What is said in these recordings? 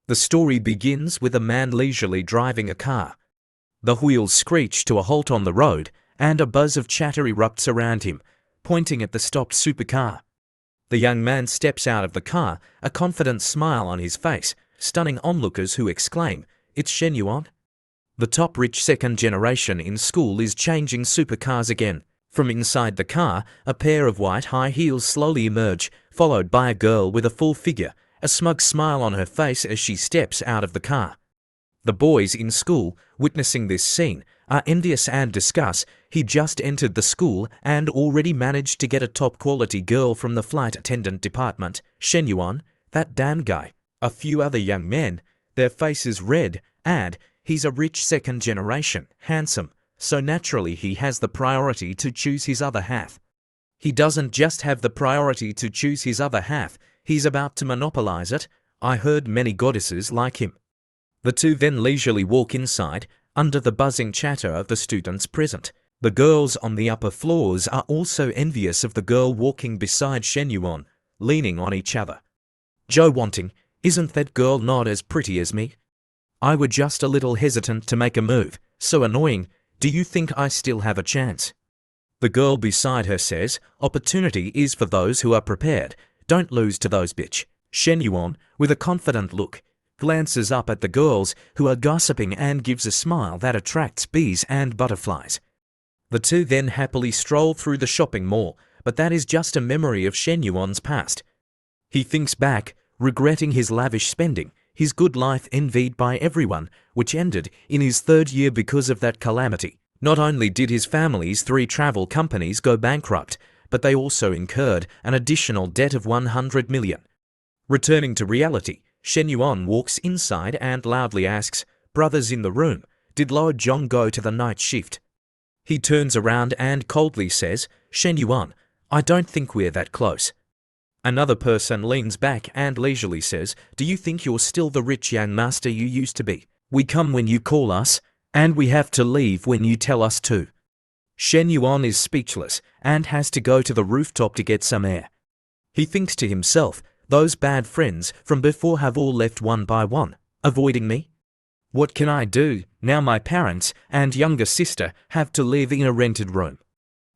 The story begins with a man leisurely driving a car. The wheels screech to a halt on the road, and a buzz of chatter erupts around him, pointing at the stopped supercar. The young man steps out of the car, a confident smile on his face, stunning onlookers who exclaim, "It's Shenyuan." The top rich second generation in school is changing supercars again. From inside the car, a pair of white high heels slowly emerge, followed by a girl with a full figure, a smug smile on her face as she steps out of the car. The boys in school, witnessing this scene, are envious and discuss, "He just entered the school and already managed to get a top-quality girl from the flight attendant department. Shenyuan, that damn guy." A few other young men, their faces red, add, "He's a rich second generation, handsome, so naturally he has the priority to choose his other half." He doesn't just have the priority to choose his other half, he's about to monopolize it. I heard many goddesses like him. The two then leisurely walk inside, under the buzzing chatter of the students present. The girls on the upper floors are also envious of the girl walking beside Shenyuan, leaning on each other. Joe wanting, "Isn't that girl not as pretty as me? I were just a little hesitant to make a move, so annoying, do you think I still have a chance?" The girl beside her says, "Opportunity is for those who are prepared, don't lose to those bitch." Shenyuan, with a confident look, glances up at the girls who are gossiping and gives a smile that attracts bees and butterflies. The two then happily stroll through the shopping mall, but that is just a memory of Shenyuan's past. He thinks back, regretting his lavish spending, his good life envied by everyone, which ended in his third year because of that calamity. Not only did his family's 3 travel companies go bankrupt, but they also incurred an additional debt of 100 million. Returning to reality, Shenyuan walks inside and loudly asks, "Brothers in the room, did Lo Jong go to the night shift?" He turns around and coldly says, "Shenyuan, I don't think we're that close." Another person leans back and leisurely says, "Do you think you're still the rich young master you used to be? We come when you call us, and we have to leave when you tell us to." Shenyuan is speechless and has to go to the rooftop to get some air. He thinks to himself, "Those bad friends from before have all left one by one, avoiding me. What can I do now my parents and younger sister have to live in a rented room?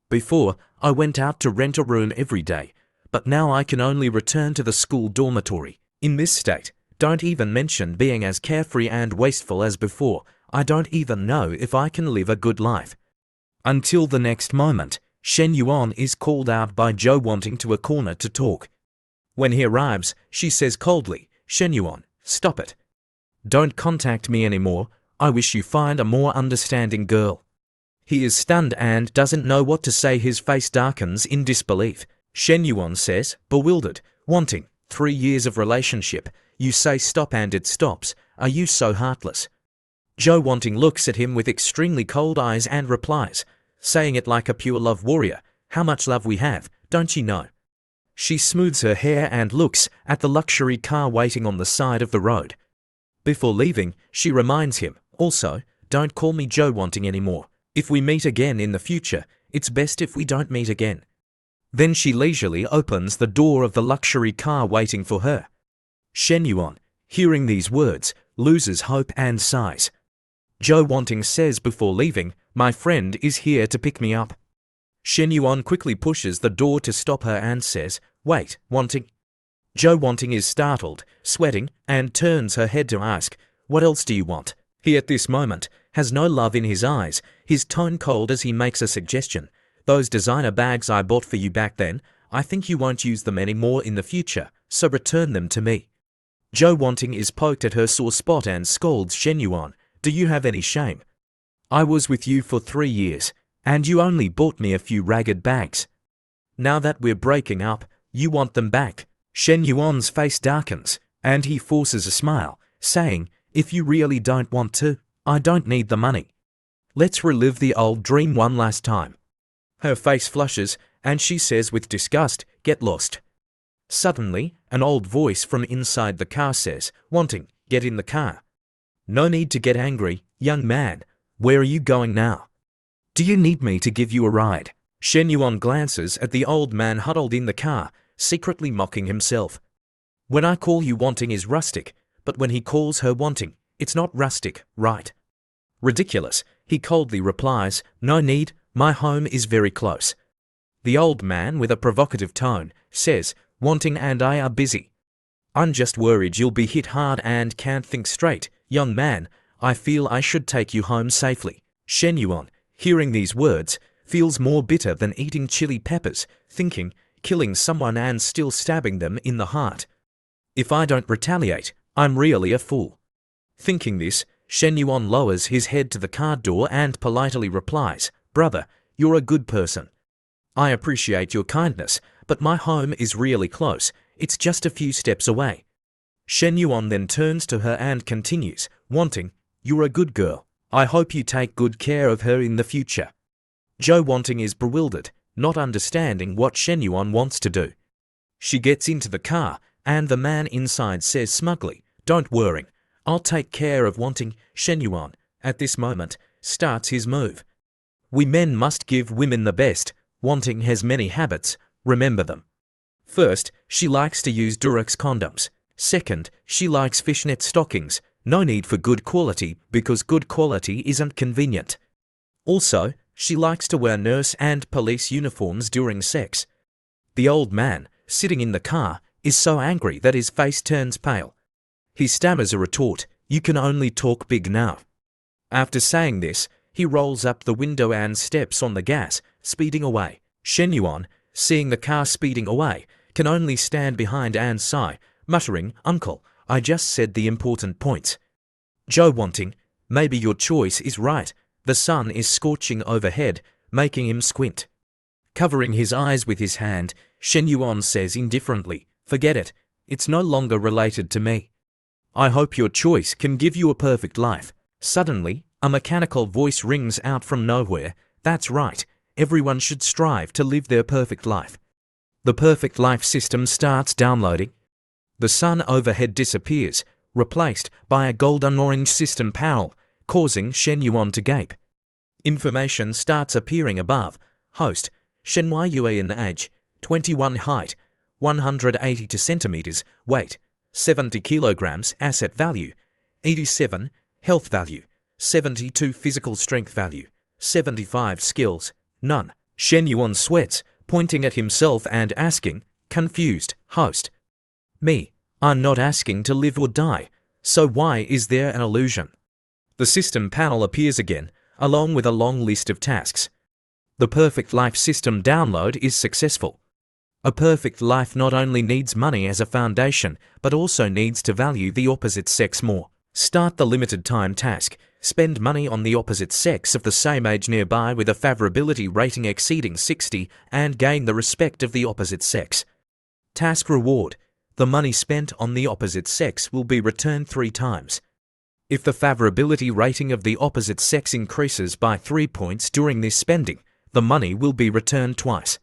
Before, I went out to rent a room every day, but now I can only return to the school dormitory. In this state, don't even mention being as carefree and wasteful as before. I don't even know if I can live a good life." Until the next moment, Shenyuan is called out by Joe wanting to a corner to talk. When he arrives, she says coldly, "Shenyuan, stop it. Don't contact me anymore. I wish you find a more understanding girl." He is stunned and doesn't know what to say. His face darkens in disbelief. Shenyuan says, bewildered, wanting, 3 years of relationship, you say stop and it stops. Are you so heartless? Joe wanting looks at him with extremely cold eyes and replies, saying it like a pure love warrior, "How much love we have, don't you know?" She smooths her hair and looks at the luxury car waiting on the side of the road. Before leaving, she reminds him, also, "Don't call me Joe wanting anymore. If we meet again in the future, it's best if we don't meet again." Then she leisurely opens the door of the luxury car waiting for her. Shenyuan, hearing these words, loses hope and sighs. Joe wanting says before leaving, "My friend is here to pick me up." Shenyuan quickly pushes the door to stop her and says, "Wait, wanting." Joe wanting is startled, sweating, and turns her head to ask, "What else do you want?" He at this moment has no love in his eyes, his tone cold as he makes a suggestion. "Those designer bags I bought for you back then, I think you won't use them anymore in the future, so return them to me." Joe wanting is poked at her sore spot and scolds Shenyuan, "Do you have any shame? I was with you for 3 years, and you only bought me a few ragged bags. Now that we're breaking up, you want them back." Shenyuan's face darkens, and he forces a smile, saying, "If you really don't want to, I don't need the money. Let's relive the old dream one last time." Her face flushes, and she says with disgust, "Get lost." Suddenly, an old voice from inside the car says, "Wanting, get in the car." "No need to get angry, young man. Where are you going now? Do you need me to give you a ride?" Shenyuan glances at the old man huddled in the car, secretly mocking himself. "When I call you wanting is rustic, but when he calls her wanting, it's not rustic, right? Ridiculous, he coldly replies, no need, my home is very close. The old man, with a provocative tone, says, wanting and I are busy. I'm just worried you'll be hit hard and can't think straight. Young man, I feel I should take you home safely. Shen Yuan, hearing these words, feels more bitter than eating chili peppers, thinking, killing someone and still stabbing them in the heart. If I don't retaliate, I'm really a fool. Thinking this, Shen Yuan lowers his head to the car door and politely replies, brother, you're a good person. I appreciate your kindness, but my home is really close. It's just a few steps away. Shen Yuan then turns to her and continues, wanting, you're a good girl. I hope you take good care of her in the future. Zhou Wanting is bewildered, not understanding what Shen Yuan wants to do. She gets into the car, and the man inside says smugly, don't worry, I'll take care of Wanting. Shen Yuan, at this moment, starts his move. We men must give women the best. Wanting has many habits, remember them. First, she likes to use Durex condoms. Second, she likes fishnet stockings. No need for good quality because good quality isn't convenient. Also, she likes to wear nurse and police uniforms during sex. The old man, sitting in the car, is so angry that his face turns pale. He stammers a retort, you can only talk big now. After saying this, he rolls up the window and steps on the gas, speeding away. Shen Yuan, seeing the car speeding away, can only stand behind and sigh, muttering, uncle, I just said the important points. Zhou Wanting, maybe your choice is right. The sun is scorching overhead, making him squint. Covering his eyes with his hand, Shen Yuan says indifferently, forget it, it's no longer related to me. I hope your choice can give you a perfect life. Suddenly, a mechanical voice rings out from nowhere, that's right, everyone should strive to live their perfect life. The perfect life system starts downloading. The sun overhead disappears, replaced by a golden-orange system panel, causing Shen Yuan to gape. Information starts appearing above. Host, Shen Yuan age, 21 height, 182 centimeters, weight, 70 kilograms, asset value, 87, health value, 72 physical strength value, 75 skills, none. Shen Yuan sweats, pointing at himself and asking, confused, host. Me, I'm not asking to live or die, so why is there an illusion? The system panel appears again, along with a long list of tasks. The perfect life system download is successful. A perfect life not only needs money as a foundation, but also needs to value the opposite sex more. Start the limited time task. Spend money on the opposite sex of the same age nearby with a favorability rating exceeding 60 and gain the respect of the opposite sex. Task reward. The money spent on the opposite sex will be returned 3 times. If the favorability rating of the opposite sex increases by 3 points during this spending, the money will be returned twice.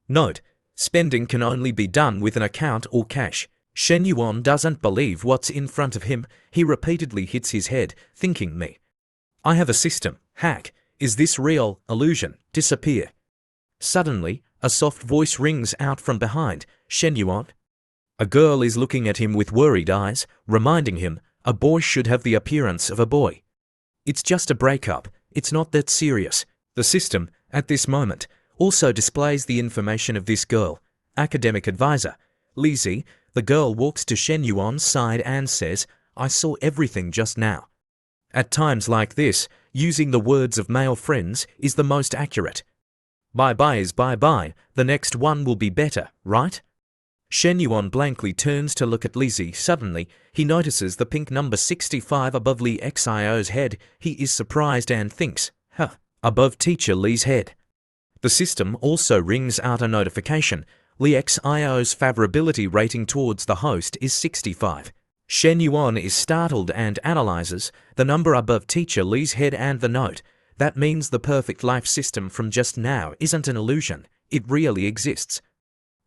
Note, spending can only be done with an account or cash. Shen Yuan doesn't believe what's in front of him. He repeatedly hits his head, thinking me. I have a system. Hack. Is this real? Illusion. Disappear. Suddenly, a soft voice rings out from behind. Shen Yuan. A girl is looking at him with worried eyes, reminding him, a boy should have the appearance of a boy. It's just a breakup. It's not that serious. The system, at this moment, also displays the information of this girl. Academic advisor. Lizzie. The girl walks to Shen Yuan's side and says, I saw everything just now. At times like this, using the words of male friends is the most accurate. Bye-bye is bye-bye, the next one will be better, right? Shen Yuan blankly turns to look at Lizzie. Suddenly, he notices the pink number 65 above Li Xio's head. He is surprised and thinks, above teacher Li's head. The system also rings out a notification. Li Xio's favorability rating towards the host is 65. Shen Yuan is startled and analyzes the number above teacher Li's head and the note. That means the perfect life system from just now isn't an illusion. It really exists.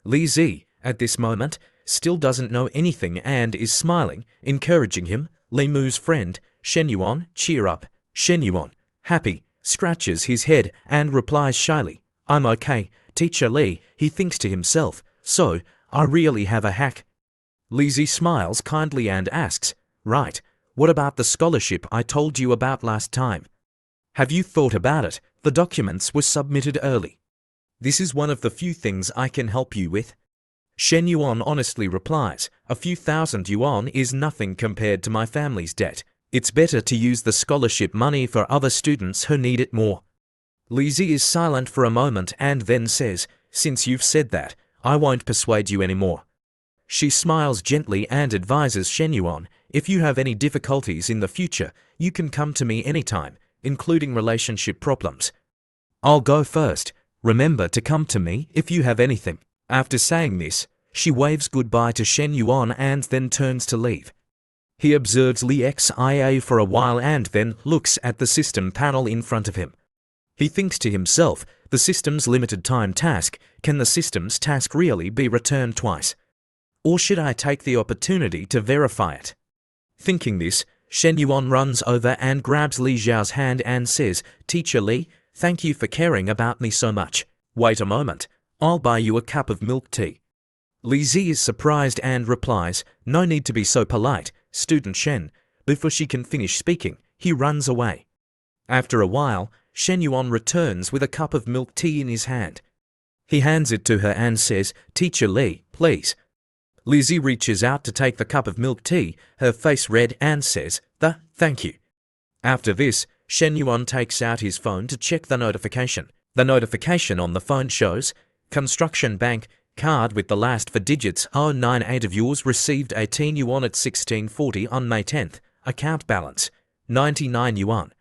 Li Zi, at this moment, still doesn't know anything and is smiling, encouraging him. Li Mu's friend, Shen Yuan, cheer up. Shen Yuan, happy, scratches his head and replies shyly, I'm okay, Teacher Li. He thinks to himself, so, I really have a hack. Lizzie smiles kindly and asks, Right. What about the scholarship I told you about last time? Have you thought about it? The documents were submitted early. This is one of the few things I can help you with. Shen Yuan honestly replies, a few thousand yuan is nothing compared to my family's debt. It's better to use the scholarship money for other students who need it more. Li Zi is silent for a moment and then says, since you've said that, I won't persuade you anymore. She smiles gently and advises Shen Yuan, if you have any difficulties in the future, you can come to me anytime, including relationship problems. I'll go first. Remember to come to me if you have anything. After saying this, she waves goodbye to Shen Yuan and then turns to leave. He observes Li Xia for a while and then looks at the system panel in front of him. He thinks to himself, the system's limited time task, can the system's task really be returned twice? Or should I take the opportunity to verify it? Thinking this, Shen Yuan runs over and grabs Li Xiao's hand and says, Teacher Li, thank you for caring about me so much. Wait a moment, I'll buy you a cup of milk tea. Li Zi is surprised and replies, no need to be so polite, student Shen. Before she can finish speaking, he runs away. After a while, Shen Yuan returns with a cup of milk tea in his hand. He hands it to her and says, Teacher Li, please. Li Zi reaches out to take the cup of milk tea, her face red, and says, thank you. After this, Shen Yuan takes out his phone to check the notification. The notification on the phone shows, Construction Bank, card with the last 4 digits 098 of yours received 18 yuan at 16:40 on May 10th. Account balance, 99 yuan.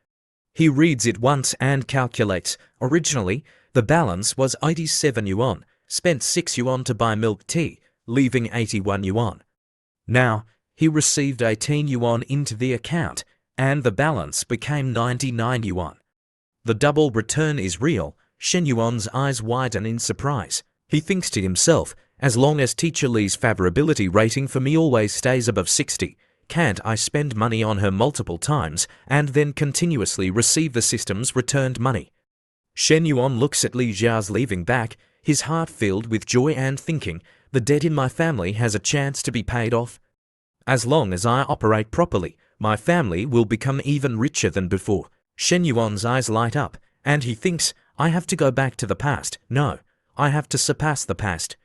He reads it once and calculates. Originally, the balance was 87 yuan, spent 6 yuan to buy milk tea, leaving 81 yuan. Now, he received 18 yuan into the account, and the balance became 99 yuan. The double return is real. Shen Yuan's eyes widen in surprise. He thinks to himself, as long as Teacher Li's favorability rating for me always stays above 60, can't I spend money on her multiple times and then continuously receive the system's returned money? Shen Yuan looks at Li Xiao's leaving back, his heart filled with joy and thinking, the debt in my family has a chance to be paid off. As long as I operate properly, my family will become even richer than before. Shen Yuan's eyes light up, and he thinks, I have to go back to the past. No, I have to surpass the past.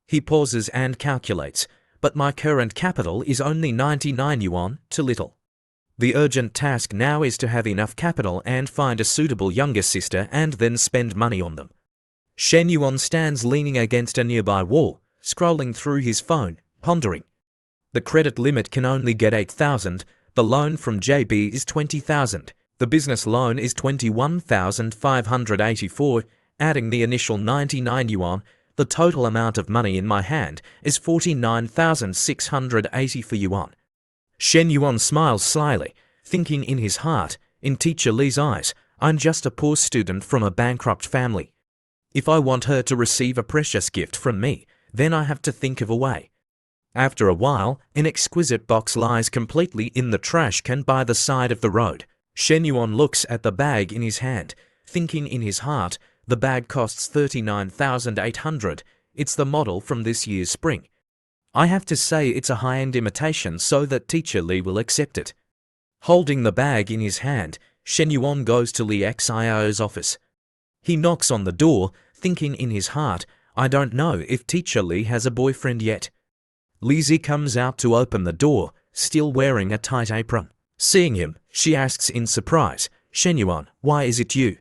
He pauses and calculates, but my current capital is only 99 yuan, too little. The urgent task now is to have enough capital and find a suitable younger sister and then spend money on them. Shen Yuan stands leaning against a nearby wall, scrolling through his phone, pondering. The credit limit can only get 8,000, the loan from JB is 20,000, the business loan is 21,584, adding the initial 99 yuan, the total amount of money in my hand is 49,684 yuan. Shen Yuan smiles slyly, thinking in his heart, in Teacher Li's eyes, I'm just a poor student from a bankrupt family. If I want her to receive a precious gift from me, then I have to think of a way. After a while, an exquisite box lies completely in the trash can by the side of the road. Shen Yuan looks at the bag in his hand, thinking in his heart, the bag costs 39,800. It's the model from this year's spring. I have to say it's a high-end imitation so that Teacher Li will accept it. Holding the bag in his hand, Shen Yuan goes to Li Xiao's office. He knocks on the door, thinking in his heart, I don't know if Teacher Li has a boyfriend yet. Li Zi comes out to open the door, still wearing a tight apron. Seeing him, she asks in surprise, Shen Yuan, why is it you?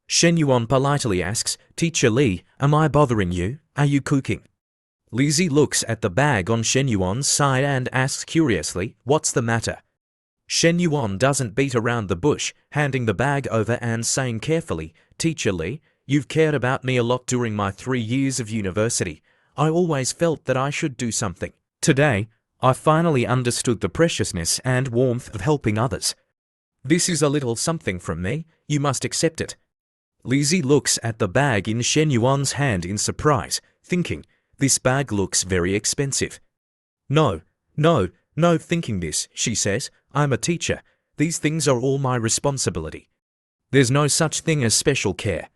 Shen Yuan politely asks, Teacher Li, am I bothering you? Are you cooking? Li Zi looks at the bag on Shen Yuan's side and asks curiously, what's the matter? Shen Yuan doesn't beat around the bush, handing the bag over and saying carefully, Teacher Li, you've cared about me a lot during my 3 years of university. I always felt that I should do something. Today, I finally understood the preciousness and warmth of helping others. This is a little something from me, you must accept it. Li Zi looks at the bag in Shen Yuan's hand in surprise, thinking, this bag looks very expensive. No, thinking this, she says, I'm a teacher. These things are all my responsibility. There's no such thing as special care.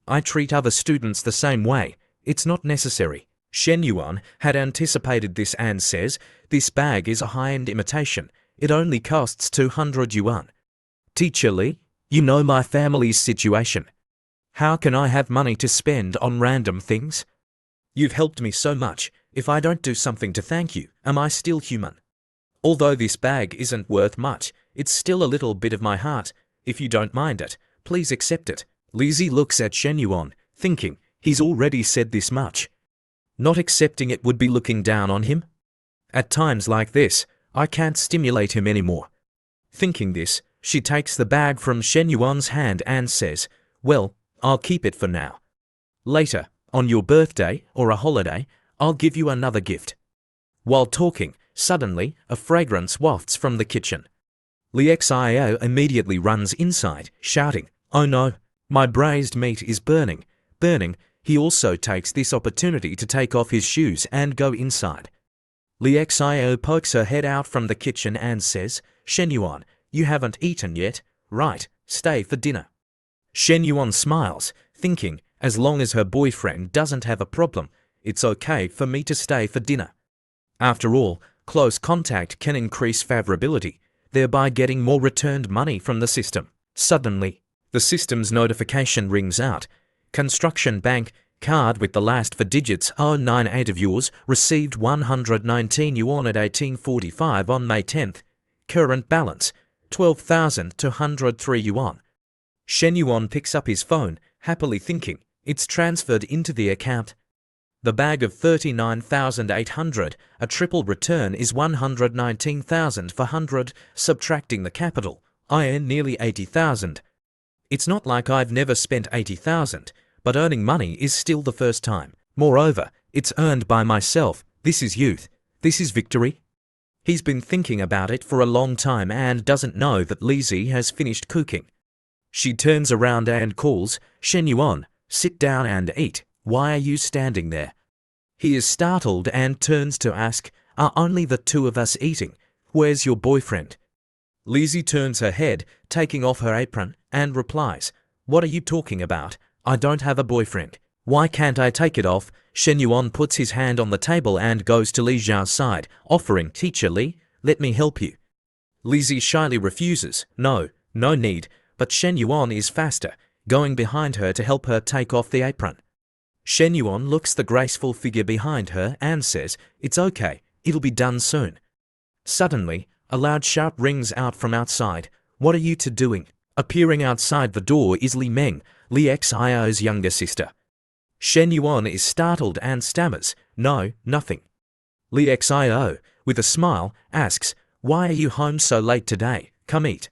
I treat other students the same way. It's not necessary. Shen Yuan had anticipated this and says, this bag is a high-end imitation. It only costs 200 yuan. Teacher Li, you know my family's situation. How can I have money to spend on random things? You've helped me so much. If I don't do something to thank you, am I still human? Although this bag isn't worth much, it's still a little bit of my heart. If you don't mind it, please accept it. Lizzie looks at Shen Yuan, thinking, he's already said this much. Not accepting it would be looking down on him. At times like this, I can't stimulate him anymore. Thinking this, she takes the bag from Shen Yuan's hand and says, well, I'll keep it for now. Later, on your birthday or a holiday, I'll give you another gift. While talking, suddenly, a fragrance wafts from the kitchen. Li Xiao immediately runs inside, shouting, oh no, my braised meat is burning. He also takes this opportunity to take off his shoes and go inside. Li Xiao pokes her head out from the kitchen and says, Shen Yuan, you haven't eaten yet, right, stay for dinner. Shen Yuan smiles, thinking, as long as her boyfriend doesn't have a problem, it's okay for me to stay for dinner. After all, close contact can increase favorability, thereby getting more returned money from the system. Suddenly, the system's notification rings out. Construction Bank, card with the last 4 digits 098 of yours, received 119 yuan at 1845 on May 10th. Current balance, 12,203 yuan. Shen Yuan picks up his phone, happily thinking, it's transferred into the account. The bag of 39,800, a triple return is 119,400, subtracting the capital, I earn nearly 80,000. It's not like I've never spent 80,000, but earning money is still the first time. Moreover, it's earned by myself. This is youth. This is victory. He's been thinking about it for a long time and doesn't know that Lizzie has finished cooking. She turns around and calls, Shen Yuan, sit down and eat. Why are you standing there? He is startled and turns to ask, are only the two of us eating? Where's your boyfriend? Lizzie turns her head, taking off her apron, and replies, what are you talking about? I don't have a boyfriend. Why can't I take it off? Shen Yuan puts his hand on the table and goes to Li Zhao's side, offering, Teacher Li, let me help you. Lizzie shyly refuses, no need, but Shen Yuan is faster, going behind her to help her take off the apron. Shen Yuan looks the graceful figure behind her and says, it's okay, it'll be done soon. Suddenly, a loud shout rings out from outside, what are you two doing? Appearing outside the door is Li Meng, Li Xiao's younger sister. Shen Yuan is startled and stammers, no, nothing. Li Xiao, with a smile, asks, why are you home so late today? Come eat.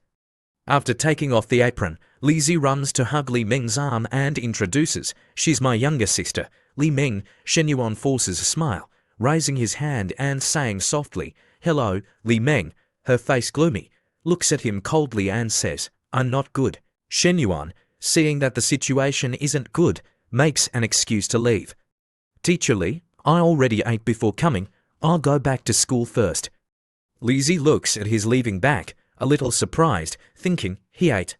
After taking off the apron, Lizzie runs to hug Li Meng's arm and introduces, she's my younger sister, Li Meng. Shen Yuan forces a smile, raising his hand and saying softly, hello, Li Meng. Her face gloomy, looks at him coldly and says, I'm not good. Shen Yuan, seeing that the situation isn't good, makes an excuse to leave. Teacher Li, I already ate before coming, I'll go back to school first. Lizzie looks at his leaving back, a little surprised, thinking he ate.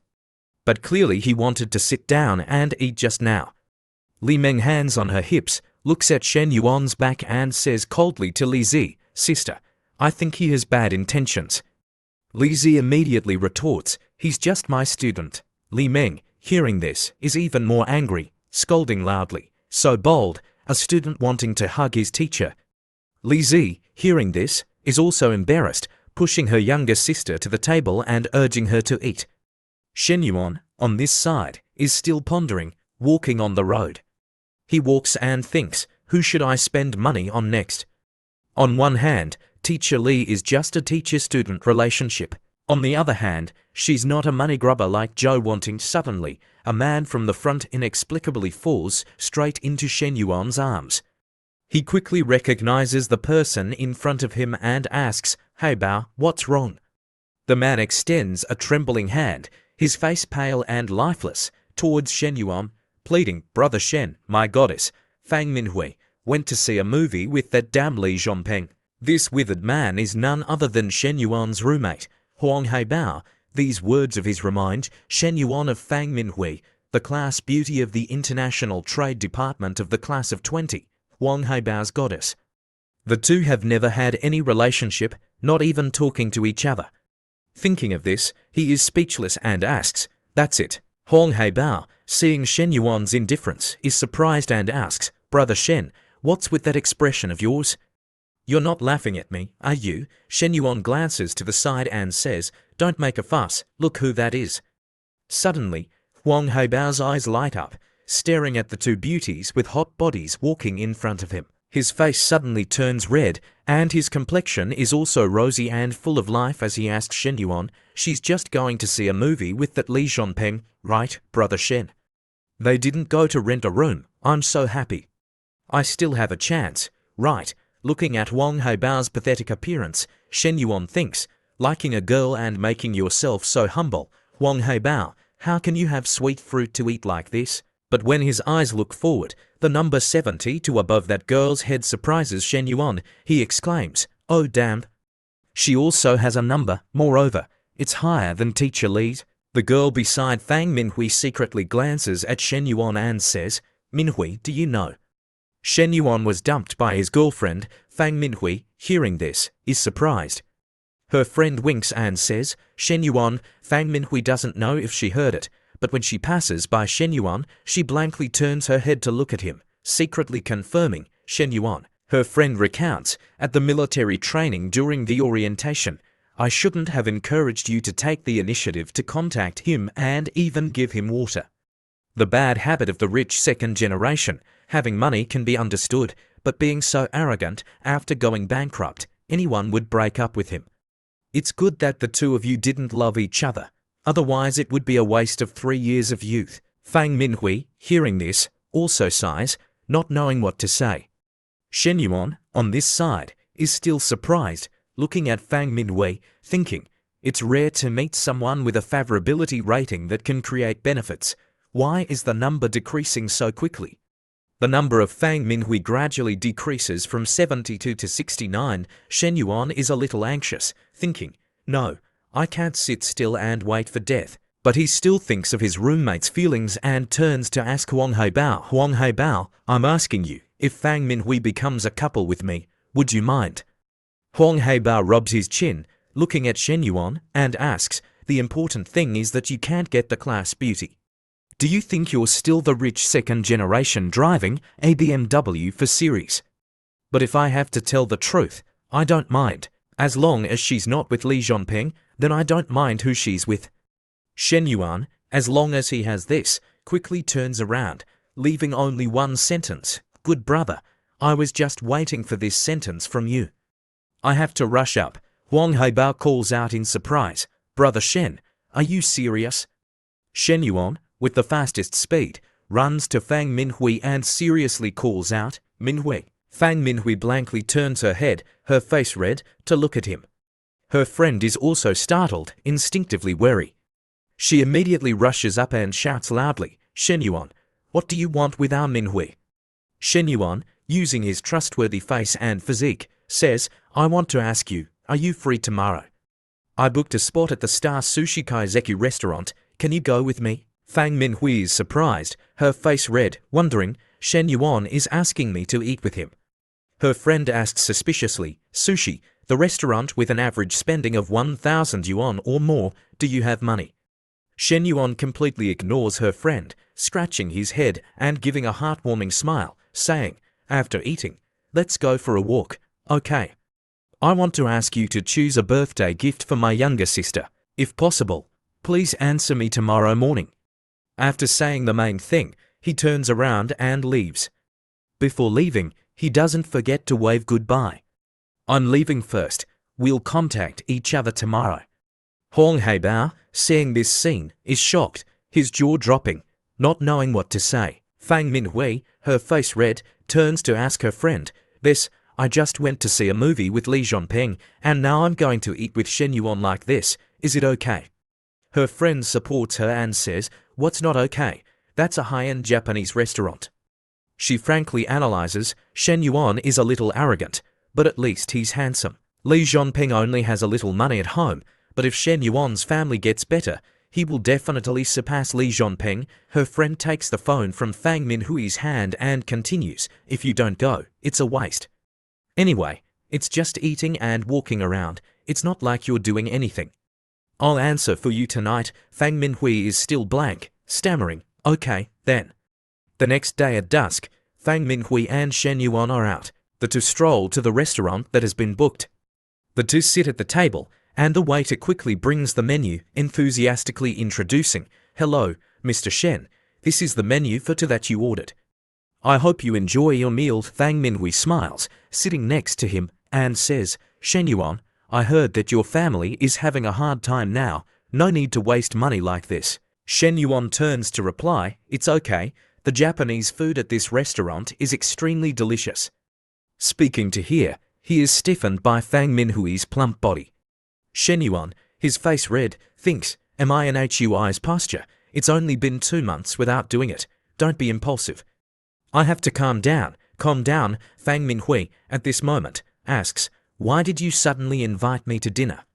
But clearly he wanted to sit down and eat just now. Li Meng, hands on her hips, looks at Shen Yuan's back and says coldly to Lizzie, sister, I think he has bad intentions. Lizzie immediately retorts, he's just my student. Li Meng, hearing this, is even more angry, scolding loudly, so bold, a student wanting to hug his teacher. Lizzie, hearing this, is also embarrassed, pushing her younger sister to the table and urging her to eat. Shen Yuan, on this side, is still pondering, walking on the road. He walks and thinks, who should I spend money on next? On one hand, Teacher Li is just a teacher-student relationship. On the other hand, she's not a money grubber like Joe wanting. Suddenly, a man from the front inexplicably falls straight into Shen Yuan's arms. He quickly recognizes the person in front of him and asks, hey Bao, what's wrong? The man extends a trembling hand, his face pale and lifeless, towards Shen Yuan, pleading, brother Shen, my goddess, Fang Minhui, went to see a movie with that damn Li Zhongpeng. This withered man is none other than Shen Yuan's roommate, Huang Heibao. These words of his remind Shen Yuan of Fang Minhui, the class beauty of the International Trade Department of the class of 20, Huang Heibao's goddess. The two have never had any relationship, not even talking to each other. Thinking of this, he is speechless and asks, "That's it." Huang Heibao, seeing Shen Yuan's indifference, is surprised and asks, "Brother Shen, what's with that expression of yours? You're not laughing at me, are you?" Shen Yuan glances to the side and says, "Don't make a fuss, look who that is." Suddenly, Huang Heibao's eyes light up, staring at the two beauties with hot bodies walking in front of him. His face suddenly turns red, and his complexion is also rosy and full of life as he asks Shen Yuan, "She's just going to see a movie with that Li Zhongpeng, right, Brother Shen? They didn't go to rent a room. I'm so happy. I still have a chance, right?" Looking at Huang Heibao's pathetic appearance, Shen Yuan thinks, "Liking a girl and making yourself so humble. Huang Heibao, how can you have sweet fruit to eat like this?" But when his eyes look forward, the number 70 to above that girl's head surprises Shen Yuan. He exclaims, "Oh damn. She also has a number, moreover, it's higher than Teacher Li's." The girl beside Fang Minhui secretly glances at Shen Yuan and says, "Minhui, do you know? Shen Yuan was dumped by his girlfriend." Fang Minhui, hearing this, is surprised. Her friend winks and says, "Shen Yuan." Fang Minhui doesn't know if she heard it, but when she passes by Shen Yuan, she blankly turns her head to look at him, secretly confirming, "Shen Yuan." Her friend recounts, "At the military training during the orientation, I shouldn't have encouraged you to take the initiative to contact him and even give him water." The bad habit of the rich second generation, having money can be understood, but being so arrogant after going bankrupt, anyone would break up with him. It's good that the two of you didn't love each other, otherwise it would be a waste of 3 years of youth. Fang Minhui, hearing this, also sighs, not knowing what to say. Shen Yuan, on this side, is still surprised, looking at Fang Minhui, thinking, "It's rare to meet someone with a favorability rating that can create benefits. Why is the number decreasing so quickly?" The number of Fang Minhui gradually decreases from 72 to 69. Shen Yuan is a little anxious, thinking, "No, I can't sit still and wait for death." But he still thinks of his roommate's feelings and turns to ask Huang Heibao, "Huang Heibao, I'm asking you, if Fang Minhui becomes a couple with me, would you mind?" Huang Heibao rubs his chin, looking at Shen Yuan, and asks, "The important thing is that you can't get the class beauty. Do you think you're still the rich second generation driving a BMW for series? But if I have to tell the truth, I don't mind. As long as she's not with Li Zhongpeng, then I don't mind who she's with." Shen Yuan, as long as he has this, quickly turns around, leaving only one sentence, "Good brother, I was just waiting for this sentence from you. I have to rush up." Huang Heibao calls out in surprise, "Brother Shen, are you serious?" Shen Yuan, with the fastest speed, runs to Fang Minhui and seriously calls out, "Minhui." Fang Minhui blankly turns her head, her face red, to look at him. Her friend is also startled, instinctively wary. She immediately rushes up and shouts loudly, "Shen Yuan, what do you want with our Minhui?" Shen Yuan, using his trustworthy face and physique, says, "I want to ask you, are you free tomorrow? I booked a spot at the Star Sushi Kaizeki restaurant. Can you go with me?" Fang Minhui is surprised, her face red, wondering, Shen Yuan is asking me to eat with him. Her friend asks suspiciously, "Sushi, the restaurant with an average spending of 1,000 yuan or more, do you have money?" Shen Yuan completely ignores her friend, scratching his head and giving a heartwarming smile, saying, after eating, "Let's go for a walk, okay? I want to ask you to choose a birthday gift for my younger sister. If possible, please answer me tomorrow morning." After saying the main thing, he turns around and leaves. Before leaving, he doesn't forget to wave goodbye. "I'm leaving first. We'll contact each other tomorrow." Huang Heibao, seeing this scene, is shocked, his jaw dropping, not knowing what to say. Fang Minhui, her face red, turns to ask her friend, I just went to see a movie with Li Zhongpeng, and now I'm going to eat with Shen Yuan like this. Is it okay?" Her friend supports her and says, "What's not okay? That's a high-end Japanese restaurant." She frankly analyzes, Shen Yuan is a little arrogant, but at least he's handsome. Li Zhongpeng only has a little money at home, but if Shen Yuan's family gets better, he will definitely surpass Li Zhongpeng. Her friend takes the phone from Fang Minhui's hand and continues, "If you don't go, it's a waste." Anyway, it's just eating and walking around. It's not like you're doing anything. I'll answer for you tonight. Fang Minhui is still blank, stammering, okay, then. The next day at dusk, Fang Minhui and Shen Yuan are out. The two stroll to the restaurant that has been booked. The two sit at the table, and the waiter quickly brings the menu, enthusiastically introducing, "Hello, Mr. Shen. This is the menu for today that you ordered. I hope you enjoy your meal." Fang Minhui smiles, sitting next to him, and says, "Shen Yuan, I heard that your family is having a hard time now. No need to waste money like this." Shen Yuan turns to reply, "It's okay. The Japanese food at this restaurant is extremely delicious." Speaking to hear, he is stiffened by Fang Minhui's plump body. Shen Yuan, his face red, thinks, "Am I in Hui's posture? It's only been 2 months without doing it. Don't be impulsive." "I have to calm down." "Calm down." Fang Minhui, at this moment, asks, "Why did you suddenly invite me to dinner?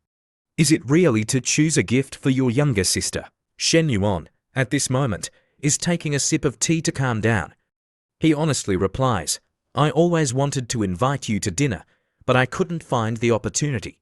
Is it really to choose a gift for your younger sister?" Shen Yuan, at this moment, is taking a sip of tea to calm down. He honestly replies, "I always wanted to invite you to dinner, but I couldn't find the opportunity."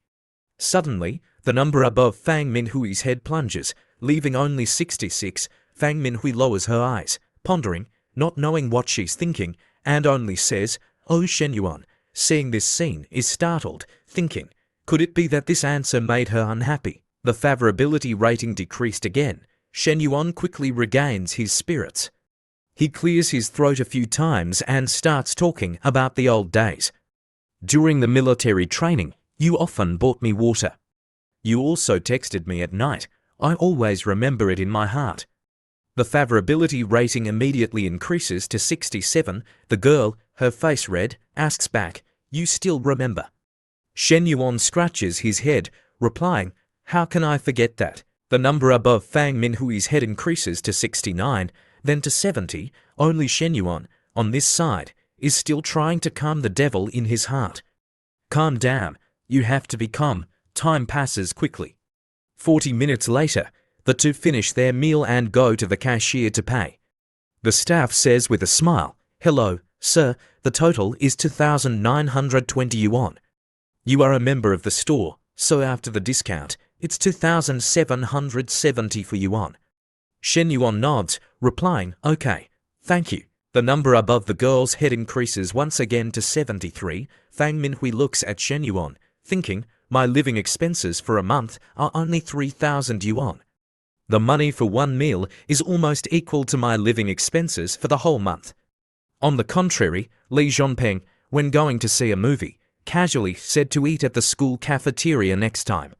Suddenly, the number above Fang Minhui's head plunges, leaving only 66. Fang Minhui lowers her eyes, pondering, not knowing what she's thinking, and only says, "Oh, Shen Yuan," seeing this scene, is startled, thinking, could it be that this answer made her unhappy? The favorability rating decreased again. Shen Yuan quickly regains his spirits. He clears his throat a few times and starts talking about the old days. "During the military training, you often bought me water. You also texted me at night. I always remember it in my heart." The favorability rating immediately increases to 67. The girl, her face red, asks back, "You still remember?" Shen Yuan scratches his head, replying, "How can I forget that?" The number above Fang Minhui's head increases to 69, then to 70. Only Shen Yuan, on this side, is still trying to calm the devil in his heart. "Calm down. You have to be calm." Time passes quickly. 40 minutes later, the two finish their meal and go to the cashier to pay. The staff says with a smile, "Hello, sir, the total is 2,920 yuan. You are a member of the store, so after the discount, it's 2,770 for yuan." Shen Yuan nods, replying, "Okay, thank you." The number above the girl's head increases once again to 73. Fang Minhui looks at Shen Yuan, thinking, "My living expenses for a month are only 3,000 yuan. The money for one meal is almost equal to my living expenses for the whole month." On the contrary, Li Zhongpeng, when going to see a movie, casually said to eat at the school cafeteria next time.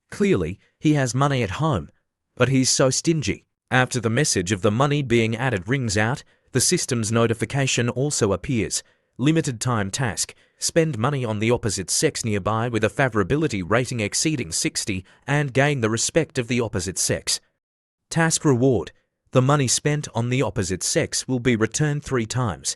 Clearly, he has money at home, but he's so stingy. After the message of the money being added rings out, the system's notification also appears. Limited time task. Spend money on the opposite sex nearby with a favorability rating exceeding 60 and gain the respect of the opposite sex. Task reward. The money spent on the opposite sex will be returned 3 times.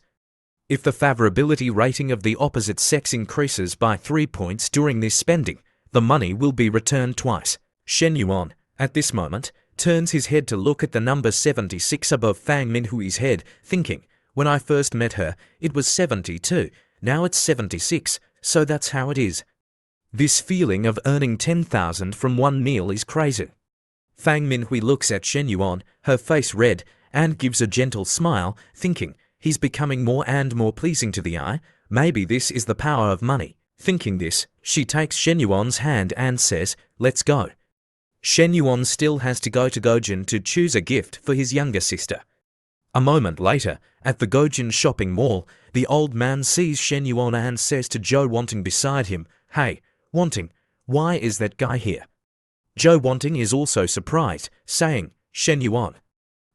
If the favorability rating of the opposite sex increases by 3 points during this spending, the money will be returned twice. Shen Yuan, at this moment, turns his head to look at the number 76 above Fang Minhui's head, thinking, "When I first met her, it was 72, now it's 76, so that's how it is." This feeling of earning 10,000 from one meal is crazy. Fang Minhui looks at Shen Yuan, her face red, and gives a gentle smile, thinking, he's becoming more and more pleasing to the eye. Maybe this is the power of money. Thinking this, she takes Shen Yuan's hand and says, "Let's go." Shen Yuan still has to go to Gojin to choose a gift for his younger sister. A moment later, at the Gojin shopping mall, the old man sees Shen Yuan and says to Zhou Wanting beside him, "Hey, Wanting, why is that guy here?" Zhou Wanting is also surprised, saying, "Shen Yuan."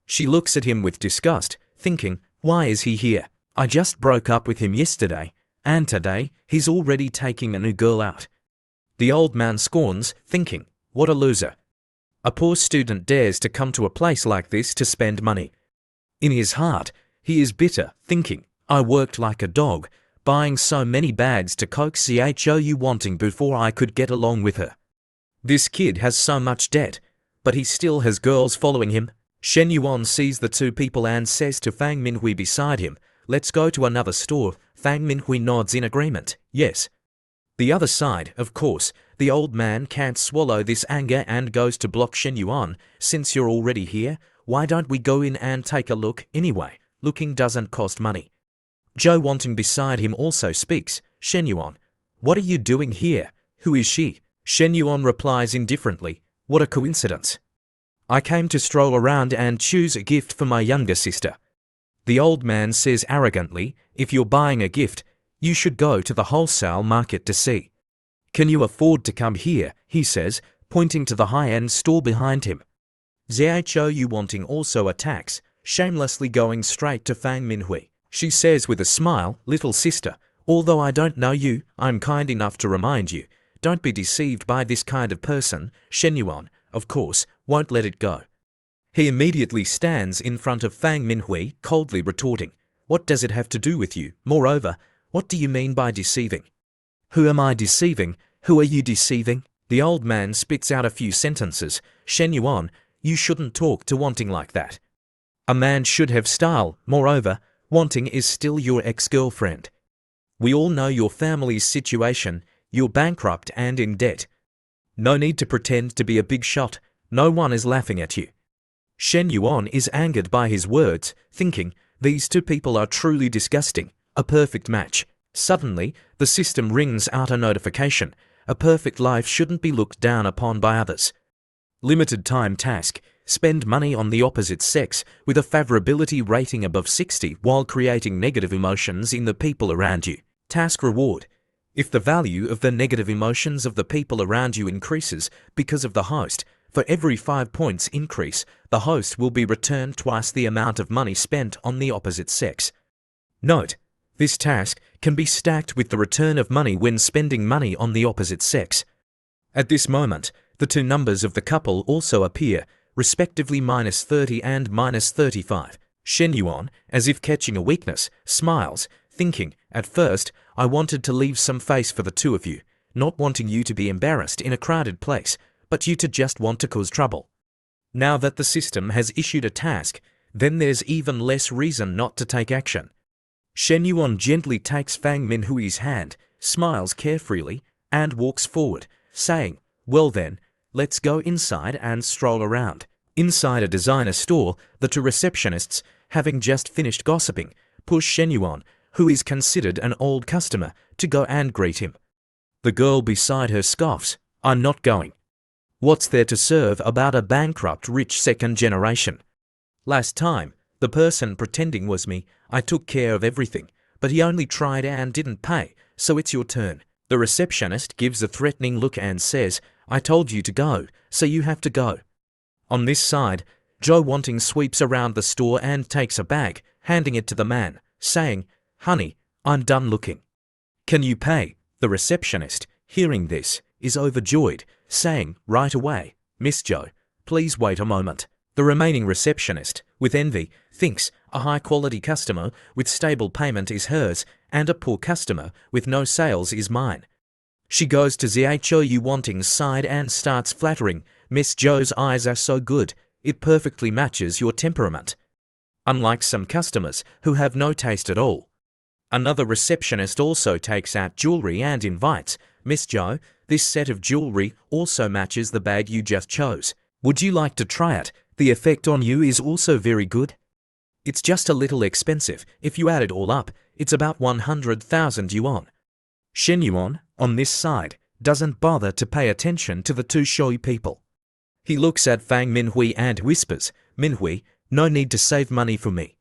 She looks at him with disgust, thinking, "Why is he here? I just broke up with him yesterday, and today he's already taking a new girl out." The old man scorns, thinking, "What a loser. A poor student dares to come to a place like this to spend money." In his heart, he is bitter, thinking, "I worked like a dog, buying so many bags to coax Zhou Wanting before I could get along with her. This kid has so much debt, but he still has girls following him." Shen Yuan sees the two people and says to Fang Minhui beside him, "Let's go to another store." Fang Minhui nods in agreement. Yes. The other side, of course, the old man can't swallow this anger and goes to block Shen Yuan. Since you're already here, why don't we go in and take a look anyway? Looking doesn't cost money. Zhou Wanting beside him also speaks. Shen Yuan, what are you doing here? Who is she? Shen Yuan replies indifferently. What a coincidence. I came to stroll around and choose a gift for my younger sister. The old man says arrogantly, if you're buying a gift, you should go to the wholesale market to see. Can you afford to come here? He says, pointing to the high-end store behind him. Zhou Wanting also attacks, shamelessly going straight to Fang Minhui. She says with a smile, little sister, although I don't know you, I'm kind enough to remind you, don't be deceived by this kind of person. Shen Yuan, of course, won't let it go. He immediately stands in front of Fang Minhui, coldly retorting, what does it have to do with you? Moreover, what do you mean by deceiving? Who am I deceiving? Who are you deceiving? The old man spits out a few sentences. Shen Yuan, you shouldn't talk to Wanting like that. A man should have style. Moreover, Wanting is still your ex-girlfriend. We all know your family's situation. You're bankrupt and in debt. No need to pretend to be a big shot. No one is laughing at you. Shen Yuan is angered by his words, thinking, these two people are truly disgusting. A perfect match. Suddenly, the system rings out a notification. A perfect life shouldn't be looked down upon by others. Limited time task. Spend money on the opposite sex with a favorability rating above 60 while creating negative emotions in the people around you. Task reward. If the value of the negative emotions of the people around you increases because of the host, for every 5 points increase, the host will be returned twice the amount of money spent on the opposite sex. Note, this task can be stacked with the return of money when spending money on the opposite sex. At this moment, the two numbers of the couple also appear, respectively -30 and -35. Shen Yuan, as if catching a weakness, smiles, thinking, at first, I wanted to leave some face for the two of you, not wanting you to be embarrassed in a crowded place, but you to just want to cause trouble. Now that the system has issued a task, then there's even less reason not to take action. Shen Yuan gently takes Fang Minhui's hand, smiles carefreely, and walks forward, saying, well then, let's go inside and stroll around. Inside a designer store, the two receptionists, having just finished gossiping, push Shen Yuan, who is considered an old customer, to go and greet him. The girl beside her scoffs, I'm not going. What's there to serve about a bankrupt rich second generation? Last time, the person pretending was me. I took care of everything, but he only tried and didn't pay, so it's your turn. The receptionist gives a threatening look and says, I told you to go, so you have to go. On this side, Zhou Wanting sweeps around the store and takes a bag, handing it to the man, saying, honey, I'm done looking. Can you pay? The receptionist, hearing this, is overjoyed, saying, right away, Miss Zhou, please wait a moment. The remaining receptionist, with envy, thinks a high-quality customer with stable payment is hers, and a poor customer with no sales is mine. She goes to Zhou Wanting's side and starts flattering, Miss Zhou's eyes are so good, it perfectly matches your temperament. Unlike some customers who have no taste at all. Another receptionist also takes out jewelry and invites, Miss Zhou, this set of jewelry also matches the bag you just chose. Would you like to try it? The effect on you is also very good. It's just a little expensive. If you add it all up, it's about 100,000 yuan. Shen Yuan, on this side, doesn't bother to pay attention to the two showy people. He looks at Fang Minhui and whispers, Minhui, no need to save money for me.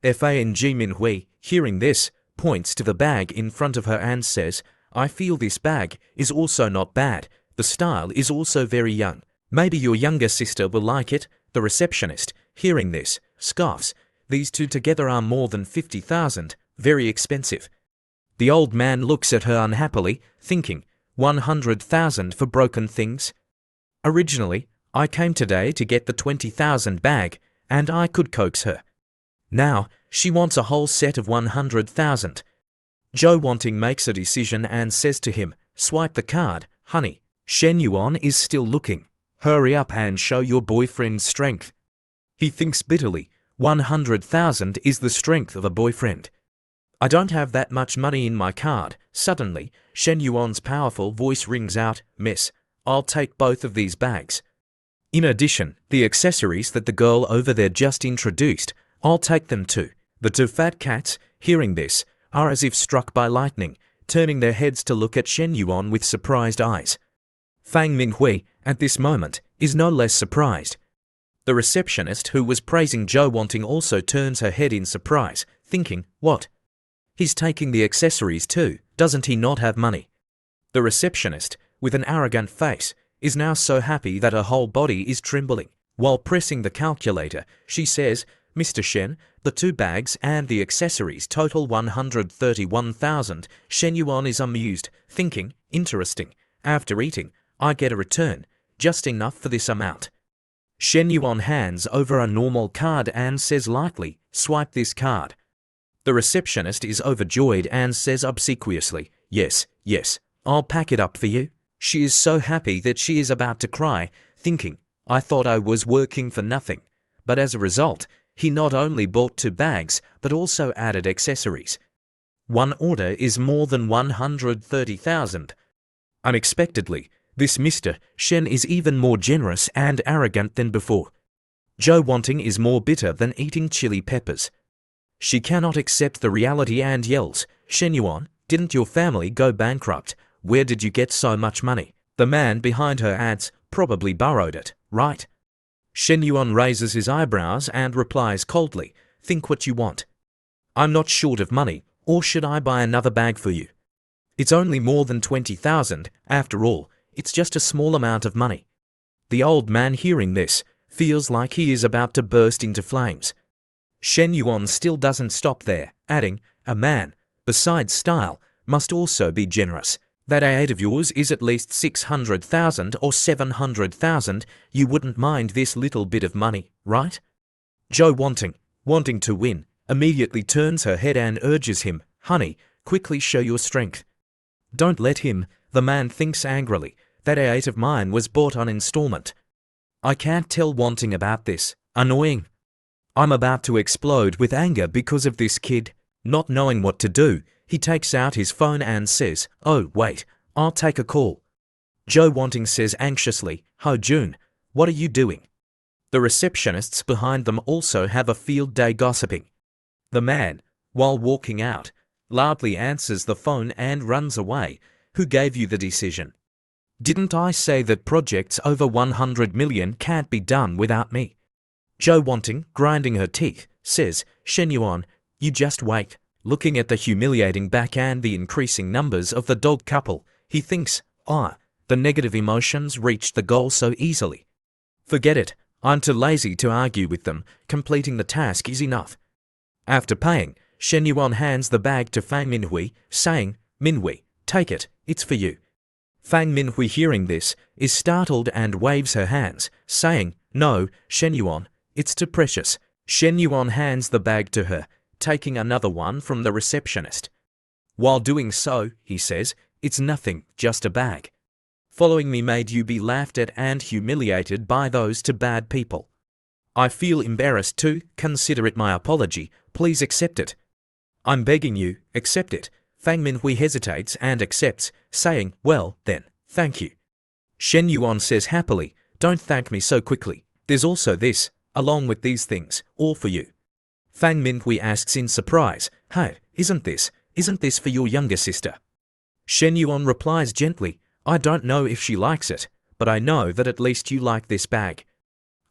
Fang Minhui, hearing this, points to the bag in front of her and says, I feel this bag is also not bad. The style is also very young. Maybe your younger sister will like it. The receptionist, hearing this, scoffs. These two together are more than 50,000, very expensive. The old man looks at her unhappily, thinking, 100,000 for broken things? Originally, I came today to get the 20,000 bag, and I could coax her. Now, she wants a whole set of 100,000. Zhou Wanting makes a decision and says to him, swipe the card, honey. Shen Yuan is still looking. Hurry up and show your boyfriend's strength. He thinks bitterly, 100,000 is the strength of a boyfriend. I don't have that much money in my card. Suddenly, Shen Yuan's powerful voice rings out, Miss, I'll take both of these bags. In addition, the accessories that the girl over there just introduced, I'll take them too. The two fat cats, hearing this, are as if struck by lightning, turning their heads to look at Shen Yuan with surprised eyes. Fang Minhui, at this moment, is no less surprised. The receptionist who was praising Zhou Wanting also turns her head in surprise, thinking, what? He's taking the accessories too, doesn't he not have money? The receptionist, with an arrogant face, is now so happy that her whole body is trembling. While pressing the calculator, she says, Mr. Shen, the two bags and the accessories total 131,000. Shen Yuan is amused, thinking, interesting. After eating, I get a return, just enough for this amount. Shen Yuan hands over a normal card and says lightly, swipe this card. The receptionist is overjoyed and says obsequiously, yes, I'll pack it up for you. She is so happy that she is about to cry, thinking, I thought I was working for nothing. But as a result, he not only bought two bags, but also added accessories. One order is more than 130,000. Unexpectedly, this Mr. Shen is even more generous and arrogant than before. Zhou Wanting is more bitter than eating chili peppers. She cannot accept the reality and yells, Shen Yuan, didn't your family go bankrupt? Where did you get so much money? The man behind her adds, probably borrowed it, right? Shen Yuan raises his eyebrows and replies coldly, think what you want. I'm not short of money, or should I buy another bag for you? It's only more than 20,000, after all, it's just a small amount of money. The old man hearing this, feels like he is about to burst into flames. Shen Yuan still doesn't stop there, adding, a man, besides style, must also be generous. That aid of yours is at least 600,000 or 700,000, you wouldn't mind this little bit of money, right? Zhou wanting to win, immediately turns her head and urges him, honey, quickly show your strength. Don't let him, the man thinks angrily, that aid of mine was bought on installment. I can't tell Wanting about this, annoying. I'm about to explode with anger because of this kid. Not knowing what to do, he takes out his phone and says, oh wait, I'll take a call. Zhou Wanting says anxiously, Ho Jun, what are you doing? The receptionists behind them also have a field day gossiping. The man, while walking out, loudly answers the phone and runs away. Who gave you the decision? Didn't I say that projects over 100 million can't be done without me? Zhou Wanting, grinding her teeth, says, Shen Yuan, you just wait. Looking at the humiliating back and the increasing numbers of the dog couple, he thinks, the negative emotions reached the goal so easily. Forget it, I'm too lazy to argue with them, completing the task is enough. After paying, Shen Yuan hands the bag to Fang Minhui, saying, Minhui, take it, it's for you. Fang Minhui hearing this, is startled and waves her hands, saying, no, Shen Yuan, it's too precious. Shen Yuan hands the bag to her, taking another one from the receptionist. While doing so, he says, it's nothing, just a bag. Following me made you be laughed at and humiliated by those two bad people. I feel embarrassed too, consider it my apology, please accept it. I'm begging you, accept it. Fang Minhui hesitates and accepts, saying, well, then, thank you. Shen Yuan says happily, don't thank me so quickly. There's also this, along with these things, all for you. Fang Minhui asks in surprise, hey, isn't this for your younger sister? Shen Yuan replies gently, I don't know if she likes it, but I know that at least you like this bag.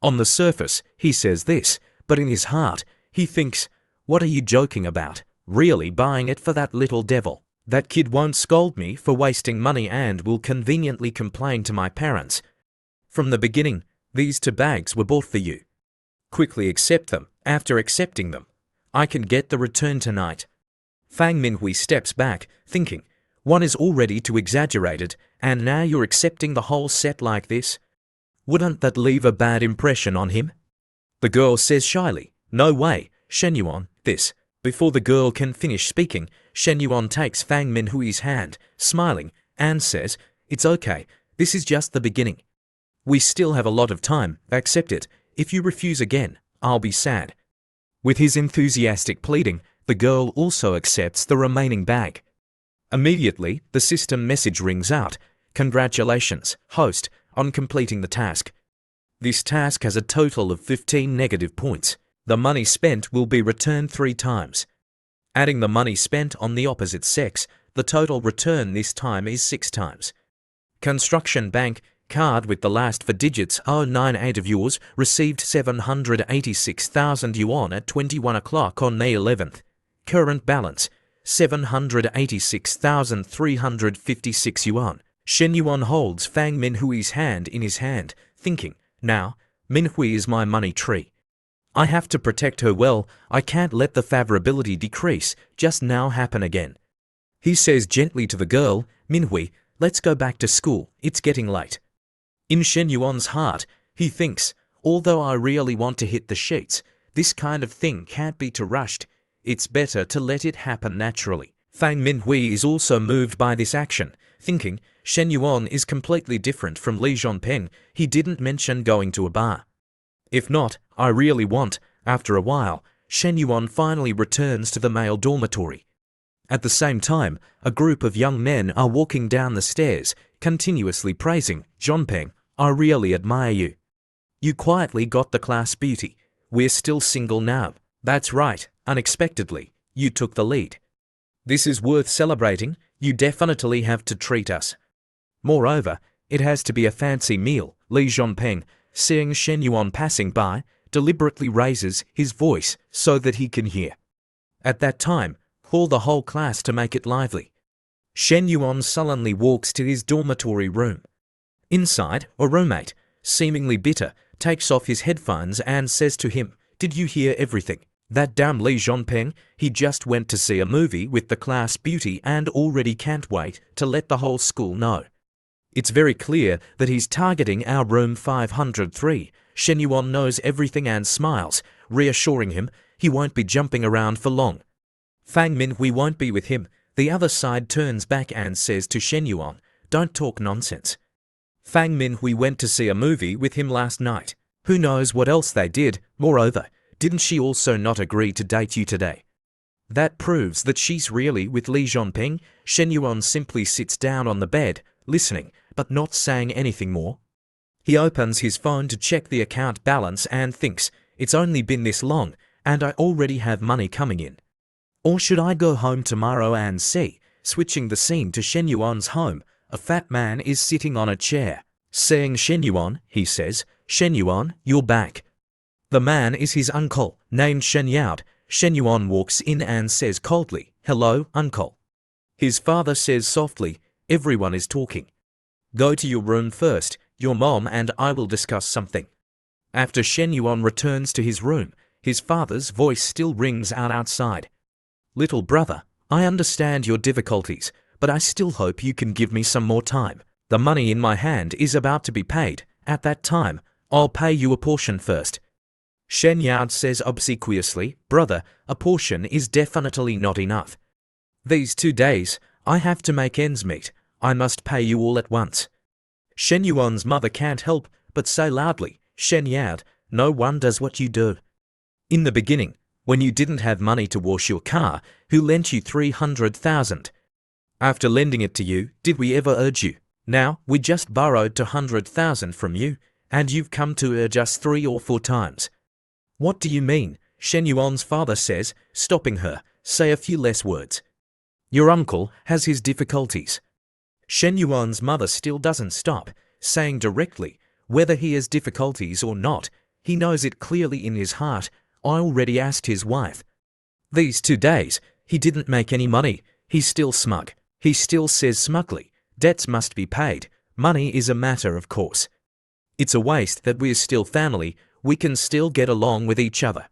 On the surface, he says this, but in his heart, he thinks, what are you joking about? Really buying it for that little devil? That kid won't scold me for wasting money and will conveniently complain to my parents. From the beginning, these two bags were bought for you. Quickly accept them. After accepting them, I can get the return tonight. Fang Minhui steps back, thinking, one is already too exaggerated, and now you're accepting the whole set like this? Wouldn't that leave a bad impression on him? The girl says shyly, no way, Shen Yuan, this. Before the girl can finish speaking, Shen Yuan takes Fang Minhui's hand, smiling, and says, it's okay, this is just the beginning. We still have a lot of time, accept it. If you refuse again, I'll be sad. With his enthusiastic pleading, The girl also accepts the remaining bag. Immediately, the system message rings out. Congratulations, host, on completing the task. This task has a total of 15 negative points. The money spent will be returned 3 times. Adding the money spent on the opposite sex, the total return this time is 6 times. Construction bank card with the last 4 digits 098 of yours received 786,000 yuan at 21 o'clock on May 11th. Current balance 786,356 yuan. Shen Yuan holds Fang Minhui's hand in his hand, thinking, now, Minhui is my money tree. I have to protect her well. I can't let the favorability decrease just now happen again. He says gently to the girl, Minhui, let's go back to school. It's getting late. In Shen Yuan's heart, he thinks, although I really want to hit the sheets, this kind of thing can't be too rushed. It's better to let it happen naturally. Fang Minhui is also moved by this action, thinking, Shen Yuan is completely different from Li Zhongpeng. He didn't mention going to a bar. If not, I really want. After a while, Shen Yuan finally returns to the male dormitory. At the same time, a group of young men are walking down the stairs, continuously praising, Zhongpeng, I really admire you. You quietly got the class beauty. We're still single now. That's right, unexpectedly, you took the lead. This is worth celebrating. You definitely have to treat us. Moreover, it has to be a fancy meal. Li Zhongpeng, seeing Shen Yuan passing by, deliberately raises his voice so that he can hear. At that time, call the whole class to make it lively. Shen Yuan sullenly walks to his dormitory room. Inside, a roommate, seemingly bitter, takes off his headphones and says to him, did you hear everything? That damn Li Zhongpeng, he just went to see a movie with the class beauty and already can't wait to let the whole school know. It's very clear that he's targeting our room 503. Shen Yuan knows everything and smiles, reassuring him he won't be jumping around for long. Fang Minhui won't be with him. The other side turns back and says to Shen Yuan, don't talk nonsense. Fang Minhui went to see a movie with him last night. Who knows what else they did? Moreover, didn't she also not agree to date you today? That proves that she's really with Li Zhongpeng. Shen Yuan simply sits down on the bed, listening, but not saying anything more. He opens his phone to check the account balance and thinks, it's only been this long, and I already have money coming in. Or should I go home tomorrow and see? Switching the scene to Shen Yuan's home, a fat man is sitting on a chair. Seeing Shen Yuan, he says, Shen Yuan, you're back. The man is his uncle, named Shen Yao. Shen Yuan walks in and says coldly, hello, uncle. His father says softly, everyone is talking. Go to your room first, your mom and I will discuss something. After Shen Yuan returns to his room, his father's voice still rings out outside. Little brother, I understand your difficulties, but I still hope you can give me some more time. The money in my hand is about to be paid. At that time, I'll pay you a portion first. Shen Yao says obsequiously, brother, a portion is definitely not enough. These 2 days, I have to make ends meet. I must pay you all at once. Shen Yuan's mother can't help but say loudly, Shen Yao, no one does what you do. In the beginning, when you didn't have money to wash your car, who lent you 300,000? After lending it to you, did we ever urge you? Now, we just borrowed 200,000 from you, and you've come to urge us 3 or 4 times. What do you mean? Shen Yuan's father says, stopping her, say a few less words. Your uncle has his difficulties. Shen Yuan's mother still doesn't stop, saying directly, whether he has difficulties or not, he knows it clearly in his heart. I already asked his wife. These 2 days, he didn't make any money. He's still smug. He still says smugly, debts must be paid. Money is a matter of course. It's a waste that we're still family. We can still get along with each other.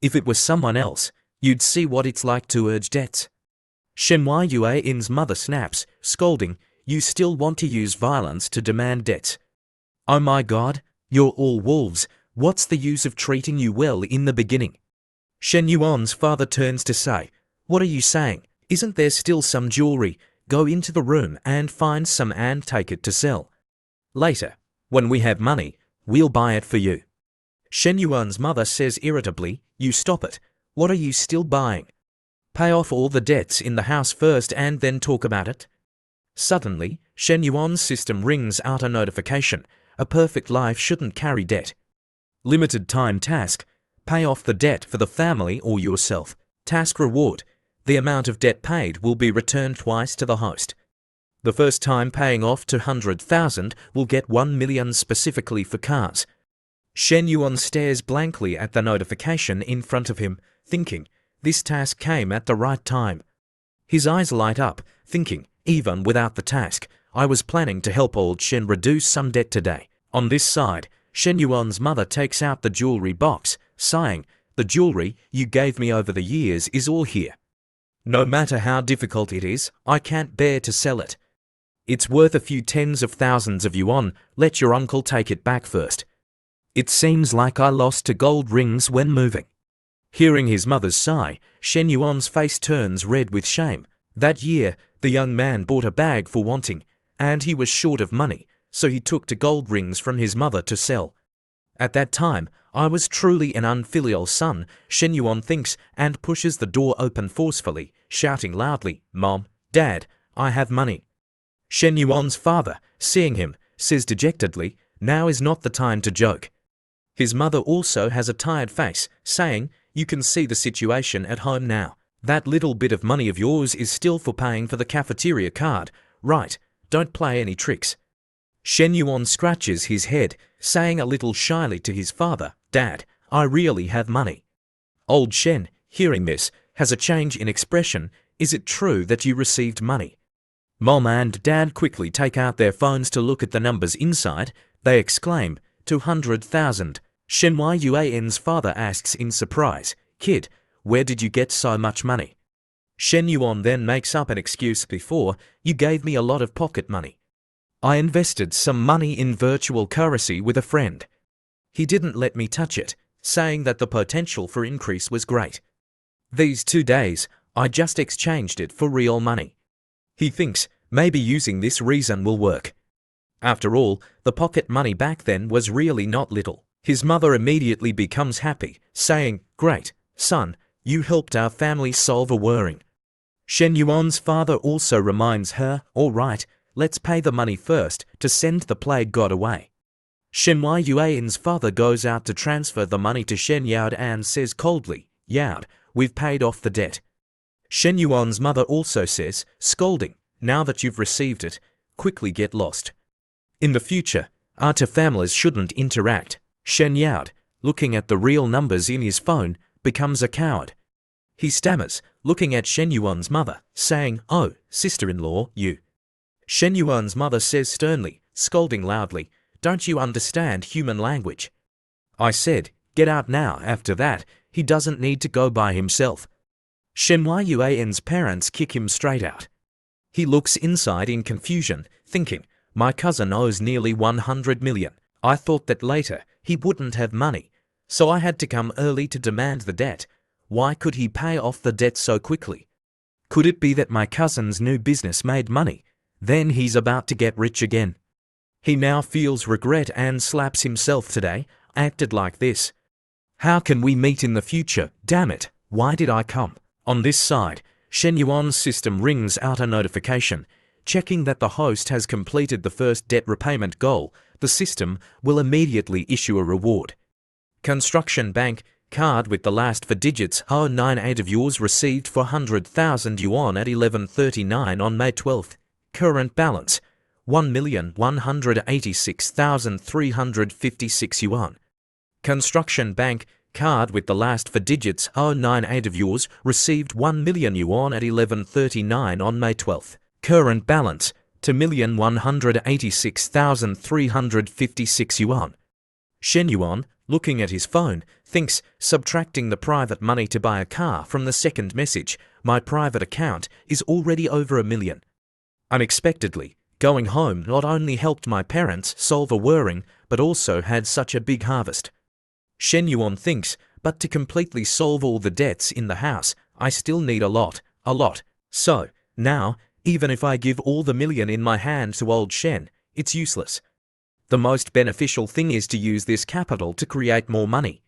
If it was someone else, you'd see what it's like to urge debts. Shen Yuan's mother snaps, scolding, you still want to use violence to demand debts. Oh my God, you're all wolves. What's the use of treating you well in the beginning? Shen Yuan's father turns to say, what are you saying? Isn't there still some jewelry? Go into the room and find some and take it to sell. Later, when we have money, we'll buy it for you. Shen Yuan's mother says irritably, you stop it. What are you still buying? Pay off all the debts in the house first and then talk about it. Suddenly, Shen Yuan's system rings out a notification. A perfect life shouldn't carry debt. Limited time task. Pay off the debt for the family or yourself. Task reward. The amount of debt paid will be returned twice to the host. The first time paying off 200,000 will get 1 million specifically for cars. Shen Yuan stares blankly at the notification in front of him, thinking, this task came at the right time. His eyes light up, thinking, even without the task, I was planning to help old Shen reduce some debt today. On this side, Shen Yuan's mother takes out the jewelry box, sighing, the jewelry you gave me over the years is all here. No matter how difficult it is, I can't bear to sell it. It's worth a few tens of thousands of yuan, let your uncle take it back first. It seems like I lost to gold rings when moving. Hearing his mother's sigh, Shen Yuan's face turns red with shame. That year, the young man bought a bag for wanting, and he was short of money, so he took the gold rings from his mother to sell. At that time, I was truly an unfilial son, Shen Yuan thinks, and pushes the door open forcefully, shouting loudly, Mom, Dad, I have money. Shen Yuan's father, seeing him, says dejectedly, now is not the time to joke. His mother also has a tired face, saying, you can see the situation at home now. That little bit of money of yours is still for paying for the cafeteria card, right? Don't play any tricks. Shen Yuan scratches his head, saying a little shyly to his father, Dad, I really have money. Old Shen, hearing this, has a change in expression. Is it true that you received money? Mom and Dad quickly take out their phones to look at the numbers inside. They exclaim, 200,000. Shen Yuan's father asks in surprise, Kid, where did you get so much money? Shen Yuan then makes up an excuse before, you gave me a lot of pocket money. I invested some money in virtual currency with a friend. He didn't let me touch it, saying that the potential for increase was great. These 2 days, I just exchanged it for real money. He thinks maybe using this reason will work. After all, the pocket money back then was really not little. His mother immediately becomes happy, saying, Great, son, you helped our family solve a worrying. Shen Yuan's father also reminds her, all right, let's pay the money first to send the plague god away. Shen Yuan's father goes out to transfer the money to Shen Yao and says coldly, Yao, we've paid off the debt. Shen Yuan's mother also says, scolding, now that you've received it, quickly get lost. In the future, our two families shouldn't interact. Shen Yao, looking at the real numbers in his phone, becomes a coward. He stammers, looking at Shen Yuan's mother, saying, oh, sister-in-law, you. Shen Yuan's mother says sternly, scolding loudly, don't you understand human language? I said, get out now. After that, he doesn't need to go by himself. Shen Yuan's parents kick him straight out. He looks inside in confusion, thinking, my cousin owes nearly 100 million. I thought that later he wouldn't have money, so I had to come early to demand the debt. Why could he pay off the debt so quickly? Could it be that my cousin's new business made money? Then he's about to get rich again. He now feels regret and slaps himself today. I acted like this. How can we meet in the future? Damn it, why did I come? On this side, Shen Yuan's system rings out a notification, checking that the host has completed the first debt repayment goal. The system will immediately issue a reward. Construction Bank card with the last 4 digits 098 of yours received 400,000 yuan at 11:39 on May 12th. Current balance 1,186,356 yuan. Construction Bank card with the last 4 digits 098 of yours received 1 million yuan at 11:39 on May 12th. Current balance 2,186,356 yuan. Shen Yuan, looking at his phone, thinks, subtracting the private money to buy a car from the second message, my private account is already over 1 million. Unexpectedly, going home not only helped my parents solve a worrying, but also had such a big harvest. Shen Yuan thinks, but to completely solve all the debts in the house, I still need a lot. So, now, even if I give all the million in my hand to old Shen, it's useless. The most beneficial thing is to use this capital to create more money.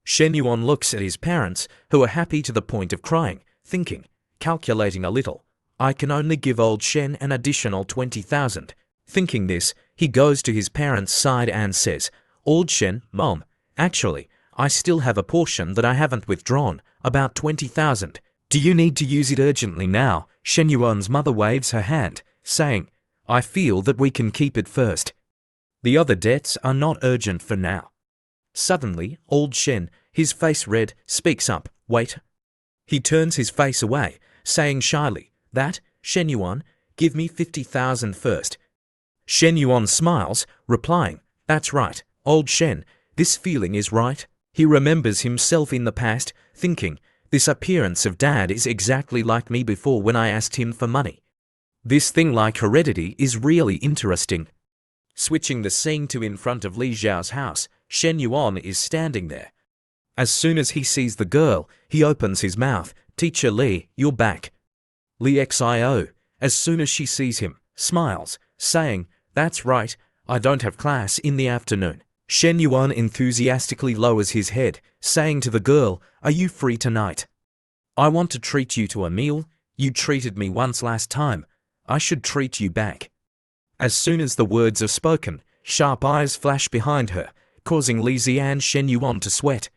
Shen Yuan looks at his parents, who are happy to the point of crying, thinking, calculating a little. I can only give old Shen an additional 20,000. Thinking this, he goes to his parents' side and says, Old Shen, Mom, actually, I still have a portion that I haven't withdrawn, about 20,000. Do you need to use it urgently now? Shen Yuan's mother waves her hand, saying, I feel that we can keep it first. The other debts are not urgent for now. Suddenly, old Shen, his face red, speaks up, Wait. He turns his face away, saying shyly, That, Shen Yuan, give me 50,000 first. Shen Yuan smiles, replying, That's right, old Shen, this feeling is right. He remembers himself in the past, thinking, This appearance of dad is exactly like me before when I asked him for money. This thing like heredity is really interesting. Switching the scene to in front of Li Zhao's house, Shen Yuan is standing there. As soon as he sees the girl, he opens his mouth, Teacher Li, you're back. Li Xio, as soon as she sees him, smiles, saying, That's right, I don't have class in the afternoon. Shen Yuan enthusiastically lowers his head, saying to the girl, Are you free tonight? I want to treat you to a meal. You treated me once last time. I should treat you back. As soon as the words are spoken, sharp eyes flash behind her, causing Li Zi and Shen Yuan to sweat.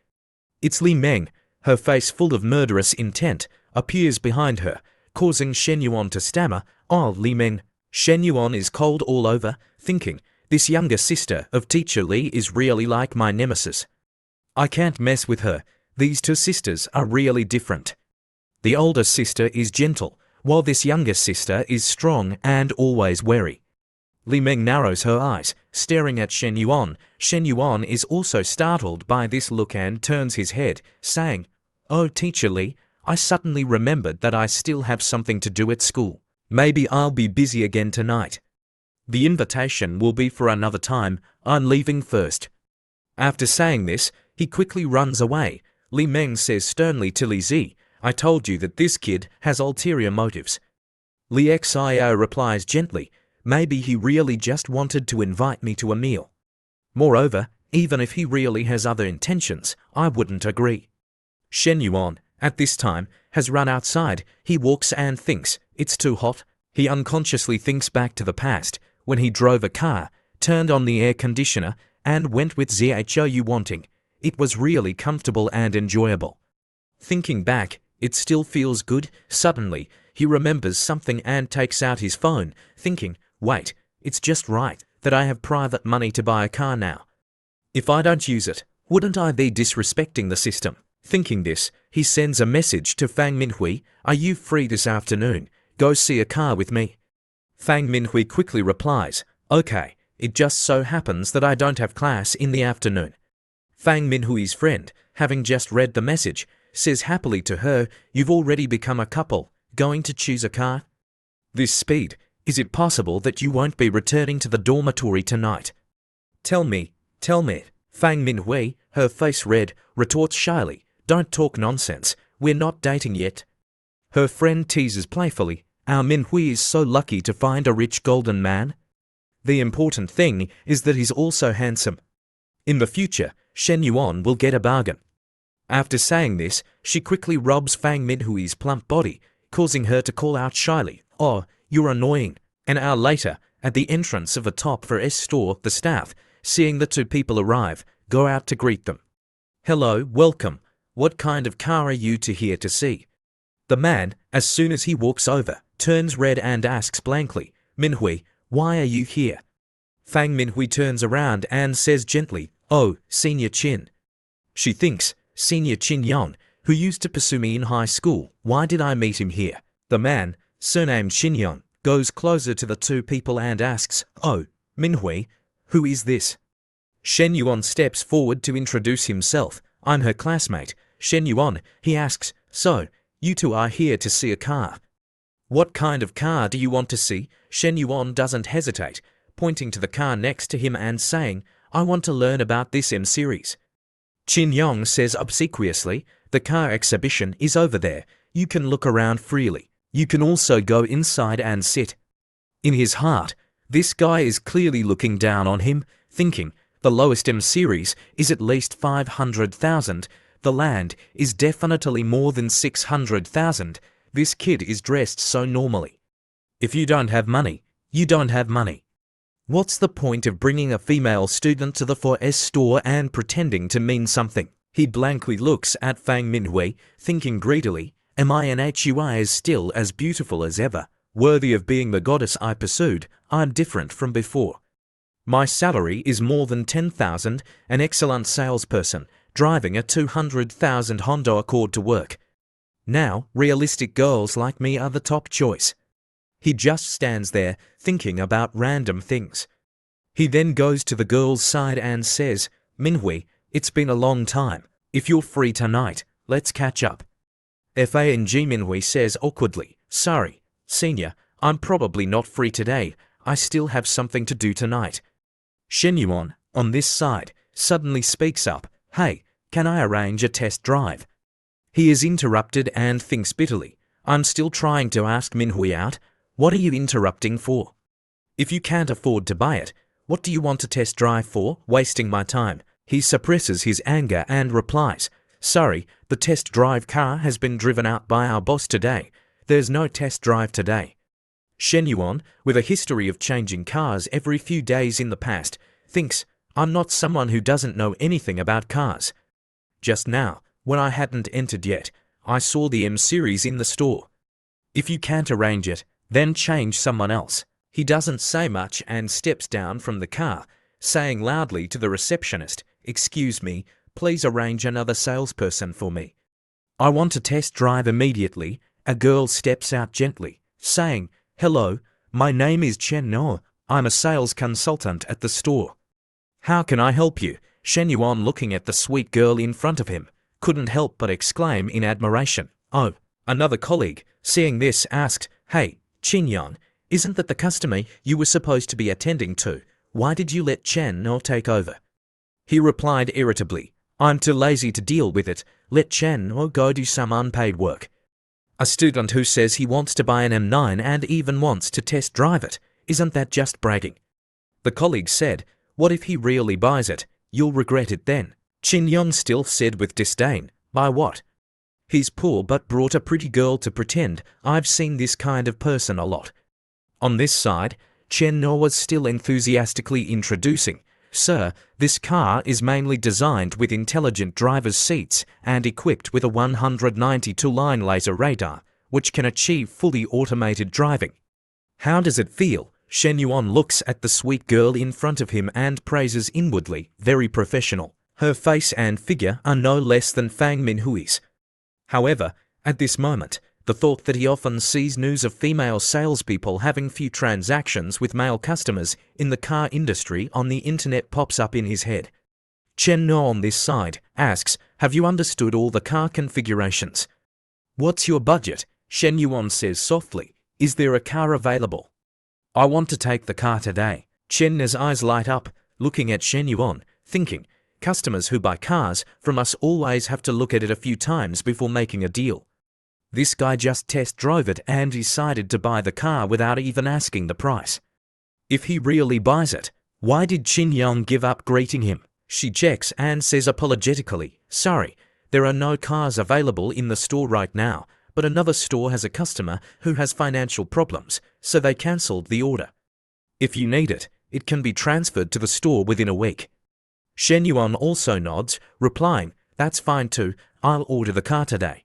It's Li Meng, her face full of murderous intent, appears behind her, causing Shen Yuan to stammer, Oh, Li Meng. Shen Yuan is cold all over, thinking, This younger sister of Teacher Li is really like my nemesis. I can't mess with her. These two sisters are really different. The older sister is gentle, while this younger sister is strong and always wary. Li Meng narrows her eyes, staring at Shen Yuan. Shen Yuan is also startled by this look and turns his head, saying, Oh, Teacher Li, I suddenly remembered that I still have something to do at school. Maybe I'll be busy again tonight. The invitation will be for another time. I'm leaving first. After saying this, he quickly runs away. Li Meng says sternly to Li Zi, I told you that this kid has ulterior motives. Li Xio replies gently, Maybe he really just wanted to invite me to a meal. Moreover, even if he really has other intentions, I wouldn't agree. Shen Yuan, at this time, has run outside. He walks and thinks, It's too hot. He unconsciously thinks back to the past, when he drove a car, turned on the air conditioner, and went with Zhou wanting. It was really comfortable and enjoyable. Thinking back, it still feels good. Suddenly, he remembers something and takes out his phone, thinking, Wait, it's just right that I have private money to buy a car now. If I don't use it, wouldn't I be disrespecting the system? Thinking this, he sends a message to Fang Minhui, Are you free this afternoon? Go see a car with me. Fang Minhui quickly replies, Okay, it just so happens that I don't have class in the afternoon. Fang Minhui's friend, having just read the message, says happily to her, You've already become a couple, going to choose a car? This speed, is it possible that you won't be returning to the dormitory tonight? Tell me. Fang Minhui, her face red, retorts shyly, Don't talk nonsense, we're not dating yet. Her friend teases playfully, Our Minhui is so lucky to find a rich golden man. The important thing is that he's also handsome. In the future, Shen Yuan will get a bargain. After saying this, she quickly rubs Fang Minhui's plump body, causing her to call out shyly, Oh, you're annoying. An hour later, at the entrance of a Top 4S store, the staff, seeing the two people arrive, go out to greet them. Hello, welcome. What kind of car are you here to see? The man, as soon as he walks over, turns red and asks blankly, Minhui, why are you here? Fang Minhui turns around and says gently, Oh, Senior Qin. She thinks, Senior Qin Yang, who used to pursue me in high school, why did I meet him here? The man, surnamed Qin Yang, goes closer to the two people and asks, Oh, Minhui, who is this? Shen Yuan steps forward to introduce himself. I'm her classmate, Shen Yuan. He asks, So, you two are here to see a car. What kind of car do you want to see? Shen Yuan doesn't hesitate, pointing to the car next to him and saying, I want to learn about this M series. Qin Yang says obsequiously, The car exhibition is over there. You can look around freely. You can also go inside and sit. In his heart, this guy is clearly looking down on him, thinking, the lowest M series is at least 500,000, The land is definitely more than 600,000. This kid is dressed so normally. If you don't have money, you don't have money. What's the point of bringing a female student to the 4S store and pretending to mean something? He blankly looks at Fang Minhui, thinking greedily, am I an HUI as still as beautiful as ever, worthy of being the goddess I pursued? I'm different from before. My salary is more than 10,000, an excellent salesperson, driving a 200,000 Honda Accord to work. Now, realistic girls like me are the top choice. He just stands there, thinking about random things. He then goes to the girl's side and says, Minhui, it's been a long time. If you're free tonight, let's catch up. Fang Minhui says awkwardly, sorry, senior, I'm probably not free today. I still have something to do tonight. Shen Yuan, on this side, suddenly speaks up, hey, can I arrange a test drive? He is interrupted and thinks bitterly, I'm still trying to ask Minhui out. What are you interrupting for? If you can't afford to buy it, what do you want to test drive for, wasting my time? He suppresses his anger and replies, sorry, the test drive car has been driven out by our boss today. There's no test drive today. Shen Yuan, with a history of changing cars every few days in the past, thinks, I'm not someone who doesn't know anything about cars. Just now, when I hadn't entered yet, I saw the M series in the store. If you can't arrange it, then change someone else. He doesn't say much and steps down from the car, saying loudly to the receptionist, excuse me, please arrange another salesperson for me. I want to test drive immediately. A girl steps out gently, saying, hello, my name is Chen No. I'm a sales consultant at the store. How can I help you? Shen Yuan, looking at the sweet girl in front of him, couldn't help but exclaim in admiration. Oh, another colleague, seeing this, asked, hey, Qin Yan, isn't that the customer you were supposed to be attending to? Why did you let Chen No take over? He replied irritably, I'm too lazy to deal with it. Let Chen No go do some unpaid work. A student who says he wants to buy an M9 and even wants to test drive it. Isn't that just bragging? The colleague said, what if he really buys it? You'll regret it then. Qin Yong still said with disdain, buy what? He's poor but brought a pretty girl to pretend. I've seen this kind of person a lot. On this side, Chen No was still enthusiastically introducing, sir, this car is mainly designed with intelligent driver's seats and equipped with a 192-line laser radar, which can achieve fully automated driving. How does it feel? Shen Yuan looks at the sweet girl in front of him and praises inwardly, very professional. Her face and figure are no less than Fang Minhui's. However, at this moment, the thought that he often sees news of female salespeople having few transactions with male customers in the car industry on the internet pops up in his head. Chen No on this side asks, have you understood all the car configurations? What's your budget? Shen Yuan says softly, is there a car available? I want to take the car today. Chen's eyes light up, looking at Shen Yuan, thinking, customers who buy cars from us always have to look at it a few times before making a deal. This guy just test drove it and decided to buy the car without even asking the price. If he really buys it, why did Qin Yang give up greeting him? She checks and says apologetically, sorry, there are no cars available in the store right now, but another store has a customer who has financial problems, so they cancelled the order. If you need it, it can be transferred to the store within a week. Shen Yuan also nods, replying, that's fine too, I'll order the car today.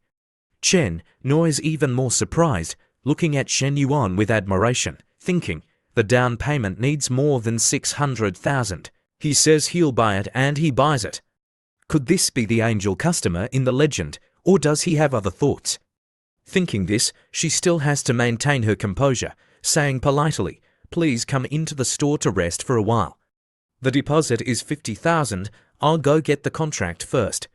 Chen No is even more surprised, looking at Shen Yuan with admiration, thinking, the down payment needs more than 600,000. He says he'll buy it and he buys it. Could this be the angel customer in the legend, or does he have other thoughts? Thinking this, she still has to maintain her composure, saying politely, please come into the store to rest for a while. The deposit is 50,000, I'll go get the contract first.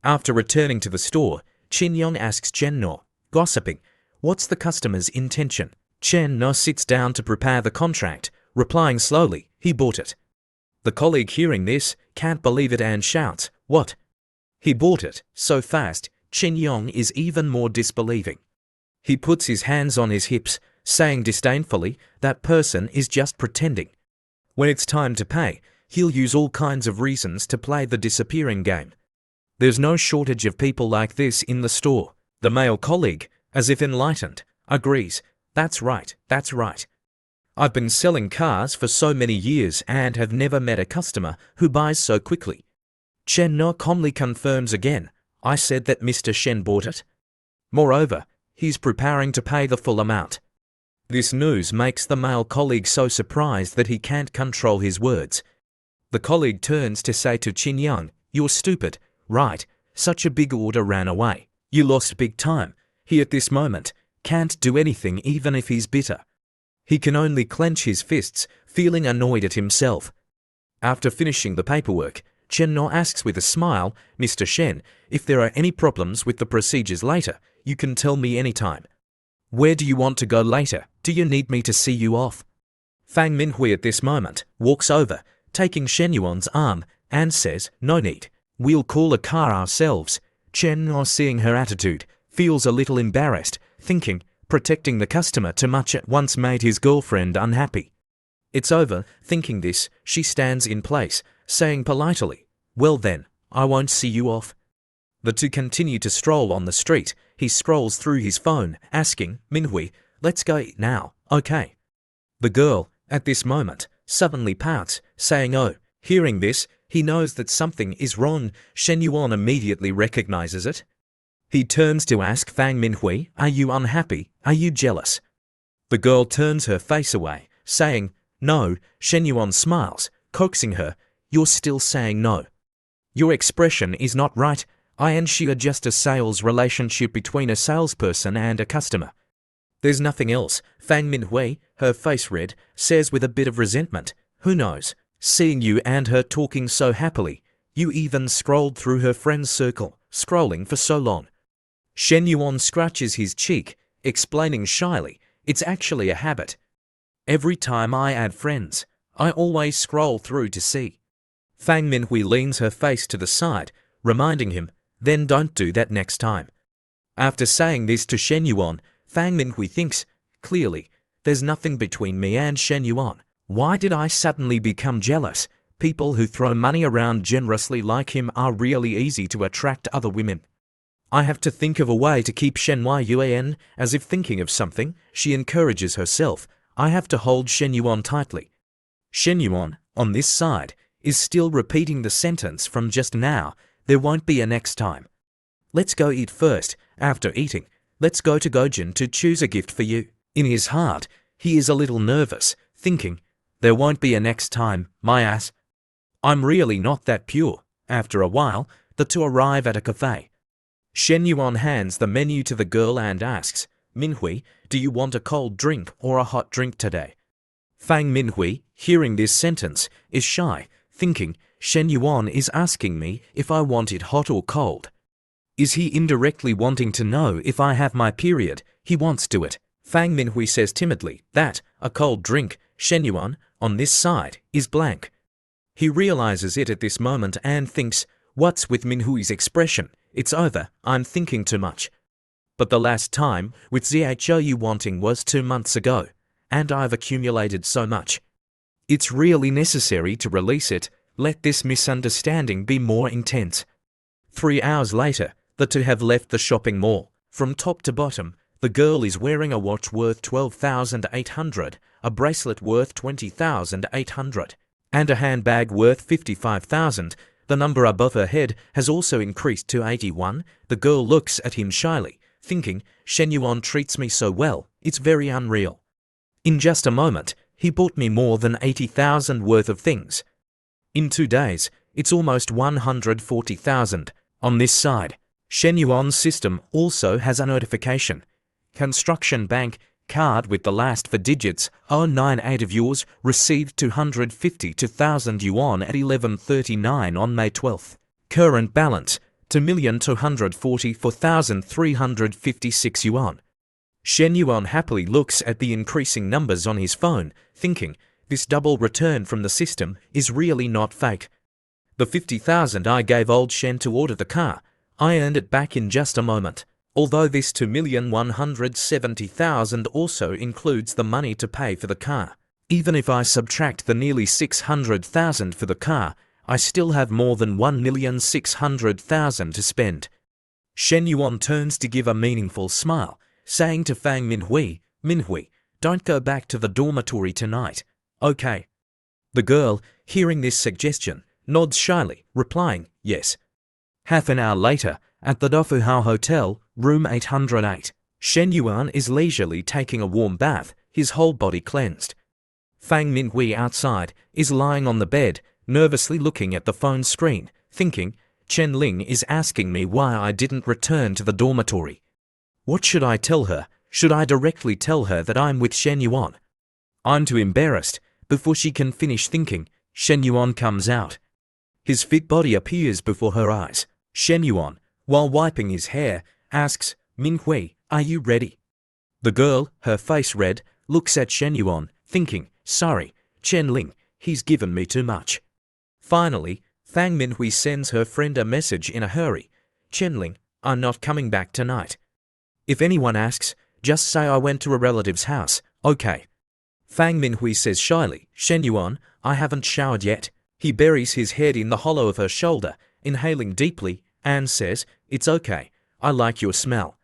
After returning to the store, Qin Yong asks Chen No, gossiping, what's the customer's intention? Chen No sits down to prepare the contract, replying slowly, he bought it. The colleague hearing this, can't believe it and shouts, what? He bought it, so fast, Qin Yong is even more disbelieving. He puts his hands on his hips, saying disdainfully, that person is just pretending. When it's time to pay, he'll use all kinds of reasons to play the disappearing game. There's no shortage of people like this in the store. The male colleague, as if enlightened, agrees. That's right, that's right. I've been selling cars for so many years and have never met a customer who buys so quickly. Chen No calmly confirms again. I said that Mr. Shen bought it. Moreover, he's preparing to pay the full amount. This news makes the male colleague so surprised that he can't control his words. The colleague turns to say to Qin Yang, "You're stupid, right? Such a big order ran away. You lost big time. He at this moment can't do anything even if he's bitter." He can only clench his fists, feeling annoyed at himself. After finishing the paperwork, Chen No asks with a smile, "Mr. Shen, if there are any problems with the procedures later, you can tell me anytime. Where do you want to go later? Do you need me to see you off?" Fang Minhui at this moment walks over, taking Shen Yuan's arm, and says, "No need. We'll call a car ourselves." Chen No, seeing her attitude, feels a little embarrassed, thinking, protecting the customer too much at once made his girlfriend unhappy. It's over. Thinking this, she stands in place, saying politely, "Well then, I won't see you off." The two continue to stroll on the street. He scrolls through his phone, asking, "Minhui, let's go eat now, okay?" The girl, at this moment, suddenly pouts, saying, "Oh." Hearing this, he knows that something is wrong. Shen Yuan immediately recognizes it. He turns to ask Fang Minhui, "Are you unhappy? Are you jealous?" The girl turns her face away, saying, "No." Shen Yuan smiles, coaxing her, "You're still saying no. Your expression is not right. I and she are just a sales relationship between a salesperson and a customer. There's nothing else." Fang Minhui, her face red, says with a bit of resentment, "Who knows? Seeing you and her talking so happily, you even scrolled through her friend's circle, scrolling for so long." Shen Yuan scratches his cheek, explaining shyly, "It's actually a habit. Every time I add friends, I always scroll through to see." Fang Minhui leans her face to the side, reminding him, "Then don't do that next time." After saying this to Shen Yuan, Fang Minhui thinks, "Clearly, there's nothing between me and Shen Yuan. Why did I suddenly become jealous? People who throw money around generously like him are really easy to attract other women. I have to think of a way to keep Shen Yuan." As if thinking of something, she encourages herself, "I have to hold Shen Yuan tightly." Shen Yuan, on this side, is still repeating the sentence from just now, "There won't be a next time. Let's go eat first. After eating, let's go to Gojin to choose a gift for you." In his heart, he is a little nervous, thinking, "There won't be a next time, my ass. I'm really not that pure." After a while, the two arrive at a cafe. Shen Yuan hands the menu to the girl and asks, "Minhui, do you want a cold drink or a hot drink today?" Fang Minhui, hearing this sentence, is shy, thinking, Shen Yuan is asking me if I want it hot or cold. Is he indirectly wanting to know if I have my period? He wants to it. Fang Minhui says timidly that a cold drink, Shen Yuan, on this side, is blank. He realizes it at this moment and thinks, what's with Minhui's expression? It's over, I'm thinking too much. But the last time, with ZHOU wanting was 2 months ago, and I've accumulated so much. It's really necessary to release it. Let this misunderstanding be more intense. 3 hours later, the two have left the shopping mall. From top to bottom, the girl is wearing a watch worth 12,800, a bracelet worth 20,800, and a handbag worth 55,000. The number above her head has also increased to 81. The girl looks at him shyly, thinking, Shen Yuan treats me so well, it's very unreal. In just a moment, he bought me more than 80,000 worth of things. In 2 days, it's almost 140,000. On this side, Shen Yuan's system also has a notification. Construction Bank card with the last 4 digits 098 of yours received 252,000 yuan at 11:39 on May 12th. Current balance 2,244,356 yuan. Shen Yuan happily looks at the increasing numbers on his phone, thinking, this double return from the system is really not fake. The 50,000 I gave old Shen to order the car, I earned it back in just a moment. Although this 2,170,000 also includes the money to pay for the car. Even if I subtract the nearly 600,000 for the car, I still have more than 1,600,000 to spend. Shen Yuan turns to give a meaningful smile, saying to Fang Minhui, Minhui, don't go back to the dormitory tonight. Okay. The girl, hearing this suggestion, nods shyly, replying, yes. Half an hour later, at the Dofuhao Hotel, room 808, Shen Yuan is leisurely taking a warm bath, his whole body cleansed. Fang Minhui outside is lying on the bed, nervously looking at the phone screen, thinking, Chen Ling is asking me why I didn't return to the dormitory. What should I tell her? Should I directly tell her that I'm with Shen Yuan? I'm too embarrassed. Before she can finish thinking, Shen Yuan comes out. His fit body appears before her eyes. Shen Yuan, while wiping his hair, asks, Minhui, are you ready? The girl, her face red, looks at Shen Yuan, thinking, sorry, Chen Ling, he's given me too much. Finally, Fang Minhui sends her friend a message in a hurry. Chen Ling, I'm not coming back tonight. If anyone asks, just say I went to a relative's house, okay. Fang Minhui says shyly, Shen Yuan, I haven't showered yet. He buries his head in the hollow of her shoulder, inhaling deeply, and says, it's okay, I like your smell.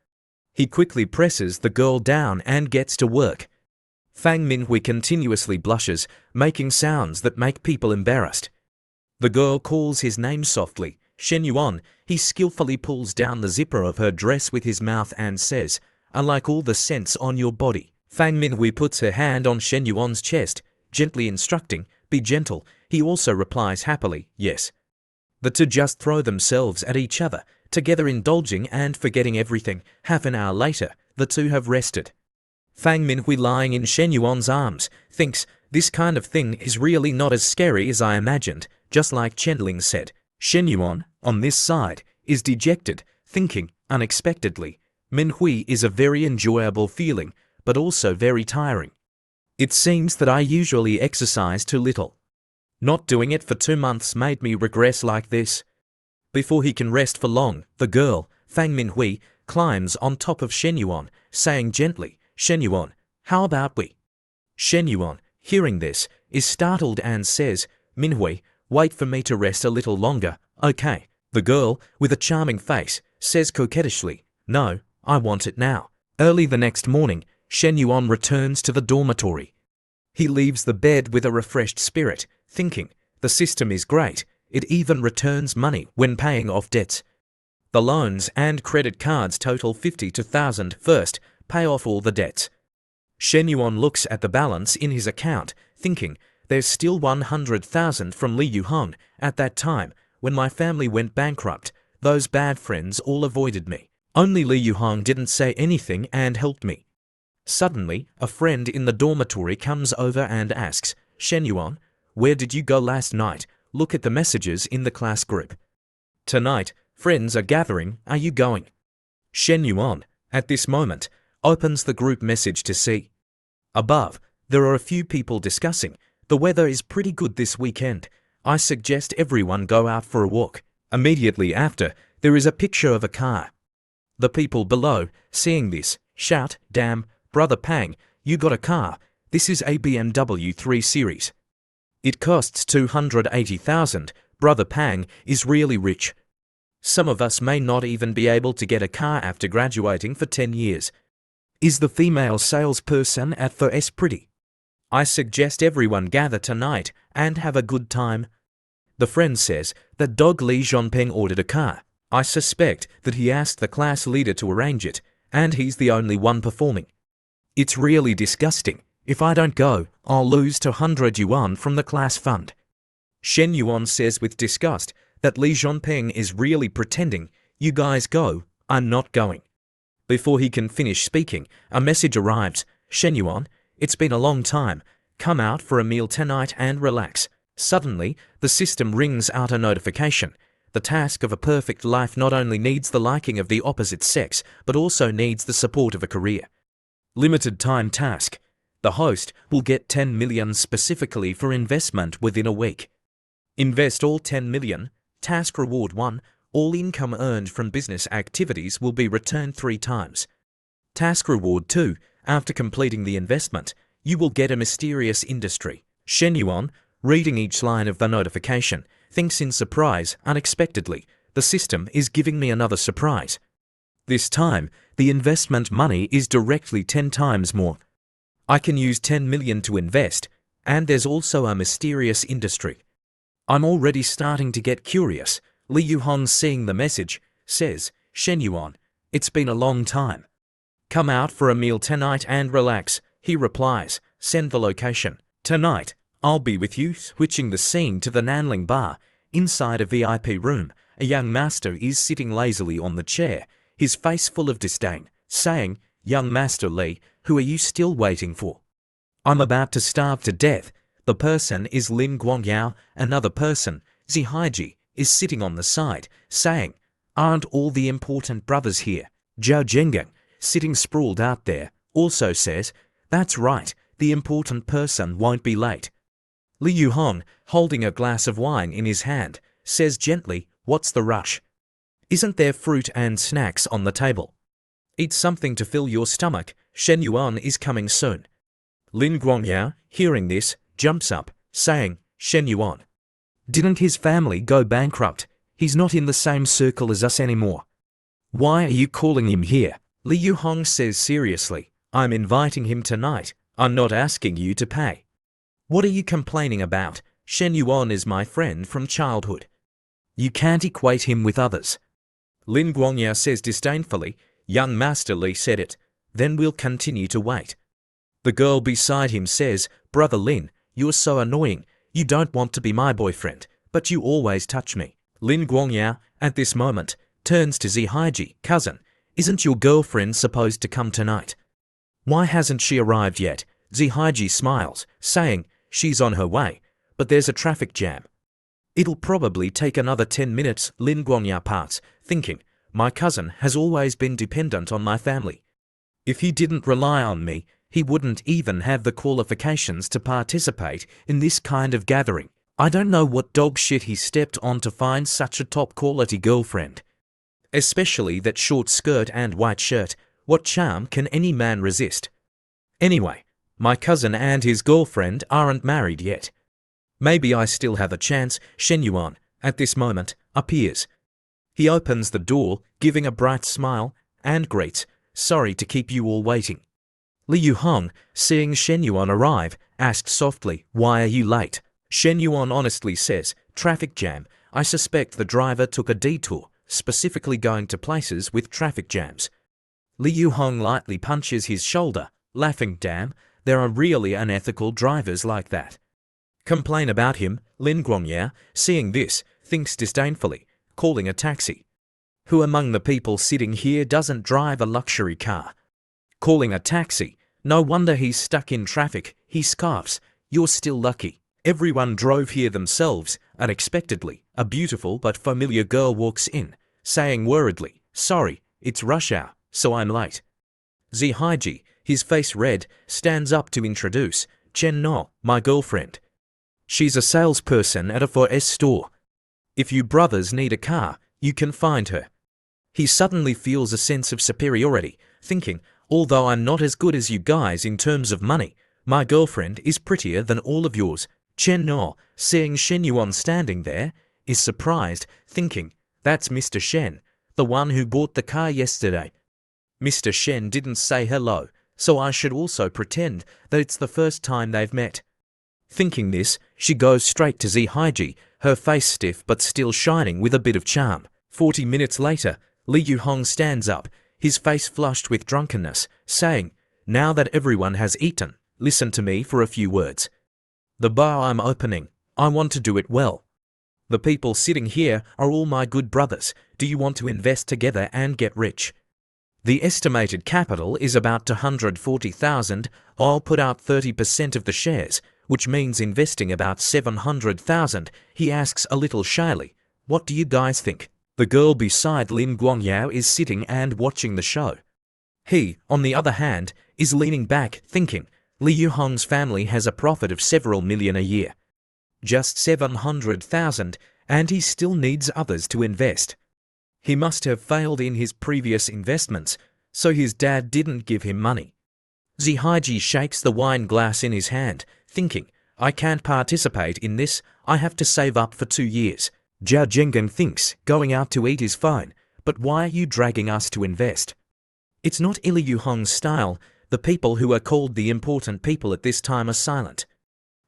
He quickly presses the girl down and gets to work. Fang Minhui continuously blushes, making sounds that make people embarrassed. The girl calls his name softly, Shen Yuan. He skillfully pulls down the zipper of her dress with his mouth and says, I like all the scents on your body. Fang Minhui puts her hand on Shen Yuan's chest, gently instructing, be gentle. He also replies happily, yes. The two just throw themselves at each other, together indulging and forgetting everything. Half an hour later, the two have rested. Fang Minhui, lying in Shen Yuan's arms, thinks, this kind of thing is really not as scary as I imagined. Just like Chen Ling said, Shen Yuan, on this side, is dejected, thinking, unexpectedly, Minhui is a very enjoyable feeling, but also very tiring. It seems that I usually exercise too little. Not doing it for 2 months made me regress like this. Before he can rest for long, the girl, Fang Minhui, climbs on top of Shen Yuan, saying gently, Shen Yuan, how about we? Shen Yuan, hearing this, is startled and says, Minhui, wait for me to rest a little longer, okay. The girl, with a charming face, says coquettishly, no, I want it now. Early the next morning, Shen Yuan returns to the dormitory. He leaves the bed with a refreshed spirit, thinking, the system is great, it even returns money when paying off debts. The loans and credit cards total 50,000 first, pay off all the debts. Shen Yuan looks at the balance in his account, thinking, there's still 100,000 from Li Yuhong. At that time, when my family went bankrupt, those bad friends all avoided me. Only Li Yuhong didn't say anything and helped me. Suddenly, a friend in the dormitory comes over and asks, Shen Yuan, where did you go last night? Look at the messages in the class group. Tonight, friends are gathering, are you going? Shen Yuan, at this moment, opens the group message to see. Above, there are a few people discussing, the weather is pretty good this weekend. I suggest everyone go out for a walk. Immediately after, there is a picture of a car. The people below, seeing this, shout, damn, Brother Pang, you got a car. This is a BMW 3 Series. It costs 280,000. Brother Pang is really rich. Some of us may not even be able to get a car after graduating for 10 years. Is the female salesperson at FS pretty? I suggest everyone gather tonight and have a good time. The friend says that Dog Li Zhongpeng ordered a car. I suspect that he asked the class leader to arrange it, and he's the only one performing. It's really disgusting. If I don't go, I'll lose 200 yuan from the class fund. Shen Yuan says with disgust that Li Zhongpeng is really pretending. You guys go, I'm not going. Before he can finish speaking, a message arrives. Shen Yuan, it's been a long time. Come out for a meal tonight and relax. Suddenly, the system rings out a notification. The task of a perfect life not only needs the liking of the opposite sex, but also needs the support of a career. Limited time task. The host will get 10 million specifically for investment within a week. Invest all 10 million. Task reward 1. All income earned from business activities will be returned 3 times. Task reward 2. After completing the investment, you will get a mysterious industry. Shen Yuan, reading each line of the notification, thinks in surprise, unexpectedly, the system is giving me another surprise. This time, the investment money is directly 10 times more. I can use 10 million to invest, and there's also a mysterious industry. I'm already starting to get curious. Li Yuhong, seeing the message, says, Shen Yuan, it's been a long time. Come out for a meal tonight and relax, he replies, send the location. Tonight, I'll be with you. Switching the scene to the Nanling bar. Inside a VIP room, a young master is sitting lazily on the chair, his face full of disdain, saying, Young Master Li, who are you still waiting for? I'm about to starve to death. The person is Lin Guangyao. Another person, Zihaiji, is sitting on the side, saying, Aren't all the important brothers here? Zhao Zhengang, sitting sprawled out there, also says, That's right, the important person won't be late. Li Yuhong, holding a glass of wine in his hand, says gently, What's the rush? Isn't there fruit and snacks on the table? Eat something to fill your stomach. Shen Yuan is coming soon. Lin Guangyao, hearing this, jumps up, saying, Shen Yuan. Didn't his family go bankrupt? He's not in the same circle as us anymore. Why are you calling him here? Li Yuhong says seriously, I'm inviting him tonight. I'm not asking you to pay. What are you complaining about? Shen Yuan is my friend from childhood. You can't equate him with others. Lin Guangyao says disdainfully, Young Master Li said it. Then we'll continue to wait. The girl beside him says, Brother Lin, you're so annoying. You don't want to be my boyfriend, but you always touch me. Lin Guangyao, at this moment, turns to Zihaiji, Cousin, isn't your girlfriend supposed to come tonight? Why hasn't she arrived yet? Zihaiji smiles, saying, She's on her way, but there's a traffic jam. It'll probably take another 10 minutes, Lin Guangyao parts, thinking, My cousin has always been dependent on my family. If he didn't rely on me, he wouldn't even have the qualifications to participate in this kind of gathering. I don't know what dog shit he stepped on to find such a top-quality girlfriend. Especially that short skirt and white shirt. What charm can any man resist? Anyway, my cousin and his girlfriend aren't married yet. Maybe I still have a chance. Shen Yuan, at this moment, appears. He opens the door, giving a bright smile, and greets, Sorry to keep you all waiting. Li Yuhong, seeing Shen Yuan arrive, asked softly, Why are you late? Shen Yuan honestly says, Traffic jam. I suspect the driver took a detour, specifically going to places with traffic jams. Li Yuhong lightly punches his shoulder, laughing, Damn, there are really unethical drivers like that. Complain about him. Lin Guangyao, seeing this, thinks disdainfully, calling a taxi. Who among the people sitting here doesn't drive a luxury car? Calling a taxi. No wonder he's stuck in traffic. He scoffs. You're still lucky. Everyone drove here themselves. Unexpectedly, a beautiful but familiar girl walks in, saying worriedly, Sorry, it's rush hour, so I'm late. Zihaiji, his face red, stands up to introduce, Chen No, my girlfriend. She's a salesperson at a 4S store. If you brothers need a car, you can find her. He suddenly feels a sense of superiority, thinking, Although I'm not as good as you guys in terms of money, my girlfriend is prettier than all of yours. Chen No, seeing Shen Yuan standing there, is surprised, thinking, That's Mr. Shen, the one who bought the car yesterday. Mr. Shen didn't say hello, so I should also pretend that it's the first time they've met. Thinking this, she goes straight to Zihaiji, her face stiff but still shining with a bit of charm. 40 minutes later, Li Yuhong stands up, his face flushed with drunkenness, saying, Now that everyone has eaten, listen to me for a few words. The bar I'm opening, I want to do it well. The people sitting here are all my good brothers. Do you want to invest together and get rich? The estimated capital is about 240,000. I'll put out 30% of the shares, which means investing about 700,000. He asks a little shyly, What do you guys think? The girl beside Lin Guangyao is sitting and watching the show. He, on the other hand, is leaning back, thinking, Li Yuhong's family has a profit of several million a year. Just 700,000, and he still needs others to invest. He must have failed in his previous investments, so his dad didn't give him money. Zihaiji shakes the wine glass in his hand, thinking, I can't participate in this, I have to save up for 2 years. Jia Zhengan thinks going out to eat is fine, but why are you dragging us to invest? It's not Li Yuhong's style. The people who are called the important people at this time are silent.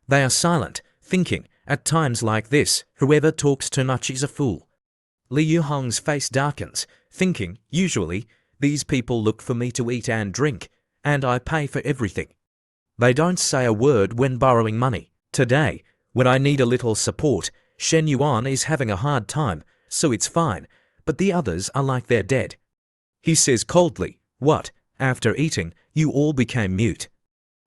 They are silent, thinking, at times like this, whoever talks too much is a fool. Li Yuhong's face darkens, thinking, usually, these people look for me to eat and drink, and I pay for everything. They don't say a word when borrowing money. Today, when I need a little support, Shen Yuan is having a hard time, so it's fine, but the others are like they're dead. He says coldly, what, after eating, you all became mute?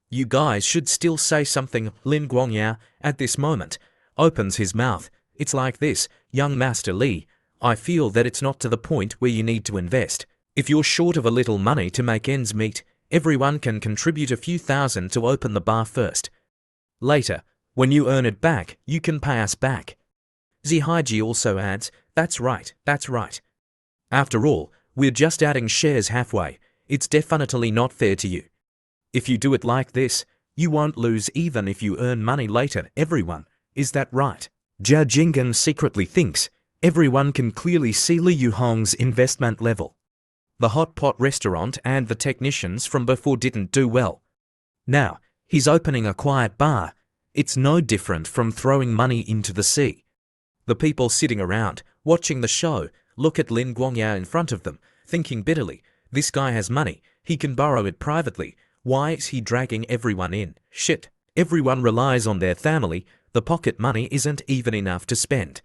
You guys should still say something. Lin Guangyao, at this moment, opens his mouth. It's like this, young Master Li, I feel that it's not to the point where you need to invest. If you're short of a little money to make ends meet, everyone can contribute a few thousand to open the bar first. Later, when you earn it back, you can pay us back. Zihaiji also adds, that's right, that's right. After all, we're just adding shares halfway. It's definitely not fair to you. If you do it like this, you won't lose even if you earn money later, everyone. Is that right? Jia Zhengan secretly thinks, everyone can clearly see Li Yuhong's investment level. The hot pot restaurant and the technicians from before didn't do well. Now, he's opening a quiet bar. It's no different from throwing money into the sea. The people sitting around, watching the show, look at Lin Guangyao in front of them, thinking bitterly, this guy has money, he can borrow it privately, why is he dragging everyone in? Shit, everyone relies on their family, the pocket money isn't even enough to spend.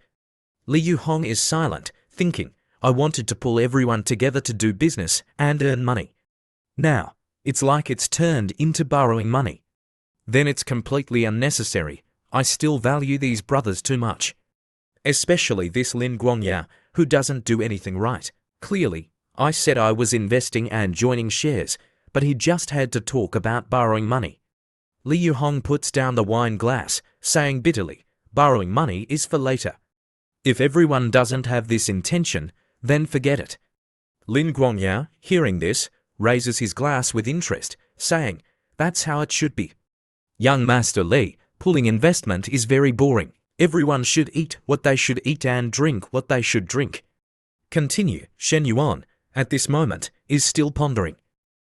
Li Yuhong is silent, thinking, I wanted to pull everyone together to do business and earn money. Now, it's like it's turned into borrowing money. Then it's completely unnecessary. I still value these brothers too much. Especially this Lin Guangyao, who doesn't do anything right. Clearly, I said I was investing and joining shares, but he just had to talk about borrowing money. Li Yuhong puts down the wine glass, saying bitterly, borrowing money is for later. If everyone doesn't have this intention, then forget it. Lin Guangyao, hearing this, raises his glass with interest, saying, that's how it should be. Young Master Li, pulling investment is very boring. Everyone should eat what they should eat and drink what they should drink. Continue. Shen Yuan, at this moment, is still pondering.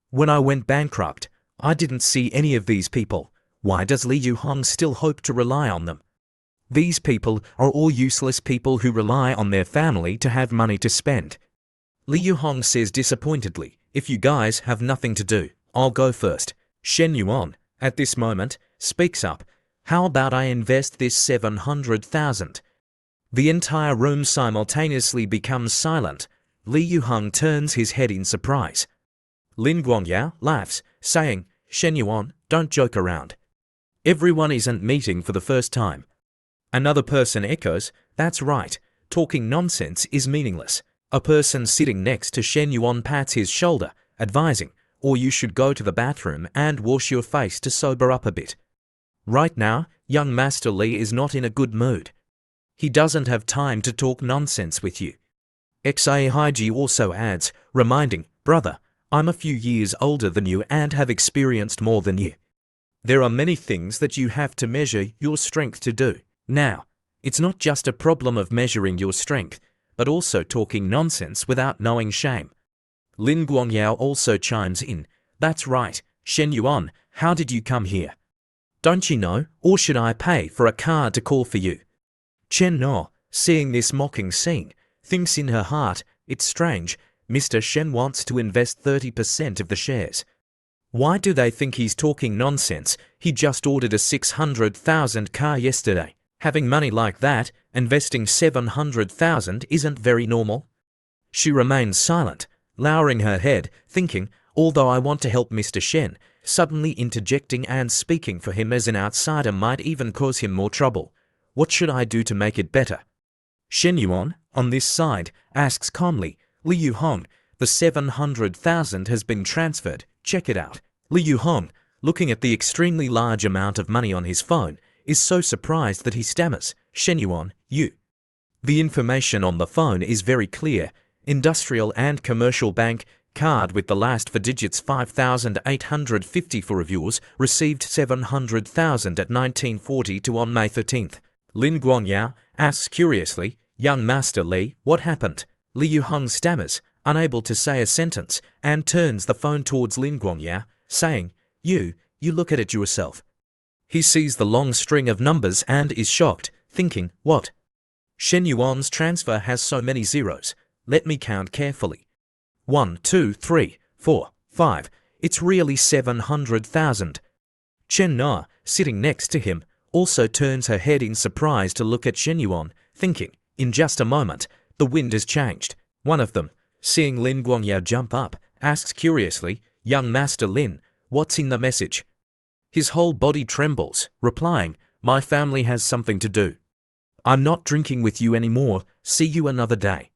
When I went bankrupt, I didn't see any of these people. Why does Li Yuhong still hope to rely on them? These people are all useless people who rely on their family to have money to spend. Li Yuhong says disappointedly, if you guys have nothing to do, I'll go first. Shen Yuan, at this moment, speaks up. How about I invest this 700,000? The entire room simultaneously becomes silent. Li Yuhong turns his head in surprise. Lin Guangyao laughs, saying, Shen Yuan, don't joke around. Everyone isn't meeting for the first time. Another person echoes, that's right, talking nonsense is meaningless. A person sitting next to Shen Yuan pats his shoulder, advising, or you should go to the bathroom and wash your face to sober up a bit. Right now, young Master Li is not in a good mood. He doesn't have time to talk nonsense with you. Xai also adds, reminding, brother, I'm a few years older than you and have experienced more than you. There are many things that you have to measure your strength to do. Now, it's not just a problem of measuring your strength, but also talking nonsense without knowing shame. Lin Guangyao also chimes in, that's right, Shen Yuan, how did you come here? Don't you know, or should I pay for a car to call for you? Chen No, seeing this mocking scene, thinks in her heart, it's strange, Mr. Shen wants to invest 30% of the shares. Why do they think he's talking nonsense? He just ordered a 600,000 car yesterday. Having money like that, investing 700,000 isn't very normal. She remains silent, lowering her head, thinking, although I want to help Mr. Shen, suddenly interjecting and speaking for him as an outsider might even cause him more trouble. What should I do to make it better? Shen Yuan, on this side, asks calmly, Li Yuhong, the 700,000 has been transferred, check it out. Li Yuhong, looking at the extremely large amount of money on his phone, is so surprised that he stammers, Shen Yuan, you. The information on the phone is very clear. Industrial and Commercial Bank, Card with the last four digits 5,850 for reviewers, received 700,000 at 1940 to on May 13th. Lin Guangyao asks curiously, "Young Master Li, what happened?" Li Yuhong stammers, unable to say a sentence, and turns the phone towards Lin Guangyao, saying, You look at it yourself." He sees the long string of numbers and is shocked, thinking, what? Shen Yuan's transfer has so many zeros. Let me count carefully. 1, 2, 3, 4, 5. It's really 700,000. Chen Na, sitting next to him, also turns her head in surprise to look at Shen Yuan, thinking, in just a moment, the wind has changed. One of them, seeing Lin Guangyao jump up, asks curiously, "Young Master Lin, what's in the message?" His whole body trembles, replying, "My family has something to do. I'm not drinking with you anymore, see you another day."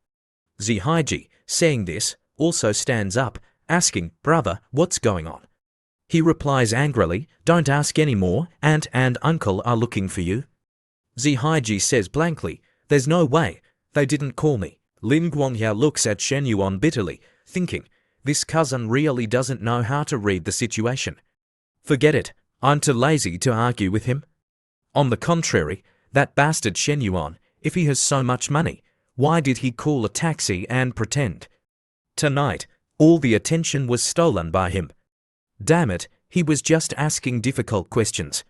Zihaiji, saying this, also stands up, asking, "Brother, what's going on?" He replies angrily, "Don't ask any more, aunt and uncle are looking for you." Zihaiji says blankly, "There's no way, they didn't call me." Lin Guangyao looks at Shen Yuan bitterly, thinking, this cousin really doesn't know how to read the situation. Forget it, I'm too lazy to argue with him. On the contrary, that bastard Shen Yuan, if he has so much money, why did he call a taxi and pretend? Tonight, all the attention was stolen by him. Damn it, he was just asking difficult questions.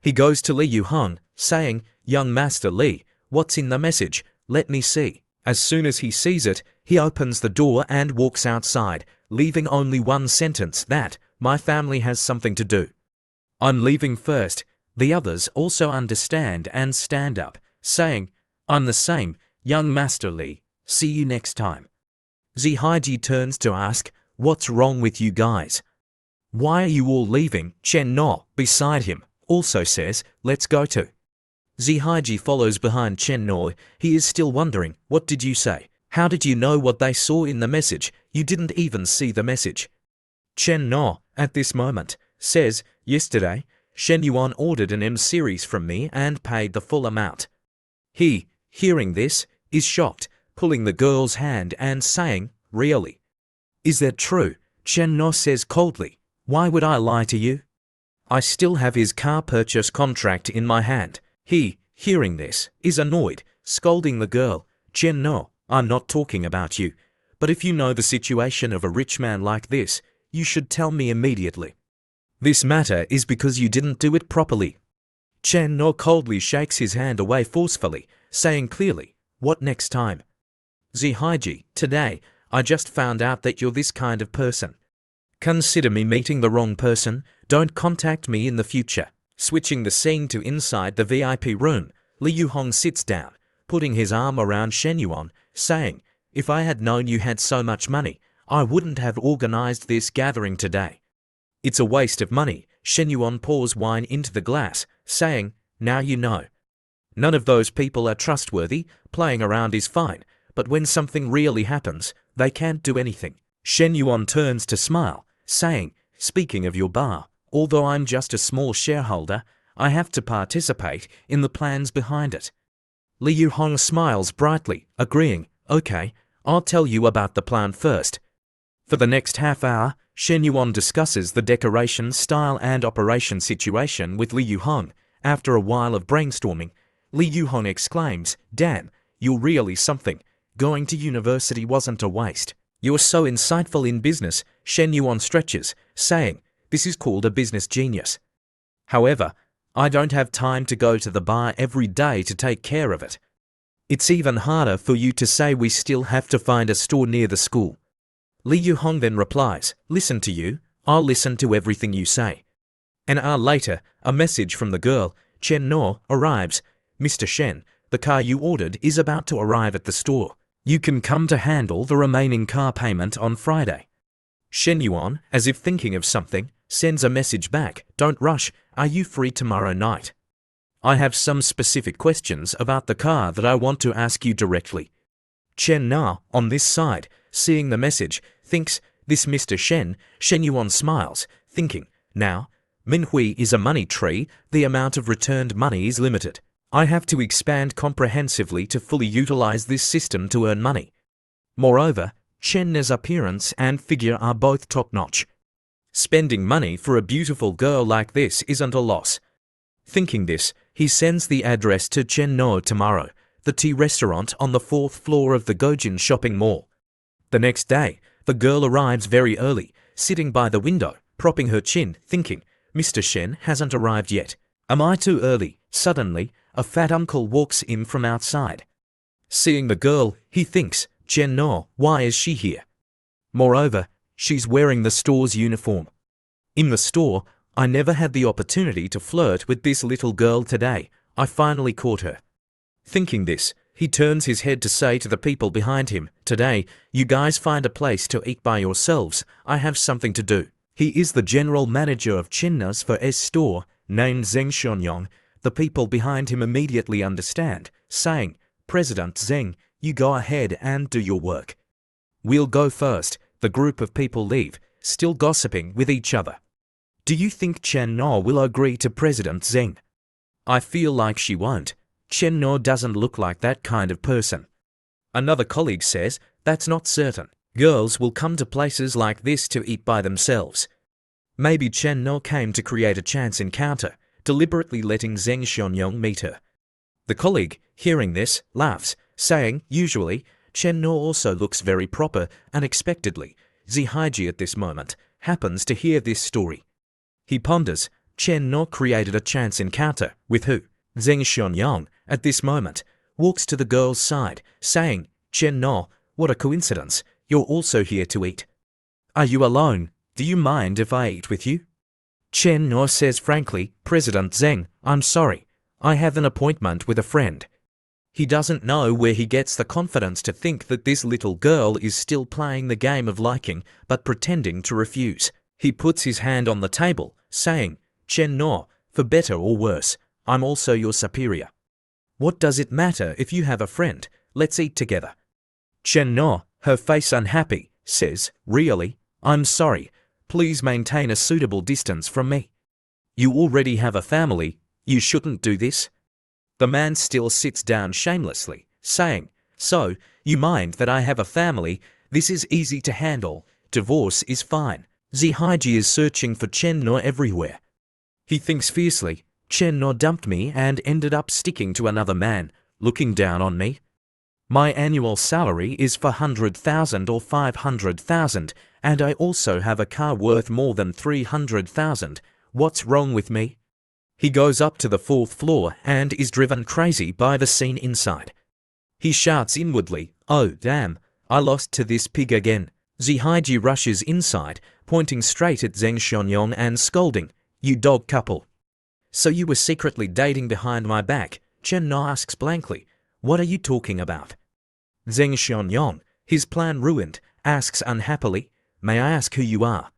He goes to Li Yuhong, saying, "Young Master Li, what's in the message? Let me see." As soon as he sees it, he opens the door and walks outside, leaving only one sentence that, "My family has something to do. I'm leaving first." The others also understand and stand up, saying, "I'm the same, young Master Li. See you next time." Zihaiji turns to ask, "What's wrong with you guys? Why are you all leaving?" Chen No, beside him, also says, "Let's go too." Zihaiji follows behind Chen No. He is still wondering, "What did you say? How did you know what they saw in the message? You didn't even see the message." Chen No, at this moment, says, "Yesterday, Shen Yuan ordered an M series from me and paid the full amount." He, hearing this, is shocked, pulling the girl's hand and saying, "Really? Is that true?" Chen No says coldly, "Why would I lie to you? I still have his car purchase contract in my hand." He, hearing this, is annoyed, scolding the girl, "Chen No, I'm not talking about you, but if you know the situation of a rich man like this, you should tell me immediately. This matter is because you didn't do it properly." Chen No coldly shakes his hand away forcefully, saying clearly, "What next time?" Zihaiji, "Today, I just found out that you're this kind of person. Consider me meeting the wrong person, don't contact me in the future." Switching the scene to inside the VIP room, Li Yuhong sits down, putting his arm around Shen Yuan, saying, "If I had known you had so much money, I wouldn't have organized this gathering today." "It's a waste of money." Shen Yuan pours wine into the glass, saying, "Now you know. None of those people are trustworthy, playing around is fine, but when something really happens, they can't do anything." Shen Yuan turns to smile, saying, "Speaking of your bar, although I'm just a small shareholder, I have to participate in the plans behind it." Li Yuhong smiles brightly, agreeing, "Okay, I'll tell you about the plan first." For the next half hour, Shen Yuan discusses the decoration, style and operation situation with Li Yuhong. After a while of brainstorming, Li Yuhong exclaims, "Damn, you're really something. Going to university wasn't a waste. You're so insightful in business." Shen Yuan stretches, saying, "This is called a business genius. However, I don't have time to go to the bar every day to take care of it. It's even harder for you to say we still have to find a store near the school." Li Yuhong then replies, "Listen to you, I'll listen to everything you say." An hour later, a message from the girl, Chen No, arrives. "Mr. Shen, the car you ordered is about to arrive at the store. You can come to handle the remaining car payment on Friday." Shen Yuan, as if thinking of something, sends a message back, "Don't rush, are you free tomorrow night? I have some specific questions about the car that I want to ask you directly." Chen Na, on this side, seeing the message, thinks, "This Mr. Shen." Shen Yuan smiles, thinking, "Now, manhwa is a money tree, the amount of returned money is limited. I have to expand comprehensively to fully utilize this system to earn money. Moreover, Chen's appearance and figure are both top-notch. Spending money for a beautiful girl like this isn't a loss. Thinking this, he sends the address to Chen No tomorrow, the tea restaurant on the 4th floor of the Gojin shopping mall. The next day, the girl arrives very early, sitting by the window, propping her chin, thinking, Mr. Shen hasn't arrived yet. Am I too early? Suddenly, a fat uncle walks in from outside. Seeing the girl, he thinks, Chen No, why is she here? Moreover, she's wearing the store's uniform. In the store, I never had the opportunity to flirt with this little girl today. I finally caught her. Thinking this, he turns his head to say to the people behind him, Today, you guys find a place to eat by yourselves. I have something to do. He is the general manager of Chinna's for S store, named Zheng Xionyong. The people behind him immediately understand, saying, President Zheng, you go ahead and do your work. We'll go first. The group of people leave, still gossiping with each other. Do you think Chen No will agree to President Zheng? I feel like she won't. Chen No doesn't look like that kind of person. Another colleague says, that's not certain. Girls will come to places like this to eat by themselves. Maybe Chen No came to create a chance encounter, deliberately letting Zheng Xionyong meet her. The colleague, hearing this, laughs, saying, usually, Chen No also looks very proper. Unexpectedly, Zihaiji at this moment happens to hear this story. He ponders, Chen No created a chance encounter, with who? Zheng Xionyong, at this moment, walks to the girl's side, saying, Chen No, what a coincidence, you're also here to eat. Are you alone? Do you mind if I eat with you? Chen No says frankly, President Zheng, I'm sorry, I have an appointment with a friend. He doesn't know where he gets the confidence to think that this little girl is still playing the game of liking, but pretending to refuse. He puts his hand on the table, saying, Chen No, for better or worse, I'm also your superior. What does it matter if you have a friend? Let's eat together. Chen No, her face unhappy, says, Really? I'm sorry. Please maintain a suitable distance from me. You already have a family. You shouldn't do this. The man still sits down shamelessly, saying, So, you mind that I have a family? This is easy to handle. Divorce is fine. Zihaiji is searching for Chen No everywhere. He thinks fiercely, Chen No dumped me and ended up sticking to another man, looking down on me. My annual salary is 400,000 or 500,000, and I also have a car worth more than 300,000. What's wrong with me? He goes up to the 4th floor and is driven crazy by the scene inside. He shouts inwardly, Oh damn, I lost to this pig again. Zihaiji rushes inside, pointing straight at Zheng Xionyong and scolding, You dog couple. So you were secretly dating behind my back? Chen No asks blankly, What are you talking about? Zheng Xionyong, his plan ruined, asks unhappily, May I ask who you are?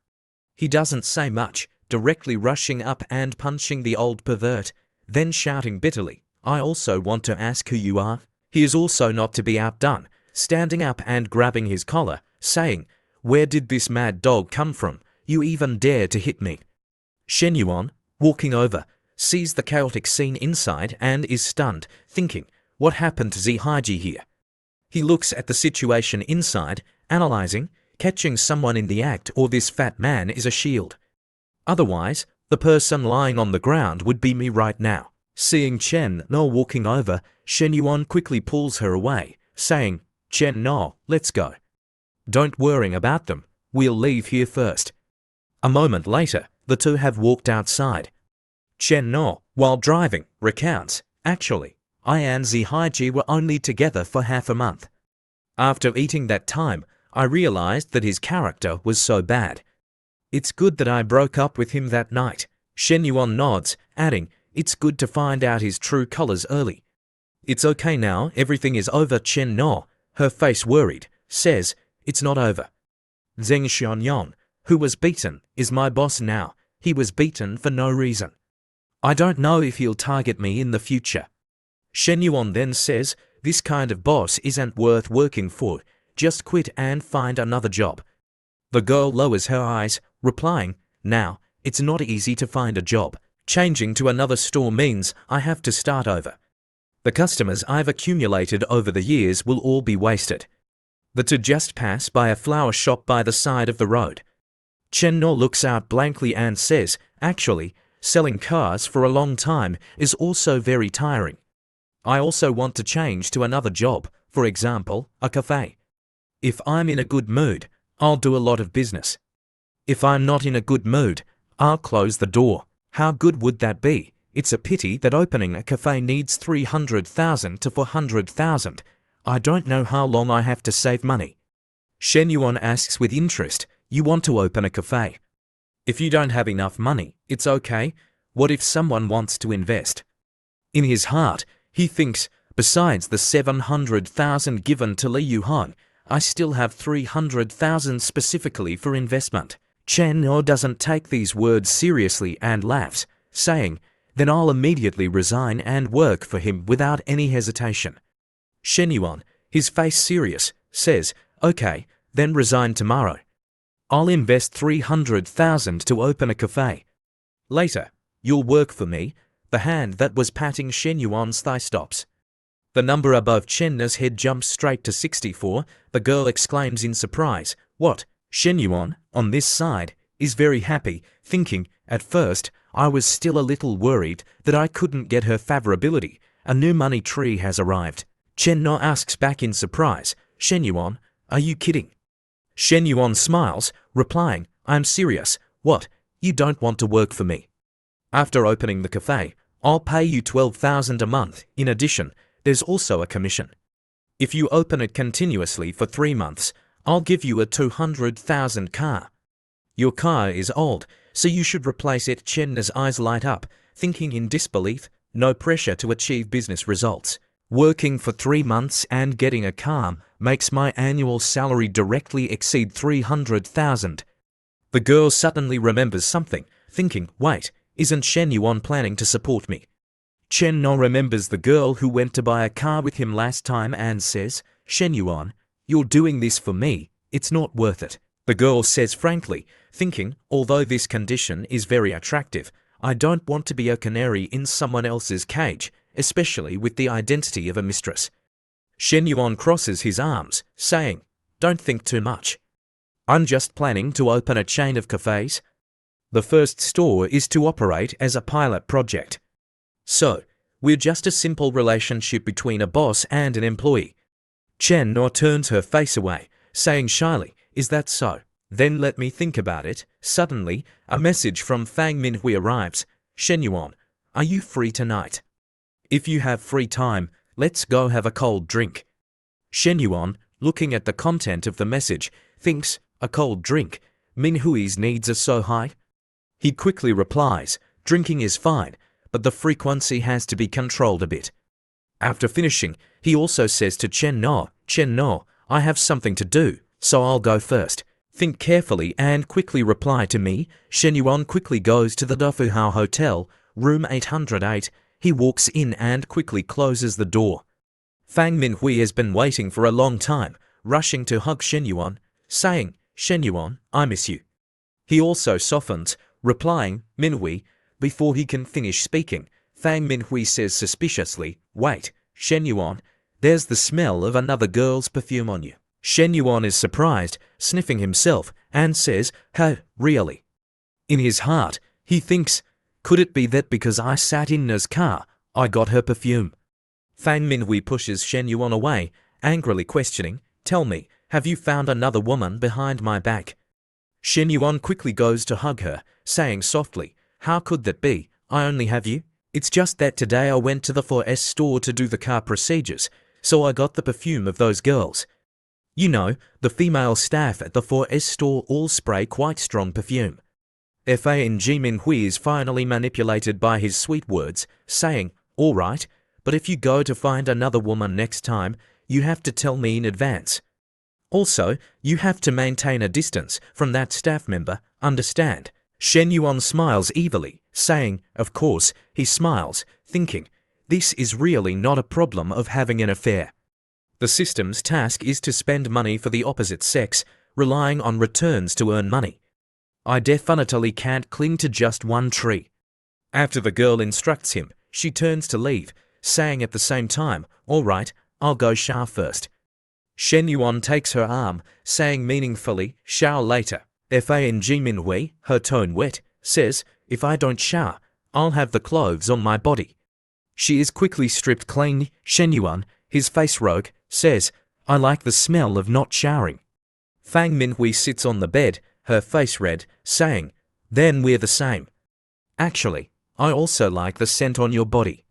He doesn't say much, directly rushing up and punching the old pervert, then shouting bitterly, I also want to ask who you are. He is also not to be outdone, standing up and grabbing his collar, saying, Where did this mad dog come from? You even dare to hit me. Shen Yuan, walking over, sees the chaotic scene inside and is stunned, thinking, What happened to Zihaiji here? He looks at the situation inside, analyzing, catching someone in the act or this fat man is a shield. Otherwise, the person lying on the ground would be me right now. Seeing Chen No walking over, Shen Yuan quickly pulls her away, saying, Chen No, let's go. Don't worry about them, we'll leave here first. A moment later, the two have walked outside. Chen No, while driving, recounts, Actually, I and Zihaiji were only together for half a month. After eating that time, I realized that his character was so bad. It's good that I broke up with him that night. Shen Yuan nods, adding, It's good to find out his true colors early. It's okay now, everything is over. Chen No, her face worried, says, It's not over. Zheng Xionyong, who was beaten, is my boss now. He was beaten for no reason. I don't know if he'll target me in the future. Shen Yuan then says, This kind of boss isn't worth working for. Just quit and find another job. The girl lowers her eyes, replying, Now, it's not easy to find a job. Changing to another store means I have to start over. The customers I've accumulated over the years will all be wasted. The two just pass by a flower shop by the side of the road. Chen No looks out blankly and says, actually, selling cars for a long time is also very tiring. I also want to change to another job, for example, a cafe. If I'm in a good mood, I'll do a lot of business. If I'm not in a good mood, I'll close the door. How good would that be? It's a pity that opening a cafe needs 300,000 to 400,000. I don't know how long I have to save money. Shen Yuan asks with interest, you want to open a cafe? If you don't have enough money, it's okay. What if someone wants to invest? In his heart, he thinks, besides the 700,000 given to Li Yuhong, I still have 300,000 specifically for investment. Chen No doesn't take these words seriously and laughs, saying, then I'll immediately resign and work for him without any hesitation. Shen Yuan, his face serious, says, okay, then resign tomorrow. I'll invest 300,000 to open a cafe. Later, you'll work for me. The hand that was patting Shen Yuan's thigh stops. The number above Chen Na's head jumps straight to 64. The girl exclaims in surprise, what? Shen Yuan, on this side, is very happy, thinking, at first, I was still a little worried that I couldn't get her favorability. A new money tree has arrived. Chen Na asks back in surprise, Shen Yuan, are you kidding? Shen Yuan smiles, replying, I'm serious. What? You don't want to work for me? After opening the cafe, I'll pay you 12,000 a month. In addition, there's also a commission. If you open it continuously for 3 months, I'll give you a 200,000 car. Your car is old, so you should replace it. Chen Na's eyes light up, thinking in disbelief, no pressure to achieve business results. Working for 3 months and getting a car makes my annual salary directly exceed 300,000. The girl suddenly remembers something, thinking, wait, isn't Shen Yuan planning to support me? Chen No remembers the girl who went to buy a car with him last time and says, Shen Yuan, you're doing this for me, it's not worth it. The girl says frankly, thinking, although this condition is very attractive, I don't want to be a canary in someone else's cage, especially with the identity of a mistress. Shen Yuan crosses his arms, saying, don't think too much. I'm just planning to open a chain of cafes. The first store is to operate as a pilot project. So, we're just a simple relationship between a boss and an employee. Chen No turns her face away, saying shyly, is that so? Then let me think about it. Suddenly, a message from Fang Minhui arrives. Shen Yuan, are you free tonight? If you have free time, let's go have a cold drink. Shen Yuan, looking at the content of the message, thinks, a cold drink? Minhui's needs are so high? He quickly replies, drinking is fine, but the frequency has to be controlled a bit. After finishing, he also says to Chen No, I have something to do, so I'll go first. Think carefully and quickly reply to me. Shen Yuan quickly goes to the Dufuhao Hotel, room 808. He walks in and quickly closes the door. Fang Minhui has been waiting for a long time, rushing to hug Shen Yuan, saying, Shen Yuan, I miss you. He also softens, replying, Minhui. Before he can finish speaking, Fang Minhui says suspiciously, wait, Shen Yuan, there's the smell of another girl's perfume on you. Shen Yuan is surprised, sniffing himself, and says, hey, really? In his heart, he thinks, could it be that because I sat in Na's car, I got her perfume? Fang Minhui pushes Shen Yuan away, angrily questioning, tell me, have you found another woman behind my back? Shen Yuan quickly goes to hug her, saying softly, how could that be? I only have you. It's just that today I went to the 4S store to do the car procedures, so I got the perfume of those girls. You know, the female staff at the 4S store all spray quite strong perfume. Fang Minhui is finally manipulated by his sweet words, saying, all right, but if you go to find another woman next time, you have to tell me in advance. Also, you have to maintain a distance from that staff member, understand? Shen Yuan smiles evilly, saying, of course. He smiles, thinking, this is really not a problem of having an affair. The system's task is to spend money for the opposite sex, relying on returns to earn money. I definitely can't cling to just one tree. After the girl instructs him, she turns to leave, saying at the same time, all right, I'll go shower first. Shen Yuan takes her arm, saying meaningfully, shower later. Fang Minhui, her tone wet, says, if I don't shower, I'll have the clothes on my body. She is quickly stripped clean. Shen Yuan, his face rogue, says, I like the smell of not showering. Fang Minhui sits on the bed, her face red, saying, then we're the same. Actually, I also like the scent on your body.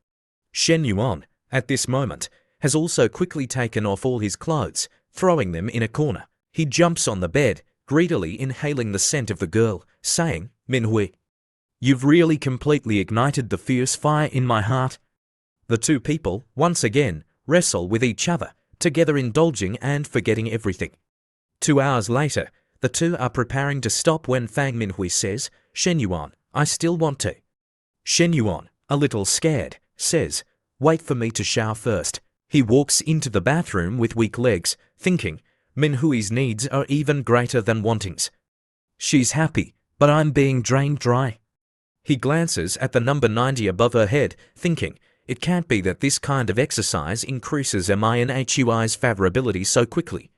Shen Yuan, at this moment, has also quickly taken off all his clothes, throwing them in a corner. He jumps on the bed, greedily inhaling the scent of the girl, saying, Minhui, you've really completely ignited the fierce fire in my heart. The two people, once again, wrestle with each other, together indulging and forgetting everything. 2 hours later, the two are preparing to stop when Fang Minhui says, Shen Yuan, I still want to. Shen Yuan, a little scared, says, wait for me to shower first. He walks into the bathroom with weak legs, thinking, Minhui's needs are even greater than wantings. She's happy, but I'm being drained dry. He glances at the number 90 above her head, thinking, it can't be that this kind of exercise increases manhua's favorability so quickly.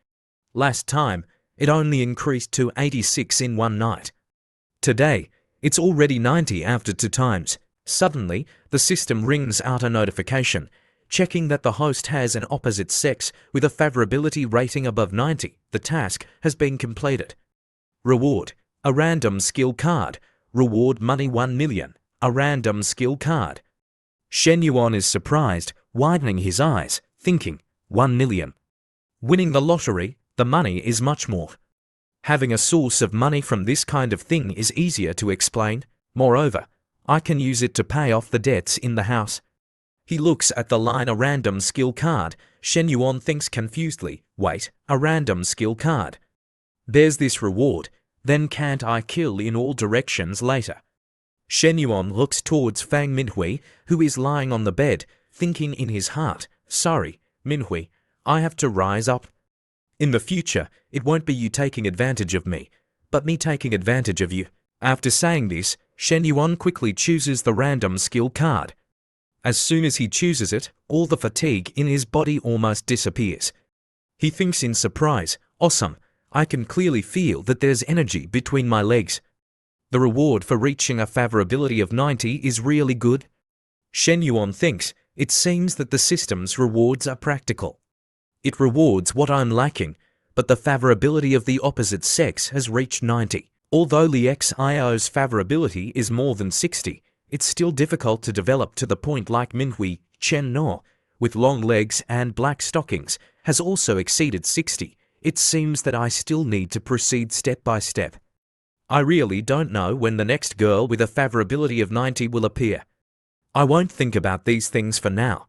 Last time, it only increased to 86 in one night. Today, it's already 90 after 2 times. Suddenly, the system rings out a notification, checking that the host has an opposite sex with a favorability rating above 90. The task has been completed. Reward, a random skill card. Reward money 1 million, a random skill card. Shen Yuan is surprised, widening his eyes, thinking, 1 million. Winning the lottery, the money is much more. Having a source of money from this kind of thing is easier to explain. Moreover, I can use it to pay off the debts in the house. He looks at the line a random skill card. Shen Yuan thinks confusedly, wait, a random skill card. There's this reward, then can't I kill in all directions later? Shen Yuan looks towards Fang Minhui, who is lying on the bed, thinking in his heart, sorry, Minhui, I have to rise up. In the future, it won't be you taking advantage of me, but me taking advantage of you. After saying this, Shen Yuan quickly chooses the random skill card. As soon as he chooses it, all the fatigue in his body almost disappears. He thinks in surprise, awesome, I can clearly feel that there's energy between my legs. The reward for reaching a favorability of 90 is really good. Shen Yuan thinks, it seems that the system's rewards are practical. It rewards what I'm lacking, but the favorability of the opposite sex has reached 90. Although Li Xio's favorability is more than 60, it's still difficult to develop to the point like Minhui. Chen No, with long legs and black stockings, has also exceeded 60. It seems that I still need to proceed step by step. I really don't know when the next girl with a favorability of 90 will appear. I won't think about these things for now.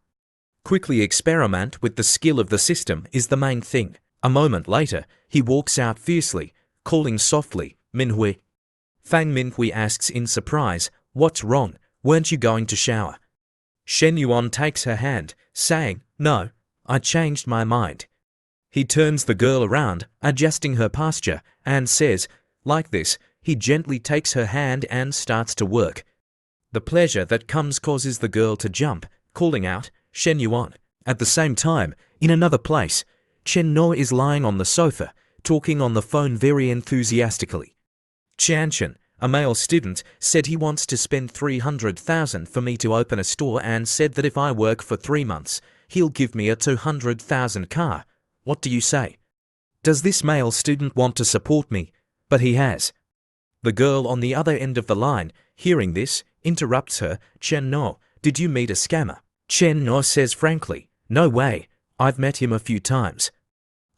Quickly experiment with the skill of the system is the main thing. A moment later, he walks out fiercely, calling softly, Minhui. Fang Minhui asks in surprise, what's wrong, weren't you going to shower? Shen Yuan takes her hand, saying, no, I changed my mind. He turns the girl around, adjusting her posture, and says, like this, he gently takes her hand and starts to work. The pleasure that comes causes the girl to jump, calling out, Shen Yuan. At the same time, in another place, Chen No is lying on the sofa, talking on the phone very enthusiastically. Qianchen, a male student, said he wants to spend 300,000 for me to open a store and said that if I work for 3 months, he'll give me a 200,000 car. What do you say? Does this male student want to support me? But he has. The girl on the other end of the line, hearing this, interrupts her, Chen No, did you meet a scammer? Chen No says frankly, no way, I've met him a few times.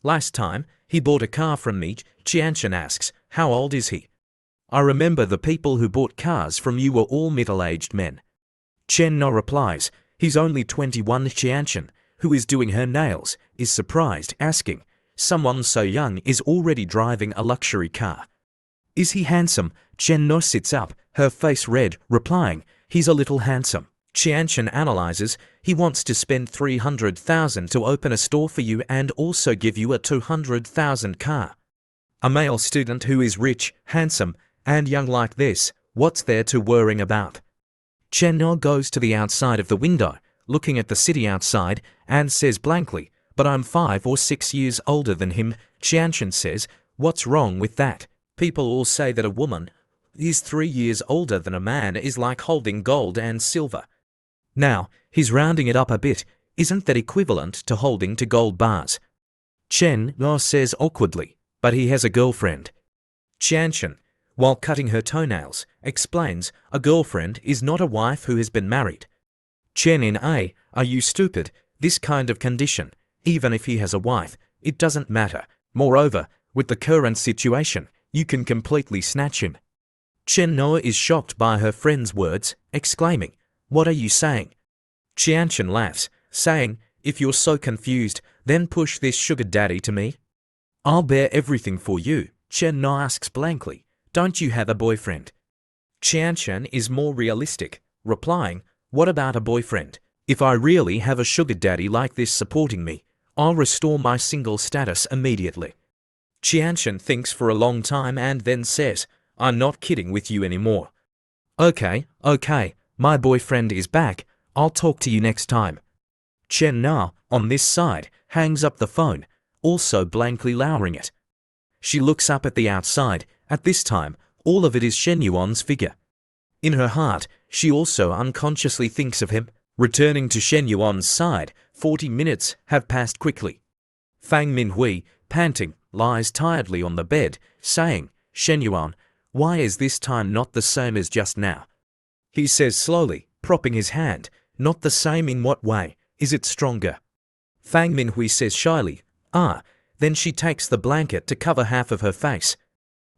Last time, he bought a car from me. Qianchen asks, how old is he? I remember the people who bought cars from you were all middle-aged men. Chen No replies, he's only 21. Qianchen, who is doing her nails, is surprised, asking, someone so young is already driving a luxury car. Is he handsome? Chen No sits up, her face red, replying, he's a little handsome. Qianchen analyzes, he wants to spend 300,000 to open a store for you and also give you a 200,000 car. A male student who is rich, handsome, and young like this, what's there to worrying about? Chen No goes to the outside of the window, looking at the city outside, and says blankly, But I'm 5 or 6 years older than him, Qianshan says. What's wrong with that? People all say that a woman is 3 years older than a man is like holding gold and silver. Now, he's rounding it up a bit. Isn't that equivalent to holding to gold bars? Chen Lo says awkwardly, but he has a girlfriend. Qianshan, while cutting her toenails, explains a girlfriend is not a wife who has been married. Chen in A, are you stupid? This kind of condition, even if he has a wife, it doesn't matter. Moreover, with the current situation, you can completely snatch him. Chen Noa is shocked by her friend's words, exclaiming, "What are you saying?" Qianshan laughs, saying, "If you're so confused, then push this sugar daddy to me. I'll bear everything for you." Chen No asks blankly, "Don't you have a boyfriend?" Qianshan is more realistic, replying, "What about a boyfriend? If I really have a sugar daddy like this supporting me, I'll restore my single status immediately." Qianshan thinks for a long time and then says, "I'm not kidding with you anymore. Okay, my boyfriend is back. I'll talk to you next time." Chen Na, on this side, hangs up the phone, also blankly lowering it. She looks up at the outside. At this time, all of it is Shen Yuan's figure. In her heart, she also unconsciously thinks of him. Returning to Shen Yuan's side, 40 minutes have passed quickly. Fang Minhui, panting, lies tiredly on the bed, saying, "Shen Yuan, why is this time not the same as just now?" He says slowly, propping his hand, "Not the same in what way? Is it stronger?" Fang Minhui says shyly, "Ah." Then she takes the blanket to cover half of her face.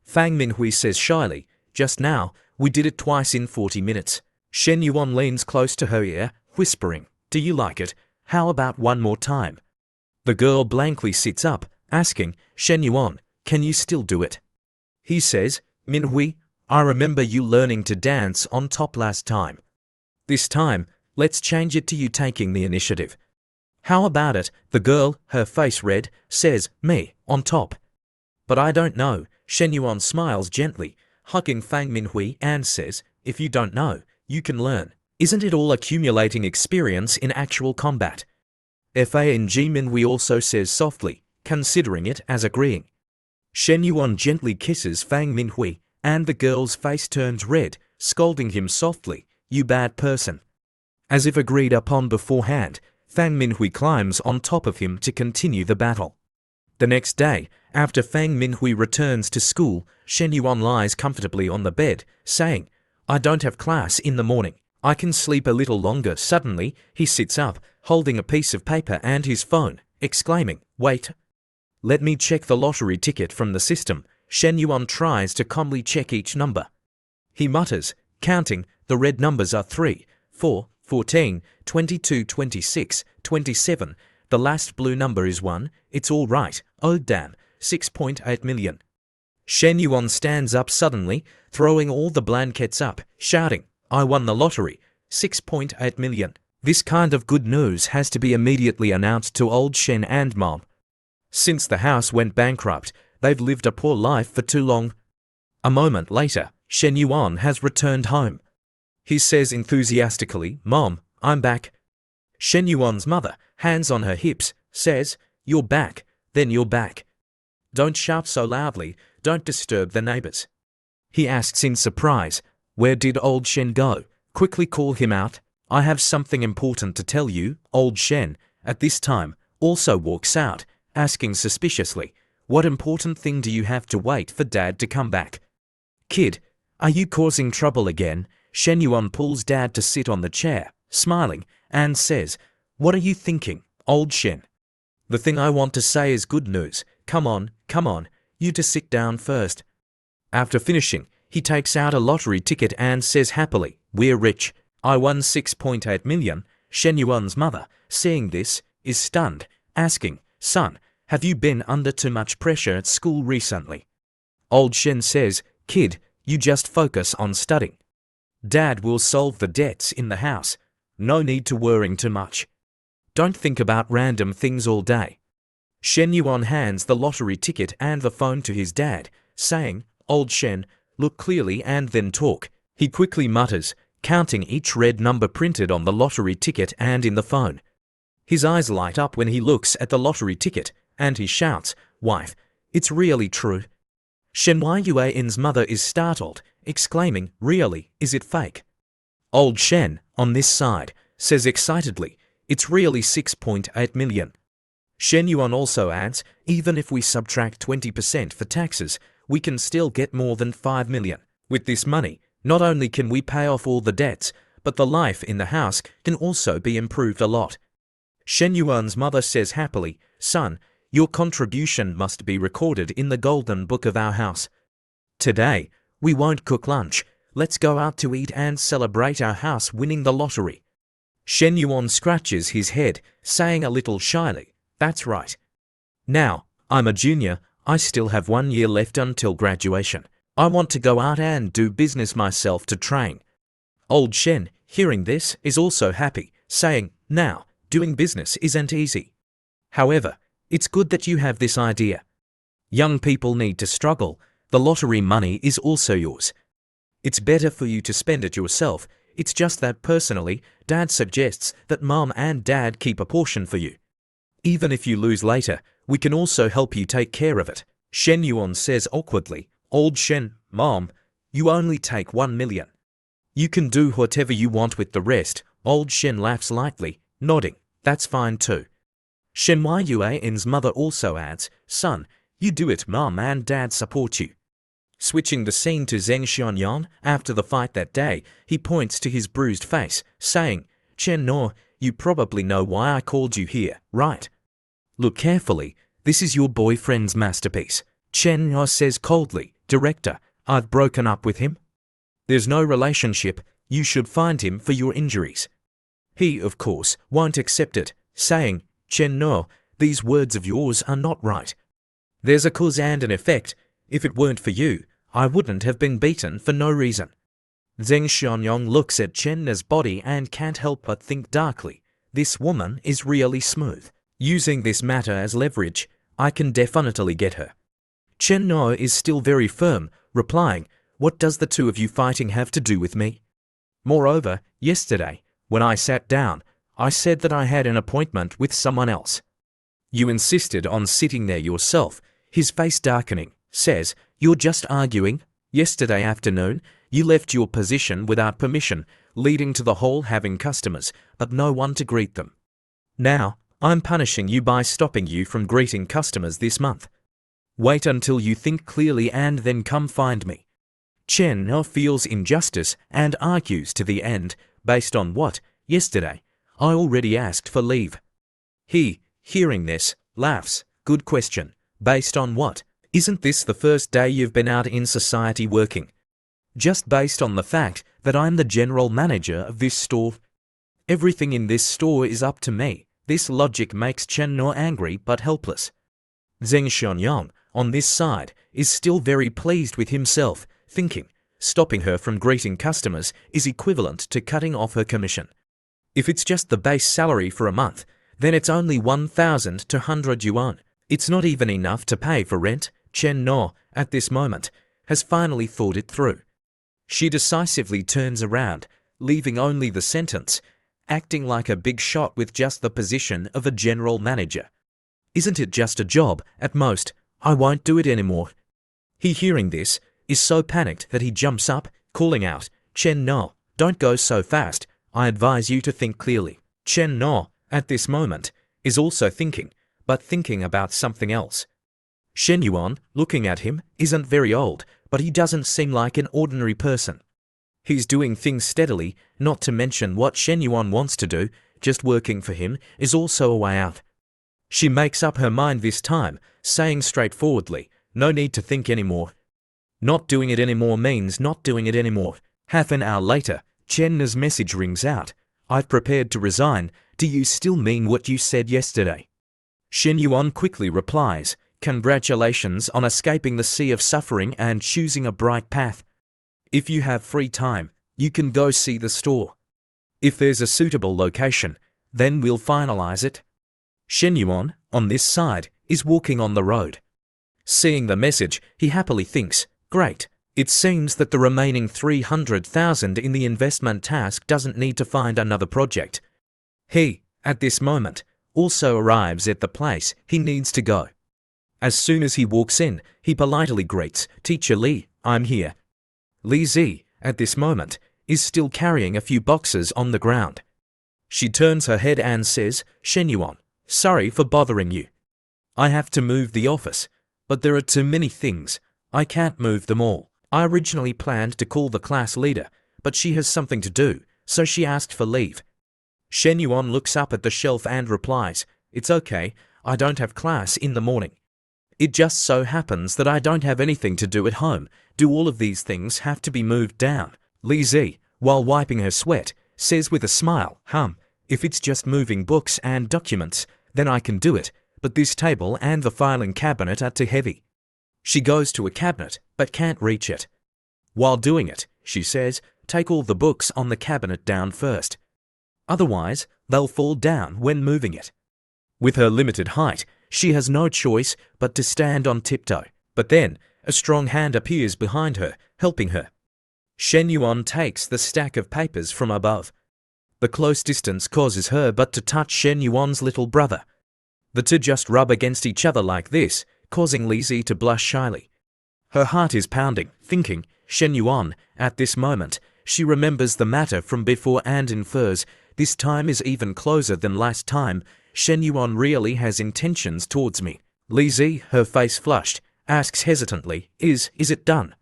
Fang Minhui says shyly, "Just now, we did it twice in 40 minutes. Shen Yuan leans close to her ear, whispering, "Do you like it? How about one more time?" The girl blankly sits up, asking, "Shen Yuan, can you still do it?" He says, "Minhui, I remember you learning to dance on top last time. This time, let's change it to you taking the initiative." "How about it?" The girl, her face red, says, "Me, on top." "But I don't know." Shen Yuan smiles gently, hugging Fang Minhui and says, "If you don't know, you can learn. Isn't it all accumulating experience in actual combat?" Fang Minhui also says softly, considering it as agreeing. Shen Yuan gently kisses Fang Minhui, and the girl's face turns red, scolding him softly, "You bad person." As if agreed upon beforehand, Fang Minhui climbs on top of him to continue the battle. The next day, after Fang Minhui returns to school, Shen Yuan lies comfortably on the bed, saying, "I don't have class in the morning. I can sleep a little longer." Suddenly, he sits up, holding a piece of paper and his phone, exclaiming, "Wait. Let me check the lottery ticket from the system." Shen Yuan tries to calmly check each number. He mutters, counting, "The red numbers are 3, 4, 14, 22, 26, 27. The last blue number is 1. It's all right. Oh damn, 6.8 million. Shen Yuan stands up suddenly, throwing all the blankets up, shouting, "I won the lottery, 6.8 million. This kind of good news has to be immediately announced to old Shen and Mom. Since the house went bankrupt, they've lived a poor life for too long." A moment later, Shen Yuan has returned home. He says enthusiastically, "Mom, I'm back." Shen Yuan's mother, hands on her hips, says, "You're back, then you're back. Don't shout so loudly, don't disturb the neighbors." He asks in surprise, "Where did old Shen go?" "Quickly call him out. I have something important to tell you." Old Shen, at this time, also walks out, asking suspiciously, "What important thing do you have to wait for Dad to come back?" "Kid, are you causing trouble again?" Shen Yuan pulls Dad to sit on the chair, smiling, and says, "What are you thinking, old Shen? The thing I want to say is good news. Come on, you to sit down first." After finishing, he takes out a lottery ticket and says happily, "We're rich. I won 6.8 million. Shen Yuan's mother, seeing this, is stunned, asking, "Son, have you been under too much pressure at school recently?" Old Shen says, "Kid, you just focus on studying. Dad will solve the debts in the house. No need to worrying too much. Don't think about random things all day." Shen Yuan hands the lottery ticket and the phone to his dad, saying, "Old Shen, look clearly and then talk." He quickly mutters, counting each red number printed on the lottery ticket and in the phone. His eyes light up when he looks at the lottery ticket, and he shouts, "Wife, it's really true." Shen Yuan's mother is startled, exclaiming, "Really, is it fake?" Old Shen, on this side, says excitedly, "It's really 6.8 million. Shen Yuan also adds, "Even if we subtract 20% for taxes, we can still get more than 5 million. With this money, not only can we pay off all the debts, but the life in the house can also be improved a lot." Shen Yuan's mother says happily, "Son, your contribution must be recorded in the golden book of our house. Today, we won't cook lunch. Let's go out to eat and celebrate our house winning the lottery." Shen Yuan scratches his head, saying a little shyly, "That's right. Now, I'm a junior. I still have 1 year left until graduation. I want to go out and do business myself to train." Old Shen, hearing this, is also happy, saying, "Now, doing business isn't easy. However, it's good that you have this idea. Young people need to struggle. The lottery money is also yours. It's better for you to spend it yourself. It's just that personally, Dad suggests that Mom and Dad keep a portion for you. Even if you lose later, we can also help you take care of it." Shen Yuan says awkwardly, "Old Shen, Mom, you only take 1 million. You can do whatever you want with the rest." Old Shen laughs lightly, nodding, "That's fine too." Shen Yuan's mother also adds, "Son, you do it. Mom and Dad support you." Switching the scene to Zheng Xianyan, after the fight that day, he points to his bruised face, saying, "Chen No, you probably know why I called you here, right? Look carefully, this is your boyfriend's masterpiece." Chen No says coldly, "Director, I've broken up with him. There's no relationship. You should find him for your injuries." He, of course, won't accept it, saying, "Chen No, these words of yours are not right. There's a cause and an effect. If it weren't for you, I wouldn't have been beaten for no reason." Zheng Xianyong looks at Chen Na's body and can't help but think darkly, "This woman is really smooth. Using this matter as leverage, I can definitely get her." Chen No is still very firm, replying, "What does the two of you fighting have to do with me? Moreover, yesterday, when I sat down, I said that I had an appointment with someone else. You insisted on sitting there yourself." His face darkening, says, "You're just arguing. Yesterday afternoon, you left your position without permission, leading to the hall having customers, but no one to greet them. Now, I'm punishing you by stopping you from greeting customers this month. Wait until you think clearly and then come find me." Chen now feels injustice and argues to the end, based on what, yesterday, I already asked for leave. He, hearing this, laughs, "Good question. Based on what? Isn't this the first day you've been out in society working? Just based on the fact that I'm the general manager of this store. Everything in this store is up to me." This logic makes Chen No angry but helpless. Zheng Xianyang, on this side, is still very pleased with himself, thinking, stopping her from greeting customers is equivalent to cutting off her commission. If it's just the base salary for a month, then it's only 1,200 yuan. It's not even enough to pay for rent. Chen No, at this moment, has finally thought it through. She decisively turns around, leaving only the sentence, acting like a big shot with just the position of a general manager. "Isn't it just a job, at most? I won't do it anymore." He, hearing this, is so panicked that he jumps up, calling out, "Chen No, don't go so fast. I advise you to think clearly." Chen No, at this moment, is also thinking, but thinking about something else. Shen Yuan, looking at him, isn't very old, but he doesn't seem like an ordinary person. He's doing things steadily, not to mention what Shen Yuan wants to do. Just working for him is also a way out. She makes up her mind this time, saying straightforwardly, "No need to think anymore." Not doing it anymore means not doing it anymore. Half an hour later, Chen Na's message rings out. "I've prepared to resign. Do you still mean what you said yesterday?" Shen Yuan quickly replies, "Congratulations on escaping the sea of suffering and choosing a bright path. If you have free time, you can go see the store. If there's a suitable location, then we'll finalize it." Shen Yuan, on this side, is walking on the road. Seeing the message, he happily thinks, "Great. It seems that the remaining 300,000 in the investment task doesn't need to find another project." He, at this moment, also arrives at the place he needs to go. As soon as he walks in, he politely greets, "Teacher Lee, I'm here." Lee Zi, at this moment, is still carrying a few boxes on the ground. She turns her head and says, "Shen Yuan, sorry for bothering you. I have to move the office, but there are too many things. I can't move them all. I originally planned to call the class leader, but she has something to do, so she asked for leave." Shen Yuan looks up at the shelf and replies, "It's okay, I don't have class in the morning. It just so happens that I don't have anything to do at home. Do all of these things have to be moved down?" Lee Zi, while wiping her sweat, says with a smile, If it's just moving books and documents, then I can do it, but this table and the filing cabinet are too heavy." She goes to a cabinet, but can't reach it. While doing it, she says, "Take all the books on the cabinet down first. Otherwise, they'll fall down when moving it." With her limited height, she has no choice but to stand on tiptoe. But then, a strong hand appears behind her, helping her. Shen Yuan takes the stack of papers from above. The close distance causes her but to touch Shen Yuan's little brother. The two just rub against each other like this, causing Li Zi to blush shyly. Her heart is pounding, thinking, Shen Yuan, at this moment, she remembers the matter from before and infers, this time is even closer than last time. Shen Yuan really has intentions towards me. Li Zi, her face flushed, asks hesitantly, Is it done?"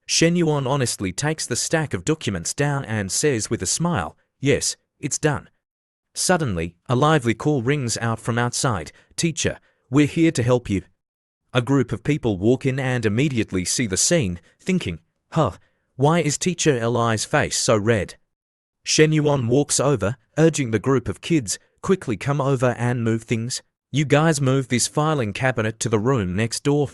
Shen Yuan honestly takes the stack of documents down and says with a smile, "Yes, it's done." Suddenly, a lively call rings out from outside, "Teacher, we're here to help you." A group of people walk in and immediately see the scene, thinking, why is Teacher Li's face so red? Shen Yuan walks over, urging the group of kids, "Quickly come over and move things. You guys move this filing cabinet to the room next door."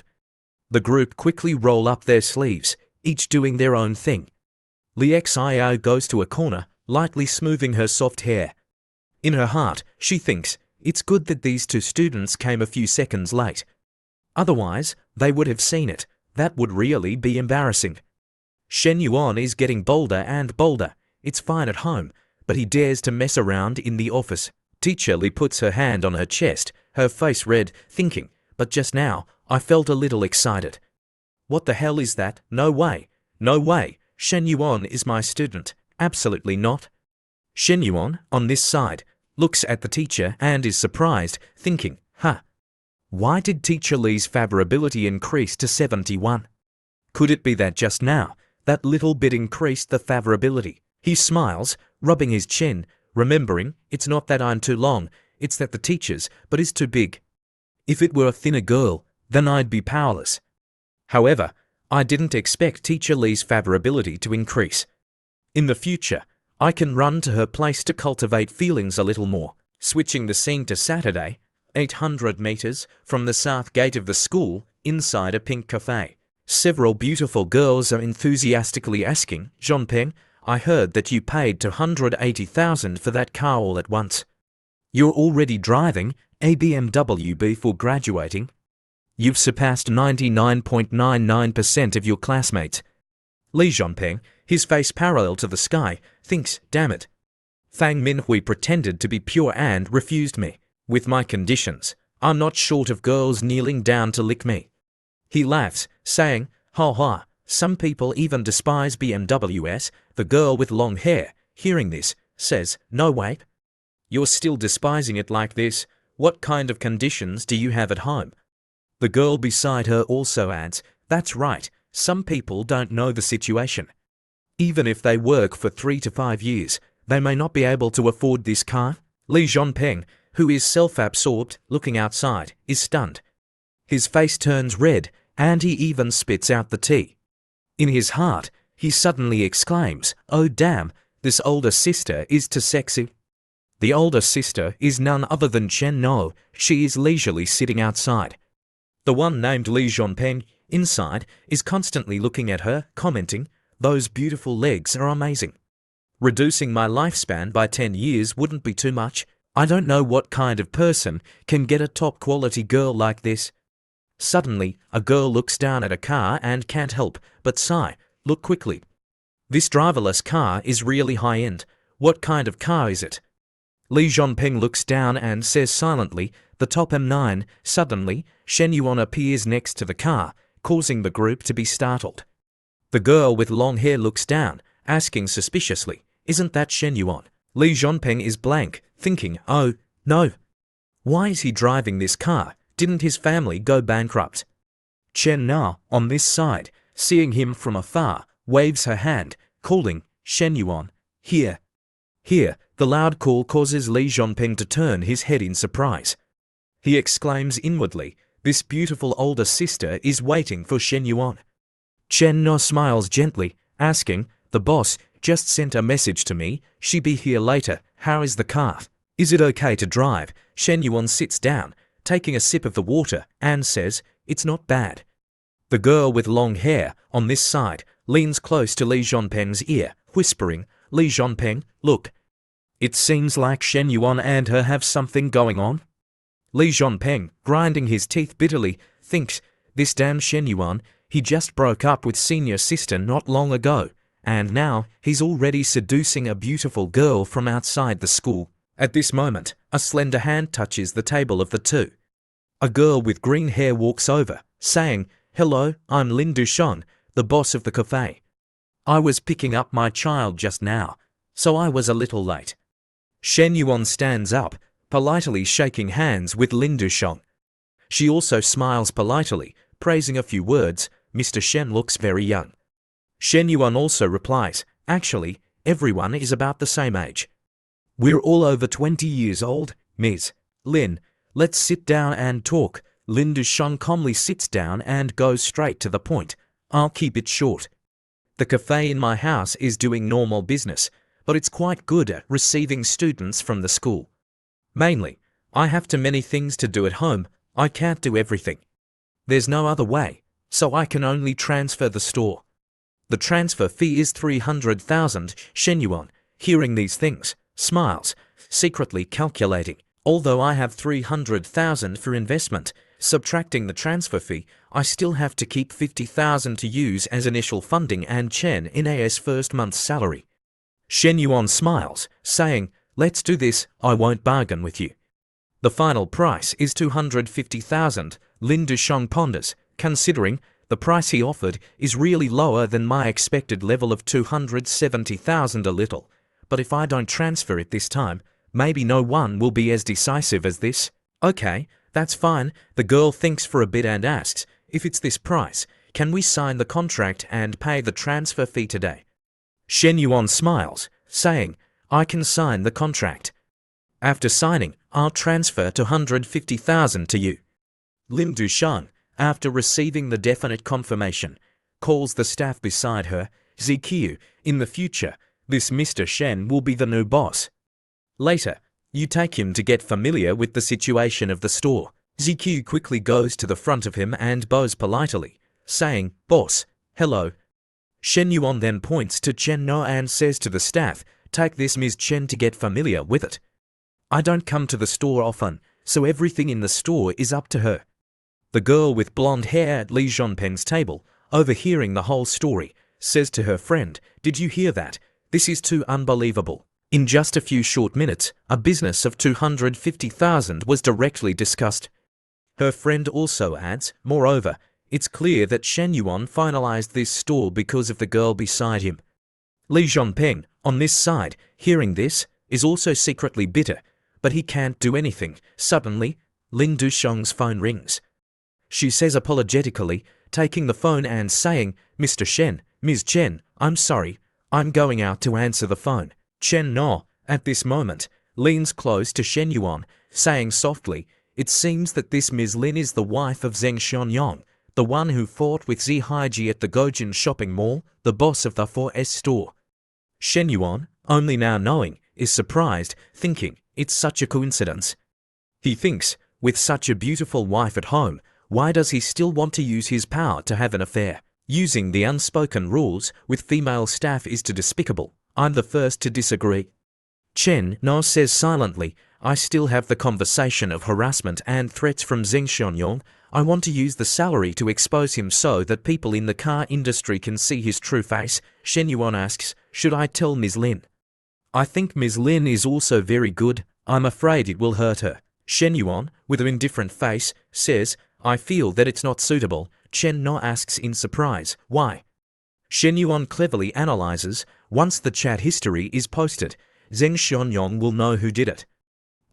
The group quickly roll up their sleeves, each doing their own thing. Li Xiao goes to a corner, lightly smoothing her soft hair. In her heart, she thinks, it's good that these two students came a few seconds late. Otherwise, they would have seen it. That would really be embarrassing. Shen Yuan is getting bolder and bolder. It's fine at home, but he dares to mess around in the office. Teacher Li puts her hand on her chest, her face red, thinking, but just now, I felt a little excited. What the hell is that? No way. No way. Shen Yuan is my student. Absolutely not. Shen Yuan, on this side, looks at the teacher and is surprised, thinking, why did Teacher Li's favorability increase to 71? Could it be that just now, that little bit increased the favorability? He smiles, rubbing his chin, remembering, it's not that I'm too long, it's that the teacher's but is too big. If it were a thinner girl, then I'd be powerless. However, I didn't expect Teacher Li's favorability to increase. In the future, I can run to her place to cultivate feelings a little more. Switching the scene to Saturday, 800 meters from the south gate of the school, inside a pink cafe. Several beautiful girls are enthusiastically asking, "Zhongpeng, I heard that you paid 280,000 for that car all at once. You're already driving a BMW before graduating. You've surpassed 99.99% of your classmates." Li Zhongpeng, his face parallel to the sky, thinks, damn it. Fang Minhui pretended to be pure and refused me. With my conditions, I'm not short of girls kneeling down to lick me. He laughs, saying, some people even despise BMWs. The girl with long hair, hearing this, says, "No way. You're still despising it like this. What kind of conditions do you have at home?" The girl beside her also adds, "That's right, some people don't know the situation. Even if they work for 3 to 5 years, they may not be able to afford this car." Li Zhongpeng, who is self-absorbed, looking outside, is stunned. His face turns red, and he even spits out the tea. In his heart, he suddenly exclaims, "Oh damn, this older sister is too sexy." The older sister is none other than Chen No. She is leisurely sitting outside. The one named Li Zhongpeng, inside, is constantly looking at her, commenting, "Those beautiful legs are amazing. Reducing my lifespan by 10 years wouldn't be too much. I don't know what kind of person can get a top-quality girl like this." Suddenly, a girl looks down at a car and can't help but sigh, "Look quickly. This driverless car is really high-end. What kind of car is it?" Li Zhongping looks down and says silently, the top M9. Suddenly, Shen Yuan appears next to the car, causing the group to be startled. The girl with long hair looks down, asking suspiciously, isn't that Shen Yuan? Li Zhongping is blank, thinking, oh, no. Why is he driving this car? Didn't his family go bankrupt? Chen Na, on this side, seeing him from afar, waves her hand, calling, Shen Yuan, here. Here, the loud call causes Li Zhongping to turn his head in surprise. He exclaims inwardly, this beautiful older sister is waiting for Shen Yuan. Chen Na smiles gently, asking, the boss just sent a message to me, she be here later, how is the car? Is it okay to drive? Shen Yuan sits down, taking a sip of the water, and says, it's not bad. The girl with long hair, on this side, leans close to Li Zhongpeng's ear, whispering, Li Zhongpeng, look. It seems like Shen Yuan and her have something going on. Li Zhongpeng, grinding his teeth bitterly, thinks, this damn Shen Yuan, he just broke up with senior sister not long ago, and now he's already seducing a beautiful girl from outside the school. At this moment, a slender hand touches the table of the two. A girl with green hair walks over, saying, hello, I'm Lin Dusheng, the boss of the cafe. I was picking up my child just now, so I was a little late. Shen Yuan stands up, politely shaking hands with Lin Dusheng. She also smiles politely, praising a few words, Mr. Shen looks very young. Shen Yuan also replies, actually, everyone is about the same age. We're all over 20 years old, Ms. Lin. Let's sit down and talk. Lin Dusheng calmly sits down and goes straight to the point. I'll keep it short. The cafe in my house is doing normal business, but it's quite good at receiving students from the school. Mainly, I have too many things to do at home. I can't do everything. There's no other way, so I can only transfer the store. The transfer fee is 300,000 Shen Yuan. Hearing these things, smiles, secretly calculating. Although I have 300,000 for investment, subtracting the transfer fee, I still have to keep 50,000 to use as initial funding and Chen Na's first month's salary. Shen Yuan smiles, saying, let's do this, I won't bargain with you. The final price is 250,000, Lin Dusheng ponders, considering the price he offered is really lower than my expected level of 270,000 a little, but if I don't transfer it this time, maybe no one will be as decisive as this. Okay, that's fine. The girl thinks for a bit and asks, if it's this price, can we sign the contract and pay the transfer fee today? Shen Yuan smiles, saying, I can sign the contract. After signing, I'll transfer 250,000 to you. Lin Dusheng, after receiving the definite confirmation, calls the staff beside her, ZQ, in the future, this Mr. Shen will be the new boss. Later, you take him to get familiar with the situation of the store. ZQ quickly goes to the front of him and bows politely, saying, boss, hello. Shen Yuan then points to Chen Na and says to the staff, take this Ms. Chen to get familiar with it. I don't come to the store often, so everything in the store is up to her. The girl with blonde hair at Li Zhongpeng's table, overhearing the whole story, says to her friend, did you hear that? This is too unbelievable. In just a few short minutes, a business of 250,000 was directly discussed. Her friend also adds, moreover, it's clear that Shen Yuan finalized this store because of the girl beside him. Li Zhongpeng, on this side, hearing this, is also secretly bitter, but he can't do anything. Suddenly, Lin Dusheng's phone rings. She says apologetically, taking the phone and saying, Mr. Shen, Ms. Chen, I'm sorry, I'm going out to answer the phone. Chen Na, at this moment, leans close to Shen Yuan, saying softly, it seems that this Ms. Lin is the wife of Zheng Xianyang, the one who fought with Zi Haiji at the Gojin shopping mall, the boss of the 4S store. Shen Yuan, only now knowing, is surprised, thinking, it's such a coincidence. He thinks, with such a beautiful wife at home, why does he still want to use his power to have an affair? Using the unspoken rules with female staff is too despicable. I'm the first to disagree. Chen Na says silently, I still have the conversation of harassment and threats from Zheng Xianyang. I want to use the salary to expose him so that people in the car industry can see his true face. Shen Yuan asks, should I tell Ms. Lin? I think Ms. Lin is also very good. I'm afraid it will hurt her. Shen Yuan, with an indifferent face, says, I feel that it's not suitable. Chen No asks in surprise, why? Shen Yuan cleverly analyzes, once the chat history is posted, Zheng Xionyong will know who did it.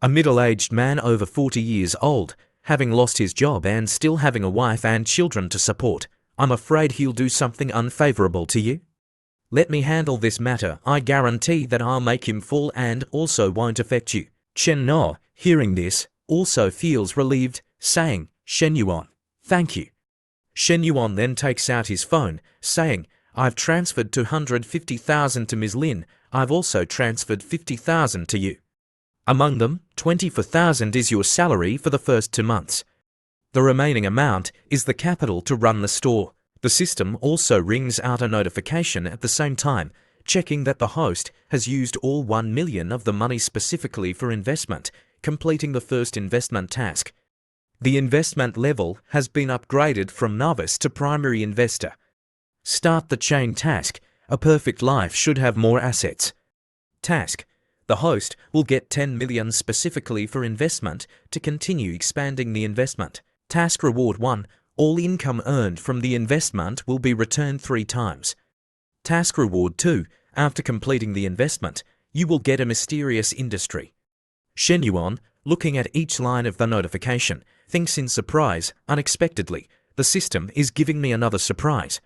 A middle-aged man over 40 years old, having lost his job and still having a wife and children to support. I'm afraid he'll do something unfavorable to you. Let me handle this matter. I guarantee that I'll make him fall and also won't affect you. Chen No, hearing this, also feels relieved, saying, Shen Yuan, thank you. Shen Yuan then takes out his phone, saying, I've transferred 250,000 to Ms. Lin. I've also transferred 50,000 to you. Among them, 24,000 is your salary for the first 2 months. The remaining amount is the capital to run the store. The system also rings out a notification at the same time, checking that the host has used all 1 million of the money specifically for investment, completing the first investment task. The investment level has been upgraded from novice to primary investor. Start the chain task. A perfect life should have more assets. Task. The host will get 10 million specifically for investment to continue expanding the investment. Task Reward 1. All income earned from the investment will be returned 3 times. Task Reward 2. After completing the investment, you will get a mysterious industry. Shen Yuan, looking at each line of the notification, thinks in surprise, unexpectedly, the system is giving me another surprise.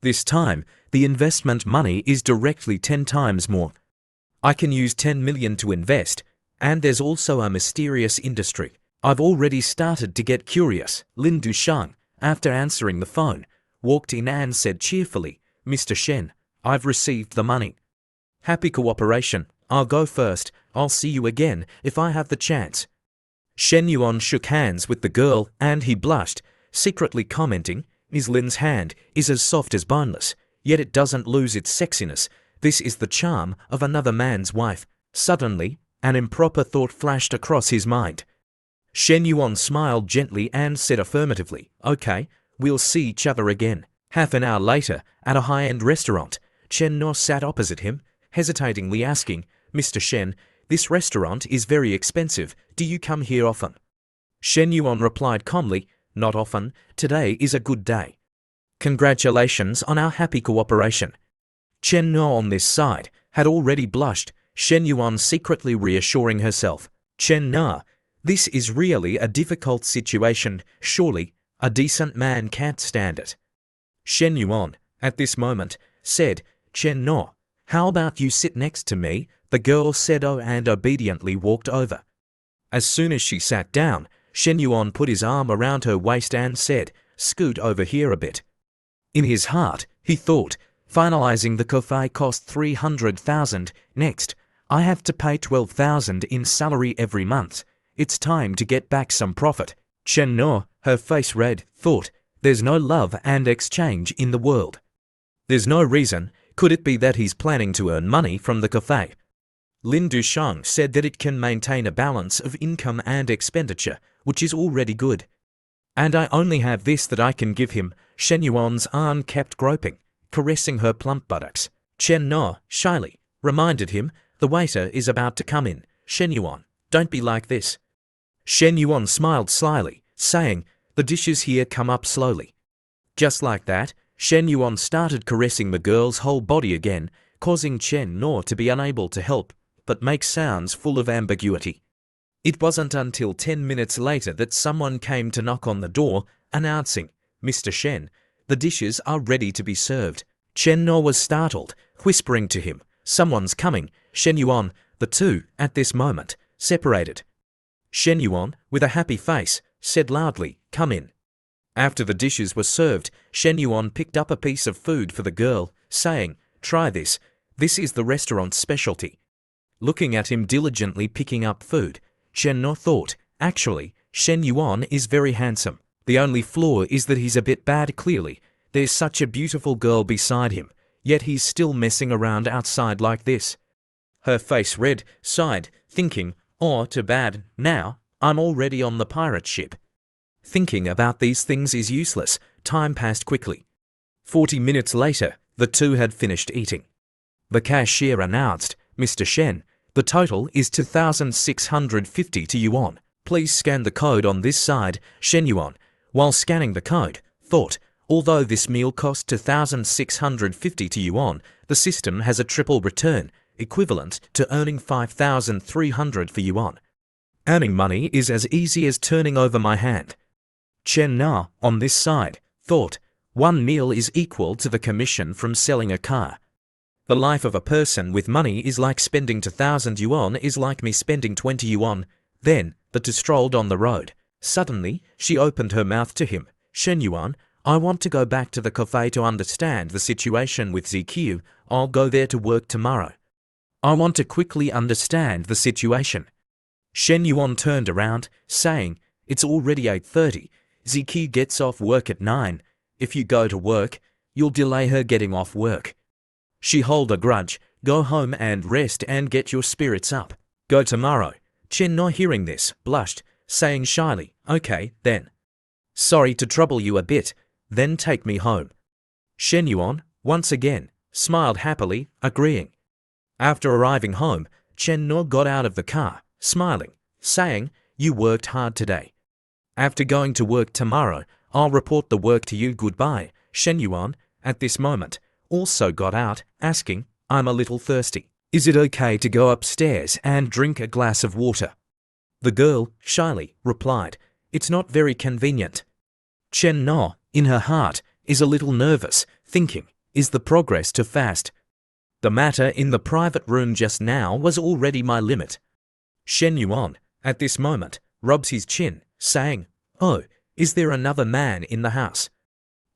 This time, the investment money is directly 10 times more. I can use 10 million to invest, and there's also a mysterious industry. I've already started to get curious. Lin Dushang, after answering the phone, walked in and said cheerfully, Mr. Shen, I've received the money. Happy cooperation. I'll go first. I'll see you again if I have the chance. Shen Yuan shook hands with the girl and he blushed, secretly commenting, Ms. Lin's hand is as soft as boneless, yet it doesn't lose its sexiness. This is the charm of another man's wife. Suddenly, an improper thought flashed across his mind. Shen Yuan smiled gently and said affirmatively, okay, we'll see each other again. Half an hour later, at a high-end restaurant, Chen No sat opposite him, hesitatingly asking, Mr. Shen, this restaurant is very expensive. Do you come here often? Shen Yuan replied calmly, not often. Today is a good day. Congratulations on our happy cooperation. Chen No on this side had already blushed, Shen Yuan secretly reassuring herself. Chen No, this is really a difficult situation. Surely, a decent man can't stand it. Shen Yuan, at this moment, said, Chen No, how about you sit next to me? The girl said oh and obediently walked over. As soon as she sat down, Shen Yuan put his arm around her waist and said, scoot over here a bit. In his heart, he thought, finalizing the cafe cost 300,000. Next, I have to pay 12,000 in salary every month. It's time to get back some profit. Chen No, her face red, thought, there's no love and exchange in the world. There's no reason. Could it be that he's planning to earn money from the cafe? Lin Dushang said that it can maintain a balance of income and expenditure, which is already good. And I only have this that I can give him. Shen Yuan's arm kept groping, caressing her plump buttocks. Chen No, shyly, reminded him, the waiter is about to come in. Shen Yuan, don't be like this. Shen Yuan smiled slyly, saying, the dishes here come up slowly. Just like that, Shen Yuan started caressing the girl's whole body again, causing Chen No to be unable to help but make sounds full of ambiguity. It wasn't until 10 minutes later that someone came to knock on the door, announcing, Mr. Shen, the dishes are ready to be served. Chen No was startled, whispering to him, someone's coming. Shen Yuan, the two, at this moment, separated. Shen Yuan, with a happy face, said loudly, come in. After the dishes were served, Shen Yuan picked up a piece of food for the girl, saying, try this. This is the restaurant's specialty. Looking at him diligently picking up food, Chen No thought, actually, Shen Yuan is very handsome. The only flaw is that he's a bit bad clearly. There's such a beautiful girl beside him, yet he's still messing around outside like this. Her face red, sighed, thinking, oh, too bad, now, I'm already on the pirate ship. Thinking about these things is useless. Time passed quickly. 40 minutes later, the two had finished eating. The cashier announced, Mr. Shen, The total is 2,650 yuan. Please scan the code on this side, Shen Yuan. While scanning the code, thought, although this meal cost 2,650 yuan, the system has a triple return, equivalent to earning 5,300 yuan. Earning money is as easy as turning over my hand. Chen Na, on this side, thought, one meal is equal to the commission from selling a car. The life of a person with money is like spending 2,000 yuan is like me spending 20 yuan. Then, the two strolled on the road. Suddenly, she opened her mouth to him. Shen Yuan, I want to go back to the cafe to understand the situation with ZQ. I'll go there to work tomorrow. I want to quickly understand the situation. Shen Yuan turned around, saying, it's already 8:30. ZQ gets off work at 9. If you go to work, you'll delay her getting off work. She hold a grudge. Go home and rest and get your spirits up. Go tomorrow. Chen Na, hearing this, blushed, saying shyly, okay, then. Sorry to trouble you a bit, then take me home. Shen Yuan, once again, smiled happily, agreeing. After arriving home, Chen Na got out of the car, smiling, saying, you worked hard today. After going to work tomorrow, I'll report the work to you. Goodbye. Shen Yuan, at this moment, also got out, asking, I'm a little thirsty. Is it okay to go upstairs and drink a glass of water? The girl, shyly, replied, it's not very convenient. Chen Na, in her heart, is a little nervous, thinking, is the progress too fast? The matter in the private room just now was already my limit. Shen Yuan, at this moment, rubs his chin, saying, oh, is there another man in the house?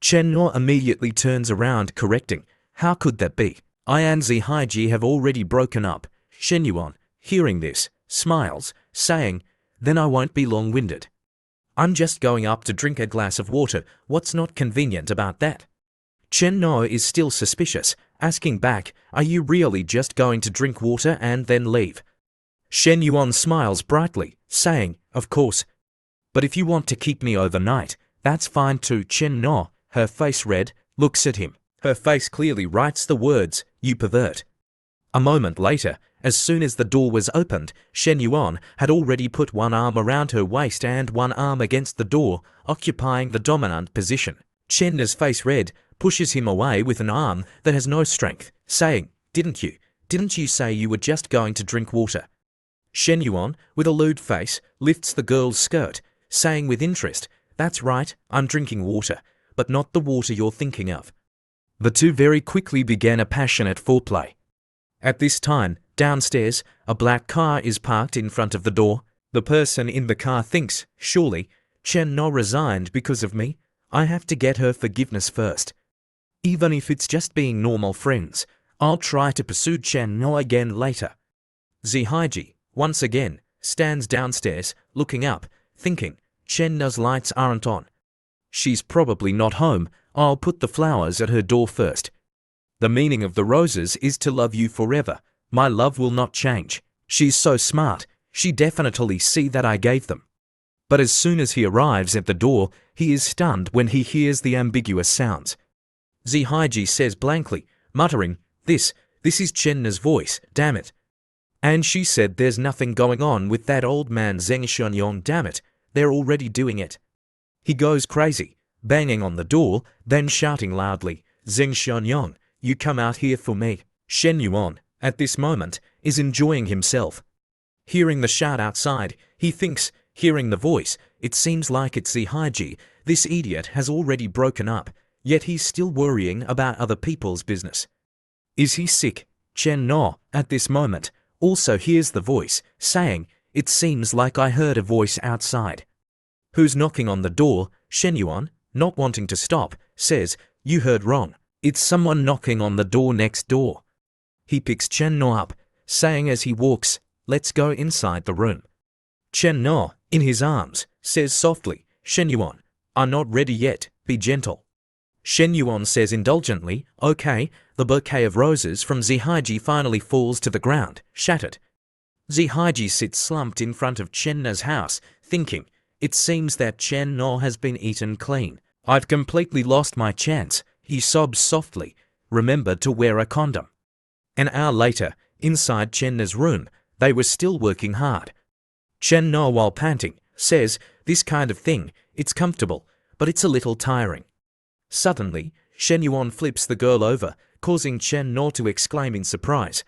Chen Na immediately turns around, correcting, how could that be? I and Zihaiji have already broken up. Shen Yuan, hearing this, smiles, saying, then I won't be long-winded. I'm just going up to drink a glass of water. What's not convenient about that? Chen Na is still suspicious, asking back, are you really just going to drink water and then leave? Shen Yuan smiles brightly, saying, of course. But if you want to keep me overnight, that's fine too. Chen Na, her face red, looks at him. Her face clearly writes the words, you pervert. A moment later, as soon as the door was opened, Shen Yuan had already put one arm around her waist and one arm against the door, occupying the dominant position. Chen Na's face red, pushes him away with an arm that has no strength, saying, didn't you say you were just going to drink water? Shen Yuan, with a lewd face, lifts the girl's skirt, saying with interest, that's right, I'm drinking water, but not the water you're thinking of. The two very quickly began a passionate foreplay. At this time, downstairs, a black car is parked in front of the door. The person in the car thinks, surely, Chen Na resigned because of me. I have to get her forgiveness first. Even if it's just being normal friends, I'll try to pursue Chen Na again later. Zihaiji, once again, stands downstairs, looking up, thinking, Chen Na's lights aren't on. She's probably not home. I'll put the flowers at her door first. The meaning of the roses is to love you forever. My love will not change. She's so smart. She definitely see that I gave them. But as soon as he arrives at the door, he is stunned when he hears the ambiguous sounds. Zihaiji says blankly, muttering, This is Chen Na's voice, damn it. And she said there's nothing going on with that old man Zheng Xuanyong, damn it. They're already doing it. He goes crazy, banging on the door, then shouting loudly, Zheng Xuanyong, you come out here for me. Shen Yuan, at this moment, is enjoying himself. Hearing the shout outside, he thinks, hearing the voice, it seems like it's Zihaiji. This idiot has already broken up, yet he's still worrying about other people's business. Is he sick? Chen Na, at this moment, also hears the voice, saying, it seems like I heard a voice outside. Who's knocking on the door? Shen Yuan, not wanting to stop, says, you heard wrong. It's someone knocking on the door next door. He picks Chen Na up, saying as he walks, let's go inside the room. Chen Na, in his arms, says softly, Shen Yuan, I'm not ready yet, be gentle. Shen Yuan says indulgently, okay. The bouquet of roses from Zihaiji finally falls to the ground, shattered. Zihaiji sits slumped in front of Chen Na's house, thinking, it seems that Chen Na has been eaten clean. I've completely lost my chance. He sobs softly, remember to wear a condom. An hour later, inside Chen Na's room, They were still working hard. Chen No, while panting, says, "This kind of thing, it's comfortable, but it's a little tiring." Suddenly, Shen Yuan flips the girl over, causing Chen No to exclaim in surprise.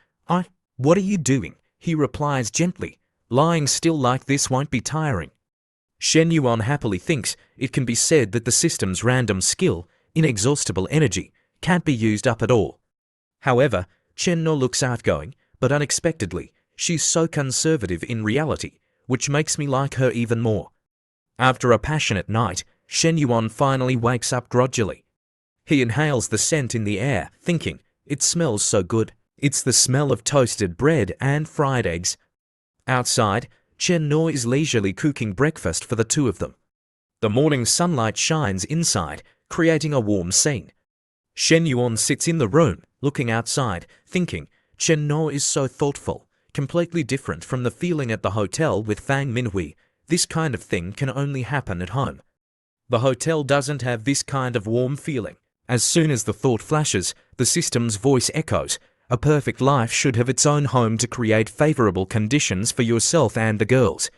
What are you doing?" He replies gently, "Lying still like this won't be tiring." Shen Yuan happily thinks it can be said that the system's random skill, inexhaustible energy, can't be used up at all. However, Chen No looks outgoing, but unexpectedly, she's so conservative in reality, which makes me like her even more. After a passionate night, Shen Yuan finally wakes up grudgingly. He inhales the scent in the air, thinking, "It smells so good. It's the smell of toasted bread and fried eggs." Outside, Chen No is leisurely cooking breakfast for the two of them. The morning sunlight shines inside, creating a warm scene. Shen Yuan sits in the room, looking outside, thinking, Chen No is so thoughtful, completely different from the feeling at the hotel with Fang Minhui. This kind of thing can only happen at home. The hotel doesn't have this kind of warm feeling. As soon as the thought flashes, the system's voice echoes. A perfect life should have its own home to create favorable conditions for yourself and the girls.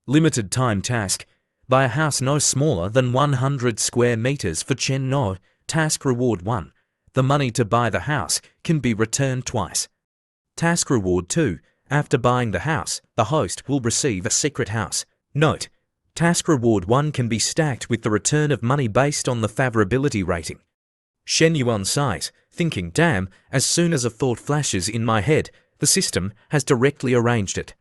Limited time task. Buy a house no smaller than 100 square meters for Chen No. Task reward 1. The money to buy the house can be returned twice. Task reward 2. After buying the house, the host will receive a secret house. Note: task reward 1 can be stacked with the return of money based on the favorability rating. Shen Yuan sighs, thinking, damn, as soon as a thought flashes in my head, the system has directly arranged it.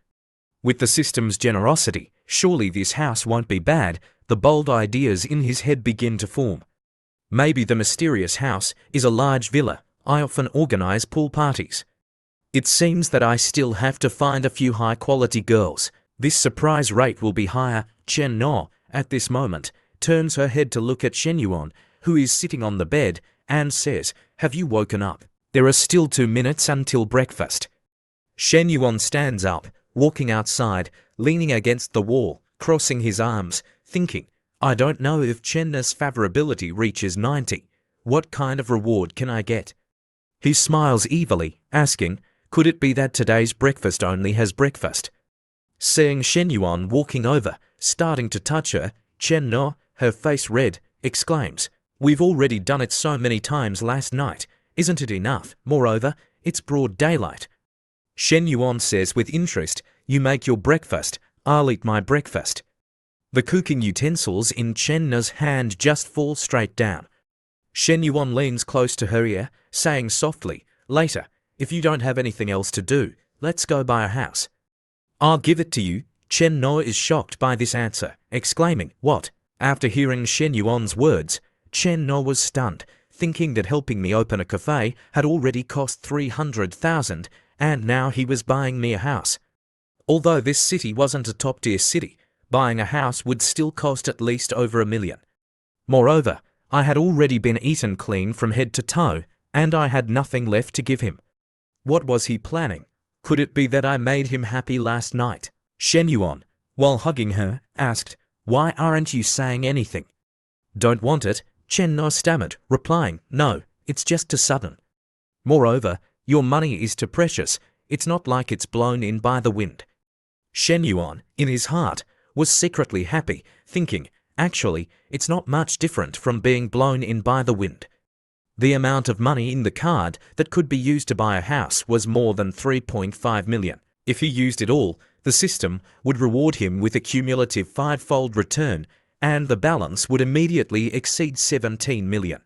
With the system's generosity, surely this house won't be bad. The bold ideas in his head begin to form. Maybe the mysterious house is a large villa. I often organize pool parties. It seems that I still have to find a few high-quality girls. This surprise rate will be higher. Chen No, at this moment, turns her head to look at Shen Yuan, who is sitting on the bed, and says, "Have you woken up? There are still 2 minutes until breakfast." Shen Yuan stands up, walking outside, leaning against the wall, crossing his arms, thinking, I don't know if Chenna's favorability reaches 90. What kind of reward can I get? He smiles evilly, asking, could it be that today's breakfast only has breakfast? Seeing Shen Yuan walking over, starting to touch her, Chen No, her face red, exclaims, "We've already done it so many times last night. Isn't it enough? Moreover, it's broad daylight." Shen Yuan says with interest, "You make your breakfast, I'll eat my breakfast." The cooking utensils in Chen Na's hand just fall straight down. Shen Yuan leans close to her ear, saying softly, "Later, if you don't have anything else to do, let's go buy a house." "I'll give it to you." Chen No is shocked by this answer, exclaiming, "What?" After hearing Shen Yuan's words, Chen No was stunned, thinking that helping me open a cafe had already cost 300,000, and now he was buying me a house. Although this city wasn't a top-tier city, buying a house would still cost at least over $1 million. Moreover, I had already been eaten clean from head to toe, and I had nothing left to give him. What was he planning? Could it be that I made him happy last night? Shen Yuan, while hugging her, asked, "Why aren't you saying anything?" "Don't want it," Chen No stammered, replying, "No, it's just too sudden. Moreover, your money is too precious. It's not like it's blown in by the wind." Shen Yuan, in his heart, was secretly happy, thinking, actually, it's not much different from being blown in by the wind. The amount of money in the card that could be used to buy a house was more than 3.5 million. If he used it all, the system would reward him with a cumulative 5-fold return, and the balance would immediately exceed 17 million.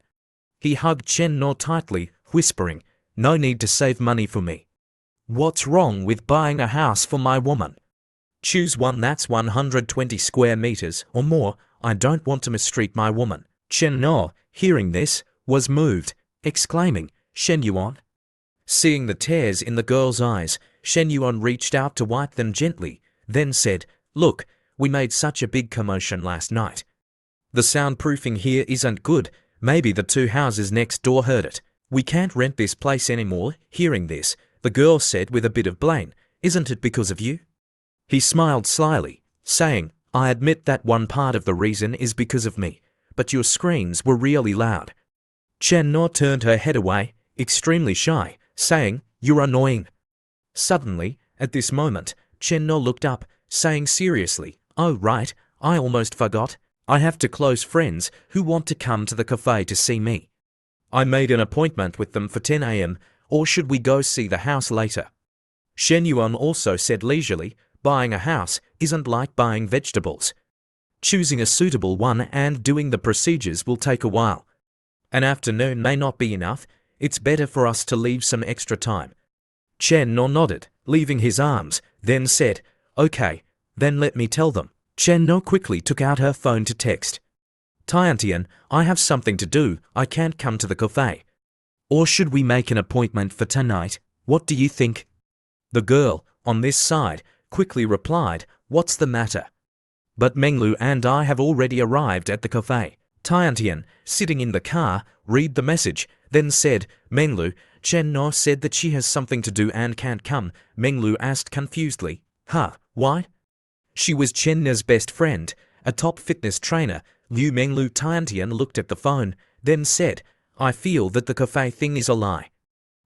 He hugged Chen No tightly, whispering, "No need to save money for me. What's wrong with buying a house for my woman? Choose one that's 120 square meters or more. I don't want to mistreat my woman." Chen No, hearing this, was moved, exclaiming, "Shen Yuan." Seeing the tears in the girl's eyes, Shen Yuan reached out to wipe them gently, then said, "Look, we made such a big commotion last night. The soundproofing here isn't good. Maybe the 2 houses next door heard it. We can't rent this place anymore." Hearing this, the girl said with a bit of blame, "Isn't it because of you?" He smiled slyly, saying, "I admit that one part of the reason is because of me, but your screams were really loud." Chen No turned her head away, extremely shy, saying, "You're annoying." Suddenly, At this moment, Chen No looked up, saying seriously, "Oh right, I almost forgot. I have to close friends who want to come to the cafe to see me. I made an appointment with them for 10 a.m. or should we go see the house later?" Shen Yuan also said leisurely, "Buying a house isn't like buying vegetables. Choosing a suitable one and doing the procedures will take a while. An afternoon may not be enough. It's better for us to leave some extra time." Chen No nodded, leaving his arms, then said, "Okay, then let me tell them." Chen No quickly took out her phone to text. "Tiantian, I have something to do. I can't come to the cafe. Or should we make an appointment for tonight? What do you think?" The girl, on this side, quickly replied, "What's the matter?" "But Menglu and I have already arrived at the cafe." Tiantian, sitting in the car, read the message, then said, "Menglu, Chen No said that she has something to do and can't come." Menglu asked confusedly, "Huh, why?" She was Chen No's best friend, a top fitness trainer. Liu Menglu. Tiantian looked at the phone, then said, "I feel that the cafe thing is a lie.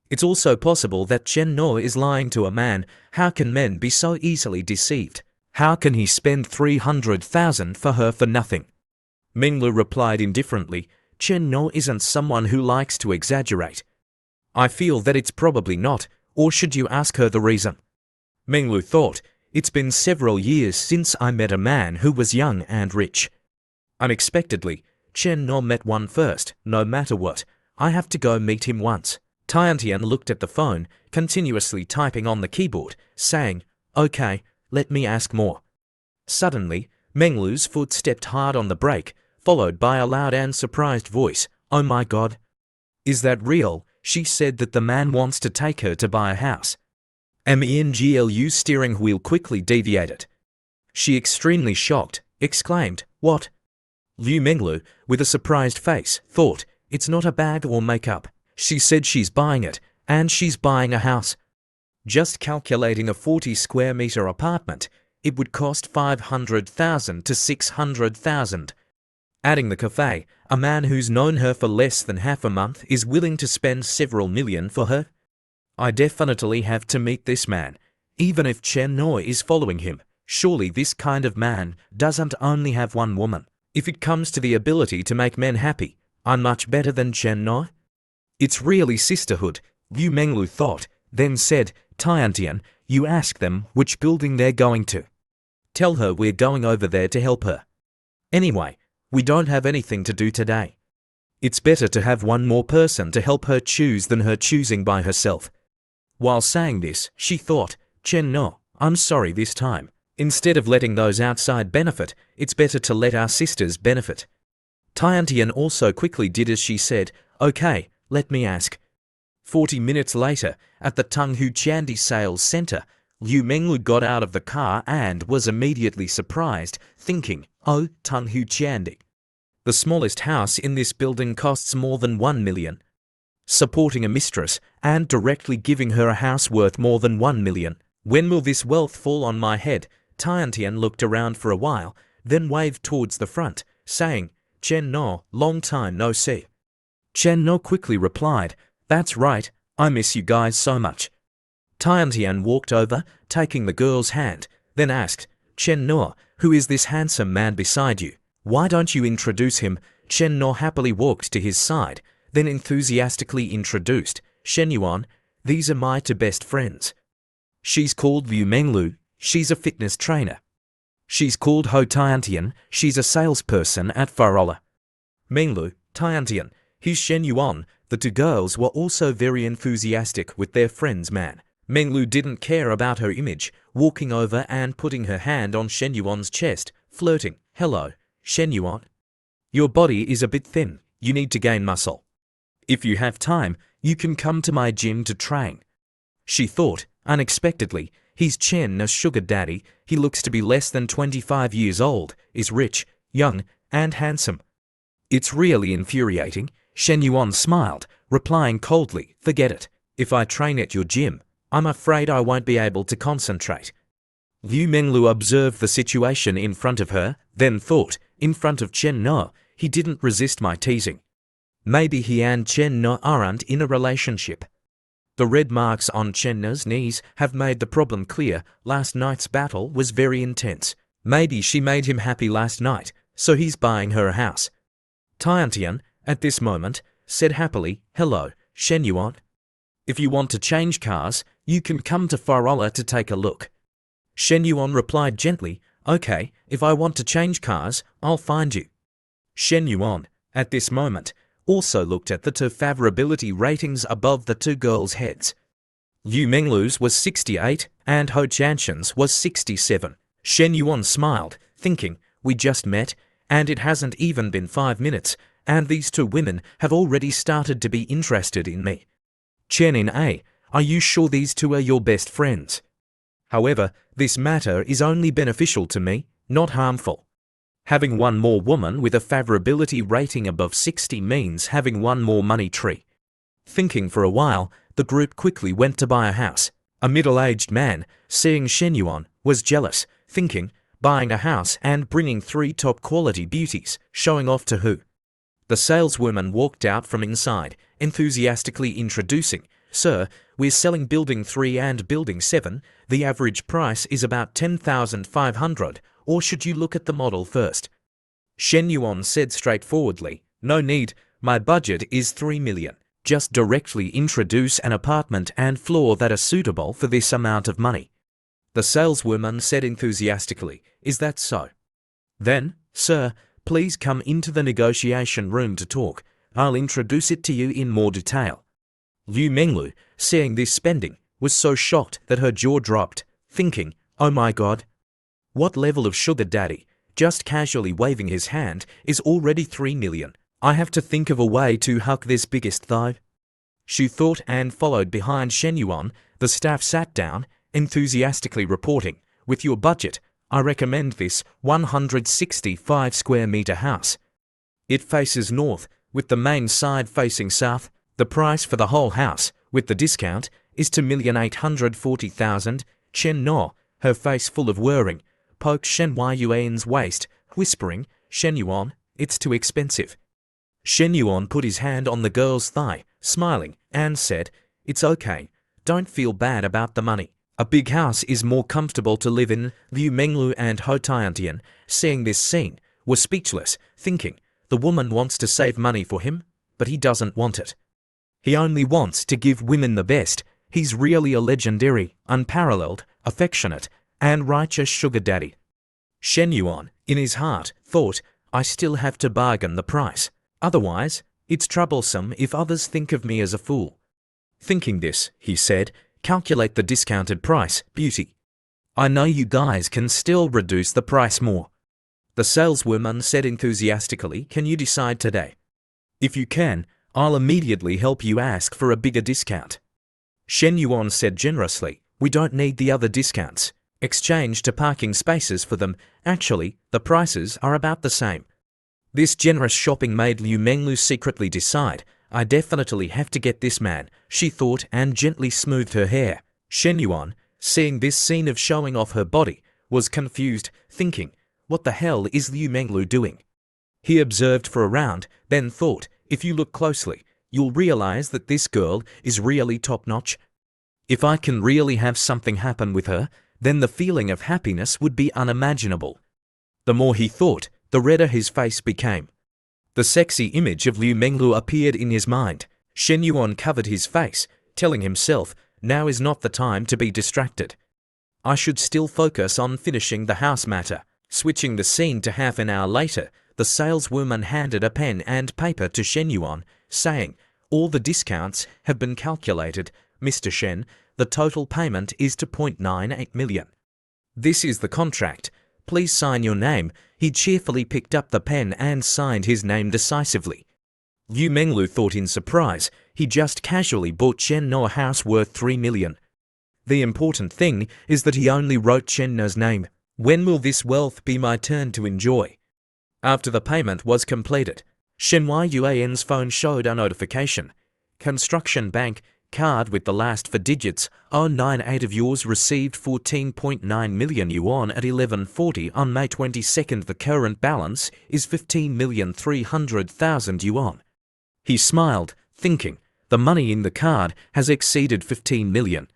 It's also possible that Chen No is lying to a man. How can men be so easily deceived? How can he spend 300,000 for her for nothing?" Menglu replied indifferently, "Chen No isn't someone who likes to exaggerate. I feel that it's probably not, or should you ask her the reason?" Menglu thought, "It's been several years since I met a man who was young and rich. Unexpectedly, Chen No met one first. No matter what, I have to go meet him once." Tiantian looked at the phone, continuously typing on the keyboard, saying, "Okay, let me ask more." Suddenly, Menglu's foot stepped hard on the brake, followed by a loud and surprised voice, "Oh my God! Is that real? She said that the man wants to take her to buy a house." Menglu's steering wheel quickly deviated. She, extremely shocked, exclaimed, "What?" Liu Menglu, with a surprised face, thought, "It's not a bag or makeup. She said she's buying it, and she's buying a house." Just calculating a 40 square meter apartment, it would cost 500,000 to 600,000. Adding the cafe, a man who's known her for less than half a month is willing to spend several million for her? I definitely have to meet this man, even if Chen No is following him. Surely this kind of man doesn't only have one woman. If it comes to the ability to make men happy, I'm much better than Chen No. It's really sisterhood, Liu Menglu thought, then said, "Tiantian, you ask them which building they're going to. Tell her we're going over there to help her. Anyway, we don't have anything to do today. It's better to have one more person to help her choose than her choosing by herself." While saying this, she thought, "Chen No, I'm sorry this time. Instead of letting those outside benefit, it's better to let our sisters benefit." Tiantian also quickly did as she said, "Okay, let me ask." 40 minutes later, at the Tenghu Chandi Sales Center, Liu Menglu got out of the car and was immediately surprised, thinking, "Oh, Tenghu Chandi. The smallest house in this building costs more than 1 million. Supporting a mistress and directly giving her a house worth more than 1 million. When will this wealth fall on my head?" Tiantian looked around for a while, then waved towards the front, saying, "Chen No, long time no see." Chen No quickly replied, "That's right, I miss you guys so much." Tiantian walked over, taking the girl's hand, then asked, "Chen No, who is this handsome man beside you? Why don't you introduce him?" Chen No happily walked to his side, then enthusiastically introduced, "Shen Yuan, these are my two best friends. She's called Liu Menglu, she's a fitness trainer. She's called Ho Tiantian, she's a salesperson at Farola." Menglu, Tiantian, he's Shen Yuan. The two girls were also very enthusiastic with their friend's man. Menglu didn't care about her image, walking over and putting her hand on Shen Yuan's chest, flirting, "Hello, Shen Yuan. Your body is a bit thin, you need to gain muscle. If you have time, you can come to my gym to train." She thought, unexpectedly, he's Chen No's sugar daddy. He looks to be less than 25 years old, is rich, young, and handsome. It's really infuriating. Shen Yuan smiled, replying coldly, "Forget it. If I train at your gym, I'm afraid I won't be able to concentrate." Liu Menglu observed the situation in front of her, then thought, in front of Chen No, he didn't resist my teasing. Maybe he and Chen No aren't in a relationship. The red marks on Chen Na's knees have made the problem clear. Last night's battle was very intense. Maybe she made him happy last night, so he's buying her a house. Tiantian, at this moment, said happily, "Hello, Shen Yuan. If you want to change cars, you can come to Farola to take a look." Shen Yuan replied gently, "Okay, if I want to change cars, I'll find you." Shen Yuan, at this moment, also looked at the two favorability ratings above the two girls' heads. Liu Menglu's was 68 and Ho Chanshan's was 67. Shen Yuan smiled, thinking, "We just met, and it hasn't even been 5 minutes, and these two women have already started to be interested in me. Chen in A, are you sure these two are your best friends? However, this matter is only beneficial to me, not harmful. Having one more woman with a favorability rating above 60 means having one more money tree." Thinking for a while, the group quickly went to buy a house. A middle-aged man, seeing Shen Yuan, was jealous, thinking, buying a house and bringing 3 top-quality beauties, showing off to who? The saleswoman walked out from inside, enthusiastically introducing, "Sir, we're selling Building 3 and Building 7. The average price is about 10,500, or should you look at the model first?" Shen Yuan said straightforwardly, "No need, my budget is 3 million. Just directly introduce an apartment and floor that are suitable for this amount of money." The saleswoman said enthusiastically, "Is that so? Then, sir, please come into the negotiation room to talk. I'll introduce it to you in more detail." Liu Menglu, seeing this spending, was so shocked that her jaw dropped, thinking, "Oh my god. What level of sugar daddy, just casually waving his hand, is already 3 million. I have to think of a way to hug this biggest though." She thought and followed behind Shen Yuan. The staff sat down, enthusiastically reporting, "With your budget, I recommend this 165 square meter house. It faces north, with the main side facing south. The price for the whole house, with the discount, is 2,840,000. Chen No, her face full of worrying, poked Shen Yuan's waist, whispering, "Shen Yuan, it's too expensive." Shen Yuan put his hand on the girl's thigh, smiling, and said, "It's okay. Don't feel bad about the money. A big house is more comfortable to live in." Liu Menglu and Ho Tiantian, seeing this scene, were speechless, thinking, the woman wants to save money for him, but he doesn't want it. He only wants to give women the best. He's really a legendary, unparalleled, affectionate, and righteous sugar daddy. Shen Yuan, in his heart, thought, "I still have to bargain the price. Otherwise, it's troublesome if others think of me as a fool." Thinking this, he said, "Calculate the discounted price, beauty. I know you guys can still reduce the price more." The saleswoman said enthusiastically, "Can you decide today? If you can, I'll immediately help you ask for a bigger discount." Shen Yuan said generously, "We don't need the other discounts. Exchange to parking spaces for them. Actually, the prices are about the same." This generous shopping made Liu Menglu secretly decide, "I definitely have to get this man," she thought, and gently smoothed her hair. Shen Yuan, seeing this scene of showing off her body, was confused, thinking, "What the hell is Liu Menglu doing?" He observed for a round, then thought, "If you look closely, you'll realize that this girl is really top-notch. If I can really have something happen with her, then the feeling of happiness would be unimaginable." The more he thought, the redder his face became. The sexy image of Liu Menglu appeared in his mind. Shen Yuan covered his face, telling himself, "Now is not the time to be distracted. I should still focus on finishing the house matter." Switching the scene to half an hour later, the saleswoman handed a pen and paper to Shen Yuan, saying, "All the discounts have been calculated, Mr. Shen. The total payment is 2.98 million. This is the contract. Please sign your name." He cheerfully picked up the pen and signed his name decisively. Liu Menglu thought in surprise, he just casually bought Chen No a house worth 3 million. The important thing is that he only wrote Chen No's name. When will this wealth be my turn to enjoy? After the payment was completed, Shen Yuan's phone showed a notification. "Construction Bank, card with the last 4 digits, 098 of yours received 14.9 million yuan at 11:40 on May 22nd. The current balance is 15,300,000 yuan. He smiled, thinking, The money in the card has exceeded 15 million.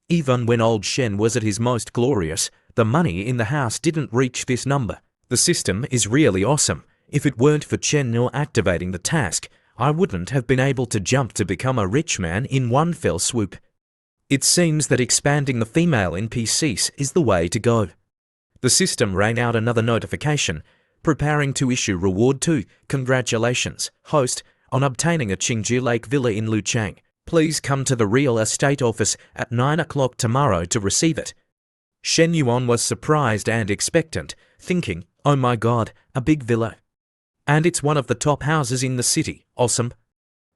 Even when old Shen was at his most glorious, the money in the house didn't reach this number. The system is really awesome. If it weren't for Chen Nor activating the task, I wouldn't have been able to jump to become a rich man in one fell swoop. It seems that expanding the female NPCs is the way to go. The system rang out another notification, preparing to issue reward to congratulations, host, on obtaining a Qingji Lake villa in Luchang. Please come to the real estate office at 9 o'clock tomorrow to receive it. Shen Yuan was surprised and expectant, thinking, oh my god, a big villa. And it's one of the top houses in the city, awesome.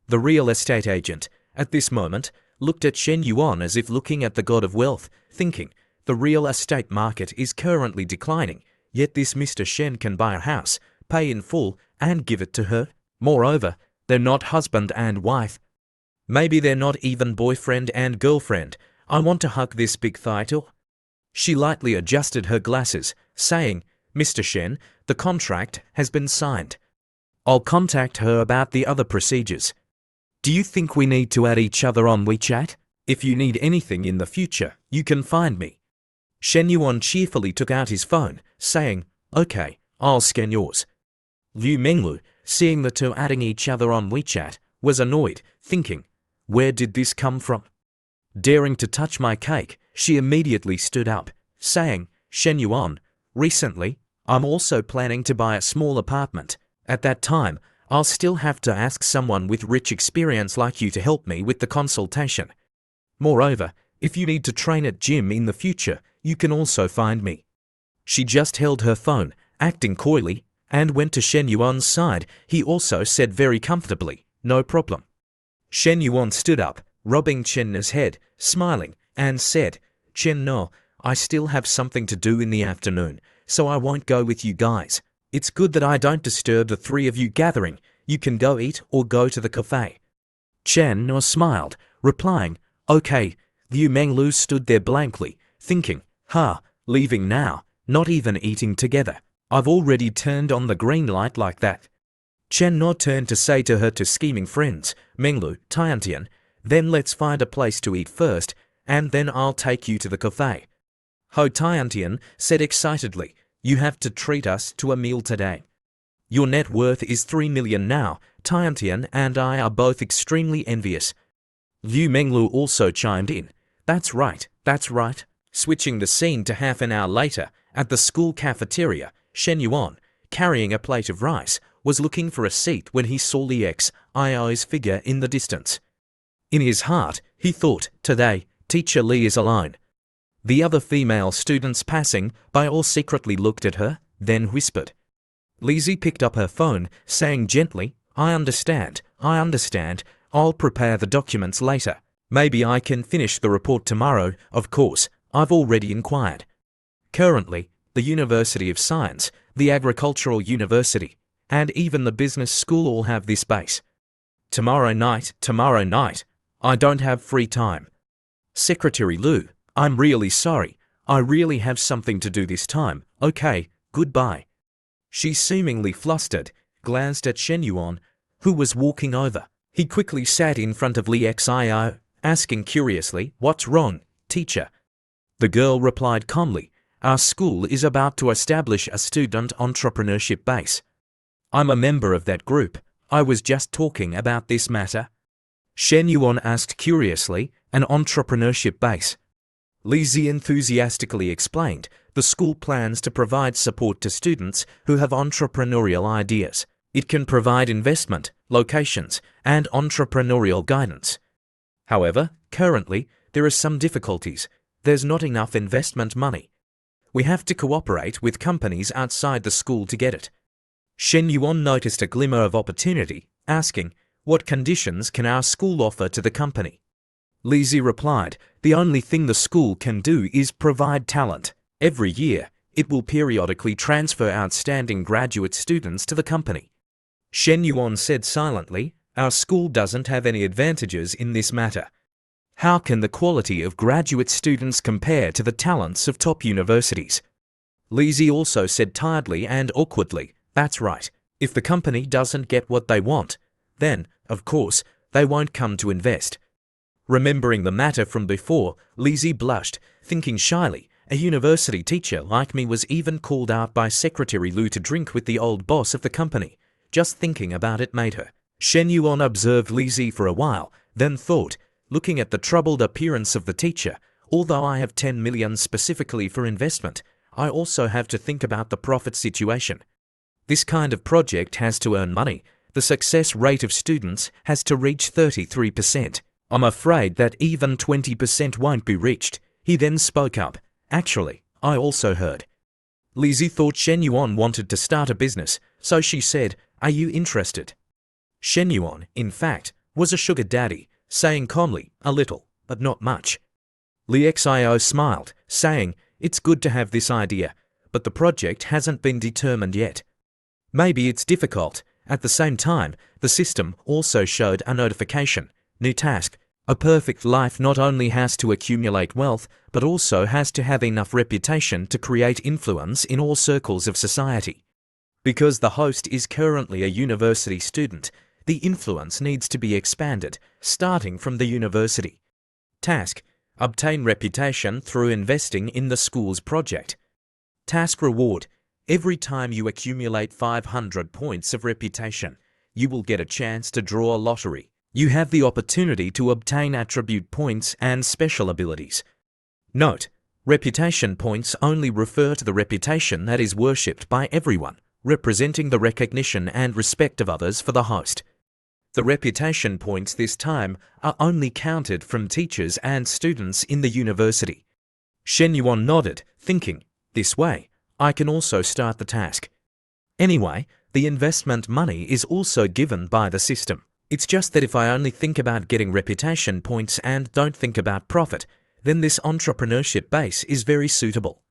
The real estate agent, at this moment, looked at Shen Yuan as if looking at the god of wealth, thinking, the real estate market is currently declining, yet this Mr. Shen can buy a house, pay in full, and give it to her. Moreover, they're not husband and wife. Maybe they're not even boyfriend and girlfriend. I want to hug this big thigh too. She lightly adjusted her glasses, saying, Mr. Shen, the contract has been signed. I'll contact her about the other procedures. Do you think we need to add each other on WeChat? If you need anything in the future, you can find me. Shen Yuan cheerfully took out his phone, saying, okay, I'll scan yours. Liu Menglu, seeing the two adding each other on WeChat, was annoyed, thinking, where did this come from? Daring to touch my cake, she immediately stood up, saying, Shen Yuan, recently, I'm also planning to buy a small apartment. At that time, I'll still have to ask someone with rich experience like you to help me with the consultation. Moreover, if you need to train at gym in the future, you can also find me. She just held her phone, acting coyly, and went to Shen Yuan's side. He also said very comfortably, no problem. Shen Yuan stood up, rubbing Chen Na's head, smiling, and said, Chen Na, I still have something to do in the afternoon, so I won't go with you guys. It's good that I don't disturb the three of you gathering. You can go eat or go to the cafe. Chen Na smiled, replying, okay. Liu Menglu stood there blankly, thinking, leaving now, not even eating together. I've already turned on the green light like that. Chen Na turned to say to her two scheming friends, Menglu, Tiantian, then let's find a place to eat first, and then I'll take you to the cafe. Ho Tiantian said excitedly, you have to treat us to a meal today. Your net worth is 3 million now. Tiantian and I are both extremely envious. Liu Menglu also chimed in, that's right. Switching the scene to half an hour later, at the school cafeteria, Shen Yuan, carrying a plate of rice, was looking for a seat when he saw Li Xi's figure in the distance. In his heart, he thought, today, Teacher Li is alone. The other female students passing by all secretly looked at her, then whispered. Lizzie picked up her phone, saying gently, I understand, I'll prepare the documents later. Maybe I can finish the report tomorrow, of course, I've already inquired. Currently, the University of Science, the Agricultural University, and even the business school all have this base. Tomorrow night, I don't have free time. Secretary Lu, I'm really sorry. I really have something to do this time. Okay, goodbye. She seemingly flustered, glanced at Shen Yuan, who was walking over. He quickly sat in front of Li Xio, asking curiously, what's wrong, teacher? The girl replied calmly, our school is about to establish a student entrepreneurship base. I'm a member of that group. I was just talking about this matter. Shen Yuan asked curiously, an entrepreneurship base. Li Zi enthusiastically explained, the school plans to provide support to students who have entrepreneurial ideas. It can provide investment, locations, and entrepreneurial guidance. However, currently, there are some difficulties. There's not enough investment money. We have to cooperate with companies outside the school to get it. Shen Yuan noticed a glimmer of opportunity, asking, what conditions can our school offer to the company? Li Zi replied, the only thing the school can do is provide talent. Every year, it will periodically transfer outstanding graduate students to the company. Shen Yuan said silently, our school doesn't have any advantages in this matter. How can the quality of graduate students compare to the talents of top universities? Li Zi also said tiredly and awkwardly, that's right. If the company doesn't get what they want, then, of course, they won't come to invest. Remembering the matter from before, Lizzie blushed, thinking shyly, a university teacher like me was even called out by Secretary Lu to drink with the old boss of the company. Just thinking about it made her. Shen Yuan observed Lizzie for a while, then thought, looking at the troubled appearance of the teacher, although I have 10 million specifically for investment, I also have to think about the profit situation. This kind of project has to earn money. The success rate of students has to reach 33%. I'm afraid that even 20% won't be reached. He then spoke up. Actually, I also heard. Lizzie thought Shen Yuan wanted to start a business, so she said, "Are you interested?" Shen Yuan, in fact, was a sugar daddy, saying calmly, "A little, but not much." Li Xio smiled, saying, "It's good to have this idea, but the project hasn't been determined yet. Maybe it's difficult." At the same time, the system also showed a notification. New task. A perfect life not only has to accumulate wealth, but also has to have enough reputation to create influence in all circles of society. Because the host is currently a university student, the influence needs to be expanded, starting from the university. Task. Obtain reputation through investing in the school's project. Task reward. Every time you accumulate 500 points of reputation, you will get a chance to draw a lottery. You have the opportunity to obtain attribute points and special abilities. Note: reputation points only refer to the reputation that is worshipped by everyone, representing the recognition and respect of others for the host. The reputation points this time are only counted from teachers and students in the university. Shen Yuan nodded, thinking, "This way, I can also start the task." Anyway, the investment money is also given by the system. It's just that if I only think about getting reputation points and don't think about profit, then this entrepreneurship base is very suitable.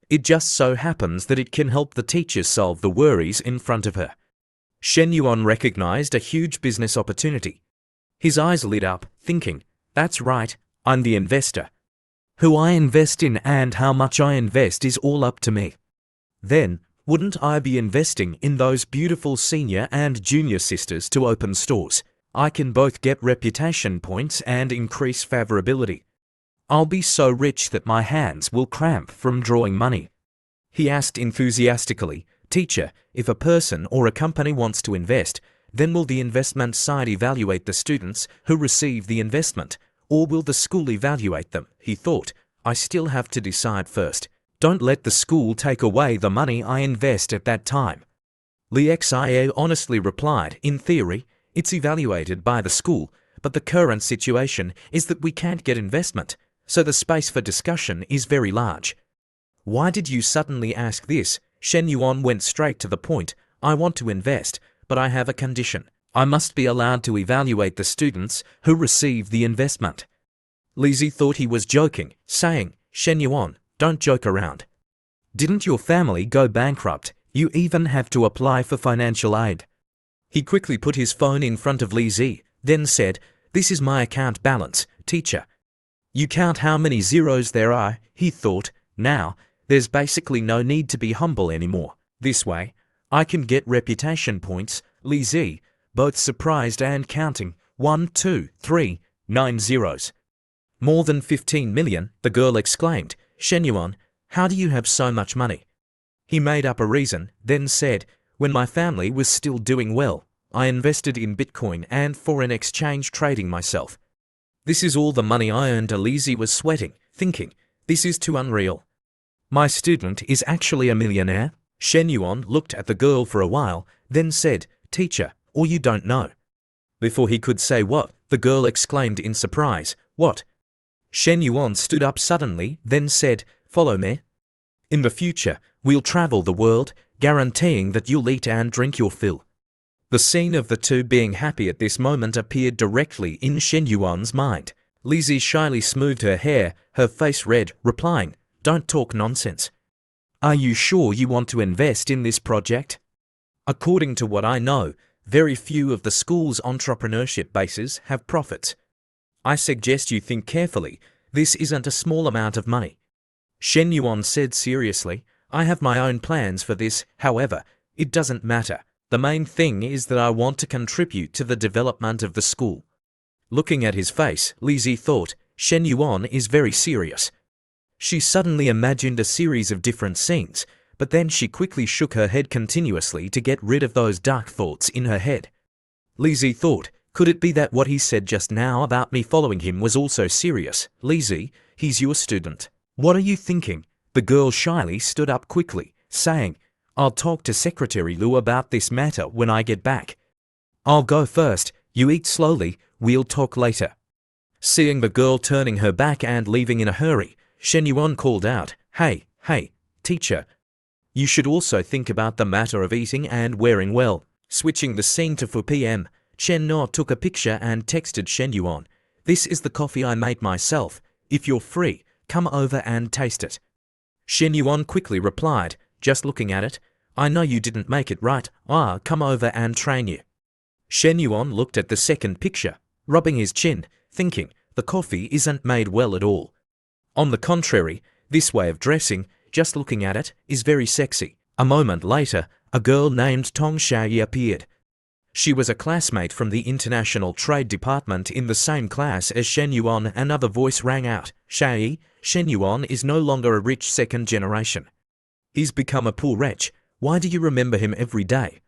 It just so happens that it can help the teacher solve the worries in front of her. Shen Yuan recognized a huge business opportunity. His eyes lit up, thinking, "That's right, I'm the investor. Who I invest in and how much I invest is all up to me. Then, wouldn't I be investing in those beautiful senior and junior sisters to open stores? I can both get reputation points and increase favorability. I'll be so rich that my hands will cramp from drawing money." He asked enthusiastically, "Teacher, if a person or a company wants to invest, then will the investment side evaluate the students who receive the investment, or will the school evaluate them?" He thought, "I still have to decide first. Don't let the school take away the money I invest at that time." Li Xie honestly replied, "In theory, it's evaluated by the school, but the current situation is that we can't get investment, so the space for discussion is very large." "Why did you suddenly ask this?" Shen Yuan went straight to the point. "I want to invest, but I have a condition. I must be allowed to evaluate the students who receive the investment." Lizzie thought he was joking, saying, "Shen Yuan, don't joke around. Didn't your family go bankrupt? You even have to apply for financial aid." He quickly put his phone in front of Lizzie, then said, "This is my account balance, teacher." You count how many zeros there are, he thought. Now, there's basically no need to be humble anymore. This way, I can get reputation points. Lizzie, both surprised and counting. 1, 2, 3, 9 zeros. "More than 15 million, the girl exclaimed. "Shen Yuan, how do you have so much money?" He made up a reason, then said, "When my family was still doing well, I invested in Bitcoin and foreign exchange trading myself. This is all the money I earned." Lizzie was sweating, thinking, "This is too unreal. My student is actually a millionaire." Shen Yuan looked at the girl for a while, then said, "Teacher, or you don't know." Before he could say what, the girl exclaimed in surprise, "What?" Shen Yuan stood up suddenly, then said, "Follow me. In the future, we'll travel the world, guaranteeing that you'll eat and drink your fill." The scene of the two being happy at this moment appeared directly in Shen Yuan's mind. Lizzie shyly smoothed her hair, her face red, replying, "Don't talk nonsense. Are you sure you want to invest in this project? According to what I know, very few of the school's entrepreneurship bases have profits. I suggest you think carefully. This isn't a small amount of money." Shen Yuan said seriously, "I have my own plans for this, however, it doesn't matter. The main thing is that I want to contribute to the development of the school. Looking at his face, Lizzie thought, Shen Yuan is very serious. She suddenly imagined a series of different scenes, but then she quickly shook her head continuously to get rid of those dark thoughts in her head. Lizzie thought, could it be that what he said just now about me following him was also serious? Lizzie, he's your student. What are you thinking? The girl shyly stood up quickly, saying, I'll talk to Secretary Lu about this matter when I get back. I'll go first, you eat slowly, we'll talk later. Seeing the girl turning her back and leaving in a hurry, Shen Yuan called out, Hey, teacher. You should also think about the matter of eating and wearing well. Switching the scene to 4 p.m., Chen No took a picture and texted Shen Yuan, This is the coffee I made myself. If you're free, come over and taste it. Shen Yuan quickly replied, just looking at it, I know you didn't make it right, come over and train you. Shen Yuan looked at the second picture, rubbing his chin, thinking, the coffee isn't made well at all. On the contrary, this way of dressing, just looking at it, is very sexy. A moment later, a girl named Tong Xiaoyi appeared. She was a classmate from the International Trade Department in the same class as Shen Yuan. Another voice rang out, Xiaoyi, Shen Yuan is no longer a rich second generation. He's become a poor wretch. Why do you remember him every day?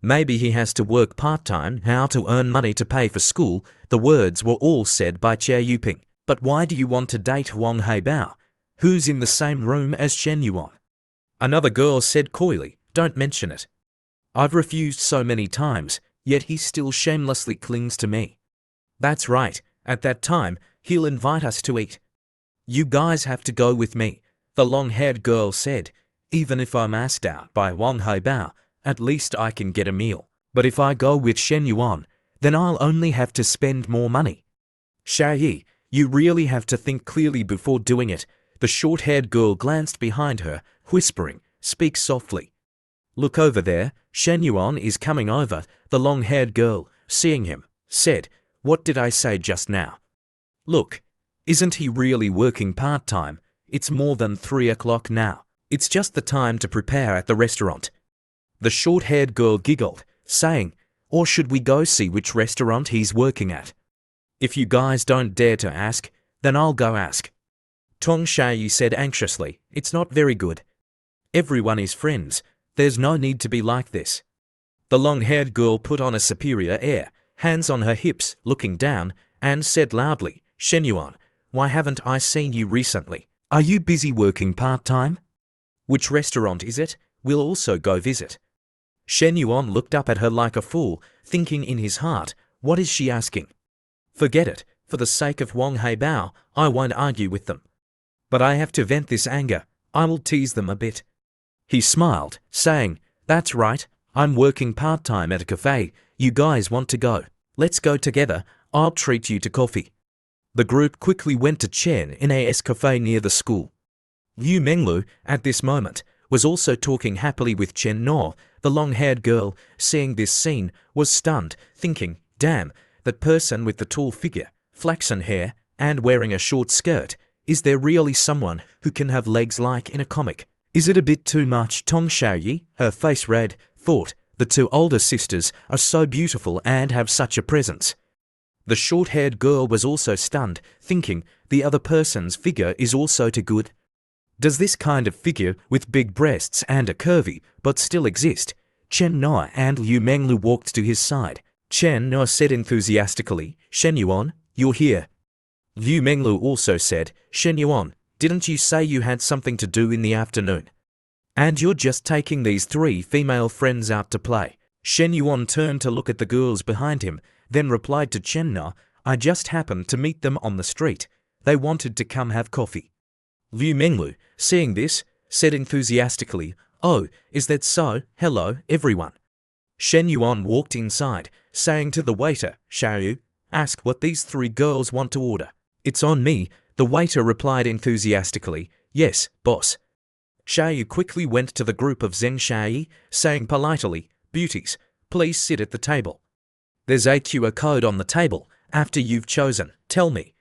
Maybe he has to work part-time, how to earn money to pay for school. The words were all said by Jie Yuping. But why do you want to date Wang Heibao, who's in the same room as Shen Yuan? Another girl said coyly, don't mention it. I've refused so many times, yet he still shamelessly clings to me. That's right, at that time, he'll invite us to eat. You guys have to go with me, the long-haired girl said. Even if I'm asked out by Wang Heibao, at least I can get a meal. But if I go with Shen Yuan, then I'll only have to spend more money. Xiaoyi, you really have to think clearly before doing it. The short-haired girl glanced behind her, whispering, speak softly. Look over there, Shen Yuan is coming over. The long-haired girl, seeing him, said, what did I say just now? Look, isn't he really working part-time? It's more than 3 o'clock now. It's just the time to prepare at the restaurant. The short-haired girl giggled, saying, or should we go see which restaurant he's working at? If you guys don't dare to ask, then I'll go ask. Tong Xiaoyi said anxiously, it's not very good. Everyone is friends. There's no need to be like this. The long-haired girl put on a superior air, hands on her hips, looking down, and said loudly, Shen Yuan, why haven't I seen you recently? Are you busy working part-time? Which restaurant is it? We'll also go visit. Shen Yuan looked up at her like a fool, thinking in his heart, what is she asking? Forget it, for the sake of Wang Heibao, I won't argue with them. But I have to vent this anger, I will tease them a bit. He smiled, saying, that's right, I'm working part-time at a cafe, you guys want to go. Let's go together, I'll treat you to coffee. The group quickly went to Chen Nas cafe near the school. Liu Menglu, at this moment, was also talking happily with Chen No. The long-haired girl, seeing this scene, was stunned, thinking, damn, that person with the tall figure, flaxen hair, and wearing a short skirt, is there really someone who can have legs like in a comic? Is it a bit too much? Tong Xiaoyi, her face red, thought, the two older sisters are so beautiful and have such a presence. The short-haired girl was also stunned, thinking, the other person's figure is also too good. Does this kind of figure with big breasts and a curvy but still exist? Chen No and Liu Menglu walked to his side. Chen No said enthusiastically, Shen Yuan, you're here. Liu Menglu also said, Shen Yuan, didn't you say you had something to do in the afternoon? And you're just taking these 3 female friends out to play. Shen Yuan turned to look at the girls behind him, then replied to Chen No, I just happened to meet them on the street. They wanted to come have coffee. Liu Menglu, seeing this, said enthusiastically, oh, is that so? Hello, everyone. Shen Yuan walked inside, saying to the waiter, Xiaoyu, ask what these 3 girls want to order. It's on me, the waiter replied enthusiastically, yes, boss. Xiaoyu quickly went to the group of Zheng Xiaoyi, saying politely, beauties, please sit at the table. There's a QR code on the table. After you've chosen, tell me.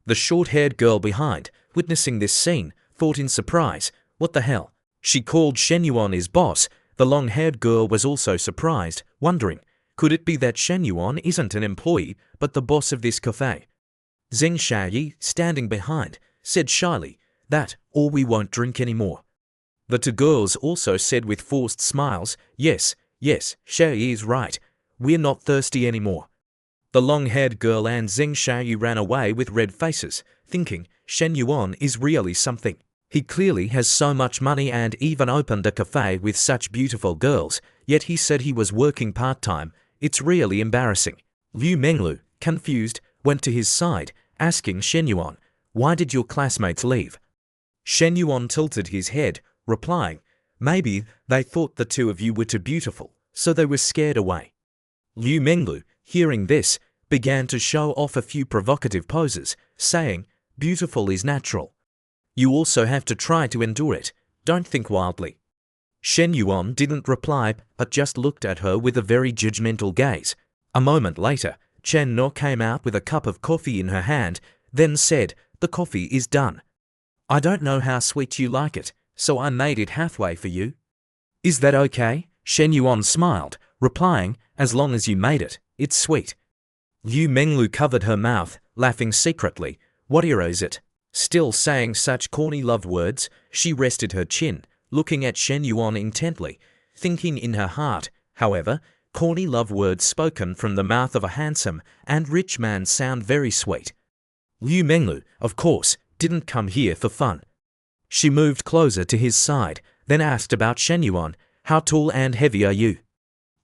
The short-haired girl behind, witnessing this scene, thought in surprise, what the hell? She called Shen Yuan his boss. The long-haired girl was also surprised, wondering, Could it be that Shen Yuan isn't an employee, but the boss of this cafe? Zheng Xiaoyi, standing behind, said shyly, that, or we won't drink anymore. The two girls also said with forced smiles, yes, Xiaoyi is right. We're not thirsty anymore. The long-haired girl and Zheng Xiaoyi ran away with red faces, thinking Shen Yuan is really something. He clearly has so much money and even opened a cafe with such beautiful girls, yet he said he was working part-time. It's really embarrassing. Liu Menglu, confused, went to his side, asking Shen Yuan, why did your classmates leave? Shen Yuan tilted his head, replying, maybe they thought the two of you were too beautiful, so they were scared away. Liu Menglu, hearing this, began to show off a few provocative poses, saying, beautiful is natural. You also have to try to endure it, don't think wildly. Shen Yuan didn't reply, but just looked at her with a very judgmental gaze. A moment later, Chen No came out with a cup of coffee in her hand, then said, the coffee is done. I don't know how sweet you like it, so I made it halfway for you. Is that okay? Shen Yuan smiled, replying, as long as you made it, it's sweet. Liu Menglu covered her mouth, laughing secretly. What era is it? Still saying such corny love words, she rested her chin, looking at Shen Yuan intently, thinking in her heart, however, corny love words spoken from the mouth of a handsome and rich man sound very sweet. Liu Menglu, of course, didn't come here for fun. She moved closer to his side, then asked about Shen Yuan, how tall and heavy are you?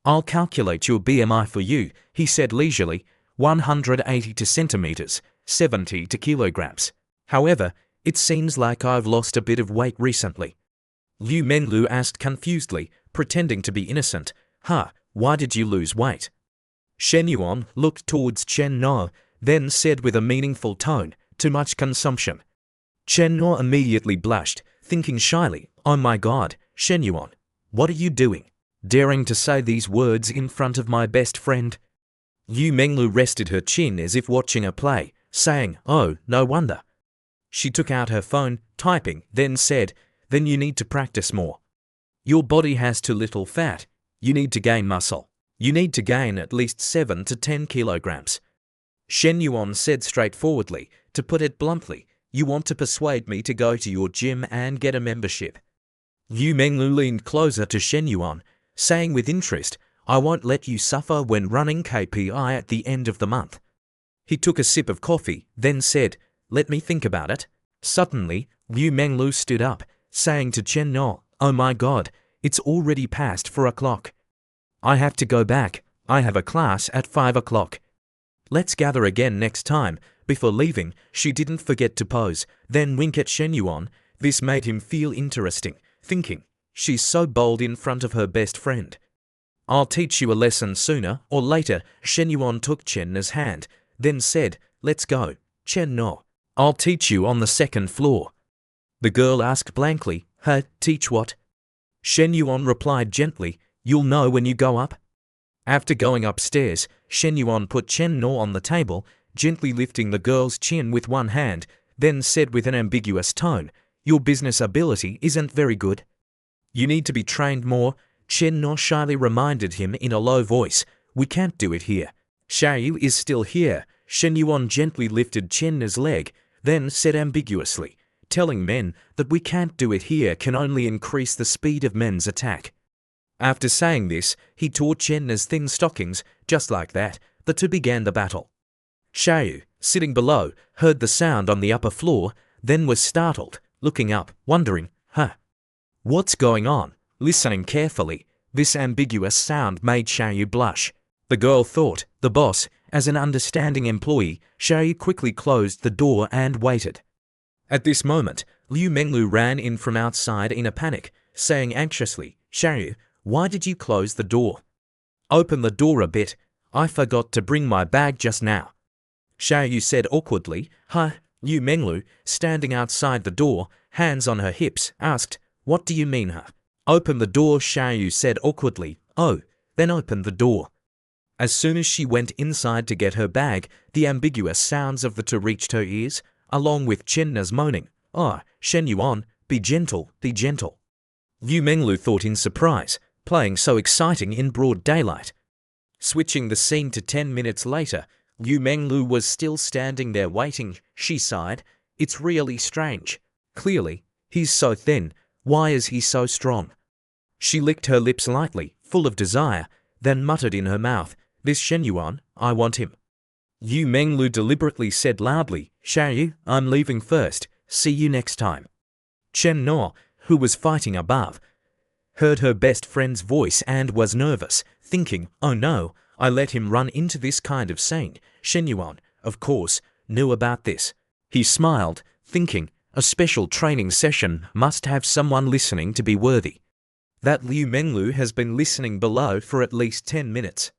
I'll calculate your BMI for you, he said leisurely, 180 centimeters, 70 kilograms. However, it seems like I've lost a bit of weight recently. Liu Menglu asked confusedly, pretending to be innocent, why did you lose weight? Shen Yuan looked towards Chen No, then said with a meaningful tone, too much consumption. Chen No immediately blushed, thinking shyly, oh my god, Shen Yuan, what are you doing? Daring to say these words in front of my best friend? Liu Menglu rested her chin as if watching a play, saying, oh, no wonder. She took out her phone, typing, then said, then you need to practice more. Your body has too little fat. You need to gain muscle. You need to gain at least 7 to 10 kilograms. Shen Yuan said straightforwardly, to put it bluntly, you want to persuade me to go to your gym and get a membership. Liu Menglu leaned closer to Shen Yuan, saying with interest, I won't let you suffer when running KPI at the end of the month. He took a sip of coffee, then said, let me think about it. Suddenly, Liu Menglu stood up, saying to Chen No, oh my god, it's already past 4 o'clock. I have to go back. I have a class at 5 o'clock. Let's gather again next time. Before leaving, she didn't forget to pose, then wink at Shen Yuan. This made him feel interesting, thinking, she's so bold in front of her best friend. I'll teach you a lesson sooner or later. Shen Yuan took Chen's hand, then said, let's go. Chen No, I'll teach you on the second floor. The girl asked blankly, teach what? Shen Yuan replied gently, you'll know when you go up. After going upstairs, Shen Yuan put Chen No on the table, gently lifting the girl's chin with one hand, then said with an ambiguous tone, your business ability isn't very good. You need to be trained more. Chen No shyly reminded him in a low voice, we can't do it here. Xiaoyu is still here. Shen Yuan gently lifted Chen's leg, then said ambiguously, telling men that we can't do it here can only increase the speed of men's attack. After saying this, he tore Chen's thin stockings, just like that, the two began the battle. Xiaoyu, sitting below, heard the sound on the upper floor, then was startled, looking up, wondering, what's going on? Listening carefully, this ambiguous sound made Xiaoyu blush. The girl thought, the boss, as an understanding employee, Xiaoyu quickly closed the door and waited. At this moment, Liu Menglu ran in from outside in a panic, saying anxiously, Xiaoyu, why did you close the door? Open the door a bit. I forgot to bring my bag just now. Xiaoyu said awkwardly. Liu Menglu, standing outside the door, hands on her hips, asked, what do you mean, Open the door, Xiaoyu said awkwardly. Oh, then open the door. As soon as she went inside to get her bag, the ambiguous sounds of the two reached her ears, along with Chen's moaning, oh, Shen Yuan, be gentle, be gentle. Liu Menglu thought in surprise, playing so exciting in broad daylight. Switching the scene to 10 minutes later, Liu Menglu was still standing there waiting. She sighed. It's really strange. Clearly, he's so thin. Why is he so strong? She licked her lips lightly, full of desire, then muttered in her mouth, This Shen Yuan, I want him. Liu Menglu deliberately said loudly, Xiaoyu, I'm leaving first. See you next time. Chen No, who was fighting above, heard her best friend's voice and was nervous, thinking, oh no, I let him run into this kind of scene. Shen Yuan, of course, knew about this. He smiled, thinking, a special training session must have someone listening to be worthy. That Liu Menglu has been listening below for at least 10 minutes.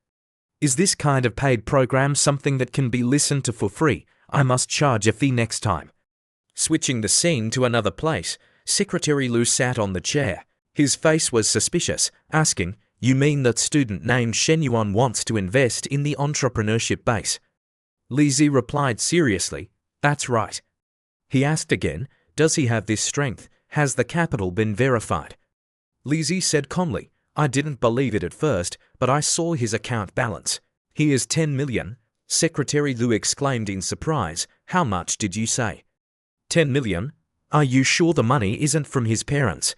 Is this kind of paid program something that can be listened to for free? I must charge a fee next time. Switching the scene to another place, Secretary Liu sat on the chair. His face was suspicious, asking, You mean that student named Shen Yuan wants to invest in the entrepreneurship base? Li Zi replied seriously, That's right. He asked again, Does he have this strength? Has the capital been verified? Li Zi said calmly, I didn't believe it at first, but I saw his account balance. He is 10 million. Secretary Liu exclaimed in surprise, How much did you say? 10 million? Are you sure the money isn't from his parents?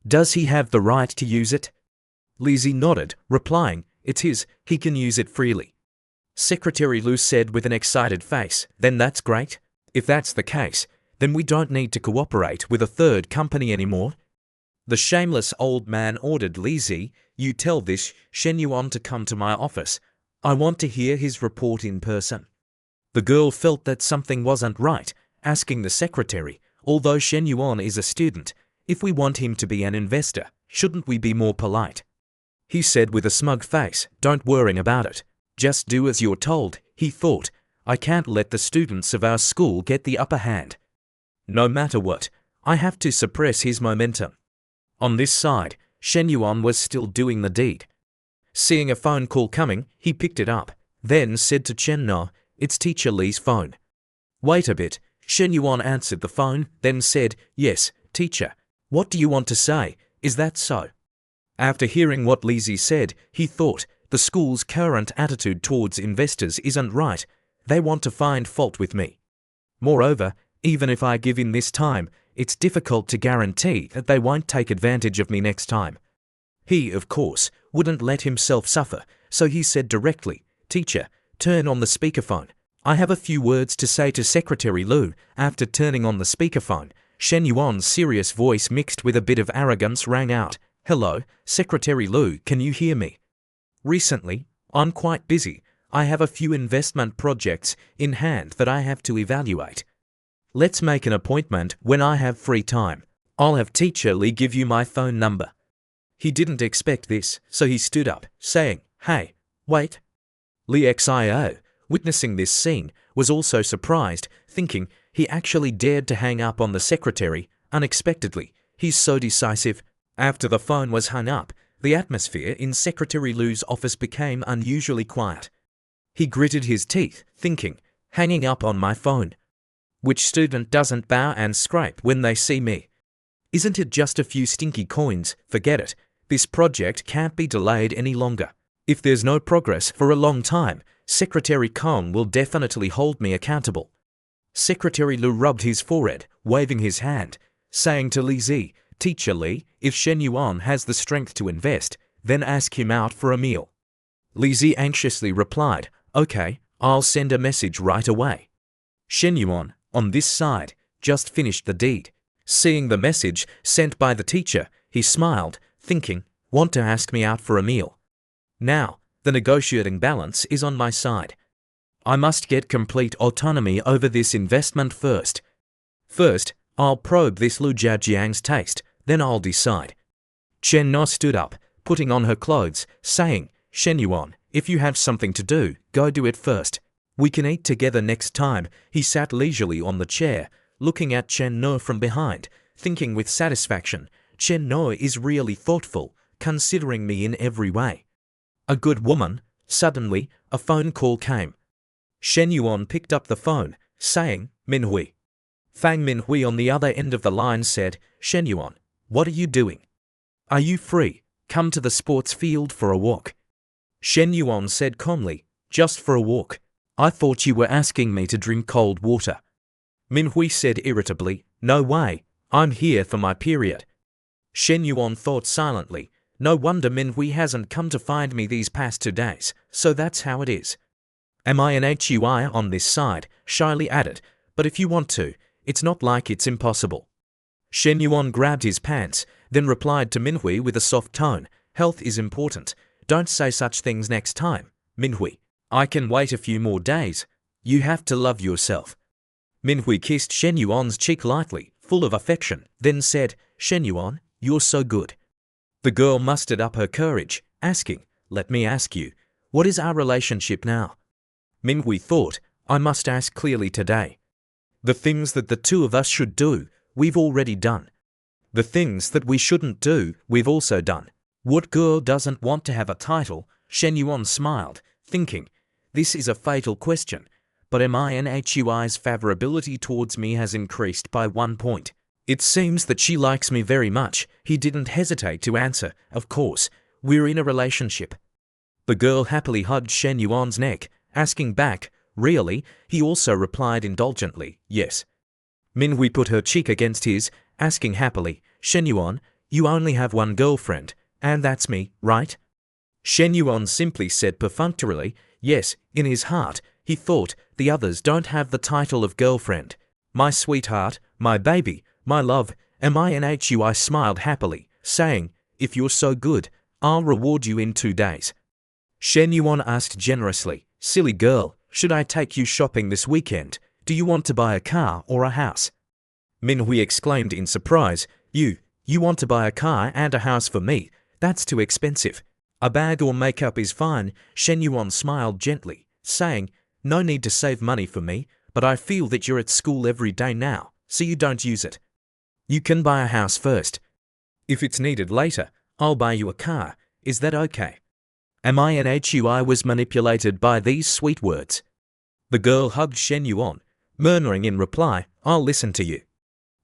Does he have the right to use it? Li Zi nodded, replying, It's his, he can use it freely. Secretary Liu said with an excited face, Then that's great. If that's the case, then we don't need to cooperate with a third company anymore. The shameless old man ordered Li Zi, You tell this Shen Yuan to come to my office. I want to hear his report in person. The girl felt that something wasn't right, asking the secretary, although Shen Yuan is a student, if we want him to be an investor, shouldn't we be more polite? He said with a smug face, Don't worry about it. Just do as you're told, he thought. I can't let the students of our school get the upper hand. No matter what, I have to suppress his momentum. On this side, Shen Yuan was still doing the deed. Seeing a phone call coming, he picked it up, then said to Chen No, It's Teacher Li's phone. Wait a bit. Shen Yuan answered the phone, then said, Yes, teacher. What do you want to say? Is that so? After hearing what Li Zi said, he thought, the school's current attitude towards investors isn't right. They want to find fault with me. Moreover, even if I give in this time, it's difficult to guarantee that they won't take advantage of me next time. He, of course, wouldn't let himself suffer, so he said directly, Teacher, turn on the speakerphone. I have a few words to say to Secretary Liu. After turning on the speakerphone, Shen Yuan's serious voice mixed with a bit of arrogance rang out. Hello, Secretary Liu, can you hear me? Recently, I'm quite busy. I have a few investment projects in hand that I have to evaluate. Let's make an appointment when I have free time. I'll have Teacher Li give you my phone number. He didn't expect this, so he stood up, saying, Hey, wait. Li Xio, witnessing this scene, was also surprised, thinking he actually dared to hang up on the secretary unexpectedly. He's so decisive. After the phone was hung up, the atmosphere in Secretary Liu's office became unusually quiet. He gritted his teeth, thinking, hanging up on my phone. Which student doesn't bow and scrape when they see me? Isn't it just a few stinky coins? Forget it. This project can't be delayed any longer. If there's no progress for a long time, Secretary Kong will definitely hold me accountable. Secretary Liu rubbed his forehead, waving his hand, saying to Li Zi, Teacher Li, if Shen Yuan has the strength to invest, then ask him out for a meal. Li Zi anxiously replied, Okay, I'll send a message right away. Shen Yuan, on this side, just finished the deed. Seeing the message sent by the teacher, he smiled, thinking, Want to ask me out for a meal? Now, the negotiating balance is on my side. I must get complete autonomy over this investment first. First, I'll probe this Lu Jiajiang's taste, then I'll decide. Chen No stood up, putting on her clothes, saying, Shen Yuan, if you have something to do, go do it first. We can eat together next time. He sat leisurely on the chair, looking at Chen No from behind, thinking with satisfaction, Chen No is really thoughtful, considering me in every way. A good woman. Suddenly, a phone call came. Shen Yuan picked up the phone, saying, Minhui. Fang Minhui on the other end of the line said, Shen Yuan, what are you doing? Are you free? Come to the sports field for a walk. Shen Yuan said calmly, just for a walk. I thought you were asking me to drink cold water. Minhui said irritably, no way, I'm here for my period. Shen Yuan thought silently, no wonder Minhui hasn't come to find me these past 2 days, so that's how it is. Am I an HUI on this side? Shyly added, but if you want to, it's not like it's impossible. Shen Yuan grabbed his pants, then replied to Minhui with a soft tone, health is important, don't say such things next time, Minhui. I can wait a few more days. You have to love yourself. Minhui kissed Shen Yuan's cheek lightly, full of affection, then said, Shen Yuan, you're so good. The girl mustered up her courage, asking, let me ask you, what is our relationship now? Minhui thought, I must ask clearly today. The things that the two of us should do, we've already done. The things that we shouldn't do, we've also done. What girl doesn't want to have a title? Shen Yuan smiled, thinking, this is a fatal question, but MINHUI's favorability towards me has increased by 1 point. It seems that she likes me very much. He didn't hesitate to answer, of course, we're in a relationship. The girl happily hugged Shen Yuan's neck, asking back, really? He also replied indulgently, yes. Minhui put her cheek against his, asking happily, Shen Yuan, you only have one girlfriend, and that's me, right? Shen Yuan simply said perfunctorily, yes. In his heart, he thought, the others don't have the title of girlfriend. My sweetheart, my baby, my love, MINHUI smiled happily, saying, if you're so good, I'll reward you in 2 days. Shen Yuan asked generously, silly girl, should I take you shopping this weekend? Do you want to buy a car or a house? Minhui exclaimed in surprise, you want to buy a car and a house for me? That's too expensive. A bag or makeup is fine. Shen Yuan smiled gently, saying, no need to save money for me, but I feel that you're at school every day now, so you don't use it. You can buy a house first. If it's needed later, I'll buy you a car. Is that okay? MINHUI was manipulated by these sweet words. The girl hugged Shen Yuan, murmuring in reply, I'll listen to you.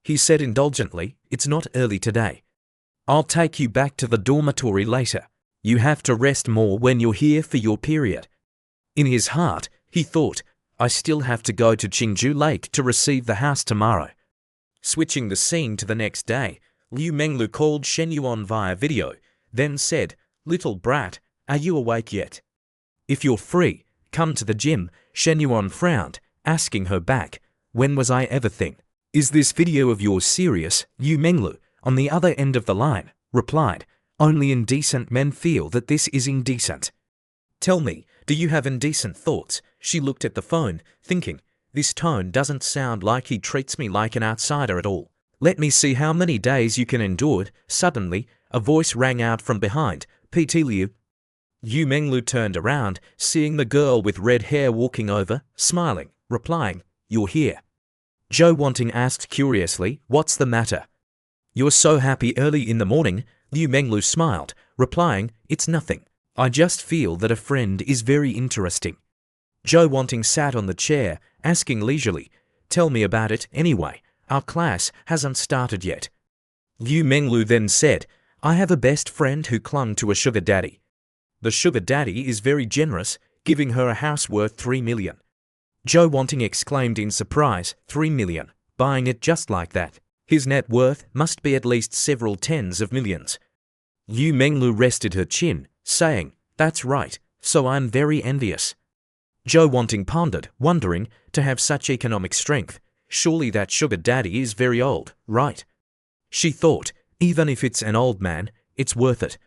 He said indulgently, it's not early today. I'll take you back to the dormitory later. You have to rest more when you're here for your period. In his heart, he thought, I still have to go to Qingju Lake to receive the house tomorrow. Switching the scene to the next day, Liu Menglu called Shen Yuan via video, then said, little brat, are you awake yet? If you're free, come to the gym. Shen Yuan frowned, asking her back, when was I ever think? Is this video of yours serious? Liu Menglu, on the other end of the line, replied, only indecent men feel that this is indecent. Tell me, do you have indecent thoughts? She looked at the phone, thinking, this tone doesn't sound like he treats me like an outsider at all. Let me see how many days you can endure it. Suddenly, a voice rang out from behind, PT Liu. Liu Menglu turned around, seeing the girl with red hair walking over, smiling, replying, you're here. Zhou Wanting asked curiously, what's the matter? You're so happy early in the morning. Liu Menglu smiled, replying, it's nothing. I just feel that a friend is very interesting. Zhou Wanting sat on the chair, asking leisurely, tell me about it anyway. Our class hasn't started yet. Liu Menglu then said, I have a best friend who clung to a sugar daddy. The sugar daddy is very generous, giving her a house worth 3 million. Zhou Wanting exclaimed in surprise, 3 million, buying it just like that. His net worth must be at least several tens of millions. Liu Menglu rested her chin, saying, that's right, so I'm very envious. Zhou Wanting pondered, wondering, to have such economic strength, surely that sugar daddy is very old, right? She thought, even if it's an old man, it's worth it.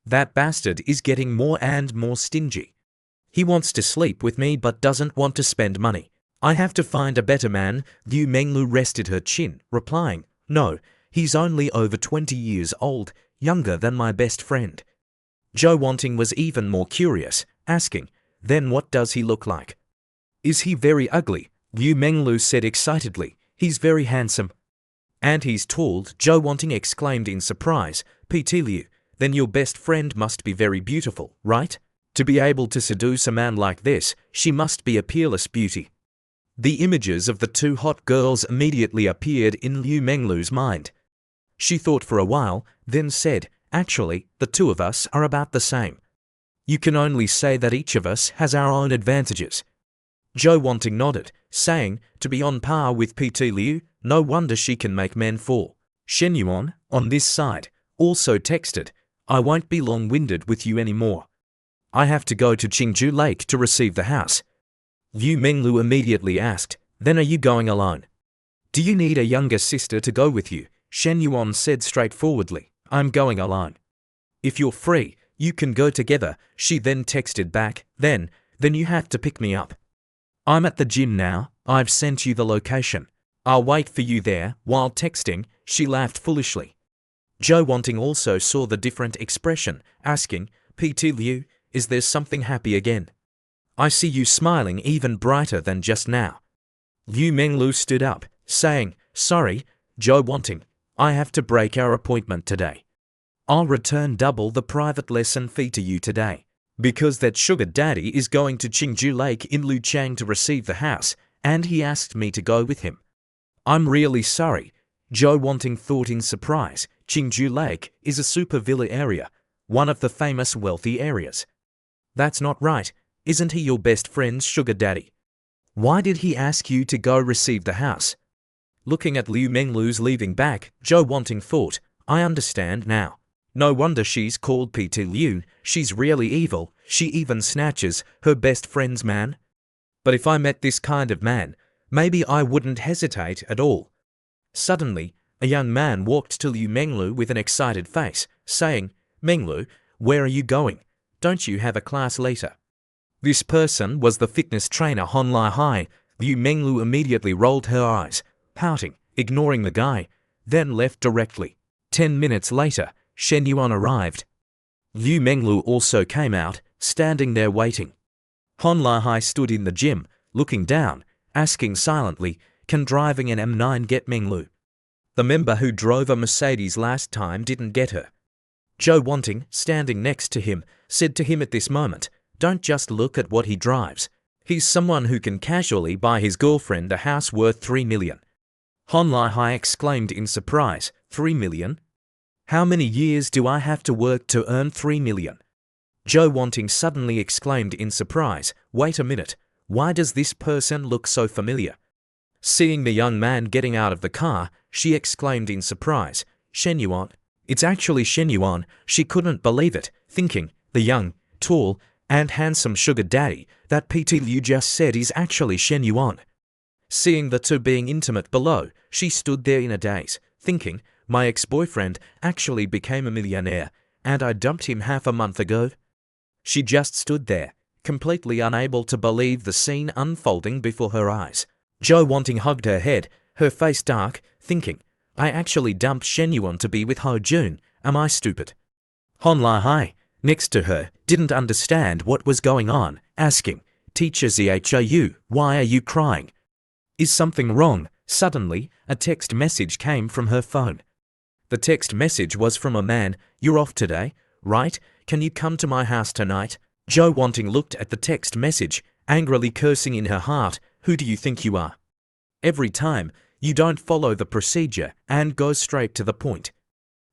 That bastard is getting more and more stingy. He wants to sleep with me but doesn't want to spend money. I have to find a better man. Liu Menglu rested her chin, replying, no, he's only over 20 years old, younger than my best friend. Zhou Wanting was even more curious, asking, then what does he look like? Is he very ugly? Liu Menglu said excitedly, he's very handsome. And he's tall, Zhou Wanting exclaimed in surprise, PT Liu, then your best friend must be very beautiful, right? To be able to seduce a man like this, she must be a peerless beauty. The images of the two hot girls immediately appeared in Liu Menglu's mind. She thought for a while, then said, actually, the two of us are about the same. You can only say that each of us has our own advantages. Joe Wanting nodded, saying, to be on par with PT Liu, no wonder she can make men fall. Shen Yuan, on this side, also texted, I won't be long-winded with you anymore. I have to go to Qingju Lake to receive the house. Liu Menglu immediately asked, then are you going alone? Do you need a younger sister to go with you? Shen Yuan said straightforwardly, I'm going alone. If you're free, you can go together, she then texted back, then you have to pick me up. I'm at the gym now, I've sent you the location. I'll wait for you there. While texting, she laughed foolishly. Joe Wanting also saw the different expression, asking, PT Liu, is there something happy again? I see you smiling even brighter than just now. Liu Menglu stood up, saying, sorry, Joe Wanting, I have to break our appointment today. I'll return double the private lesson fee to you today, because that sugar daddy is going to Qingju Lake in Luchang to receive the house, and he asked me to go with him. I'm really sorry, Joe Wanting thought in surprise. Qingju Lake is a super villa area, one of the famous wealthy areas. That's not right, isn't he your best friend's sugar daddy? Why did he ask you to go receive the house? Looking at Liu Menglu's leaving back, Joe Wanting thought, I understand now. No wonder she's called PT Liu, she's really evil, she even snatches her best friend's man. But if I met this kind of man, maybe I wouldn't hesitate at all. Suddenly, a young man walked to Liu Menglu with an excited face, saying, Menglu, where are you going? Don't you have a class later? This person was the fitness trainer Hon Lai Hai. Liu Menglu immediately rolled her eyes, pouting, ignoring the guy, then left directly. 10 minutes later, Shen Yuan arrived. Liu Menglu also came out, standing there waiting. Hon Lai Hai stood in the gym, looking down, asking silently, can driving an M9 get Menglu? The member who drove a Mercedes last time didn't get her. Joe Wanting, standing next to him, said to him at this moment, don't just look at what he drives. He's someone who can casually buy his girlfriend a house worth 3 million. Hon Lai Hai exclaimed in surprise, 3 million? How many years do I have to work to earn 3 million? Joe Wanting suddenly exclaimed in surprise, wait a minute, why does this person look so familiar? Seeing the young man getting out of the car, she exclaimed in surprise, Shen Yuan. It's actually Shen Yuan. She couldn't believe it, thinking, the young, tall, and handsome sugar daddy that PT Liu just said is actually Shen Yuan. Seeing the two being intimate below, she stood there in a daze, thinking, my ex-boyfriend actually became a millionaire, and I dumped him half a month ago. She just stood there, completely unable to believe the scene unfolding before her eyes. Joe Wanting hugged her head, her face dark, thinking, I actually dumped Shen Yuan to be with Ho Jun, am I stupid? Hon Lai Hai, next to her, didn't understand what was going on, asking, Teacher Zhu, why are you crying? Is something wrong? Suddenly, a text message came from her phone. The text message was from a man, you're off today, right? Can you come to my house tonight? Joe Wanting looked at the text message, angrily cursing in her heart, who do you think you are? Every time, you don't follow the procedure and go straight to the point.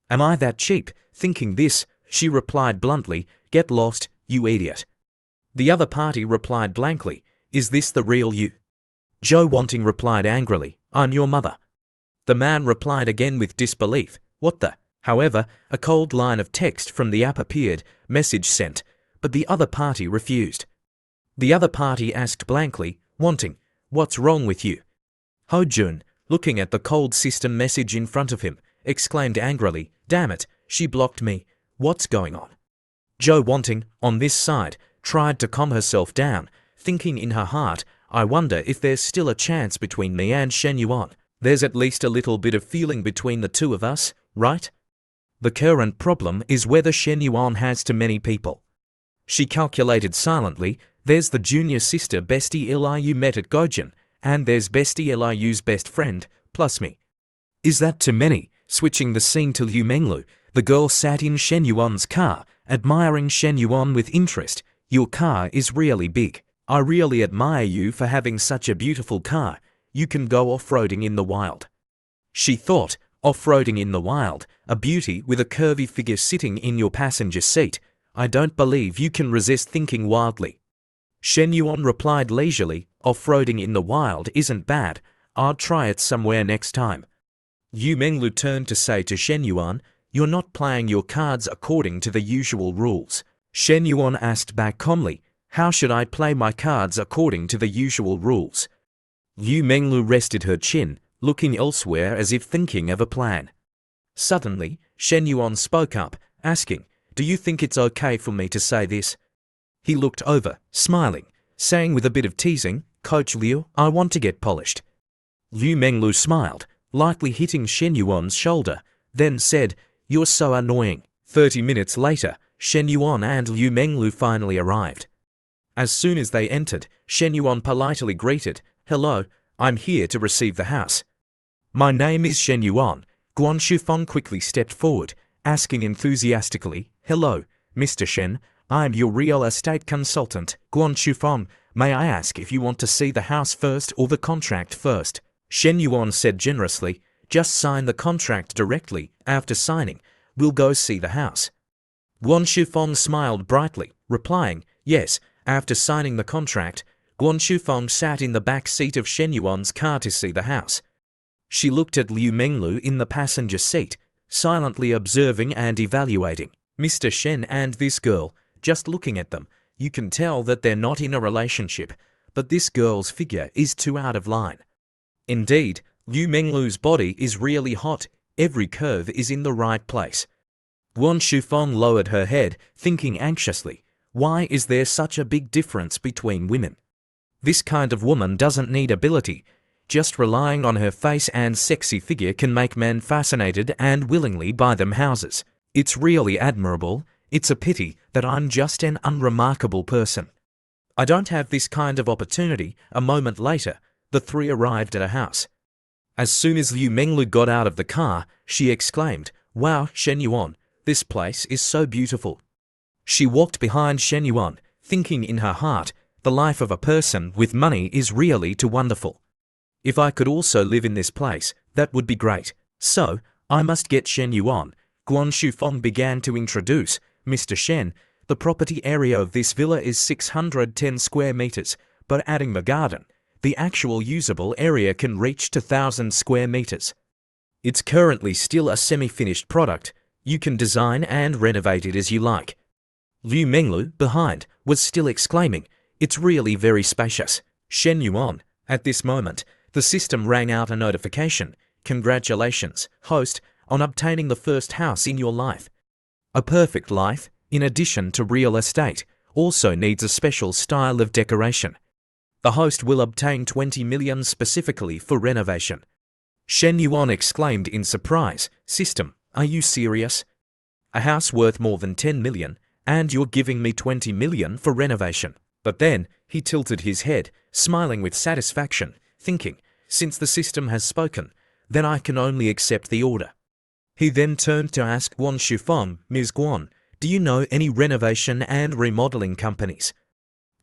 Am I that cheap? Thinking this, she replied bluntly, get lost, you idiot. The other party replied blankly, is this the real you? Joe Wanting replied angrily, I'm your mother. The man replied again with disbelief, what the? However, a cold line of text from the app appeared, message sent, but the other party refused. The other party asked blankly, Wanting, what's wrong with you? Ho Jun, looking at the cold system message in front of him, exclaimed angrily, damn it, she blocked me, what's going on? Joe Wanting, on this side, tried to calm herself down, thinking in her heart, I wonder if there's still a chance between me and Shen Yuan. There's at least a little bit of feeling between the two of us, right? The current problem is whether Shen Yuan has too many people. She calculated silently, there's the junior sister bestie Liu met at Gojin, and there's bestie Liu's best friend, plus me. Is that too many? Switching the scene to Liu Menglu, the girl sat in Shen Yuan's car, admiring Shen Yuan with interest. Your car is really big. I really admire you for having such a beautiful car. You can go off-roading in the wild. She thought, off-roading in the wild, a beauty with a curvy figure sitting in your passenger seat. I don't believe you can resist thinking wildly. Shen Yuan replied leisurely, off-roading in the wild isn't bad, I'll try it somewhere next time. Yu Menglu turned to say to Shen Yuan, you're not playing your cards according to the usual rules. Shen Yuan asked back calmly, how should I play my cards according to the usual rules? Yu Menglu rested her chin, looking elsewhere as if thinking of a plan. Suddenly, Shen Yuan spoke up, asking, do you think it's okay for me to say this? He looked over, smiling, saying with a bit of teasing, Coach Liu, I want to get polished. Yu Menglu smiled, lightly hitting Shen Yuan's shoulder, then said, you're so annoying. 30 minutes later, Shen Yuan and Yu Menglu finally arrived. As soon as they entered, Shen Yuan politely greeted, hello, I'm here to receive the house. My name is Shen Yuan. Guan Shufeng quickly stepped forward, asking enthusiastically, hello, Mr. Shen, I'm your real estate consultant, Guan Shufeng. May I ask if you want to see the house first or the contract first? Shen Yuan said generously, just sign the contract directly, after signing, we'll go see the house. Guan Shufeng smiled brightly, replying, yes, after signing the contract, Guan Shufeng sat in the back seat of Shen Yuan's car to see the house. She looked at Liu Menglu in the passenger seat, silently observing and evaluating. Mr. Shen and this girl, just looking at them, you can tell that they're not in a relationship, but this girl's figure is too out of line. Indeed, Liu Menglu's body is really hot, every curve is in the right place. Guan Shufeng lowered her head, thinking anxiously, why is there such a big difference between women? This kind of woman doesn't need ability. Just relying on her face and sexy figure can make men fascinated and willingly buy them houses. It's really admirable. It's a pity that I'm just an unremarkable person. I don't have this kind of opportunity. A moment later, the three arrived at a house. As soon as Liu Menglu got out of the car, she exclaimed, wow, Shen Yuan, this place is so beautiful. She walked behind Shen Yuan, thinking in her heart, the life of a person with money is really too wonderful. If I could also live in this place, that would be great. So, I must get Shen Yuan. Guan Shufeng began to introduce, Mr. Shen, the property area of this villa is 610 square meters, but adding the garden, the actual usable area can reach to 1,000 square meters. It's currently still a semi-finished product. You can design and renovate it as you like. Liu Menglu, behind, was still exclaiming, it's really very spacious. Shen Yuan, at this moment, the system rang out a notification. Congratulations, host, on obtaining the first house in your life. A perfect life, in addition to real estate, also needs a special style of decoration. The host will obtain 20 million specifically for renovation. Shen Yuan exclaimed in surprise, system, are you serious? A house worth more than 10 million, and you're giving me 20 million for renovation. But then, he tilted his head, smiling with satisfaction, thinking, since the system has spoken, then I can only accept the order. He then turned to ask Guan Shufeng, Ms. Guan, do you know any renovation and remodeling companies?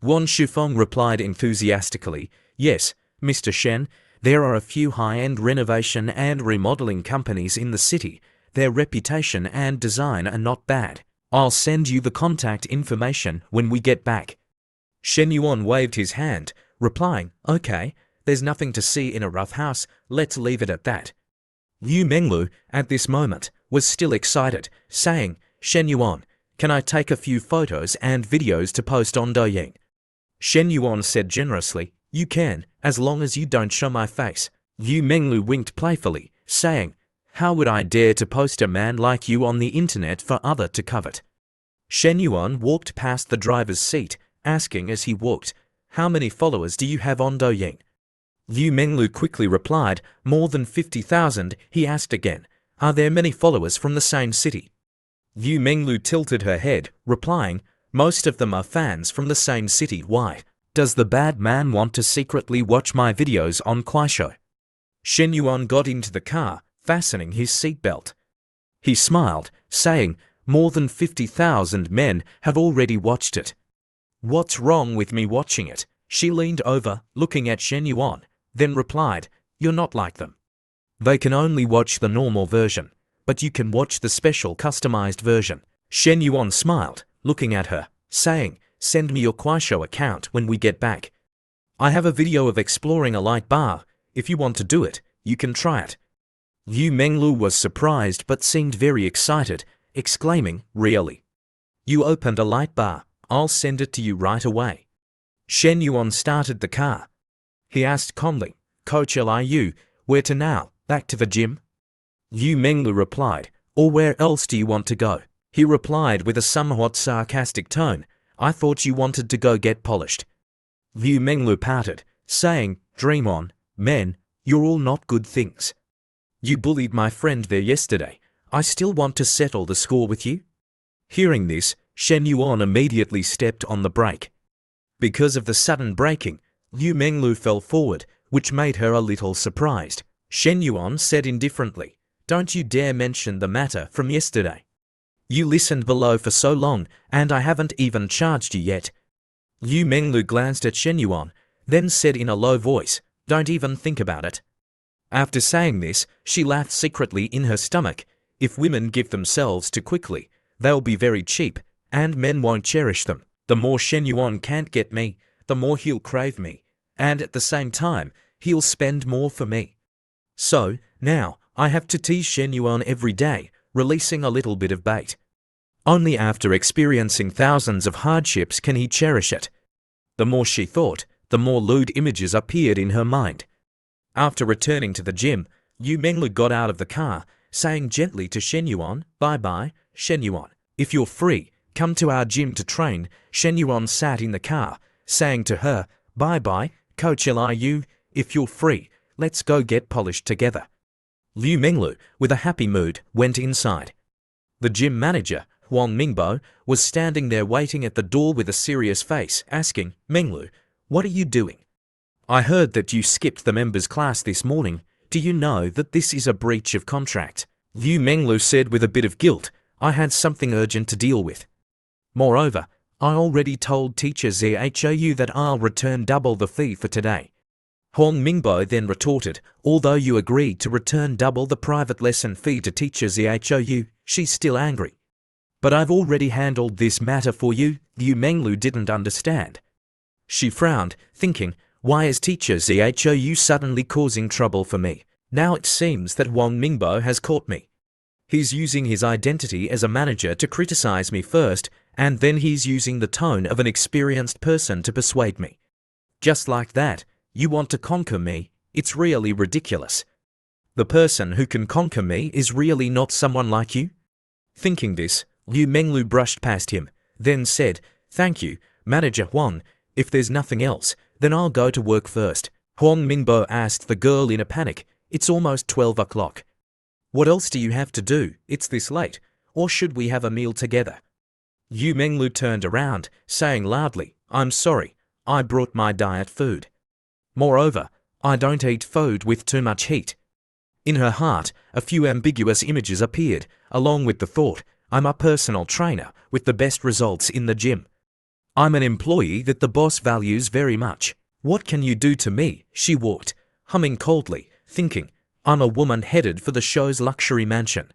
Guan Shufeng replied enthusiastically, yes, Mr. Shen, there are a few high-end renovation and remodeling companies in the city. Their reputation and design are not bad. I'll send you the contact information when we get back. Shen Yuan waved his hand, replying, okay, there's nothing to see in a rough house, let's leave it at that. Yu Menglu, at this moment, was still excited, saying, Shen Yuan, can I take a few photos and videos to post on Douyin? Shen Yuan said generously, you can, as long as you don't show my face. Yu Menglu winked playfully, saying, how would I dare to post a man like you on the internet for other to covet? Shen Yuan walked past the driver's seat, asking as he walked, how many followers do you have on Douyin? Yu Menglu quickly replied, more than 50,000. He asked again, are there many followers from the same city? Yu Menglu tilted her head, replying, most of them are fans from the same city. Why? Does the bad man want to secretly watch my videos on Kuaishou? Shen Yuan got into the car, fastening his seatbelt. He smiled, saying, more than 50,000 men have already watched it. What's wrong with me watching it? She leaned over, looking at Shen Yuan, then replied, you're not like them. They can only watch the normal version, but you can watch the special customized version. Shen Yuan smiled, looking at her, saying, "Send me your Kuaishou account when we get back. I have a video of exploring a light bar. If you want to do it, you can try it." Liu Menglu was surprised but seemed very excited, exclaiming, "Really? You opened a light bar? I'll send it to you right away." Shen Yuan started the car. He asked calmly, "Coach Liu, where to now? Back to the gym?" Liu Menglu replied, "Or where else do you want to go?" He replied with a somewhat sarcastic tone, "I thought you wanted to go get polished." Liu Menglu pouted, saying, "Dream on, men, you're all not good things. You bullied my friend there yesterday. I still want to settle the score with you." Hearing this, Shen Yuan immediately stepped on the brake. Because of the sudden braking, Liu Menglu fell forward, which made her a little surprised. Shen Yuan said indifferently, "Don't you dare mention the matter from yesterday. You listened below for so long, and I haven't even charged you yet." Liu Menglu glanced at Shen Yuan, then said in a low voice, "Don't even think about it." After saying this, she laughed secretly in her stomach. If women give themselves too quickly, they'll be very cheap, and men won't cherish them. The more Shen Yuan can't get me, the more he'll crave me, and at the same time, he'll spend more for me. So, now, I have to tease Shen Yuan every day, releasing a little bit of bait. Only after experiencing thousands of hardships can he cherish it. The more she thought, the more lewd images appeared in her mind. After returning to the gym, Liu Menglu got out of the car, saying gently to Shen Yuan, "Bye-bye, Shen Yuan. If you're free, come to our gym to train." Shen Yuan sat in the car, saying to her, "Bye-bye, Coach Liu. If you're free, let's go get polished together." Liu Menglu, with a happy mood, went inside. The gym manager, Huang Mingbo, was standing there waiting at the door with a serious face, asking, "Menglu, what are you doing? I heard that you skipped the members' class this morning. Do you know that this is a breach of contract?" Liu Menglu said with a bit of guilt, "I had something urgent to deal with. Moreover, I already told teacher Zhou that I'll return double the fee for today." Huang Mingbo then retorted, "Although you agreed to return double the private lesson fee to teacher Zhou, she's still angry. But I've already handled this matter for you." Liu Menglu didn't understand. She frowned, thinking, "Why is teacher Zhou suddenly causing trouble for me? Now it seems that Huang Mingbo has caught me. He's using his identity as a manager to criticize me first, and then he's using the tone of an experienced person to persuade me. Just like that, you want to conquer me? It's really ridiculous. The person who can conquer me is really not someone like you." Thinking this, Liu Menglu brushed past him, then said, "Thank you, Manager Huang. If there's nothing else, then I'll go to work first." Huang Mingbo asked the girl in a panic, "It's almost 12 o'clock. What else do you have to do? It's this late. Or should we have a meal together?" Liu Menglu turned around, saying loudly, "I'm sorry, I brought my diet food. Moreover, I don't eat food with too much heat." In her heart, a few ambiguous images appeared, along with the thought, "I'm a personal trainer with the best results in the gym. I'm an employee that the boss values very much. What can you do to me?" She walked, humming coldly, thinking, "I'm a woman headed for the show's luxury mansion.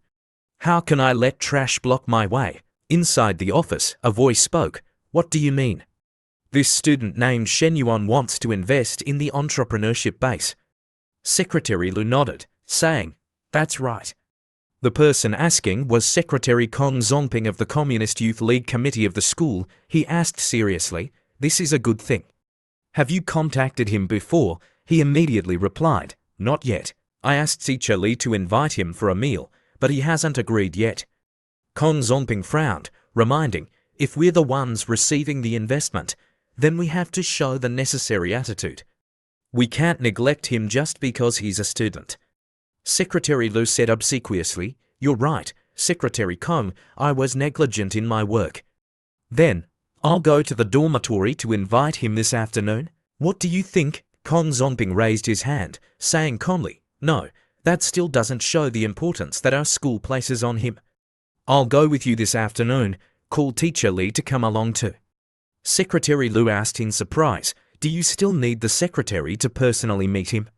How can I let trash block my way?" Inside the office, a voice spoke, "What do you mean?" "This student named Shen Yuan wants to invest in the entrepreneurship base." Secretary Lu nodded, saying, "That's right." The person asking was Secretary Kong Zongping of the Communist Youth League Committee of the school. He asked seriously, "This is a good thing. Have you contacted him before?" He immediately replied, "Not yet. I asked teacher Li to invite him for a meal, but he hasn't agreed yet." Kong Zongping frowned, reminding, "If we're the ones receiving the investment, then we have to show the necessary attitude. We can't neglect him just because he's a student." Secretary Lu said obsequiously, "You're right, Secretary Kong, I was negligent in my work. Then, I'll go to the dormitory to invite him this afternoon." "What do you think?" Kong Zongping raised his hand, saying calmly, "No, that still doesn't show the importance that our school places on him. I'll go with you this afternoon. Call teacher Li to come along too." Secretary Lu asked in surprise, "Do you still need the secretary to personally meet him?"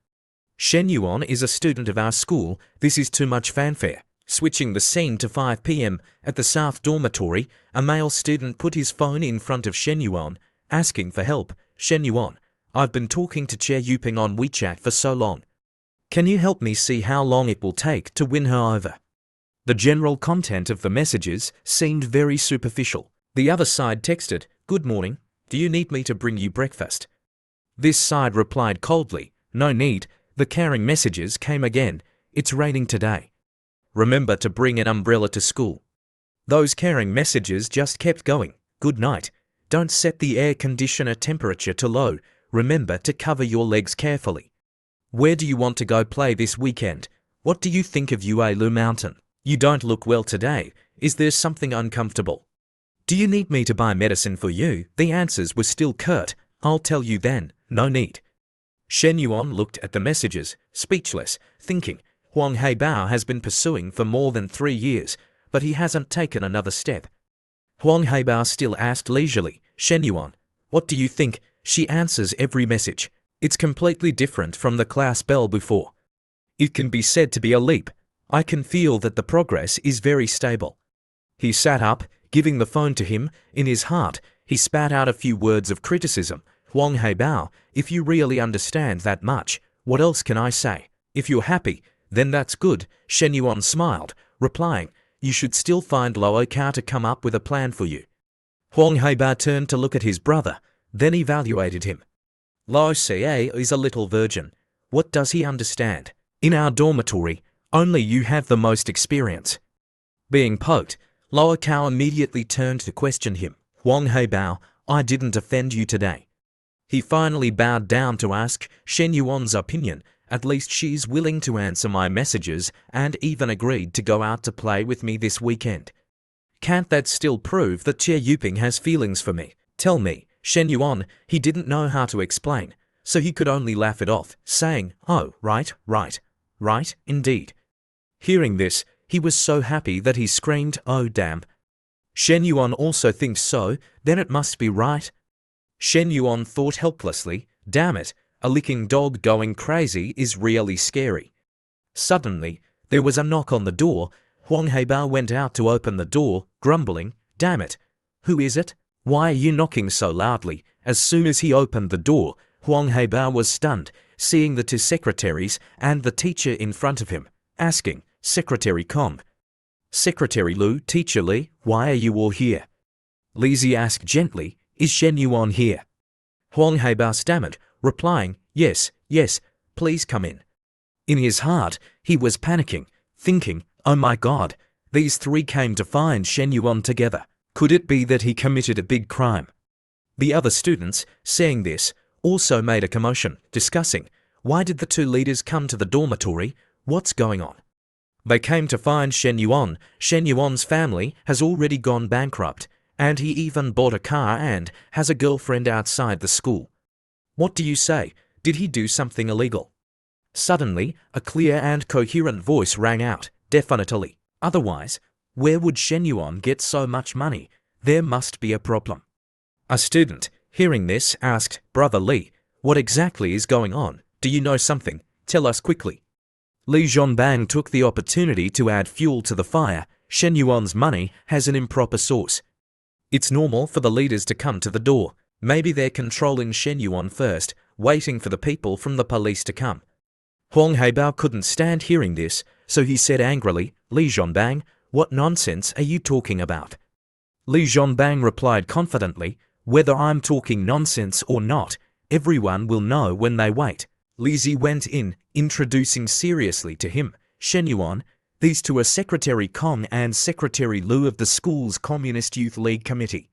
"Shen Yuan is a student of our school. This is too much fanfare." Switching the scene to 5 p.m. at the South Dormitory, a male student put his phone in front of Shen Yuan, asking for help. Shen Yuan, I've been talking to Che Yuping on WeChat for so long. Can you help me see how long it will take to win her over? The general content of the messages seemed very superficial. The other side texted, Good morning, do you need me to bring you breakfast? This side replied coldly, No need. The caring messages came again, It's raining today. Remember to bring an umbrella to school. Those caring messages just kept going. Good night. Don't set the air conditioner temperature to low. Remember to cover your legs carefully. Where do you want to go play this weekend? What do you think of Uelu Mountain? You don't look well today. Is there something uncomfortable? Do you need me to buy medicine for you? The answers were still curt. I'll tell you then. No need. Shen Yuan looked at the messages, speechless, thinking, Huang Heibao has been pursuing for more than 3 years, but he hasn't taken another step. Huang Heibao still asked leisurely, Shen Yuan, what do you think? She answers every message. It's completely different from the class bell before. It can be said to be a leap. I can feel that the progress is very stable. He sat up, giving the phone to him. In his heart, he spat out a few words of criticism. Huang Heibao, if you really understand that much, what else can I say? If you're happy, then that's good. Shen Yuan smiled, replying, You should still find Luo Cao to come up with a plan for you. Huang Heibao turned to look at his brother, then evaluated him. Luo Ca is a little virgin. What does he understand? In our dormitory, only you have the most experience. Being poked, Luo Cao immediately turned to question him. Huang Heibao, I didn't offend you today. He finally bowed down to ask Shen Yuan's opinion. At least she's willing to answer my messages and even agreed to go out to play with me this weekend. Can't that still prove that Che Yuping has feelings for me? Tell me, Shen Yuan, he didn't know how to explain, so he could only laugh it off, saying, Oh, right, indeed. Hearing this, he was so happy that he screamed, Oh damn. Shen Yuan also thinks so, then it must be right. Shen Yuan thought helplessly, Damn it. A licking dog going crazy is really scary. Suddenly, there was a knock on the door. Huang Heibao went out to open the door, grumbling, Damn it! Who is it? Why are you knocking so loudly? As soon as he opened the door, Huang Heibao was stunned, seeing the 2 secretaries and the teacher in front of him, asking, Secretary Kong. Secretary Lu, Teacher Li, why are you all here? Li Zi asked gently, Is Shen Yuan here? Huang Heibao stammered, replying, Yes, please come in. In his heart, he was panicking, thinking, Oh my God, these 3 came to find Shen Yuan together. Could it be that he committed a big crime? The other students, seeing this, also made a commotion, discussing, Why did the 2 leaders come to the dormitory? What's going on? They came to find Shen Yuan. Shen Yuan's family has already gone bankrupt, and he even bought a car and has a girlfriend outside the school. What do you say? Did he do something illegal? Suddenly, a clear and coherent voice rang out, Definitely. Otherwise, where would Shen Yuan get so much money? There must be a problem. A student, hearing this, asked, Brother Li, what exactly is going on? Do you know something? Tell us quickly. Li Zhongbang took the opportunity to add fuel to the fire. Shen Yuan's money has an improper source. It's normal for the leaders to come to the door. Maybe they're controlling Shen Yuan first, waiting for the people from the police to come. Huang Heibao couldn't stand hearing this, so he said angrily, Li Zhongbang, what nonsense are you talking about? Li Zhongbang replied confidently, Whether I'm talking nonsense or not, everyone will know when they wait. Li Zi went in, introducing seriously to him, Shen Yuan, these 2 are Secretary Kong and Secretary Lu of the school's Communist Youth League Committee.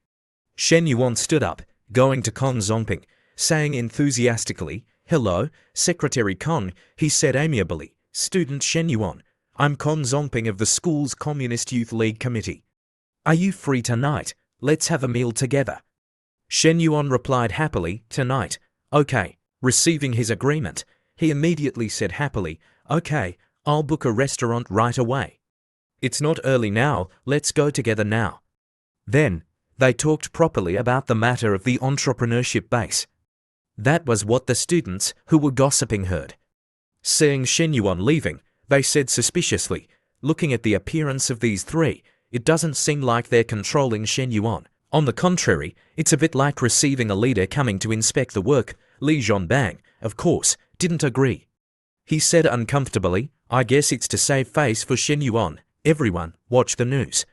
Shen Yuan stood up, going to Kong Zongping, saying enthusiastically, Hello, Secretary Kong, he said amiably, Student Shen Yuan, I'm Kong Zongping of the school's Communist Youth League Committee. Are you free tonight? Let's have a meal together. Shen Yuan replied happily, Tonight. Okay. Receiving his agreement, he immediately said happily, Okay, I'll book a restaurant right away. It's not early now, let's go together now. Then, they talked properly about the matter of the entrepreneurship base. That was what the students who were gossiping heard. Seeing Shen Yuan leaving, they said suspiciously, Looking at the appearance of these three, it doesn't seem like they're controlling Shen Yuan. On the contrary, it's a bit like receiving a leader coming to inspect the work. Li Zhonbang, of course, didn't agree. He said uncomfortably, I guess it's to save face for Shen Yuan. Everyone, watch the news.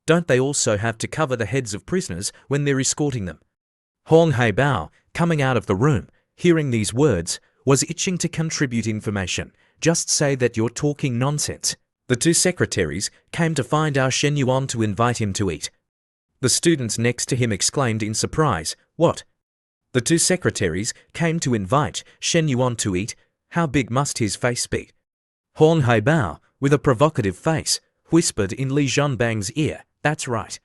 Don't they also have to cover the heads of prisoners when they're escorting them? Huang Heibao, coming out of the room, hearing these words, was itching to contribute information. Just say that you're talking nonsense. The two secretaries came to find our Shen Yuan to invite him to eat. The students next to him exclaimed in surprise, What? The two secretaries came to invite Shen Yuan to eat. How big must his face be? Huang Heibao, with a provocative face, whispered in Li Zhonbang's ear, That's right.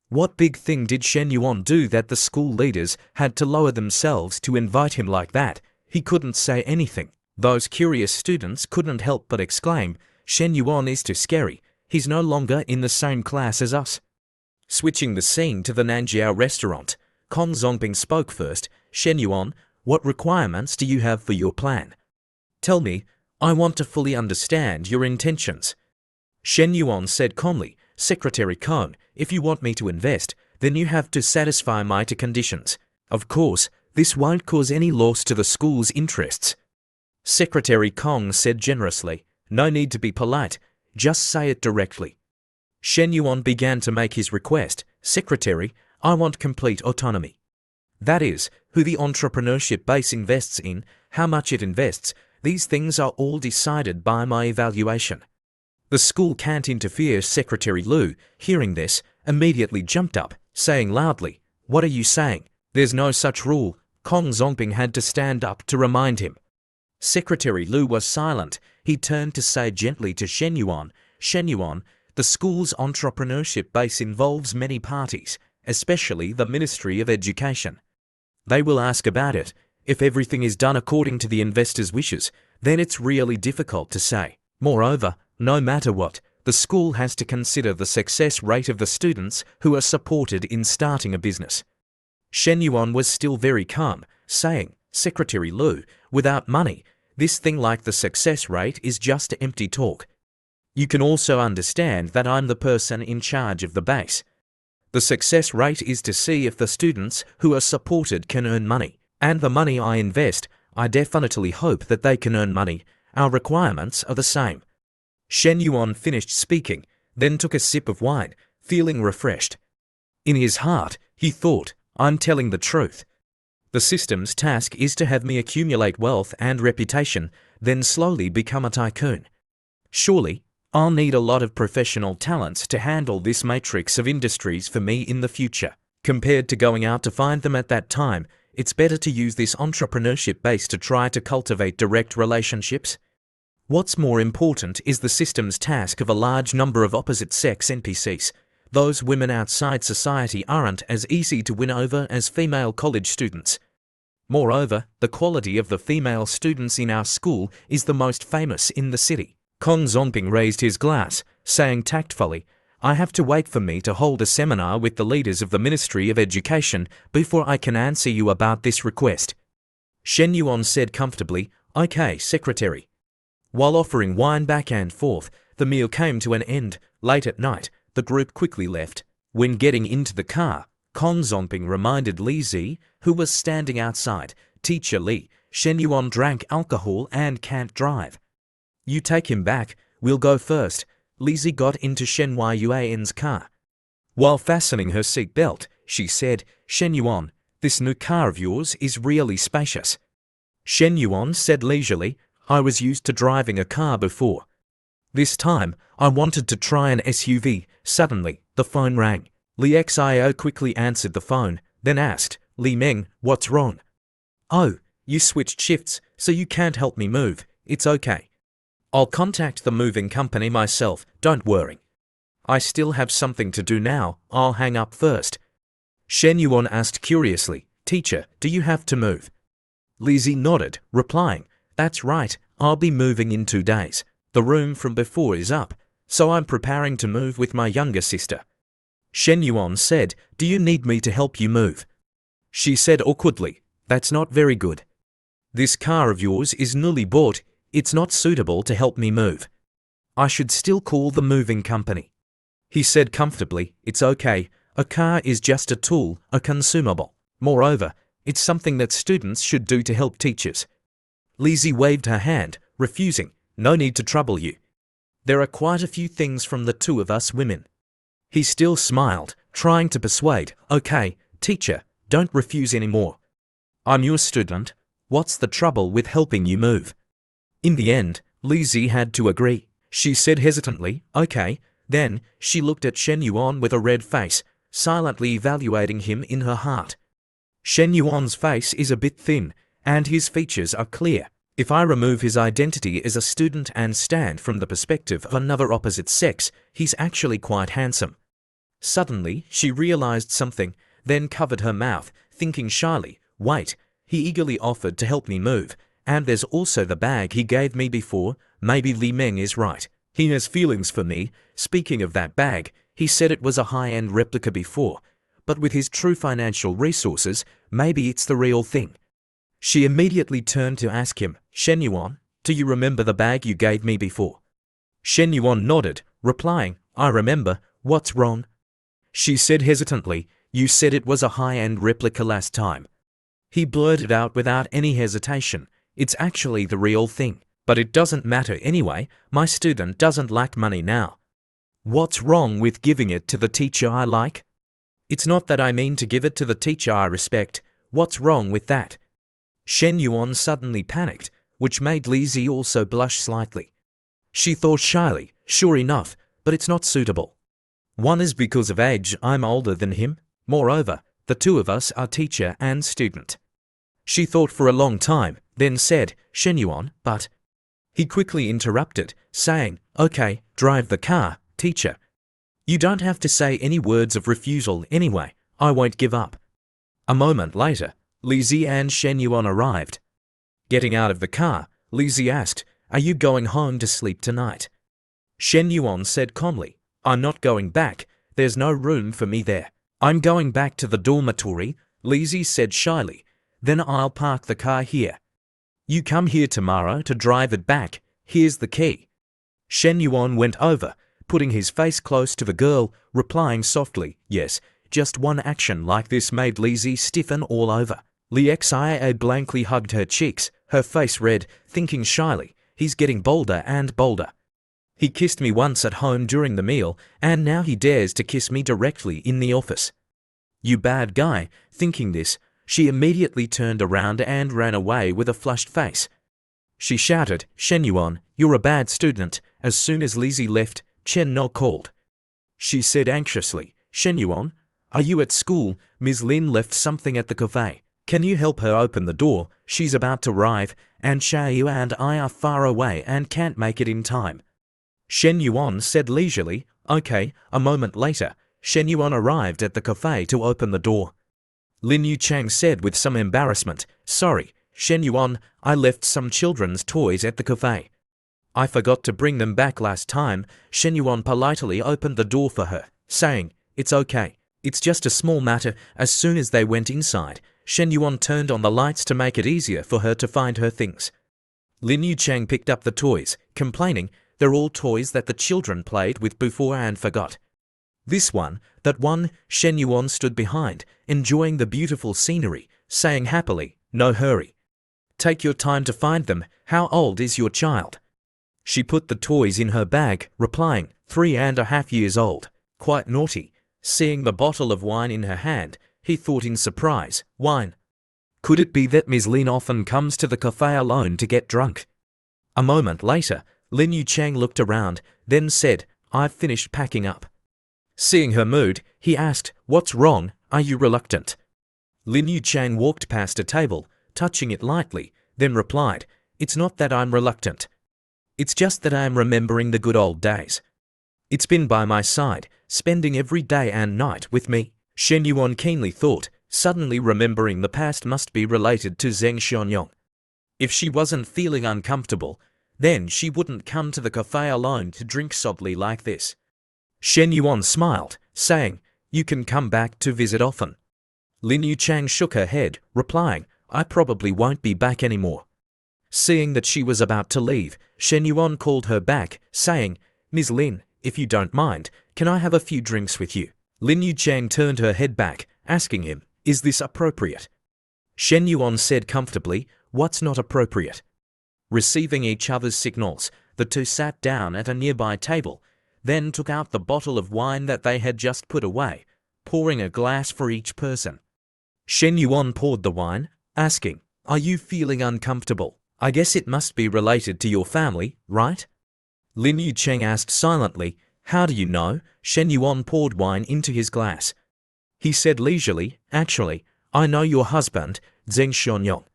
What big thing did Shen Yuan do that the school leaders had to lower themselves to invite him like that? He couldn't say anything. Those curious students couldn't help but exclaim, Shen Yuan is too scary. He's no longer in the same class as us. Switching the scene to the Nanjiao restaurant, Kong Zongbing spoke first. Shen Yuan, what requirements do you have for your plan? Tell me, I want to fully understand your intentions. Shen Yuan said calmly, Secretary Kong, if you want me to invest, then you have to satisfy my two conditions. Of course, this won't cause any loss to the school's interests. Secretary Kong said generously, No need to be polite, just say it directly. Shen Yuan began to make his request, Secretary, I want complete autonomy. That is, who the entrepreneurship base invests in, how much it invests, these things are all decided by my evaluation. The school can't interfere. Secretary Lu, hearing this, immediately jumped up, saying loudly, What are you saying? There's no such rule. Kong Zongbing had to stand up to remind him. Secretary Lu was silent. He turned to say gently to Shen Yuan, the school's entrepreneurship base involves many parties, especially the Ministry of Education. They will ask about it. If everything is done according to the investors' wishes, then it's really difficult to say. Moreover, no matter what, the school has to consider the success rate of the students who are supported in starting a business. Shen Yuan was still very calm, saying, Secretary Lu, without money, this thing like the success rate is just empty talk. You can also understand that I'm the person in charge of the base. The success rate is to see if the students who are supported can earn money. And the money I invest, I definitely hope that they can earn money. Our requirements are the same. Shen Yuan finished speaking, then took a sip of wine, feeling refreshed. In his heart, he thought, I'm telling the truth. The system's task is to have me accumulate wealth and reputation, then slowly become a tycoon. Surely, I'll need a lot of professional talents to handle this matrix of industries for me in the future. Compared to going out to find them at that time, it's better to use this entrepreneurship base to try to cultivate direct relationships. What's more important is the system's task of a large number of opposite-sex NPCs. Those women outside society aren't as easy to win over as female college students. Moreover, the quality of the female students in our school is the most famous in the city. Kong Zongbing raised his glass, saying tactfully, I have to wait for me to hold a seminar with the leaders of the Ministry of Education before I can answer you about this request. Shen Yuan said comfortably, Okay, Secretary. While offering wine back and forth, the meal came to an end. Late at night, the group quickly left. When getting into the car, Kong Zongbing reminded Li Zi, who was standing outside, Teacher Li, Shen Yuan drank alcohol and can't drive. You take him back, we'll go first. Li Zi got into Shen Yuan's car. While fastening her seat belt, she said, Shen Yuan, this new car of yours is really spacious. Shen Yuan said leisurely, I was used to driving a car before. This time, I wanted to try an SUV. Suddenly, the phone rang. Li Xio quickly answered the phone, then asked, Li Meng, what's wrong? Oh, you switched shifts, so you can't help me move. It's okay. I'll contact the moving company myself, don't worry. I still have something to do now, I'll hang up first. Shen Yuan asked curiously, Teacher, do you have to move? Li Zi nodded, replying, That's right, I'll be moving in 2 days. The room from before is up, so I'm preparing to move with my younger sister. Shen Yuan said, Do you need me to help you move? She said awkwardly, That's not very good. This car of yours is newly bought, it's not suitable to help me move. I should still call the moving company. He said comfortably, it's okay, a car is just a tool, a consumable. Moreover, it's something that students should do to help teachers. Lizzie waved her hand, refusing, no need to trouble you. There are quite a few things from the two of us women. He still smiled, trying to persuade, okay, teacher, don't refuse anymore. I'm your student, what's the trouble with helping you move? In the end, Lizzie had to agree. She said hesitantly, okay, then she looked at Shen Yuan with a red face, silently evaluating him in her heart. Shen Yuan's face is a bit thin, and his features are clear. If I remove his identity as a student and stand from the perspective of another opposite sex, he's actually quite handsome. Suddenly, she realized something, then covered her mouth, thinking shyly, wait, he eagerly offered to help me move, and there's also the bag he gave me before, maybe Li Meng is right. He has feelings for me. Speaking of that bag, he said it was a high-end replica before, but with his true financial resources, maybe it's the real thing. She immediately turned to ask him, Shen Yuan, do you remember the bag you gave me before? Shen Yuan nodded, replying, I remember, what's wrong? She said hesitantly, you said it was a high-end replica last time. He blurted out without any hesitation, it's actually the real thing, but it doesn't matter anyway, my student doesn't lack money now. What's wrong with giving it to the teacher I like? It's not that I mean to give it to the teacher I respect, what's wrong with that? Shen Yuan suddenly panicked, which made Lizzie also blush slightly. She thought shyly, sure enough, but it's not suitable. One is because of age, I'm older than him. Moreover, the two of us are teacher and student. She thought for a long time, then said, Shen Yuan, but... He quickly interrupted, saying, okay, drive the car, teacher. You don't have to say any words of refusal anyway, I won't give up. A moment later, Lizzie and Shen Yuan arrived. Getting out of the car, Lizzie asked, are you going home to sleep tonight? Shen Yuan said calmly, I'm not going back, there's no room for me there. I'm going back to the dormitory, Lizzie said shyly, then I'll park the car here. You come here tomorrow to drive it back, here's the key. Shen Yuan went over, putting his face close to the girl, replying softly, yes, just one action like this made Lizzie stiffen all over. Li Xia blankly hugged her cheeks, her face red, thinking shyly, he's getting bolder and bolder. He kissed me once at home during the meal, and now he dares to kiss me directly in the office. You bad guy, thinking this, she immediately turned around and ran away with a flushed face. She shouted, Shen Yuan, you're a bad student. As soon as Lizzie left, Chen No called. She said anxiously, Shen Yuan, are you at school? Ms. Lin left something at the cafe. Can you help her open the door? She's about to arrive, and Xiaoyu and I are far away and can't make it in time. Shen Yuan said leisurely, okay. A moment later, Shen Yuan arrived at the cafe to open the door. Lin Yuchang said with some embarrassment, sorry, Shen Yuan, I left some children's toys at the cafe. I forgot to bring them back last time. Shen Yuan politely opened the door for her, saying, it's okay. It's just a small matter. As soon as they went inside, Shen Yuan turned on the lights to make it easier for her to find her things. Lin Yuchang picked up the toys, complaining, they're all toys that the children played with before and forgot. This one, that one, Shen Yuan stood behind, enjoying the beautiful scenery, saying happily, no hurry. Take your time to find them. How old is your child? She put the toys in her bag, replying, 3.5 years old. Quite naughty. Seeing the bottle of wine in her hand, he thought in surprise, wine. Could it be that Ms. Lin often comes to the cafe alone to get drunk? A moment later, Lin Yuchang looked around, then said, I've finished packing up. Seeing her mood, he asked, what's wrong? Are you reluctant? Lin Yuchang walked past a table, touching it lightly, then replied, it's not that I'm reluctant. It's just that I am remembering the good old days. It's been by my side, spending every day and night with me. Shen Yuan keenly thought, suddenly remembering the past must be related to Zheng Xianyong. If she wasn't feeling uncomfortable, then she wouldn't come to the cafe alone to drink softly like this. Shen Yuan smiled, saying, you can come back to visit often. Lin Yuchang shook her head, replying, I probably won't be back anymore. Seeing that she was about to leave, Shen Yuan called her back, saying, "Ms. Lin, if you don't mind, can I have a few drinks with you?" Lin Yuchang turned her head back, asking him, "Is this appropriate?" Shen Yuan said comfortably, "What's not appropriate?" Receiving each other's signals, the two sat down at a nearby table, then took out the bottle of wine that they had just put away, pouring a glass for each person. Shen Yuan poured the wine, asking, "Are you feeling uncomfortable? I guess it must be related to your family, right?" Lin Yucheng asked silently, "How do you know?" Shen Yuan poured wine into his glass. He said leisurely, "Actually, I know your husband, Zheng Xianyong.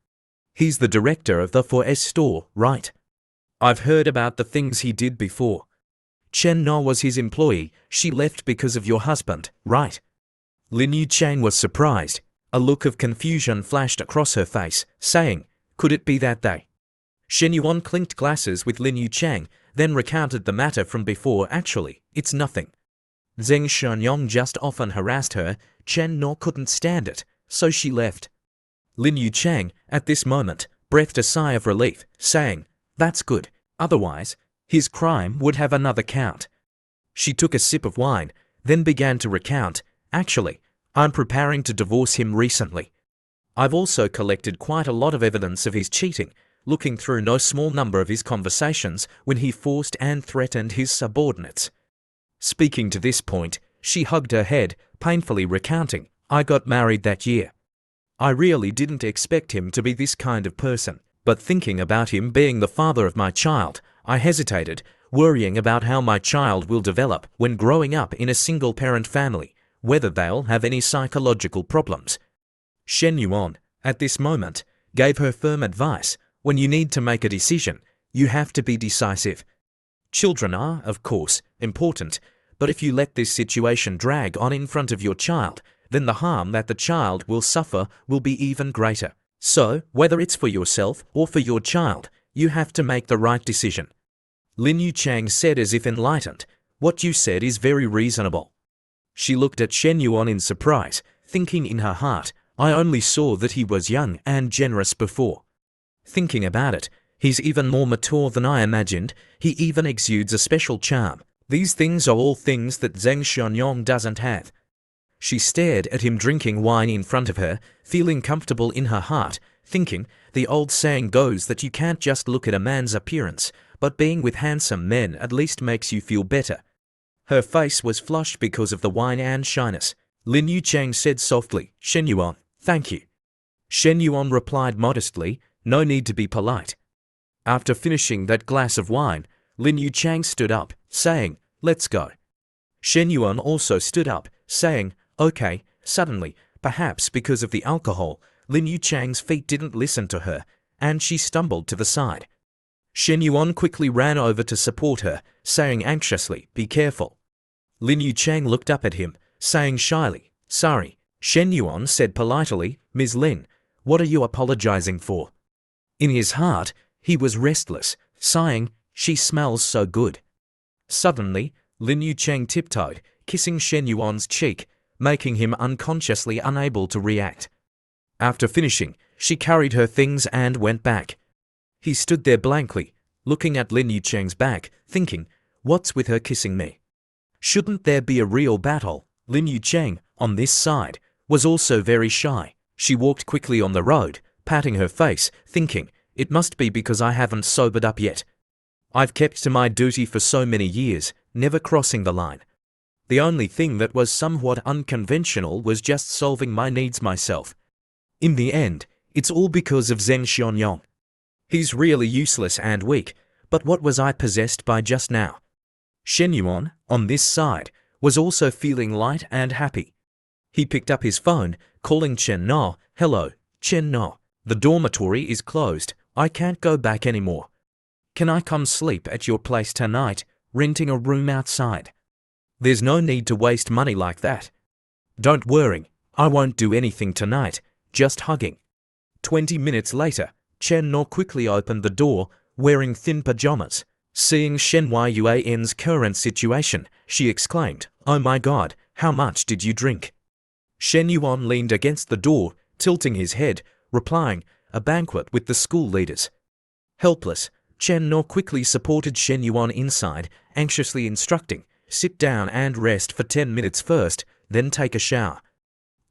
He's the director of the 4S store, right? I've heard about the things he did before. Chen Na was his employee. She left because of your husband, right?" Lin Yucheng was surprised. A look of confusion flashed across her face, saying, "Could it be that they?" Shen Yuan clinked glasses with Lin Yucheng, then recounted the matter from before. "Actually, it's nothing. Zheng Xianyong just often harassed her. Chen Na couldn't stand it, so she left." Lin Yucheng, at this moment, breathed a sigh of relief, saying, "That's good. Otherwise, his crime would have another count." She took a sip of wine, then began to recount, "Actually, I'm preparing to divorce him recently. I've also collected quite a lot of evidence of his cheating, looking through no small number of his conversations when he forced and threatened his subordinates." Speaking to this point, she hugged her head, painfully recounting, "I got married that year. I really didn't expect him to be this kind of person, but thinking about him being the father of my child, I hesitated, worrying about how my child will develop when growing up in a single-parent family, whether they'll have any psychological problems." Shen Yuan, at this moment, gave her firm advice, "When you need to make a decision, you have to be decisive. Children are, of course, important, but if you let this situation drag on in front of your child, then the harm that the child will suffer will be even greater. So, whether it's for yourself or for your child, you have to make the right decision." Lin Yuchang said as if enlightened, "What you said is very reasonable." She looked at Shen Yuan in surprise, thinking in her heart, "I only saw that he was young and generous before. Thinking about it, he's even more mature than I imagined. He even exudes a special charm. These things are all things that Zheng Xianyong doesn't have." She stared at him drinking wine in front of her, feeling comfortable in her heart, thinking, the old saying goes that you can't just look at a man's appearance, but being with handsome men at least makes you feel better. Her face was flushed because of the wine and shyness. Lin Yuchang said softly, "Shen Yuan, thank you." Shen Yuan replied modestly, "No need to be polite." After finishing that glass of wine, Lin Yuchang stood up, saying, "Let's go." Shen Yuan also stood up, saying, "Okay." Suddenly, perhaps because of the alcohol, Lin Yuchang's feet didn't listen to her, and she stumbled to the side. Shen Yuan quickly ran over to support her, saying anxiously, "Be careful." Lin Yuchang looked up at him, saying shyly, "Sorry." Shen Yuan said politely, "Ms. Lin, what are you apologizing for?" In his heart, he was restless, sighing, "She smells so good." Suddenly, Lin Yucheng tiptoed, kissing Shen Yuan's cheek, making him unconsciously unable to react. After finishing, she carried her things and went back. He stood there blankly, looking at Lin Yucheng's back, thinking, "What's with her kissing me? Shouldn't there be a real battle?" Lin Yucheng, on this side, was also very shy. She walked quickly on the road, patting her face, thinking, "It must be because I haven't sobered up yet. I've kept to my duty for so many years, never crossing the line. The only thing that was somewhat unconventional was just solving my needs myself. In the end, it's all because of Zheng Xianyong. He's really useless and weak, but what was I possessed by just now?" Shen Yuan, on this side, was also feeling light and happy. He picked up his phone, calling Chen Na. "Hello, Chen Na. The dormitory is closed. I can't go back anymore. Can I come sleep at your place tonight, renting a room outside? There's no need to waste money like that. Don't worry, I won't do anything tonight, just hugging." 20 minutes later, Chen Na quickly opened the door, wearing thin pajamas. Seeing Shen Yuan's current situation, she exclaimed, "Oh my God, how much did you drink?" Shen Yuan leaned against the door, tilting his head, replying, "A banquet with the school leaders." Helpless, Chen No quickly supported Shen Yuan inside, anxiously instructing, sit down and rest for 10 minutes first, then take a shower.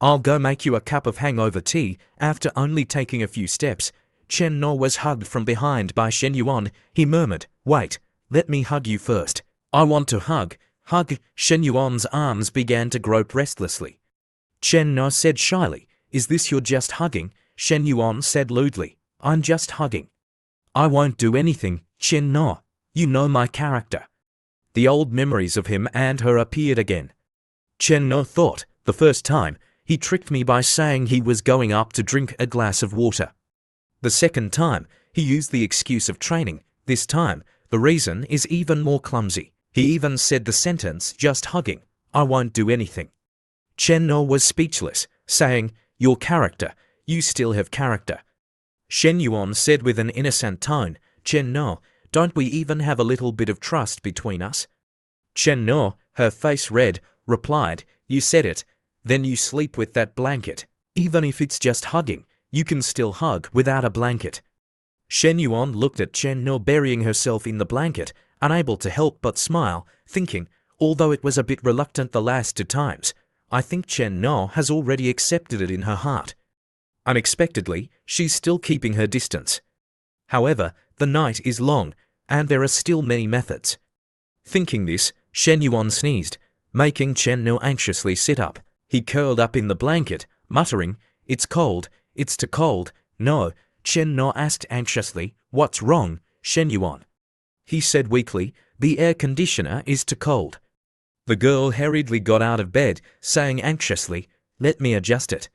I'll go make you a cup of hangover tea. After only taking a few steps, Chen No was hugged from behind by Shen Yuan. He murmured, wait, let me hug you first. I want to hug. Hug. Shen Yuan's arms began to grope restlessly. Chen No said shyly, is this your just hugging? Shen Yuan said lewdly, I'm just hugging. I won't do anything, Chen No. You know my character. The old memories of him and her appeared again. Chen No thought, the first time, he tricked me by saying he was going up to drink a glass of water. The second time, he used the excuse of training. This time, the reason is even more clumsy. He even said the sentence, just hugging, I won't do anything. Chen No was speechless, saying, your character, you still have character. Shen Yuan said with an innocent tone, Chen No, don't we even have a little bit of trust between us? Chen No, her face red, replied, you said it, then you sleep with that blanket. Even if it's just hugging, you can still hug without a blanket. Shen Yuan looked at Chen No burying herself in the blanket, unable to help but smile, thinking, although it was a bit reluctant the last 2 times, I think Chen No has already accepted it in her heart. Unexpectedly, she's still keeping her distance. However, the night is long, and there are still many methods. Thinking this, Shen Yuan sneezed, making Chen No anxiously sit up. He curled up in the blanket, muttering, it's cold, it's too cold. No, Chen No asked anxiously, what's wrong, Shen Yuan? He said weakly, the air conditioner is too cold. The girl hurriedly got out of bed, saying anxiously, let me adjust it.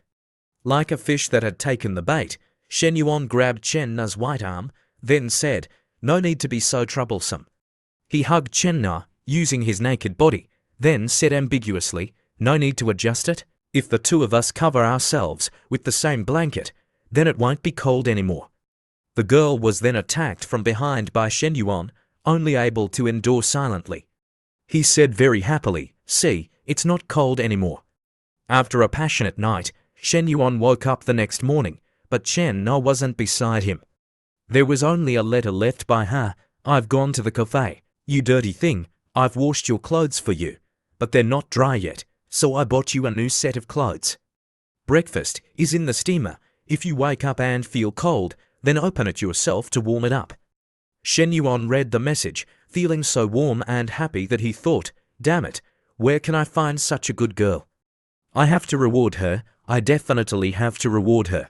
Like a fish that had taken the bait, Shen Yuan grabbed Chen Na's white arm, then said, no need to be so troublesome. He hugged Chen Na, using his naked body, then said ambiguously, no need to adjust it. If the 2 of us cover ourselves with the same blanket, then it won't be cold anymore. The girl was then attacked from behind by Shen Yuan, only able to endure silently. He said very happily, see, it's not cold anymore. After a passionate night, Shen Yuan woke up the next morning, but Chen No wasn't beside him. There was only a letter left by her, I've gone to the cafe. You dirty thing, I've washed your clothes for you, but they're not dry yet, so I bought you a new set of clothes. Breakfast is in the steamer. If you wake up and feel cold, then open it yourself to warm it up. Shen Yuan read the message, feeling so warm and happy that he thought, damn it, where can I find such a good girl? I have to reward her, I definitely have to reward her.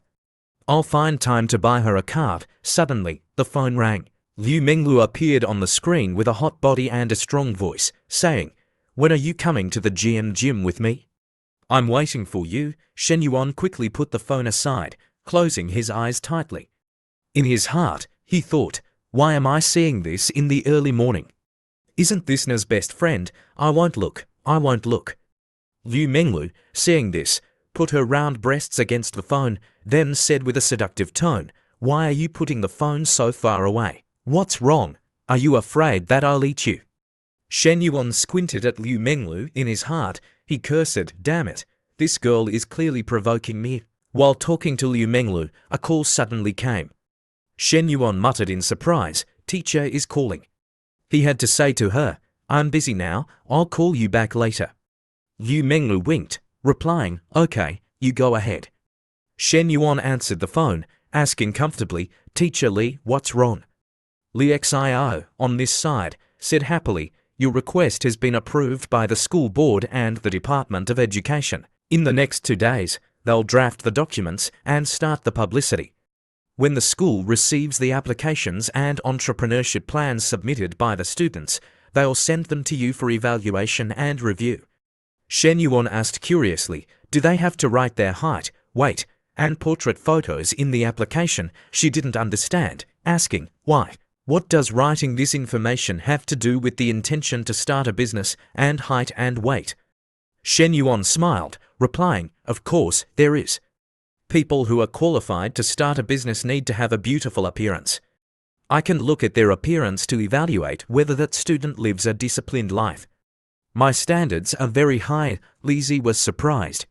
I'll find time to buy her a card. Suddenly, the phone rang. Liu Menglu appeared on the screen with a hot body and a strong voice, saying, when are you coming to the GM gym with me? I'm waiting for you. Shen Yuan quickly put the phone aside, closing his eyes tightly. In his heart, he thought, why am I seeing this in the early morning? Isn't this Na's best friend? I won't look, I won't look. Liu Menglu, seeing this, put her round breasts against the phone, then said with a seductive tone, why are you putting the phone so far away? What's wrong? Are you afraid that I'll eat you? Shen Yuan squinted at Liu Menglu. In his heart, he cursed, damn it, this girl is clearly provoking me. While talking to Liu Menglu, a call suddenly came. Shen Yuan muttered in surprise, teacher is calling. He had to say to her, I'm busy now, I'll call you back later. Liu Menglu winked, replying, okay, you go ahead. Shen Yuan answered the phone, asking comfortably, teacher Li, what's wrong? Li Xio, on this side, said happily, your request has been approved by the school board and the Department of Education. In the next 2 days, they'll draft the documents and start the publicity. When the school receives the applications and entrepreneurship plans submitted by the students, they'll send them to you for evaluation and review. Shen Yuan asked curiously, do they have to write their height, weight, and portrait photos in the application? She didn't understand, asking, why? What does writing this information have to do with the intention to start a business and height and weight? Shen Yuan smiled, replying, of course, there is. People who are qualified to start a business need to have a beautiful appearance. I can look at their appearance to evaluate whether that student lives a disciplined life. My standards are very high. Lizzie was surprised.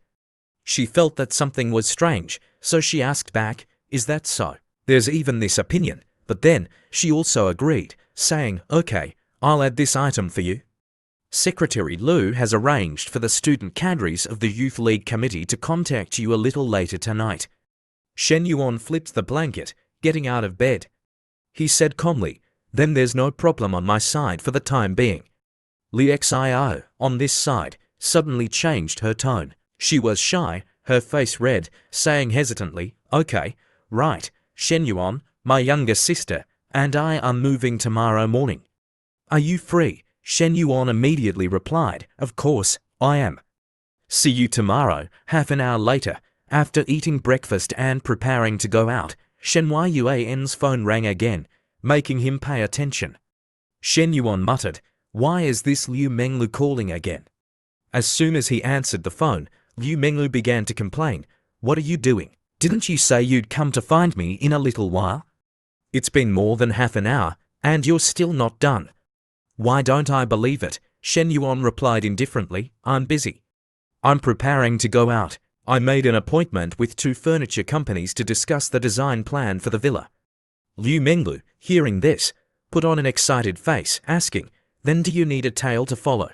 She felt that something was strange, so she asked back, is that so? There's even this opinion, But then, she also agreed, saying, "Okay, I'll add this item for you." Secretary Lu has arranged for the student cadres of the Youth League Committee to contact you a little later tonight. Shen Yuan flipped the blanket, getting out of bed. He said calmly, "Then there's no problem on my side for the time being." Li Xio, on this side, suddenly changed her tone. She was shy, her face red, saying hesitantly, "Okay, right, Shen Yuan, my younger sister, and I are moving tomorrow morning. Are you free?" Shen Yuan immediately replied, "Of course, I am." "See you tomorrow." Half an hour later, after eating breakfast and preparing to go out, Shen Yuan's phone rang again, making him pay attention. Shen Yuan muttered, "Why is this Liu Menglu calling again?" As soon as he answered the phone, Liu Menglu began to complain. "What are you doing? Didn't you say you'd come to find me in a little while? It's been more than half an hour, and you're still not done." "Why don't I believe it?" Shen Yuan replied indifferently, "I'm busy. I'm preparing to go out. I made an appointment with 2 furniture companies to discuss the design plan for the villa." Liu Menglu, hearing this, put on an excited face, asking, "Then do you need a tail to follow?"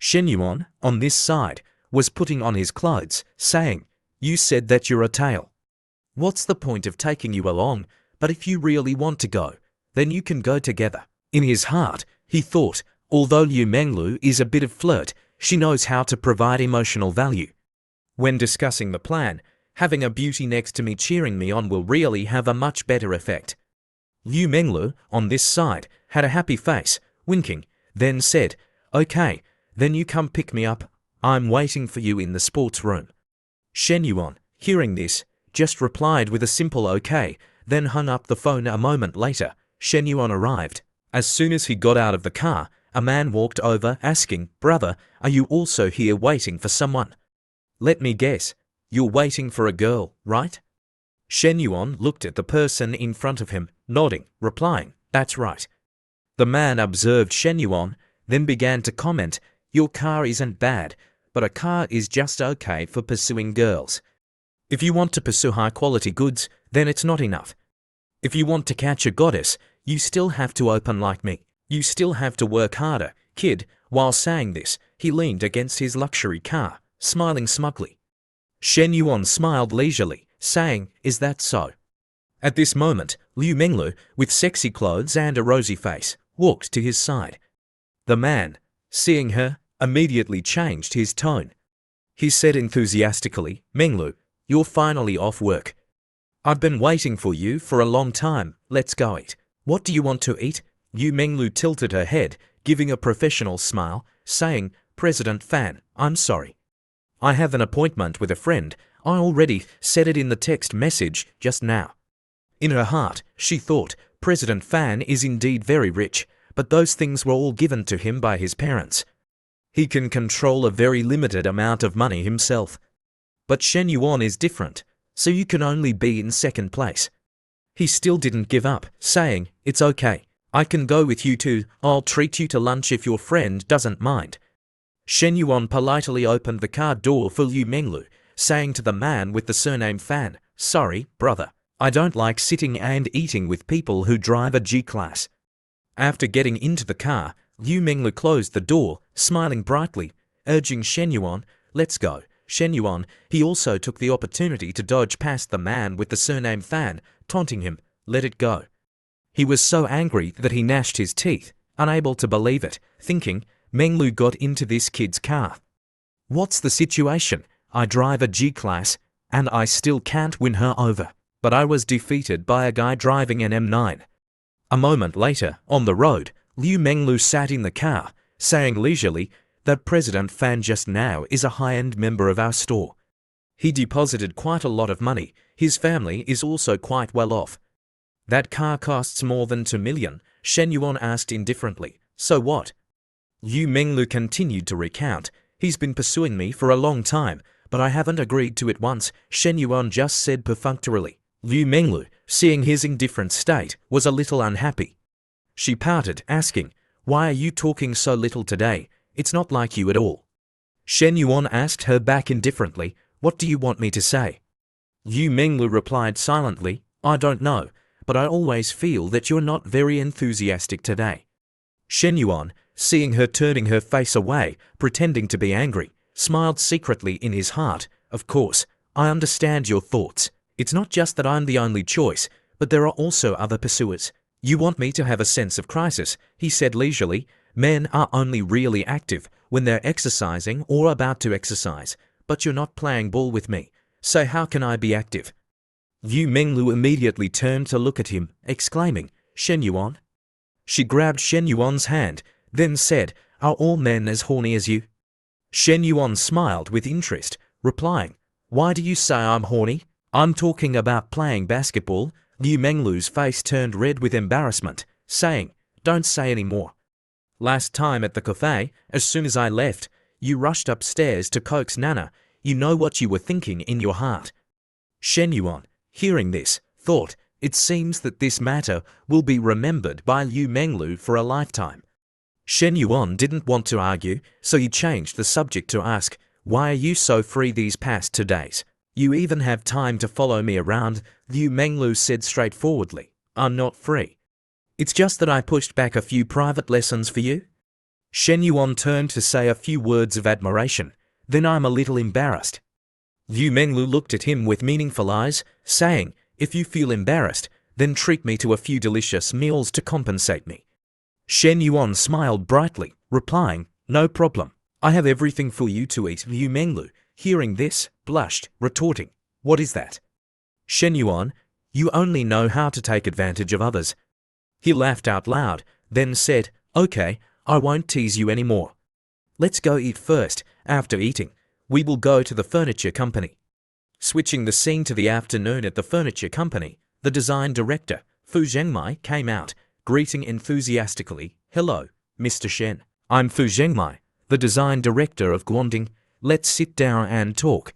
Shen Yuan, on this side, was putting on his clothes, saying, "You said that you're a tail. What's the point of taking you along? But if you really want to go, then you can go together." In his heart, he thought, although Liu Menglu is a bit of flirt, she knows how to provide emotional value. When discussing the plan, having a beauty next to me cheering me on will really have a much better effect. Liu Menglu, on this side, had a happy face, winking, then said, "Okay, then you come pick me up. I'm waiting for you in the sports room." Shen Yuan, hearing this, just replied with a simple "okay," then hung up the phone. A moment later, Shen Yuan arrived. As soon as he got out of the car, a man walked over asking, "Brother, are you also here waiting for someone? Let me guess, you're waiting for a girl, right?" Shen Yuan looked at the person in front of him, nodding, replying, "That's right." The man observed Shen Yuan, then began to comment, "Your car isn't bad, but a car is just okay for pursuing girls. If you want to pursue high-quality goods, then it's not enough. If you want to catch a goddess, you still have to open like me. You still have to work harder, kid." While saying this, he leaned against his luxury car, smiling smugly. Shen Yuan smiled leisurely, saying, "Is that so?" At this moment, Liu Menglu, with sexy clothes and a rosy face, walked to his side. The man, seeing her, immediately changed his tone. He said enthusiastically, "Menglu, you're finally off work. I've been waiting for you for a long time. Let's go eat. What do you want to eat?" Liu Menglu tilted her head, giving a professional smile, saying, "President Fan, I'm sorry. I have an appointment with a friend. I already said it in the text message just now." In her heart, she thought, President Fan is indeed very rich, but those things were all given to him by his parents. He can control a very limited amount of money himself. But Shen Yuan is different, so you can only be in second place. He still didn't give up, saying, "It's okay. I can go with you too. I'll treat you to lunch if your friend doesn't mind." Shen Yuan politely opened the car door for Liu Menglu, saying to the man with the surname Fan, "Sorry, brother. I don't like sitting and eating with people who drive a G-Class." After getting into the car, Liu Menglu closed the door, smiling brightly, urging Shen Yuan, "Let's go." Shen Yuan, he also took the opportunity to dodge past the man with the surname Fan, taunting him, "Let it go." He was so angry that he gnashed his teeth, unable to believe it, thinking, Menglu got into this kid's car. What's the situation? I drive a G-Class, and I still can't win her over. But I was defeated by a guy driving an M9. A moment later, on the road, Liu Menglu sat in the car, saying leisurely, "That President Fan just now is a high-end member of our store. He deposited quite a lot of money. His family is also quite well off." "That car costs more than 2 million, Shen Yuan asked indifferently. "So what?" Liu Menglu continued to recount, "He's been pursuing me for a long time, but I haven't agreed to it once," Shen Yuan just said perfunctorily. Liu Menglu, seeing his indifferent state, was a little unhappy. She pouted, asking, "Why are you talking so little today? It's not like you at all." Shen Yuan asked her back indifferently, "What do you want me to say?" Liu Menglu replied silently, "I don't know, but I always feel that you're not very enthusiastic today. Shen Yuan, seeing her turning her face away, pretending to be angry, smiled secretly in his heart. Of course, I understand your thoughts. It's not just that I'm the only choice, but there are also other pursuers. You want me to have a sense of crisis, he said leisurely. Men are only really active when they're exercising or about to exercise, but you're not playing ball with me, so how can I be active? Yu Menglu immediately turned to look at him, exclaiming, Shen Yuan? She grabbed Shen Yuan's hand, then said, Are all men as horny as you? Shen Yuan smiled with interest, replying, Why do you say I'm horny? I'm talking about playing basketball. Yu Menglu's face turned red with embarrassment, saying, Don't say any more. Last time at the cafe, as soon as I left, you rushed upstairs to coax Nana. You know what you were thinking in your heart. Shen Yuan, hearing this, thought, It seems that this matter will be remembered by Yu Menglu for a lifetime. Shen Yuan didn't want to argue, so he changed the subject to ask, Why are you so free these past 2 days? You even have time to follow me around. Yu Menglu said straightforwardly, I'm not free. It's just that I pushed back a few private lessons for you. Shen Yuan turned to say a few words of admiration, then I'm a little embarrassed. Yu Menglu looked at him with meaningful eyes, saying, If you feel embarrassed, then treat me to a few delicious meals to compensate me. Shen Yuan smiled brightly, replying, No problem. I have everything for you to eat. Yu Menglu, hearing this, blushed, retorting, What is that? Shen Yuan, you only know how to take advantage of others. He laughed out loud, then said, Okay, I won't tease you anymore. Let's go eat first. After eating, we will go to the furniture company. Switching the scene to the afternoon at the furniture company, the design director, Fu Zhengmai, came out, greeting enthusiastically, Hello, Mr. Shen. I'm Fu Zhengmai, the design director of Guangdong. Let's sit down and talk.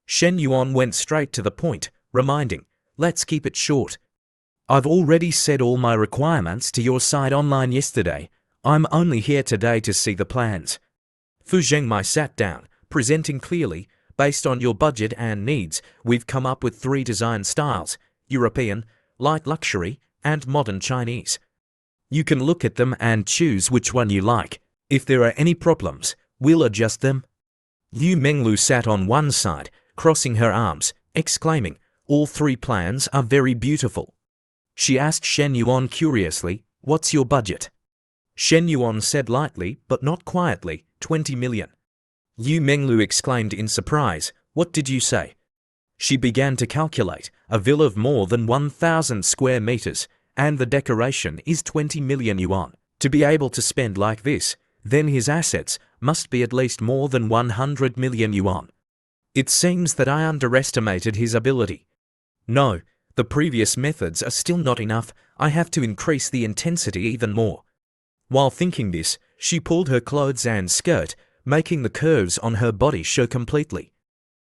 Shen Yuan went straight to the point, reminding, Let's keep it short. I've already said all my requirements to your site online yesterday. I'm only here today to see the plans. Fu Zhengmai sat down, presenting clearly, Based on your budget and needs, we've come up with 3 design styles, European, light luxury, and modern Chinese. You can look at them and choose which one you like. If there are any problems, we'll adjust them. Yu Menglu sat on one side, crossing her arms, exclaiming, All 3 plans are very beautiful. She asked Shen Yuan curiously, What's your budget? Shen Yuan said lightly, but not quietly, 20 million. Yu Menglu exclaimed in surprise, What did you say? She began to calculate, a villa of more than 1,000 square meters, and the decoration is 20 million yuan. To be able to spend like this, then his assets must be at least more than 100 million yuan. It seems that I underestimated his ability. No, the previous methods are still not enough. I have to increase the intensity even more. While thinking this, she pulled her clothes and skirt, making the curves on her body show completely.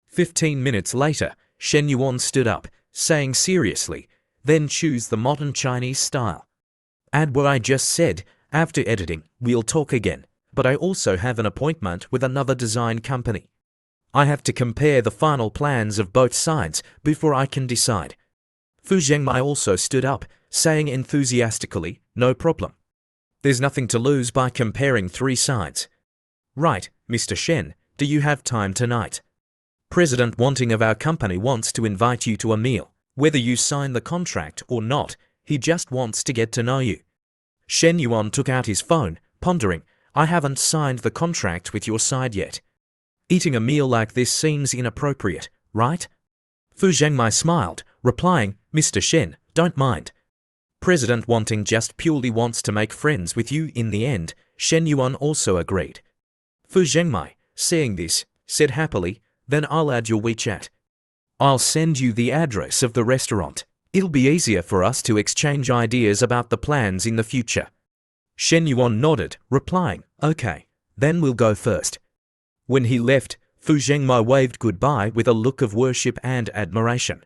15 minutes later, Shen Yuan stood up, saying seriously, Then choose the modern Chinese style. Add what I just said. After editing, we'll talk again, but I also have an appointment with another design company. I have to compare the final plans of both sides before I can decide. Fu Zhengmai also stood up, saying enthusiastically, No problem. There's nothing to lose by comparing 3 sides. Right, Mr. Shen, do you have time tonight? President Wanting of our company wants to invite you to a meal. Whether you sign the contract or not, he just wants to get to know you. Shen Yuan took out his phone, pondering, I haven't signed the contract with your side yet. Eating a meal like this seems inappropriate, right? Fu Zhengmai smiled, replying, Mr. Shen, don't mind. President Wanting just purely wants to make friends with you in the end. Shen Yuan also agreed. Fu Zhengmai, seeing this, said happily, Then I'll add your WeChat. I'll send you the address of the restaurant. It'll be easier for us to exchange ideas about the plans in the future. Shen Yuan nodded, replying, Okay, then we'll go first. When he left, Fu Zhengmai waved goodbye with a look of worship and admiration.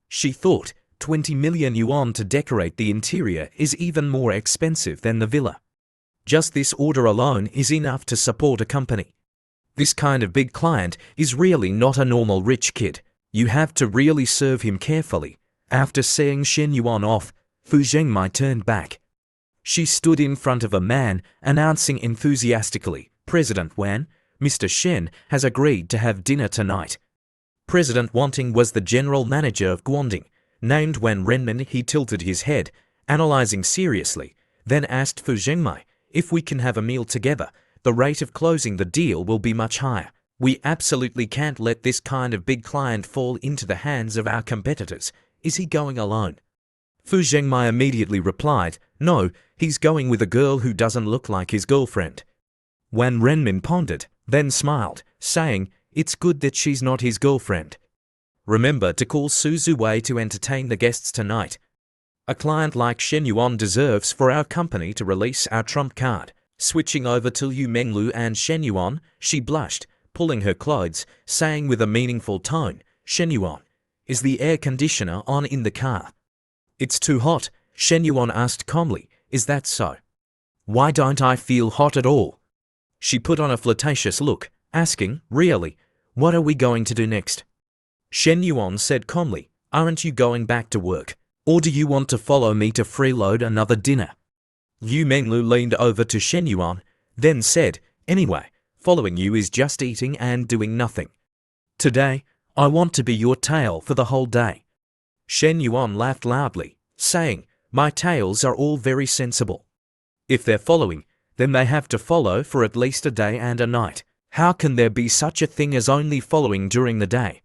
She thought, 20 million yuan to decorate the interior is even more expensive than the villa. Just this order alone is enough to support a company. This kind of big client is really not a normal rich kid. You have to really serve him carefully. After seeing Shen Yuan off, Fu Zhengmai turned back. She stood in front of a man, announcing enthusiastically, "President Wan, Mr. Shen has agreed to have dinner tonight." President Wanting was the general manager of Guangdong. Named Wan Renmin, he tilted his head, analyzing seriously, then asked Fu Zhengmai, "If we can have a meal together, the rate of closing the deal will be much higher. We absolutely can't let this kind of big client fall into the hands of our competitors. Is he going alone?" Fu Zhengmai immediately replied, "No, he's going with a girl who doesn't look like his girlfriend." Wan Renmin pondered, then smiled, saying, "It's good that she's not his girlfriend. Remember to call Su Zuwei to entertain the guests tonight. A client like Shen Yuan deserves for our company to release our trump card." Switching over to Yu Menglu and Shen Yuan, she blushed, pulling her clothes, saying with a meaningful tone, "Shen Yuan, is the air conditioner on in the car?" "It's too hot," Shen Yuan asked calmly. "Is that so?" "Why don't I feel hot at all?" She put on a flirtatious look, asking, "Really, what are we going to do next?" Shen Yuan said calmly, "Aren't you going back to work? Or do you want to follow me to freeload another dinner?" Yu Menglu leaned over to Shen Yuan, then said, "Anyway, following you is just eating and doing nothing. Today, I want to be your tail for the whole day." Shen Yuan laughed loudly, saying, "My tails are all very sensible. If they're following, then they have to follow for at least a day and a night. How can there be such a thing as only following during the day?"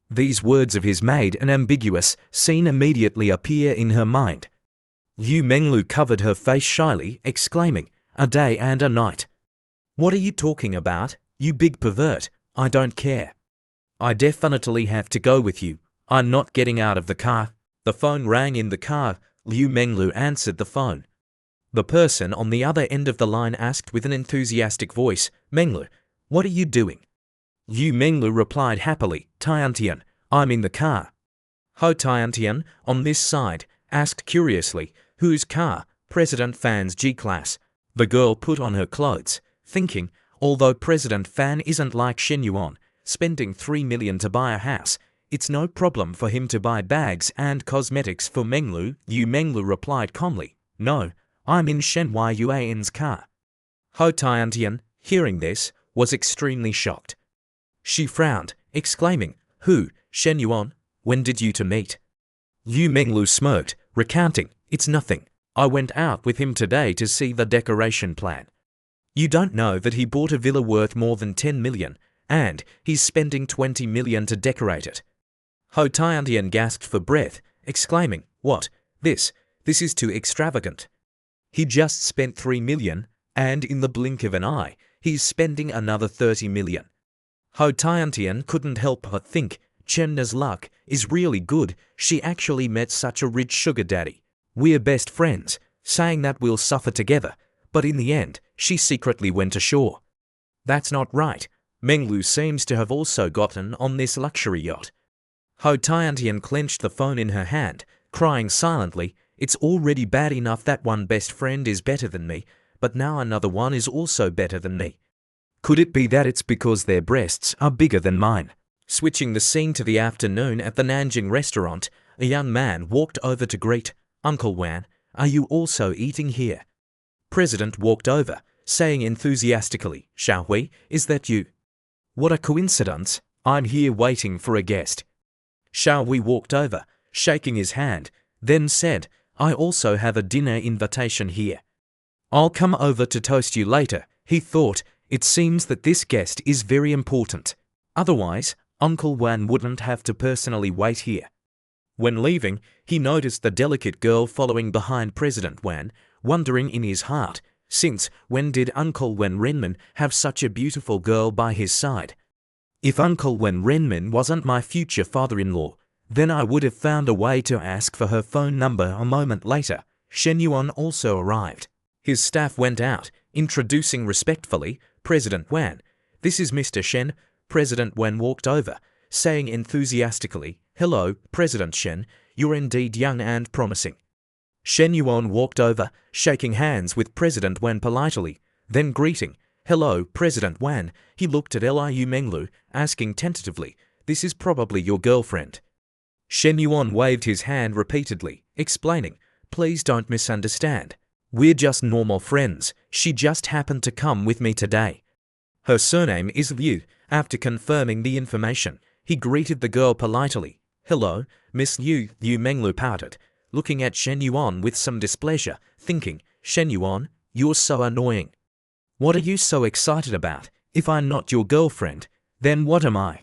These words of his made an ambiguous scene immediately appear in her mind. Yu Menglu covered her face shyly, exclaiming, "A day and a night? What are you talking about, you big pervert? I don't care. I definitely have to go with you. I'm not getting out of the car." The phone rang in the car. Yu Menglu answered the phone. The person on the other end of the line asked with an enthusiastic voice, "Menglu, what are you doing?" Yu Menglu replied happily, "Tiantian, I'm in the car." Ho Tiantian, on this side, asked curiously, "Whose car?" "President Fan's G-Class." The girl put on her clothes, thinking, although President Fan isn't like Shen Yuan, spending 3 million to buy a house, it's no problem for him to buy bags and cosmetics for Menglu. Yu Menglu replied calmly, "No, I'm in Shen Yuan's car." Ho Tiantian, hearing this, was extremely shocked. She frowned, exclaiming, "Who, Shen Yuan? When did you two meet?" Yu Menglu smirked, recounting, "It's nothing. I went out with him today to see the decoration plan. You don't know that he bought a villa worth more than 10 million, and he's spending 20 million to decorate it." Ho Tiantian gasped for breath, exclaiming, "What? This is too extravagant. He just spent 3 million, and in the blink of an eye, he's spending another 30 million. Ho Tiantian couldn't help but think, Chenna's luck is really good. She actually met such a rich sugar daddy. We're best friends, saying that we'll suffer together, but in the end, she secretly went ashore. That's not right. Menglu seems to have also gotten on this luxury yacht." Ho Tiantian clenched the phone in her hand, crying silently, "It's already bad enough that one best friend is better than me, but now another one is also better than me. Could it be that it's because their breasts are bigger than mine?" Switching the scene to the afternoon at the Nanjing restaurant, a young man walked over to greet Uncle Wan. "Are you also eating here?" President walked over, saying enthusiastically, "Xiaohui, is that you? What a coincidence. I'm here waiting for a guest." Xiaohui walked over, shaking his hand, then said, "I also have a dinner invitation here. I'll come over to toast you later." He thought, "It seems that this guest is very important. Otherwise, Uncle Wan wouldn't have to personally wait here." When leaving, he noticed the delicate girl following behind President Wan, wondering in his heart, since when did Uncle Wan Renmin have such a beautiful girl by his side? If Uncle Wan Renmin wasn't my future father-in-law, then I would have found a way to ask for her phone number. A moment later, Shen Yuan also arrived. His staff went out, introducing respectfully, "President Wan, this is Mr. Shen." President Wan walked over, saying enthusiastically, "Hello, President Shen, you're indeed young and promising." Shen Yuan walked over, shaking hands with President Wan politely, then greeting, "Hello, President Wan." He looked at Liu Menglu, asking tentatively, "This is probably your girlfriend?" Shen Yuan waved his hand repeatedly, explaining, please don't misunderstand. We're just normal friends, she just happened to come with me today. Her surname is Liu. After confirming the information, he greeted the girl politely. Hello, Miss Liu. Liu Menglu pouted, looking at Shen Yuan with some displeasure, thinking, Shen Yuan, you're so annoying. What are you so excited about? If I'm not your girlfriend, then what am I?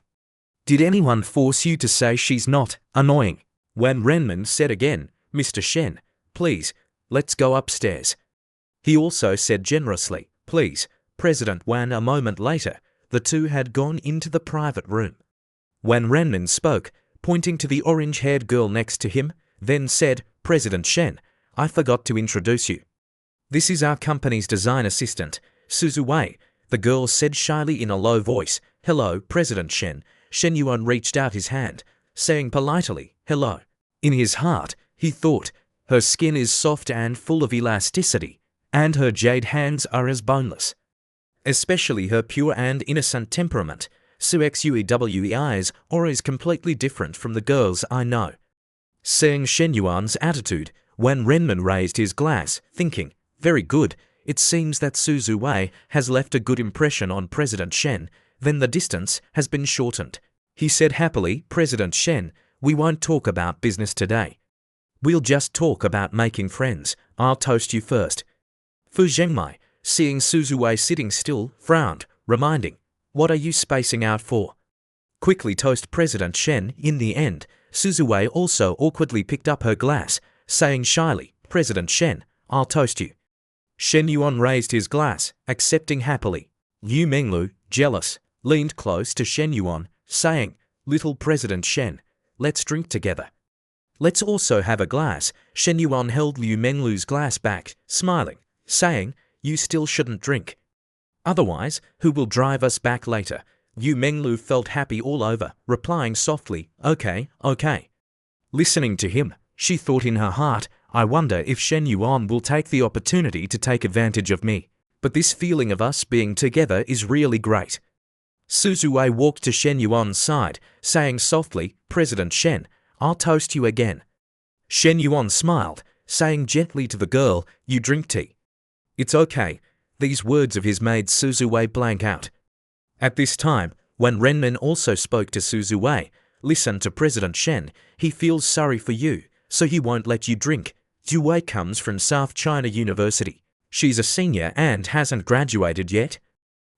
Did anyone force you to say she's not annoying? When Renmin said again, Mr. Shen, please, let's go upstairs. He also said generously, please, President Wan. A moment later, the two had gone into the private room. When Renmin spoke, pointing to the orange-haired girl next to him, then said, President Shen, I forgot to introduce you. This is our company's design assistant, Suzu Wei, the girl said shyly in a low voice. Hello, President Shen. Shen Yuan reached out his hand, saying politely, hello. In his heart, he thought, her skin is soft and full of elasticity, and her jade hands are as boneless. Especially her pure and innocent temperament. Su Xuewe's aura is completely different from the girls I know. Seeing Shen Yuan's attitude, when Renmin raised his glass, thinking, very good, it seems that Suzu Wei has left a good impression on President Shen, then the distance has been shortened. He said happily, President Shen, we won't talk about business today. We'll just talk about making friends. I'll toast you first. Fu Zhengmai, seeing Suzu Wei sitting still, frowned, reminding, what are you spacing out for? Quickly toast President Shen. In the end, Suzu Wei also awkwardly picked up her glass, saying shyly, President Shen, I'll toast you. Shen Yuan raised his glass, accepting happily. Liu Menglu, jealous, leaned close to Shen Yuan, saying, little President Shen, let's drink together. Let's also have a glass. Shen Yuan held Liu Menglu's glass back, smiling, saying, you still shouldn't drink. Otherwise, who will drive us back later? Liu Menglu felt happy all over, replying softly, okay, okay. Listening to him, she thought in her heart, I wonder if Shen Yuan will take the opportunity to take advantage of me. But this feeling of us being together is really great. Suzu Wei walked to Shen Yuan's side, saying softly, President Shen, I'll toast you again. Shen Yuan smiled, saying gently to the girl, you drink tea. It's okay. These words of his made Suzu Wei blank out. At this time, when Renmin also spoke to Suzu Wei, listen to President Shen, he feels sorry for you, so he won't let you drink. Zhu Wei comes from South China University. She's a senior and hasn't graduated yet.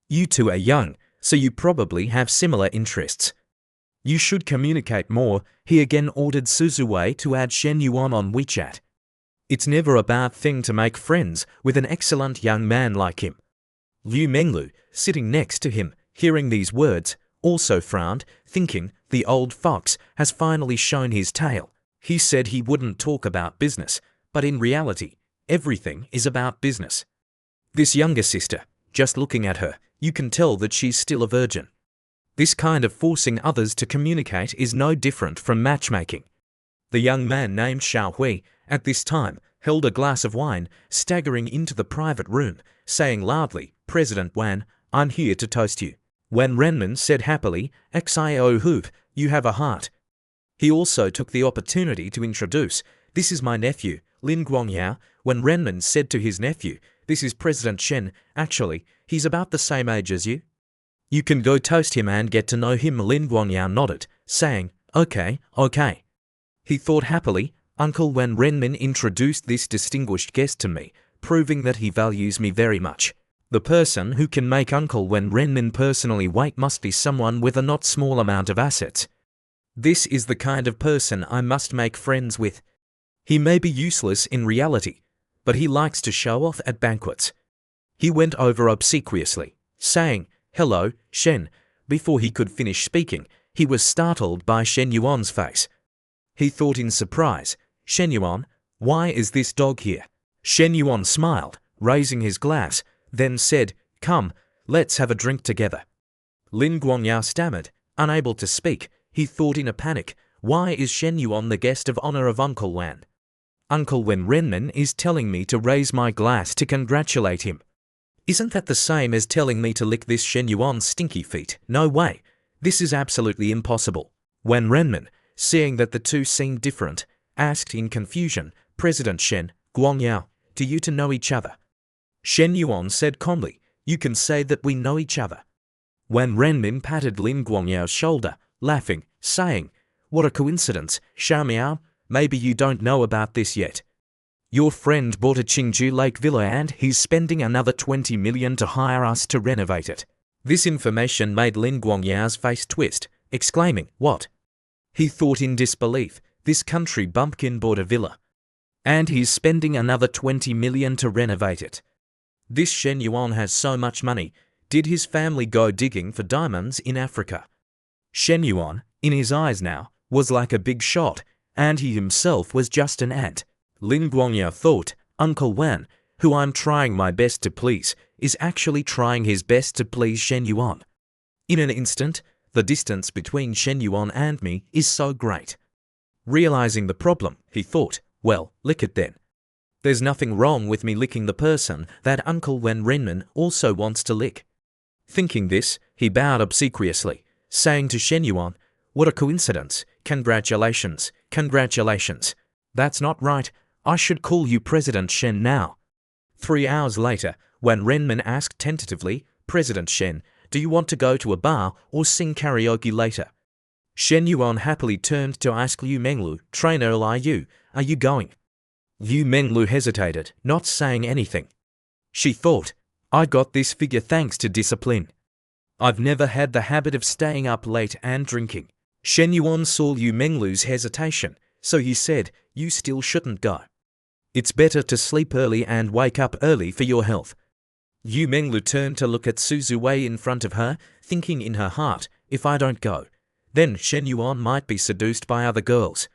You two are young, so you probably have similar interests. You should communicate more. He again ordered Suzu Wei to add Shen Yuan on WeChat. It's never a bad thing to make friends with an excellent young man like him. Liu Menglu, sitting next to him, hearing these words, also frowned, thinking the old fox has finally shown his tail. He said he wouldn't talk about business, but in reality, everything is about business. This younger sister, just looking at her, you can tell that she's still a virgin. This kind of forcing others to communicate is no different from matchmaking. The young man named Xiao Hui, at this time, held a glass of wine, staggering into the private room, saying loudly, President Wan, I'm here to toast you. When Renmin said happily, Xio Hoop, you have a heart. He also took the opportunity to introduce, this is my nephew, Lin Guangyao. When Renmin said to his nephew, this is President Shen, actually, he's about the same age as you. You can go toast him and get to know him. Lin Guangyao nodded, saying, okay, okay. He thought happily, Uncle, when Renmin introduced this distinguished guest to me, proving that he values me very much. The person who can make Uncle when Renmin personally wait must be someone with a not small amount of assets. This is the kind of person I must make friends with. He may be useless in reality, but he likes to show off at banquets. He went over obsequiously, saying, hello, Shen. Before he could finish speaking, he was startled by Shen Yuan's face. He thought in surprise, Shen Yuan, why is this dog here? Shen Yuan smiled, raising his glass, then said, come, let's have a drink together. Lin Guangyao stammered, unable to speak. He thought in a panic, why is Shen Yuan the guest of honor of Uncle Wan? Uncle Wen Renmin is telling me to raise my glass to congratulate him. Isn't that the same as telling me to lick this Shen Yuan's stinky feet? No way. This is absolutely impossible. When Renmin, seeing that the two seemed different, asked in confusion, President Shen, Guangyao, do you two know each other? Shen Yuan said calmly, you can say that we know each other. Wan Renmin patted Lin Guangyao's shoulder, laughing, saying, what a coincidence, Xiao Miao, maybe you don't know about this yet. Your friend bought a Qingju Lake villa and he's spending another 20 million to hire us to renovate it. This information made Lin Guangyao's face twist, exclaiming, what? He thought in disbelief, this country bumpkin bought a villa. And he's spending another 20 million to renovate it. This Shen Yuan has so much money, did his family go digging for diamonds in Africa? Shen Yuan, in his eyes now, was like a big shot, and he himself was just an ant. Lin Guangyao thought, Uncle Wan, who I'm trying my best to please, is actually trying his best to please Shen Yuan. In an instant, the distance between Shen Yuan and me is so great. Realizing the problem, he thought, well, lick it then. There's nothing wrong with me licking the person that Uncle Wan Renmin also wants to lick. Thinking this, he bowed obsequiously, saying to Shen Yuan, what a coincidence, congratulations, congratulations. That's not right, I should call you President Shen now. 3 hours later, Wan Renmin asked tentatively, President Shen, do you want to go to a bar or sing karaoke later? Shen Yuan happily turned to ask Liu Menglu, trainer Liu, are you going? Liu Menglu hesitated, not saying anything. She thought, I got this figure thanks to discipline. I've never had the habit of staying up late and drinking. Shen Yuan saw Liu Menglu's hesitation, so he said, you still shouldn't go. It's better to sleep early and wake up early for your health. Liu Menglu turned to look at Su Zuwei in front of her, thinking in her heart, if I don't go, then Shen Yuan might be seduced by other girls.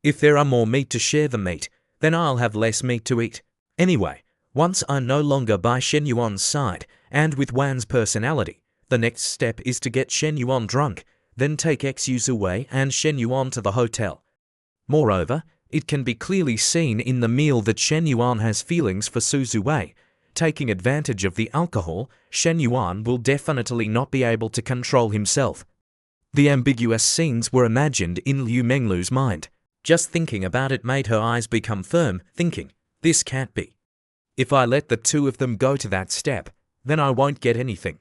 If there are more meat to share the meat, then I'll have less meat to eat. Anyway, once I'm no longer by Shen Yuan's side, and with Wan's personality, the next step is to get Shen Yuan drunk, then take Xu Zuwei and Shen Yuan to the hotel. Moreover, it can be clearly seen in the meal that Shen Yuan has feelings for Su Zuwei. Taking advantage of the alcohol, Shen Yuan will definitely not be able to control himself. The ambiguous scenes were imagined in Liu Menglu's mind. Just thinking about it made her eyes become firm, thinking, this can't be. If I let the two of them go to that step, then I won't get anything.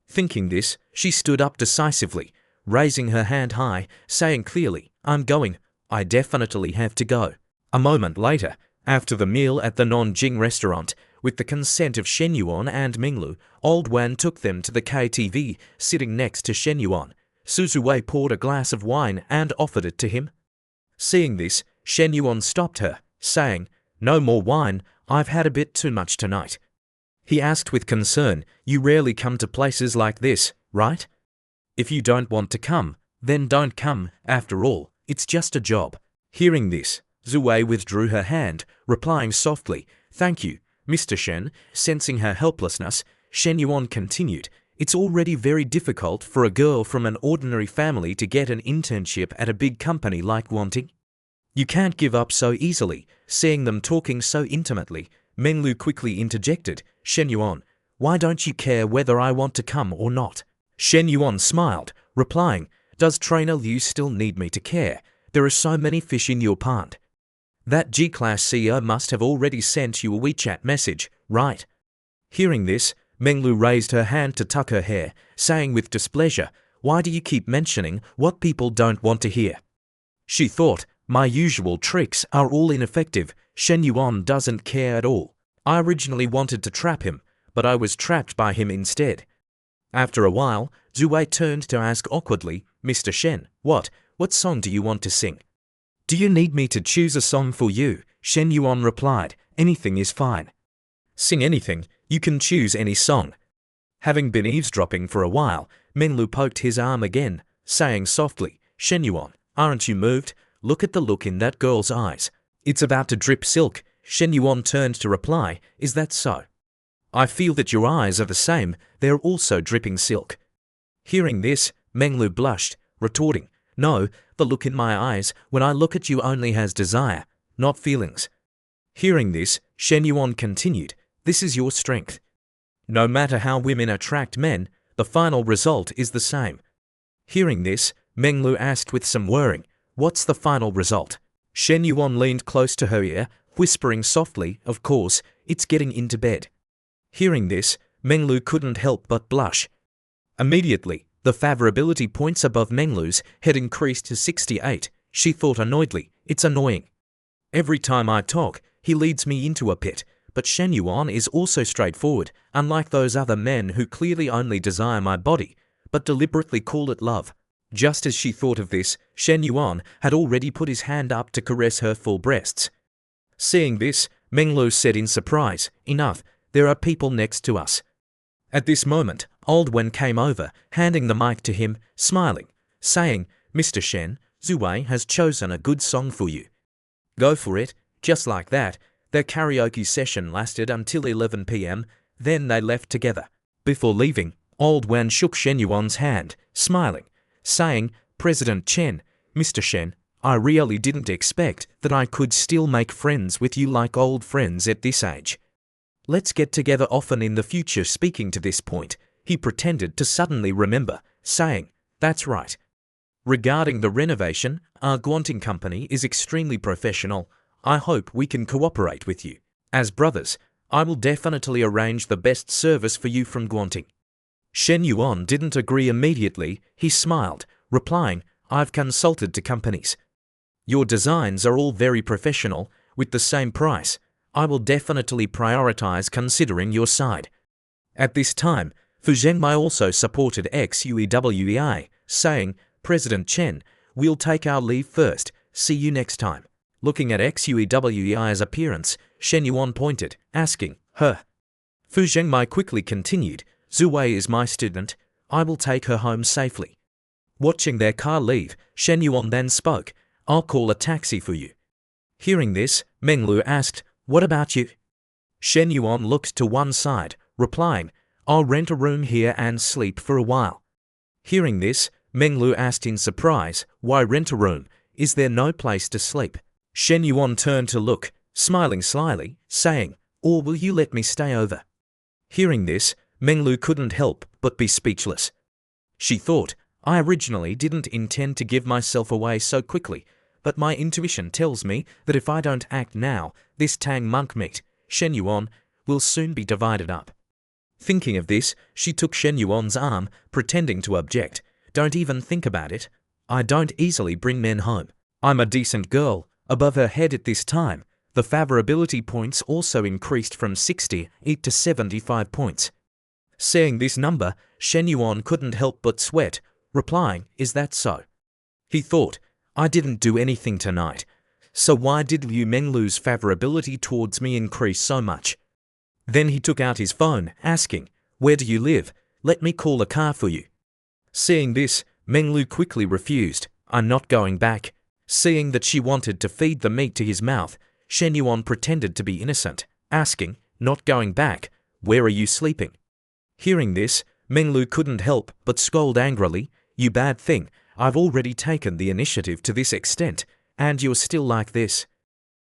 Thinking this, she stood up decisively, raising her hand high, saying clearly, I'm going, I definitely have to go. A moment later, after the meal at the Nanjing restaurant, with the consent of Shen Yuan and Minglu, Old Wan took them to the KTV, sitting next to Shen Yuan. Su Zuwei poured a glass of wine and offered it to him. Seeing this, Shen Yuan stopped her, saying, no more wine, I've had a bit too much tonight. He asked with concern, you rarely come to places like this, right? If you don't want to come, then don't come, after all, it's just a job. Hearing this, Zuwei withdrew her hand, replying softly, thank you, Mr. Shen. Sensing her helplessness, Shen Yuan continued, it's already very difficult for a girl from an ordinary family to get an internship at a big company like Wanting. You can't give up so easily. Seeing them talking so intimately, Menglu quickly interjected, Shen Yuan, why don't you care whether I want to come or not? Shen Yuan smiled, replying, does Trainer Liu still need me to care? There are so many fish in your pond. That G-Class CEO must have already sent you a WeChat message, right? Hearing this, Menglu raised her hand to tuck her hair, saying with displeasure, why do you keep mentioning what people don't want to hear? She thought, my usual tricks are all ineffective. Shen Yuan doesn't care at all. I originally wanted to trap him, but I was trapped by him instead. After a while, Zuwei turned to ask awkwardly, Mr. Shen, what song do you want to sing? Do you need me to choose a song for you? Shen Yuan replied, anything is fine. Sing anything, you can choose any song. Having been eavesdropping for a while, Menglu poked his arm again, saying softly, Shen Yuan, aren't you moved? Look at the look in that girl's eyes. It's about to drip silk. Shen Yuan turned to reply, is that so? I feel that your eyes are the same, they're also dripping silk. Hearing this, Menglu blushed, retorting, no, the look in my eyes when I look at you only has desire, not feelings. Hearing this, Shen Yuan continued, this is your strength. No matter how women attract men, the final result is the same. Hearing this, Menglu asked with some worrying, what's the final result? Shen Yuan leaned close to her ear, whispering softly, "Of course, it's getting into bed." Hearing this, Menglu couldn't help but blush. Immediately, the favorability points above Menglu's had increased to 68. She thought annoyedly, "It's annoying. Every time I talk, he leads me into a pit." But Shen Yuan is also straightforward, unlike those other men who clearly only desire my body, but deliberately call it love. Just as she thought of this, Shen Yuan had already put his hand up to caress her full breasts. Seeing this, Menglu said in surprise, "Enough, there are people next to us." At this moment, Old Wen came over, handing the mic to him, smiling, saying, "Mr. Shen, Zhuwei has chosen a good song for you. Go for it." Just like that, their karaoke session lasted until 11 p.m, then they left together. Before leaving, Old Wen shook Shen Yuan's hand, smiling, saying, "President Chen, Mr. Shen, I really didn't expect that I could still make friends with you like old friends at this age. Let's get together often in the future." Speaking to this point, he pretended to suddenly remember, saying, "That's right. Regarding the renovation, our Guanting company is extremely professional. I hope we can cooperate with you. As brothers, I will definitely arrange the best service for you from Guanting." Shen Yuan didn't agree immediately. He smiled, replying, "I've consulted to companies. Your designs are all very professional, with the same price. I will definitely prioritize considering your side." At this time, Fu Zhengmai also supported XUEWEI, saying, "President Chen, we'll take our leave first. See you next time." Looking at XUEWEI's appearance, Shen Yuan pointed, asking, "Her?" Fu Zhengmai quickly continued, "Zhuwei is my student. I will take her home safely." Watching their car leave, Shen Yuan then spoke, "I'll call a taxi for you." Hearing this, Menglu asked, "What about you?" Shen Yuan looked to one side, replying, "I'll rent a room here and sleep for a while." Hearing this, Menglu asked in surprise, "Why rent a room? Is there no place to sleep?" Shen Yuan turned to look, smiling slyly, saying, "Or will you let me stay over?" Hearing this, Menglu couldn't help but be speechless. She thought, "I originally didn't intend to give myself away so quickly, but my intuition tells me that if I don't act now, this Tang monk meat, Shen Yuan, will soon be divided up." Thinking of this, she took Shen Yuan's arm, pretending to object. "Don't even think about it. I don't easily bring men home. I'm a decent girl." Above her head at this time, the favorability points also increased from 68 to 75 points. Seeing this number, Shen Yuan couldn't help but sweat, replying, "Is that so?" He thought, "I didn't do anything tonight. So why did Liu Menglu's favorability towards me increase so much?" Then he took out his phone, asking, "Where do you live? Let me call a car for you." Seeing this, Menglu quickly refused, "I'm not going back." Seeing that she wanted to feed the meat to his mouth, Shen Yuan pretended to be innocent, asking, "Not going back? Where are you sleeping?" Hearing this, Menglu couldn't help but scold angrily, "You bad thing, I've already taken the initiative to this extent, and you're still like this."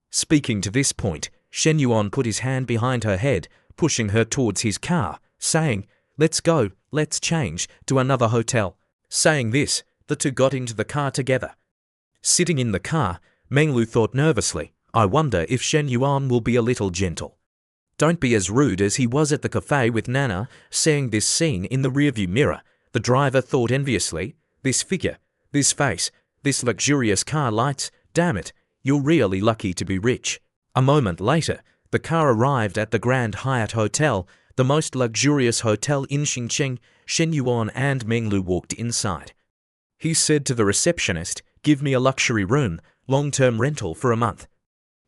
Speaking to this point, Shen Yuan put his hand behind her head, pushing her towards his car, saying, "Let's go, let's change to another hotel." Saying this, the two got into the car together. Sitting in the car, Menglu thought nervously, "I wonder if Shen Yuan will be a little gentle. Don't be as rude as he was at the cafe with Nana." Seeing this scene in the rearview mirror, the driver thought enviously, "This figure, this face, this luxurious car lights, damn it, you're really lucky to be rich." A moment later, the car arrived at the Grand Hyatt Hotel, the most luxurious hotel in Xinjiang. Shen Yuan and Menglu walked inside. He said to the receptionist, "Give me a luxury room, long-term rental for a month."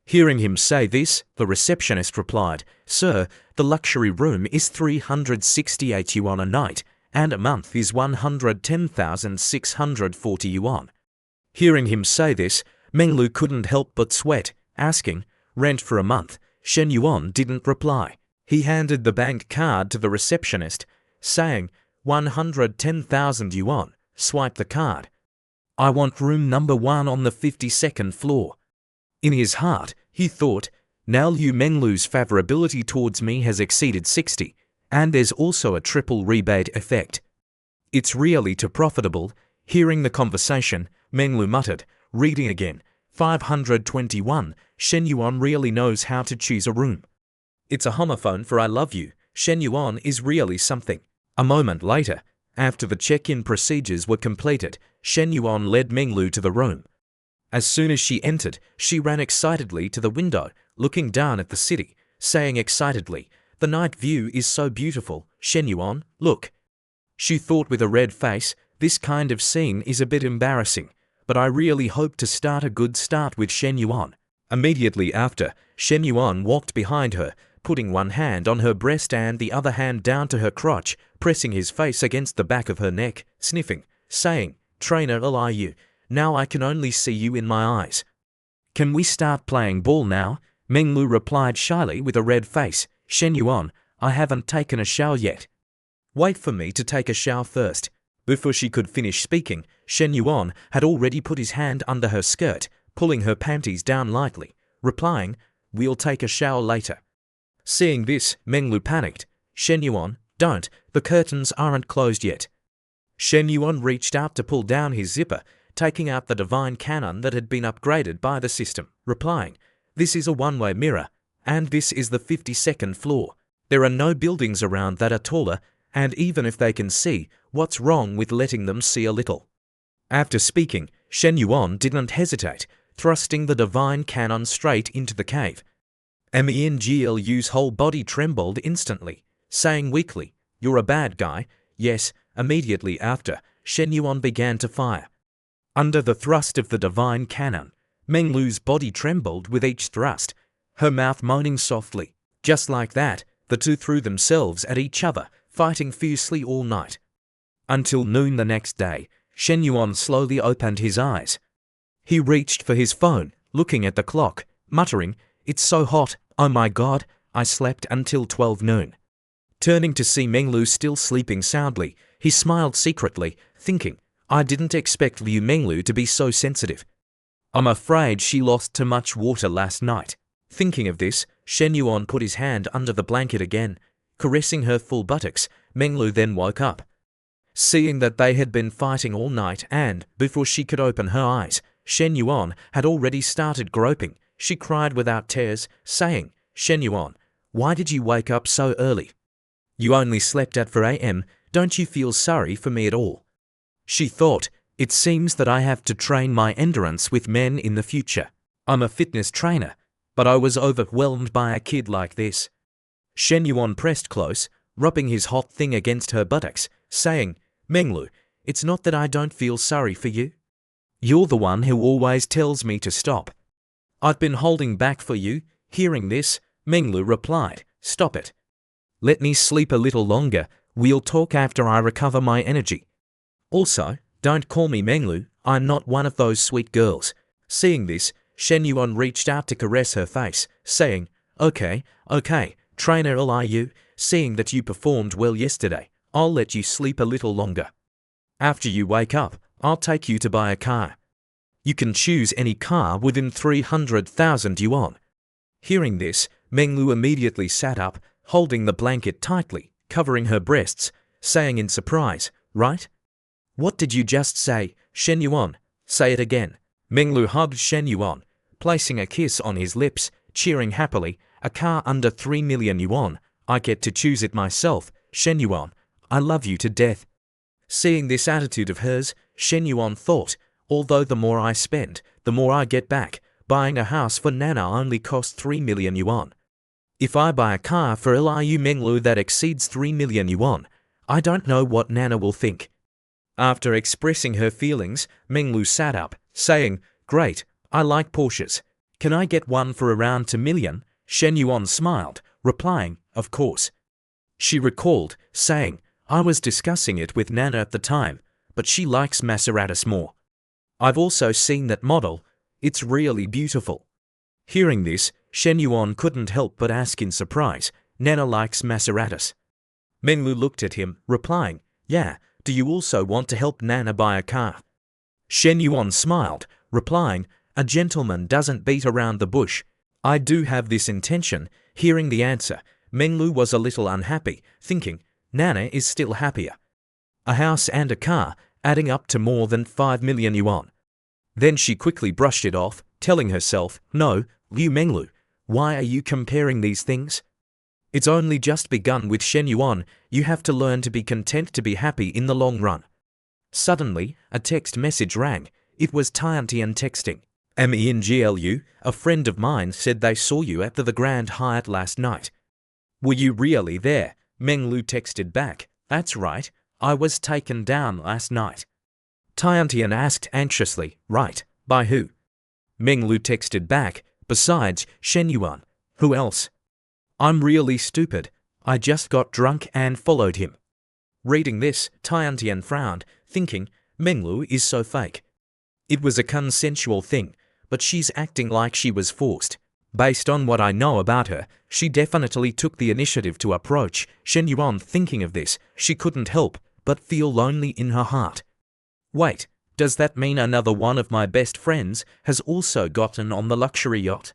Hearing him say this, the receptionist replied, "Sir, the luxury room is 368 yuan a night, and a month is 110,640 yuan. Hearing him say this, Menglu couldn't help but sweat, asking, "Rent for a month?" Shen Yuan didn't reply. He handed the bank card to the receptionist, saying, 110,000 yuan, swipe the card. "I want room number 1 on the 52nd floor." In his heart, he thought, "Now Liu Menglu's favorability towards me has exceeded 60, and there's also a triple rebate effect. It's really too profitable." Hearing the conversation, Menglu muttered, reading again, 521, Shen Yuan really knows how to choose a room. It's a homophone for I love you. Shen Yuan is really something. A moment later, after the check-in procedures were completed, Shen Yuan led Menglu to the room. As soon as she entered, she ran excitedly to the window, looking down at the city, saying excitedly, "The night view is so beautiful, Shen Yuan, look." She thought with a red face, this kind of scene is a bit embarrassing, but I really hope to start a good start with Shen Yuan. Immediately after, Shen Yuan walked behind her, putting one hand on her breast and the other hand down to her crotch, pressing his face against the back of her neck, sniffing, saying, "Trainer, lie you. Now I can only see you in my eyes." "Can we start playing ball now?" Menglu replied shyly with a red face. "Shen Yuan, I haven't taken a shower yet." "Wait for me to take a shower first." Before she could finish speaking, Shen Yuan had already put his hand under her skirt, pulling her panties down lightly, replying, "We'll take a shower later." Seeing this, Menglu panicked. "Shen Yuan, don't, the curtains aren't closed yet." Shen Yuan reached out to pull down his zipper, taking out the divine cannon that had been upgraded by the system, replying, "This is a one-way mirror, and this is the 52nd floor. There are no buildings around that are taller, and even if they can see, what's wrong with letting them see a little?" After speaking, Shen Yuan didn't hesitate, thrusting the divine cannon straight into the cave. Menglu's whole body trembled instantly, saying weakly, "You're a bad guy." Yes, immediately after, Shen Yuan began to fire. Under the thrust of the divine cannon, Menglu's body trembled with each thrust, her mouth moaning softly. Just like that, the two threw themselves at each other, fighting fiercely all night. Until noon the next day, Shen Yuan slowly opened his eyes. He reached for his phone, looking at the clock, muttering, "It's so hot, oh my god, I slept until 12 noon. Turning to see Menglu still sleeping soundly, he smiled secretly, thinking, "I didn't expect Liu Menglu to be so sensitive. I'm afraid she lost too much water last night." Thinking of this, Shen Yuan put his hand under the blanket again, caressing her full buttocks. Menglu then woke up. Seeing that they had been fighting all night and, before she could open her eyes, Shen Yuan had already started groping, she cried without tears, saying, "Shen Yuan, why did you wake up so early? You only slept at 4 a.m, don't you feel sorry for me at all?" She thought, "It seems that I have to train my endurance with men in the future. I'm a fitness trainer, but I was overwhelmed by a kid like this." Shen Yuan pressed close, rubbing his hot thing against her buttocks, saying, "Menglu, it's not that I don't feel sorry for you. You're the one who always tells me to stop. I've been holding back for you." Hearing this, Menglu replied, "Stop it. Let me sleep a little longer, we'll talk after I recover my energy. Also, don't call me Menglu, I'm not one of those sweet girls." Seeing this, Shen Yuan reached out to caress her face, saying, Okay, trainer Liu, seeing that you performed well yesterday, I'll let you sleep a little longer. After you wake up, I'll take you to buy a car. You can choose any car within 300,000 yuan. Hearing this, Menglu immediately sat up, holding the blanket tightly, covering her breasts, saying in surprise, "Right? What did you just say, Shen Yuan? Say it again." Menglu hugged Shen Yuan, placing a kiss on his lips, cheering happily, "A car under 3 million yuan, I get to choose it myself, Shen Yuan, I love you to death." Seeing this attitude of hers, Shen Yuan thought, although the more I spend, the more I get back, buying a house for Nana only costs 3 million yuan. If I buy a car for Liu Menglu that exceeds 3 million yuan, I don't know what Nana will think. After expressing her feelings, Menglu sat up, saying, "Great, I like Porsches. Can I get one for around 2 million? Shen Yuan smiled, replying, "Of course." She recalled, saying, "I was discussing it with Nana at the time, but she likes Maseratis more. I've also seen that model, it's really beautiful." Hearing this, Shen Yuan couldn't help but ask in surprise, "Nana likes Maseratis?" Menglu looked at him, replying, "Yeah, do you also want to help Nana buy a car?" Shen Yuan smiled, replying, "A gentleman doesn't beat around the bush. I do have this intention." Hearing the answer, Menglu was a little unhappy, thinking, Nana is still happier. A house and a car, adding up to more than 5 million yuan. Then she quickly brushed it off, telling herself, "No, Liu Menglu, why are you comparing these things? It's only just begun with Shen Yuan. You have to learn to be content to be happy in the long run. Suddenly, a text message rang. It was Tiantian texting. MENGLU, a friend of mine said they saw you at the Grand Hyatt last night. Were you really there? Menglu texted back. That's right, I was taken down last night. Tiantian asked anxiously, right, by who? Menglu texted back, besides Shen Yuan, who else? I'm really stupid. I just got drunk and followed him. Reading this, Tiantian frowned, thinking, Menglu is so fake. It was a consensual thing, but she's acting like she was forced. Based on what I know about her, she definitely took the initiative to approach Shen Yuan. Thinking of this, she couldn't help but feel lonely in her heart. Wait, does that mean another one of my best friends has also gotten on the luxury yacht?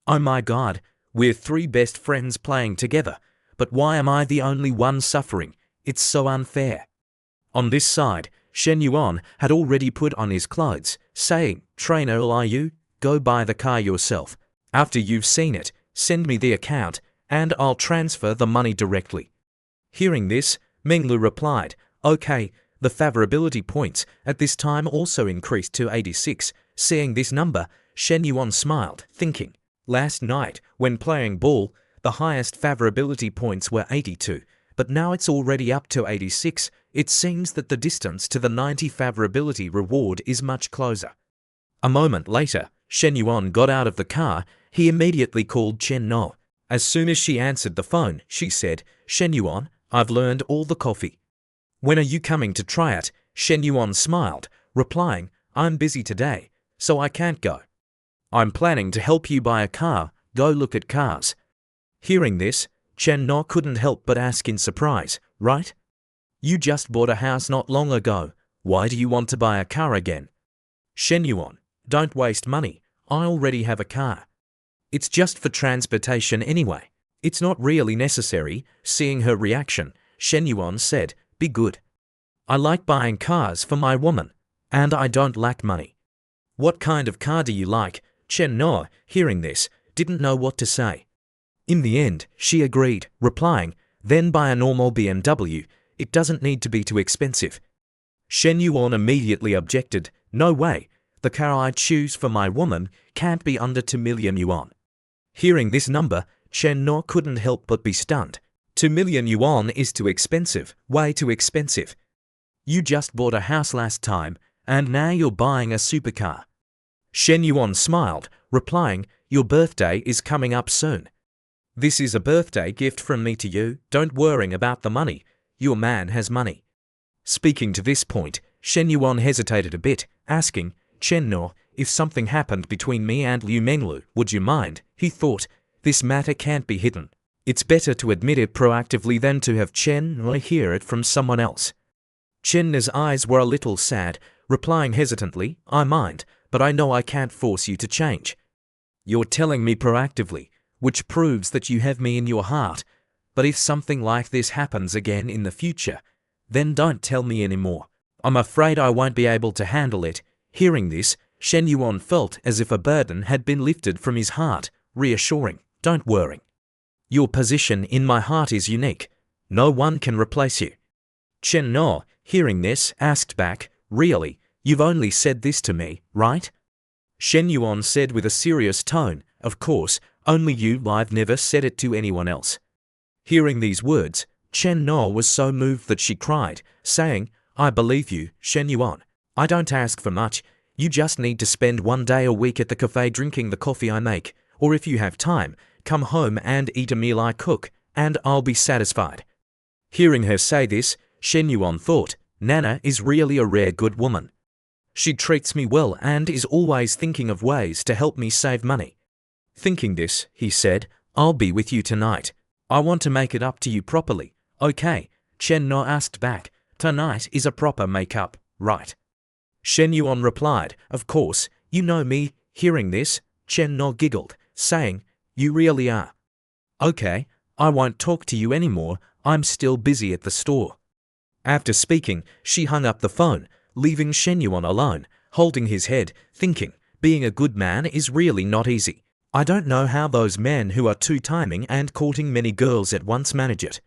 Oh my God, we're three best friends playing together, but why am I the only one suffering? It's so unfair. On this side, Shen Yuan had already put on his clothes, saying, Trainer Liu, go buy the car yourself. After you've seen it, send me the account, and I'll transfer the money directly. Hearing this, Menglu replied, okay. The favorability points at this time also increased to 86. Seeing this number, Shen Yuan smiled, thinking, last night, when playing ball, the highest favorability points were 82, but now it's already up to 86. It seems that the distance to the 90 favorability reward is much closer. A moment later, Shen Yuan got out of the car. He immediately called Chen No. As soon as she answered the phone, she said, Shen Yuan, I've learned all the coffee. When are you coming to try it? Shen Yuan smiled, replying, I'm busy today, so I can't go. I'm planning to help you buy a car. Go look at cars. Hearing this, Chen No couldn't help but ask in surprise, right? You just bought a house not long ago. Why do you want to buy a car again? Shen Yuan, don't waste money. I already have a car. It's just for transportation anyway. It's not really necessary. Seeing her reaction, Shen Yuan said, be good. I like buying cars for my woman, and I don't lack money. What kind of car do you like? Chen No, hearing this, didn't know what to say. In the end, she agreed, replying, then buy a normal BMW. It doesn't need to be too expensive. Shen Yuan immediately objected, no way. The car I choose for my woman can't be under 2 million yuan. Hearing this number, Chen No couldn't help but be stunned. 2 million yuan is too expensive, way too expensive. You just bought a house last time, and now you're buying a supercar. Shen Yuan smiled, replying, your birthday is coming up soon. This is a birthday gift from me to you. Don't worry about the money. Your man has money. Speaking to this point, Shen Yuan hesitated a bit, asking, Chen No, if something happened between me and Liu Menglu, would you mind? He thought, this matter can't be hidden. It's better to admit it proactively than to have Chen No hear it from someone else. Chen No's eyes were a little sad, replying hesitantly, I mind, but I know I can't force you to change. You're telling me proactively, which proves that you have me in your heart. But if something like this happens again in the future, then don't tell me anymore. I'm afraid I won't be able to handle it. Hearing this, Shen Yuan felt as if a burden had been lifted from his heart, reassuring, don't worry. Your position in my heart is unique. No one can replace you. Chen No, hearing this, asked back, really, you've only said this to me, right? Shen Yuan said with a serious tone, of course, only you. I've never said it to anyone else. Hearing these words, Chen No was so moved that she cried, saying, I believe you, Shen Yuan. I don't ask for much. You just need to spend 1 day a week at the cafe drinking the coffee I make, or if you have time, come home and eat a meal I cook, and I'll be satisfied. Hearing her say this, Shen Yuan thought, Nana is really a rare good woman. She treats me well and is always thinking of ways to help me save money. Thinking this, he said, I'll be with you tonight. I want to make it up to you properly. Okay, Chen No asked back, tonight is a proper make-up, right? Shen Yuan replied, of course, you know me. Hearing this, Chen No giggled, saying, you really are. Okay, I won't talk to you anymore. I'm still busy at the store. After speaking, she hung up the phone, leaving Shen Yuan alone, holding his head, thinking, being a good man is really not easy. I don't know how those men who are two-timing and courting many girls at once manage it.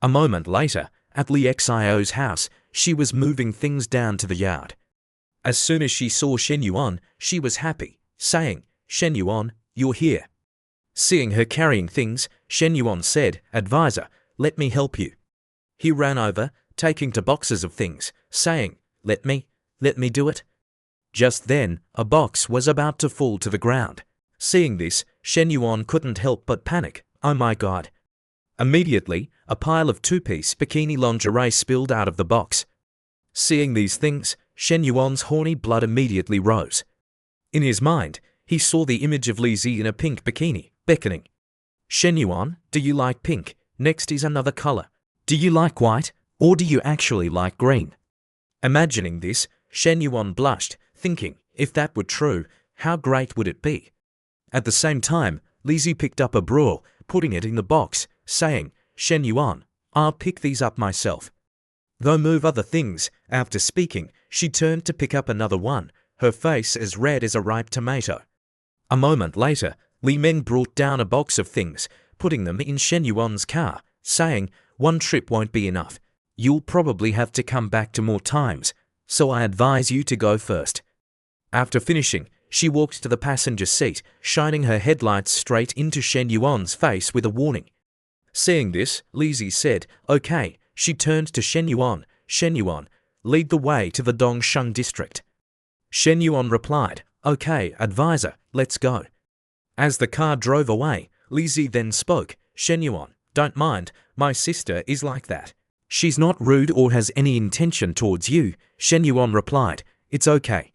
A moment later, at Li Xio's house, she was moving things down to the yard. As soon as she saw Shen Yuan, she was happy, saying, "Shen Yuan, you're here." Seeing her carrying things, Shen Yuan said, "Advisor, let me help you." He ran over, taking to boxes of things, saying, let me do it." Just then, a box was about to fall to the ground. Seeing this, Shen Yuan couldn't help but panic. "Oh my god." Immediately, a pile of two-piece bikini lingerie spilled out of the box. Seeing these things, Shen Yuan's horny blood immediately rose. In his mind, he saw the image of Li Zi in a pink bikini, beckoning. "Shen Yuan, do you like pink? Next is another color. Do you like white, or do you actually like green?" Imagining this, Shen Yuan blushed, thinking, if that were true, how great would it be? At the same time, Li Zi picked up a bra, putting it in the box, saying, "Shen Yuan, I'll pick these up myself." Though move other things, after speaking, she turned to pick up another one, her face as red as a ripe tomato. A moment later, Li Meng brought down a box of things, putting them in Shen Yuan's car, saying, "One trip won't be enough. You'll probably have to come back to more times, so I advise you to go first." After finishing, she walked to the passenger seat, shining her headlights straight into Shen Yuan's face with a warning. Seeing this, Li Zi said, "Okay." She turned to Shen Yuan, "Shen Yuan, lead the way to the Dongsheng district." Shen Yuan replied, "Okay, advisor, let's go." As the car drove away, Li Zi then spoke, "Shen Yuan, don't mind, my sister is like that. She's not rude or has any intention towards you." Shen Yuan replied, "It's okay.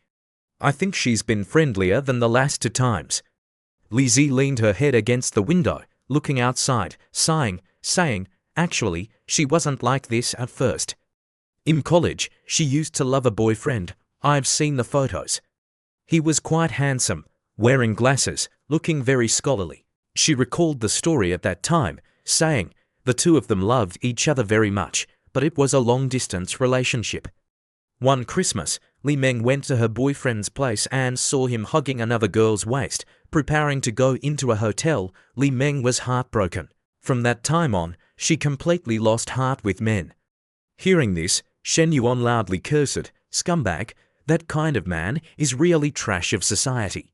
I think she's been friendlier than the last two times." Li Zi leaned her head against the window, looking outside, sighing, saying, "Actually, she wasn't like this at first. In college, she used to love a boyfriend. I've seen the photos. He was quite handsome, wearing glasses, looking very scholarly." She recalled the story at that time, saying, the two of them loved each other very much, but it was a long-distance relationship. One Christmas, Li Meng went to her boyfriend's place and saw him hugging another girl's waist. Preparing to go into a hotel, Li Meng was heartbroken. From that time on, she completely lost heart with men. Hearing this, Shen Yuan loudly cursed, "Scumbag, that kind of man is really trash of society."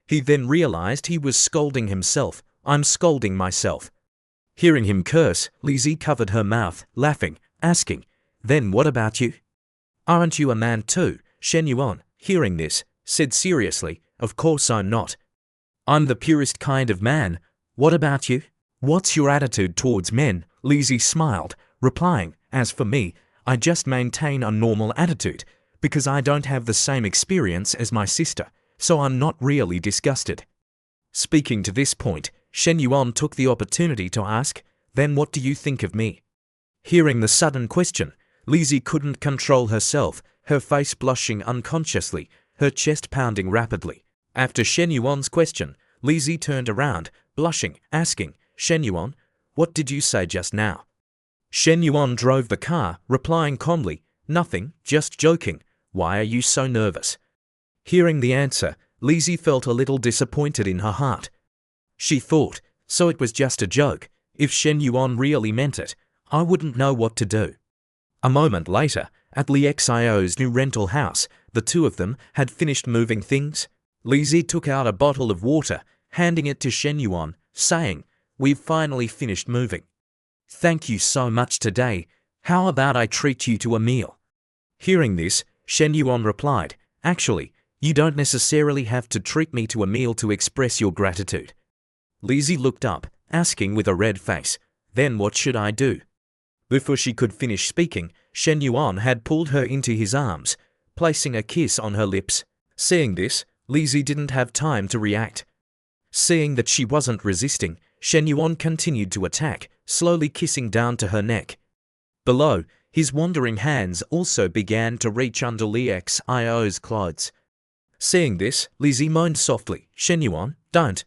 He then realized he was scolding himself. "I'm scolding myself." Hearing him curse, Li Zi covered her mouth, laughing, asking, "Then what about you? Aren't you a man too?" Shen Yuan, hearing this, said seriously, "Of course I'm not. I'm the purest kind of man. What about you? What's your attitude towards men?" Li Zi smiled, replying, "As for me, I just maintain a normal attitude, because I don't have the same experience as my sister, so I'm not really disgusted." Speaking to this point, Shen Yuan took the opportunity to ask, "Then what do you think of me?" Hearing the sudden question, Li Zi couldn't control herself, her face blushing unconsciously, her chest pounding rapidly. After Shen Yuan's question, Li Zi turned around, blushing, asking, "Shen Yuan, what did you say just now?" Shen Yuan drove the car, replying calmly, "Nothing, just joking. Why are you so nervous?" Hearing the answer, Li Zi felt a little disappointed in her heart. She thought, so it was just a joke. If Shen Yuan really meant it, I wouldn't know what to do. A moment later, at Li Xio's new rental house, the two of them had finished moving things. Li Zi took out a bottle of water, handing it to Shen Yuan, saying, "We've finally finished moving. Thank you so much today. How about I treat you to a meal?" Hearing this, Shen Yuan replied, "Actually, you don't necessarily have to treat me to a meal to express your gratitude." Li Zi looked up, asking with a red face, "Then what should I do?" Before she could finish speaking, Shen Yuan had pulled her into his arms, placing a kiss on her lips. Seeing this, Li Zi didn't have time to react. Seeing that she wasn't resisting, Shen Yuan continued to attack, slowly kissing down to her neck. Below, his wandering hands also began to reach under Li Xio's clothes. Seeing this, Li Zi moaned softly, "Shen Yuan, don't."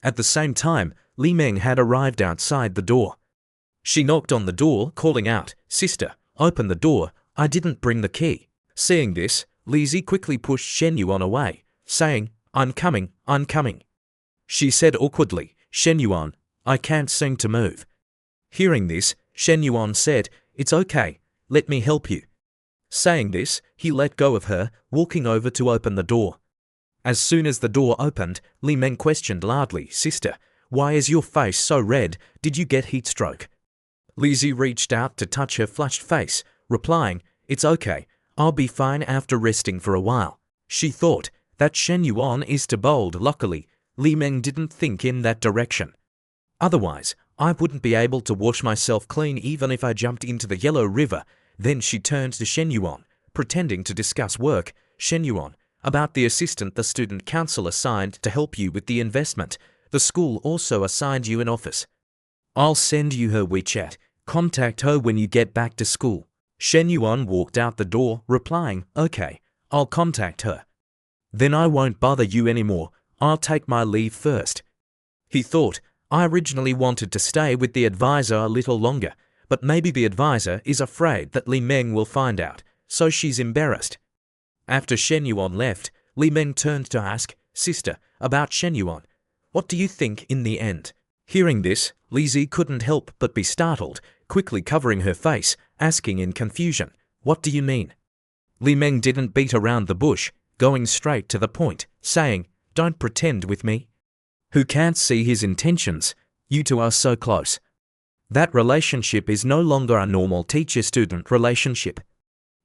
At the same time, Li Meng had arrived outside the door. She knocked on the door, calling out, "Sister, open the door, I didn't bring the key." Seeing this, Li Zi quickly pushed Shen Yuan away, saying, I'm coming." She said awkwardly, "Shen Yuan, I can't seem to move." Hearing this, Shen Yuan said, "It's okay, let me help you." Saying this, he let go of her, walking over to open the door. As soon as the door opened, Li Meng questioned loudly, "Sister, why is your face so red? Did you get heat stroke?" Li Zi reached out to touch her flushed face, replying, "It's okay, I'll be fine after resting for a while." She thought that Shen Yuan is too bold. Luckily, Li Meng didn't think in that direction. "Otherwise, I wouldn't be able to wash myself clean even if I jumped into the Yellow River." Then she turned to Shen Yuan, pretending to discuss work. "Shen Yuan, about the assistant the student council assigned to help you with the investment. The school also assigned you an office. I'll send you her WeChat. Contact her when you get back to school." Shen Yuan walked out the door, replying, "Okay, I'll contact her. Then I won't bother you anymore. I'll take my leave first." He thought, "I originally wanted to stay with the advisor a little longer, but maybe the advisor is afraid that Li Meng will find out, so she's embarrassed." After Shen Yuan left, Li Meng turned to ask, "Sister, about Shen Yuan, what do you think in the end?" Hearing this, Li Zi couldn't help but be startled, quickly covering her face, asking in confusion, "What do you mean?" Li Meng didn't beat around the bush, going straight to the point, saying, "Don't pretend with me. Who can't see his intentions? You two are so close. That relationship is no longer a normal teacher-student relationship."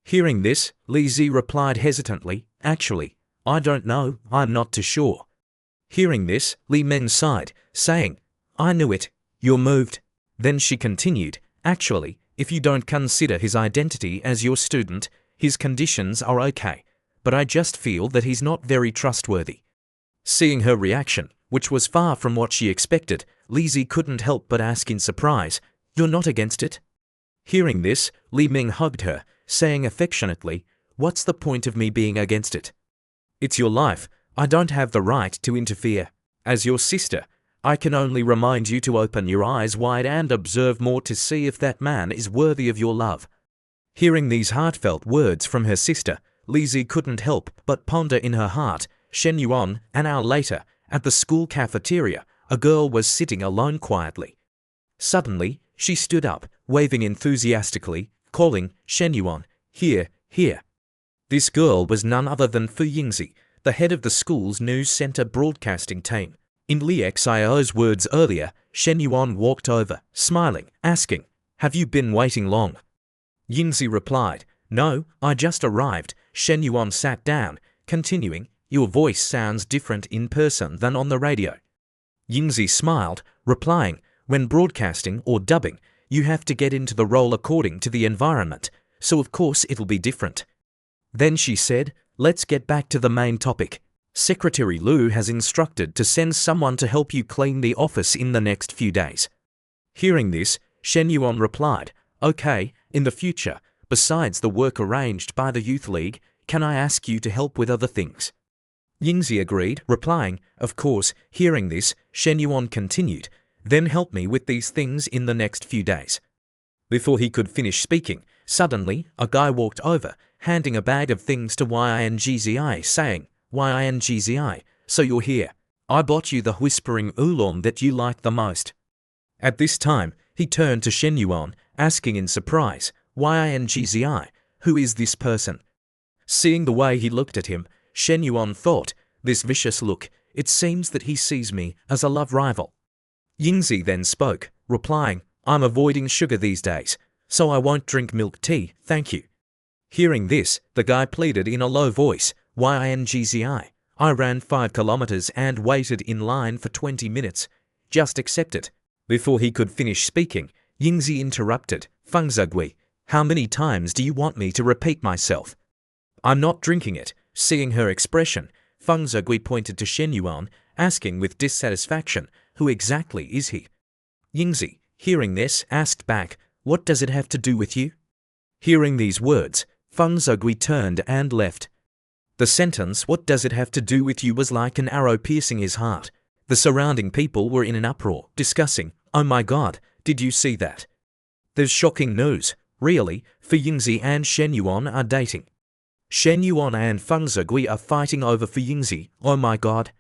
Hearing this, Li Zi replied hesitantly, "Actually, I don't know, I'm not too sure." Hearing this, Li Meng sighed, saying, "I knew it, you're moved." Then she continued, "Actually, if you don't consider his identity as your student, his conditions are okay, but I just feel that he's not very trustworthy." Seeing her reaction, which was far from what she expected, Li Zi couldn't help but ask in surprise, "You're not against it?" Hearing this, Li Meng hugged her, saying affectionately, "What's the point of me being against it? It's your life, I don't have the right to interfere. As your sister, I can only remind you to open your eyes wide and observe more to see if that man is worthy of your love." Hearing these heartfelt words from her sister, Li Zi couldn't help but ponder in her heart. Shen Yuan, an hour later, at the school cafeteria, a girl was sitting alone quietly. Suddenly, she stood up, waving enthusiastically, calling, "Shen Yuan, here, here." This girl was none other than Fu Yingzi, the head of the school's news center broadcasting team. In Li Xio's words earlier, Shen Yuan walked over, smiling, asking, "Have you been waiting long?" Yingzi replied, "No, I just arrived." Shen Yuan sat down, continuing, "Your voice sounds different in person than on the radio." Yingzi smiled, replying, "When broadcasting or dubbing, you have to get into the role according to the environment, so of course it'll be different." Then she said, "Let's get back to the main topic. Secretary Lu has instructed to send someone to help you clean the office in the next few days." Hearing this, Shen Yuan replied, "Okay, in the future, besides the work arranged by the Youth League, can I ask you to help with other things?" Yingzi agreed, replying, "Of course." Hearing this, Shen Yuan continued, "Then help me with these things in the next few days." Before he could finish speaking, suddenly a guy walked over, handing a bag of things to Yingzi, saying, "Yingzi, so you're here. I bought you the whispering oolong that you like the most." At this time, he turned to Shen Yuan, asking in surprise, "Yingzi, who is this person?" Seeing the way he looked at him, Shen Yuan thought, "This vicious look, it seems that he sees me as a love rival." Yingzi then spoke, replying, "I'm avoiding sugar these days, so I won't drink milk tea, thank you." Hearing this, the guy pleaded in a low voice, "Yingzi, I ran 5 kilometers and waited in line for 20 minutes. Just accept it." Before he could finish speaking, Yingzi interrupted, "Fengzegui, how many times do you want me to repeat myself? I'm not drinking it." Seeing her expression, Fengzegui pointed to Shen Yuan, asking with dissatisfaction, "Who exactly is he?" Yingzi, hearing this, asked back, "What does it have to do with you?" Hearing these words, Fengzegui turned and left. The sentence, "What does it have to do with you?" was like an arrow piercing his heart. The surrounding people were in an uproar, discussing, "Oh my God, did you see that? There's shocking news. Really, Fu Yingzi and Shen Yuan are dating. Shen Yuan and Fengzegui are fighting over Fu Yingzi, oh my God."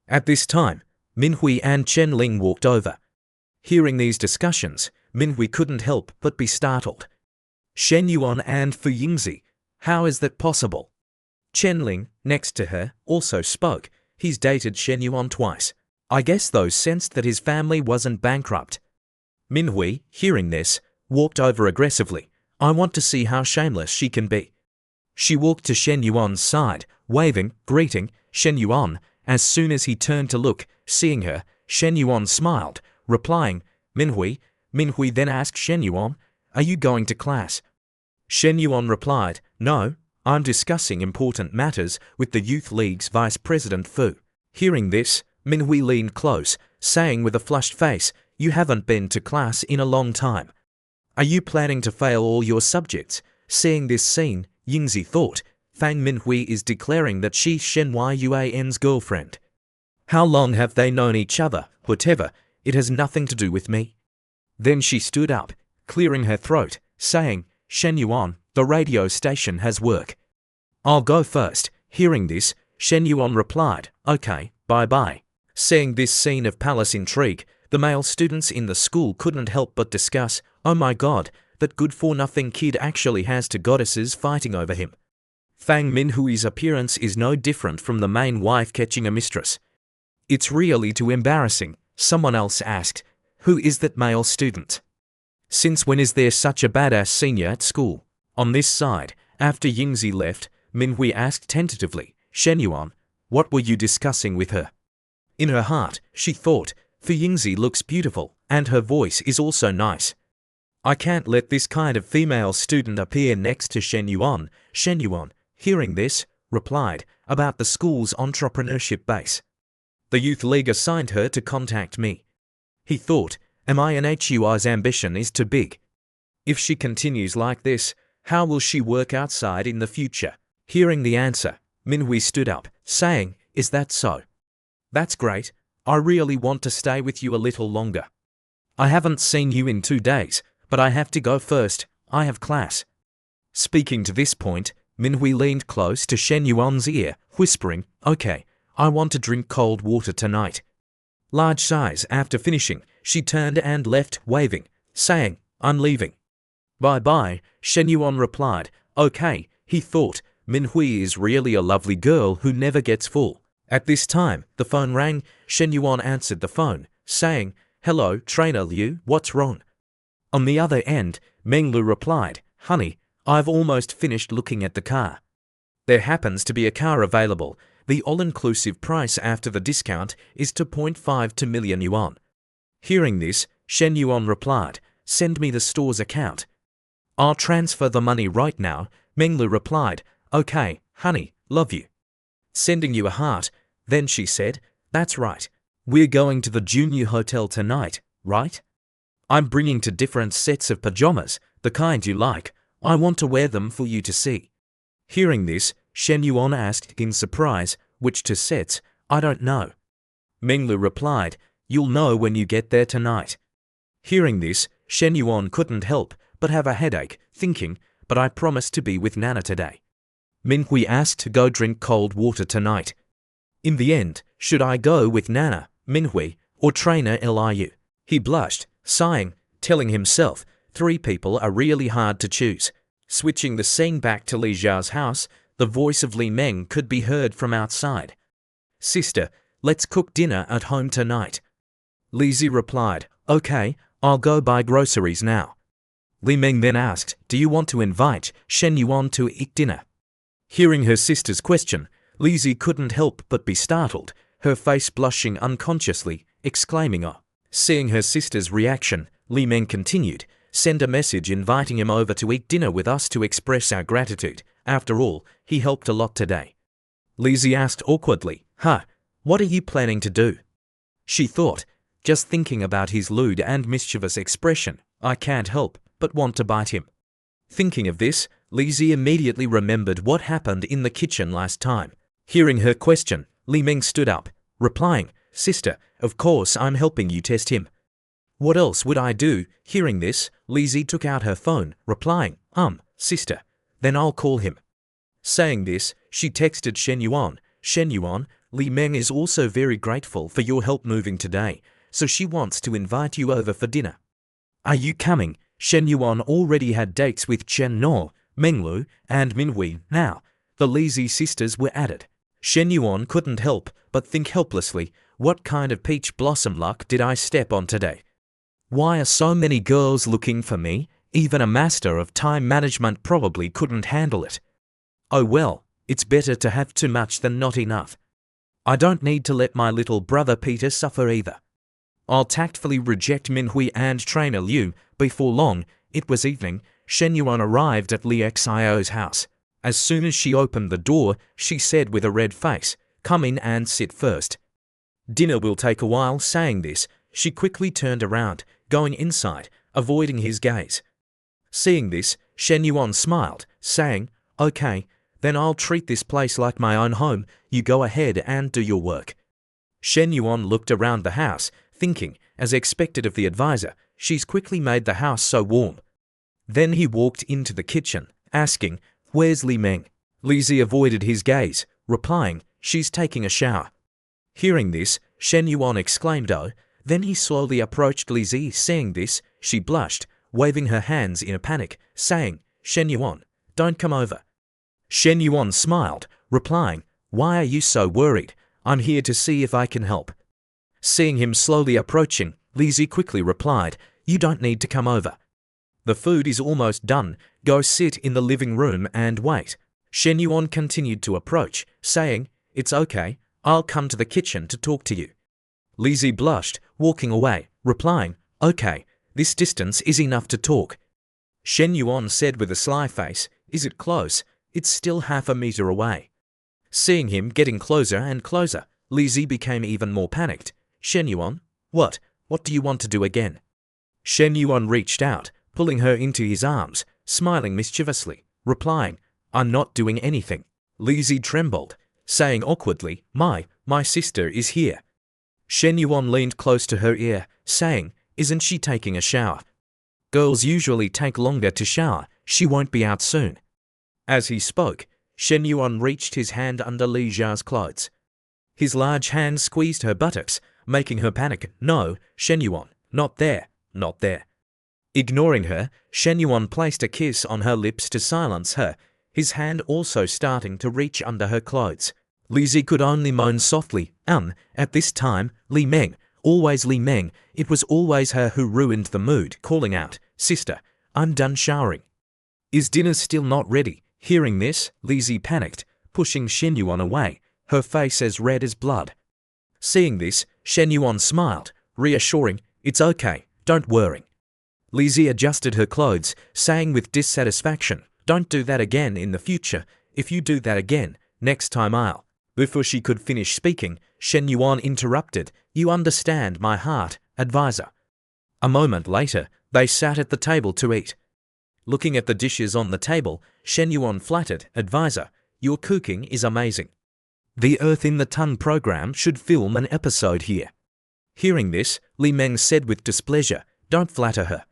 At this time, Minhui and Chen Ling walked over. Hearing these discussions, Minhui couldn't help but be startled. Shen Yuan and Fu Yingzi, how is that possible? Chen Ling, next to her, also spoke. He's dated Shen Yuan twice. I guess those sensed that his family wasn't bankrupt. Minhui, hearing this, walked over aggressively. I want to see how shameless she can be. She walked to Shen Yuan's side, waving, greeting, Shen Yuan. As soon as he turned to look, seeing her, Shen Yuan smiled, replying, Minhui. Minhui then asked Shen Yuan, are you going to class? Shen Yuan replied, no, I'm discussing important matters with the Youth League's Vice President Fu. Hearing this, Minhui leaned close, saying with a flushed face, you haven't been to class in a long time. Are you planning to fail all your subjects? Seeing this scene, Yingzi thought, Fang Minhui is declaring that she's Shen Yuan's girlfriend. How long have they known each other? Whatever, it has nothing to do with me. Then she stood up, clearing her throat, saying, Shen Yuan, the radio station has work. I'll go first. Hearing this, Shen Yuan replied, okay, bye-bye. Seeing this scene of palace intrigue, the male students in the school couldn't help but discuss, oh my god, that good-for-nothing kid actually has two goddesses fighting over him. Fang Minhui's appearance is no different from the main wife catching a mistress. It's really too embarrassing. Someone else asked, who is that male student? Since when is there such a badass senior at school? On this side, after Yingzi left, Minhui asked tentatively, Shen Yuan, what were you discussing with her? In her heart, she thought, Fu Yingzi looks beautiful, and her voice is also nice. I can't let this kind of female student appear next to Shen Yuan. Shen Yuan, hearing this, replied, about the school's entrepreneurship base. The Youth League assigned her to contact me. He thought, MINHUI's ambition is too big. If she continues like this, how will she work outside in the future? Hearing the answer, Minhui stood up, saying, is that so? That's great. I really want to stay with you a little longer. I haven't seen you in 2 days, but I have to go first. I have class. Speaking to this point, Minhui leaned close to Shen Yuan's ear, whispering, okay, I want to drink cold water tonight. Large sighs after finishing, she turned and left, waving, saying, I'm leaving. Bye-bye, Shen Yuan replied. Okay, he thought, Minhui is really a lovely girl who never gets full. At this time, the phone rang. Shen Yuan answered the phone, saying, hello, Trainer Liu, what's wrong? On the other end, Meng Lu replied, honey, I've almost finished looking at the car. There happens to be a car available. The all-inclusive price after the discount is 2.52 million yuan. Hearing this, Shen Yuan replied, send me the store's account. I'll transfer the money right now. Meng Lu replied, okay, honey, love you. Sending you a heart. Then she said, that's right. We're going to the junior hotel tonight, right? I'm bringing 2 different sets of pajamas, the kind you like. I want to wear them for you to see. Hearing this, Shen Yuan asked in surprise, which 2 sets? I don't know. Meng Lu replied, you'll know when you get there tonight. Hearing this, Shen Yuan couldn't help but have a headache, thinking, but I promised to be with Nana today. Minhui asked to go drink cold water tonight. In the end, should I go with Nana, Minhui, or Trainer Liu? He blushed, sighing, telling himself, 3 people are really hard to choose. Switching the scene back to Li Zhao's house, the voice of Li Meng could be heard from outside. Sister, let's cook dinner at home tonight. Li Zi replied, okay, I'll go buy groceries now. Li Meng then asked, do you want to invite Shen Yuan to eat dinner? Hearing her sister's question, Li Zi couldn't help but be startled, her face blushing unconsciously, exclaiming, oh. Seeing her sister's reaction, Li Meng continued, send a message inviting him over to eat dinner with us to express our gratitude. After all, he helped a lot today. Li Zi asked awkwardly, what are you planning to do? She thought, just thinking about his lewd and mischievous expression, I can't help but want to bite him. Thinking of this, Li Zi immediately remembered what happened in the kitchen last time. Hearing her question, Li Meng stood up, replying, sister, of course I'm helping you test him. What else would I do? Hearing this, Li Zi took out her phone, replying, sister, then I'll call him. Saying this, she texted Shen Yuan, Li Meng is also very grateful for your help moving today, so she wants to invite you over for dinner. Are you coming? Shen Yuan already had dates with Chen No, Menglu, and Minhui. Now, the Lizi sisters were added. Shen Yuan couldn't help but think helplessly, what kind of peach blossom luck did I step on today? Why are so many girls looking for me? Even a master of time management probably couldn't handle it. Oh well, it's better to have too much than not enough. I don't need to let my little brother Peter suffer either. I'll tactfully reject Minhui and trainer Liu. Before long, it was evening. Shen Yuan arrived at Li Xio's house. As soon as she opened the door, she said with a red face, "Come in and sit first. Dinner will take a while." Saying this, she quickly turned around, going inside, avoiding his gaze. Seeing this, Shen Yuan smiled, saying, "Okay, then I'll treat this place like my own home. You go ahead and do your work." Shen Yuan looked around the house, thinking, as expected of the advisor, she's quickly made the house so warm. Then he walked into the kitchen, asking, "Where's Li Meng?" Lizi avoided his gaze, replying, "She's taking a shower." Hearing this, Shen Yuan exclaimed, "Oh." Then he slowly approached Lizi. Seeing this, she blushed, waving her hands in a panic, saying, "Shen Yuan, don't come over." Shen Yuan smiled, replying, "Why are you so worried? I'm here to see if I can help." Seeing him slowly approaching, Lizi quickly replied, "You don't need to come over. The food is almost done. Go sit in the living room and wait." Shen Yuan continued to approach, saying, "It's okay, I'll come to the kitchen to talk to you." Lizi blushed, walking away, replying, "Okay, this distance is enough to talk." Shen Yuan said with a sly face, "Is it close? It's still half a meter away." Seeing him getting closer and closer, Lizi became even more panicked. "Shen Yuan, what do you want to do again?" Shen Yuan reached out, pulling her into his arms, smiling mischievously, replying, "I'm not doing anything." Lizi trembled, saying awkwardly, My sister is here." Shen Yuan leaned close to her ear, saying, "Isn't she taking a shower? Girls usually take longer to shower. She won't be out soon." As he spoke, Shen Yuan reached his hand under Li Jia's clothes. His large hand squeezed her buttocks, making her panic. "No, Shen Yuan, not there, not there." Ignoring her, Shen Yuan placed a kiss on her lips to silence her, his hand also starting to reach under her clothes. Lizi could only moan softly, At this time, Li Meng, always Li Meng, it was always her who ruined the mood, calling out, "Sister, I'm done showering. Is dinner still not ready?" Hearing this, Lizi panicked, pushing Shen Yuan away, her face as red as blood. Seeing this, Shen Yuan smiled, reassuring, "It's okay, don't worry." Lizi adjusted her clothes, saying with dissatisfaction, "Don't do that again in the future. If you do that again, next time I'll." Before she could finish speaking, Shen Yuan interrupted, "You understand my heart, advisor." A moment later, they sat at the table to eat. Looking at the dishes on the table, Shen Yuan flattered, "Advisor, your cooking is amazing. The Earth in the Tongue program should film an episode here." Hearing this, Li Meng said with displeasure, "Don't flatter her.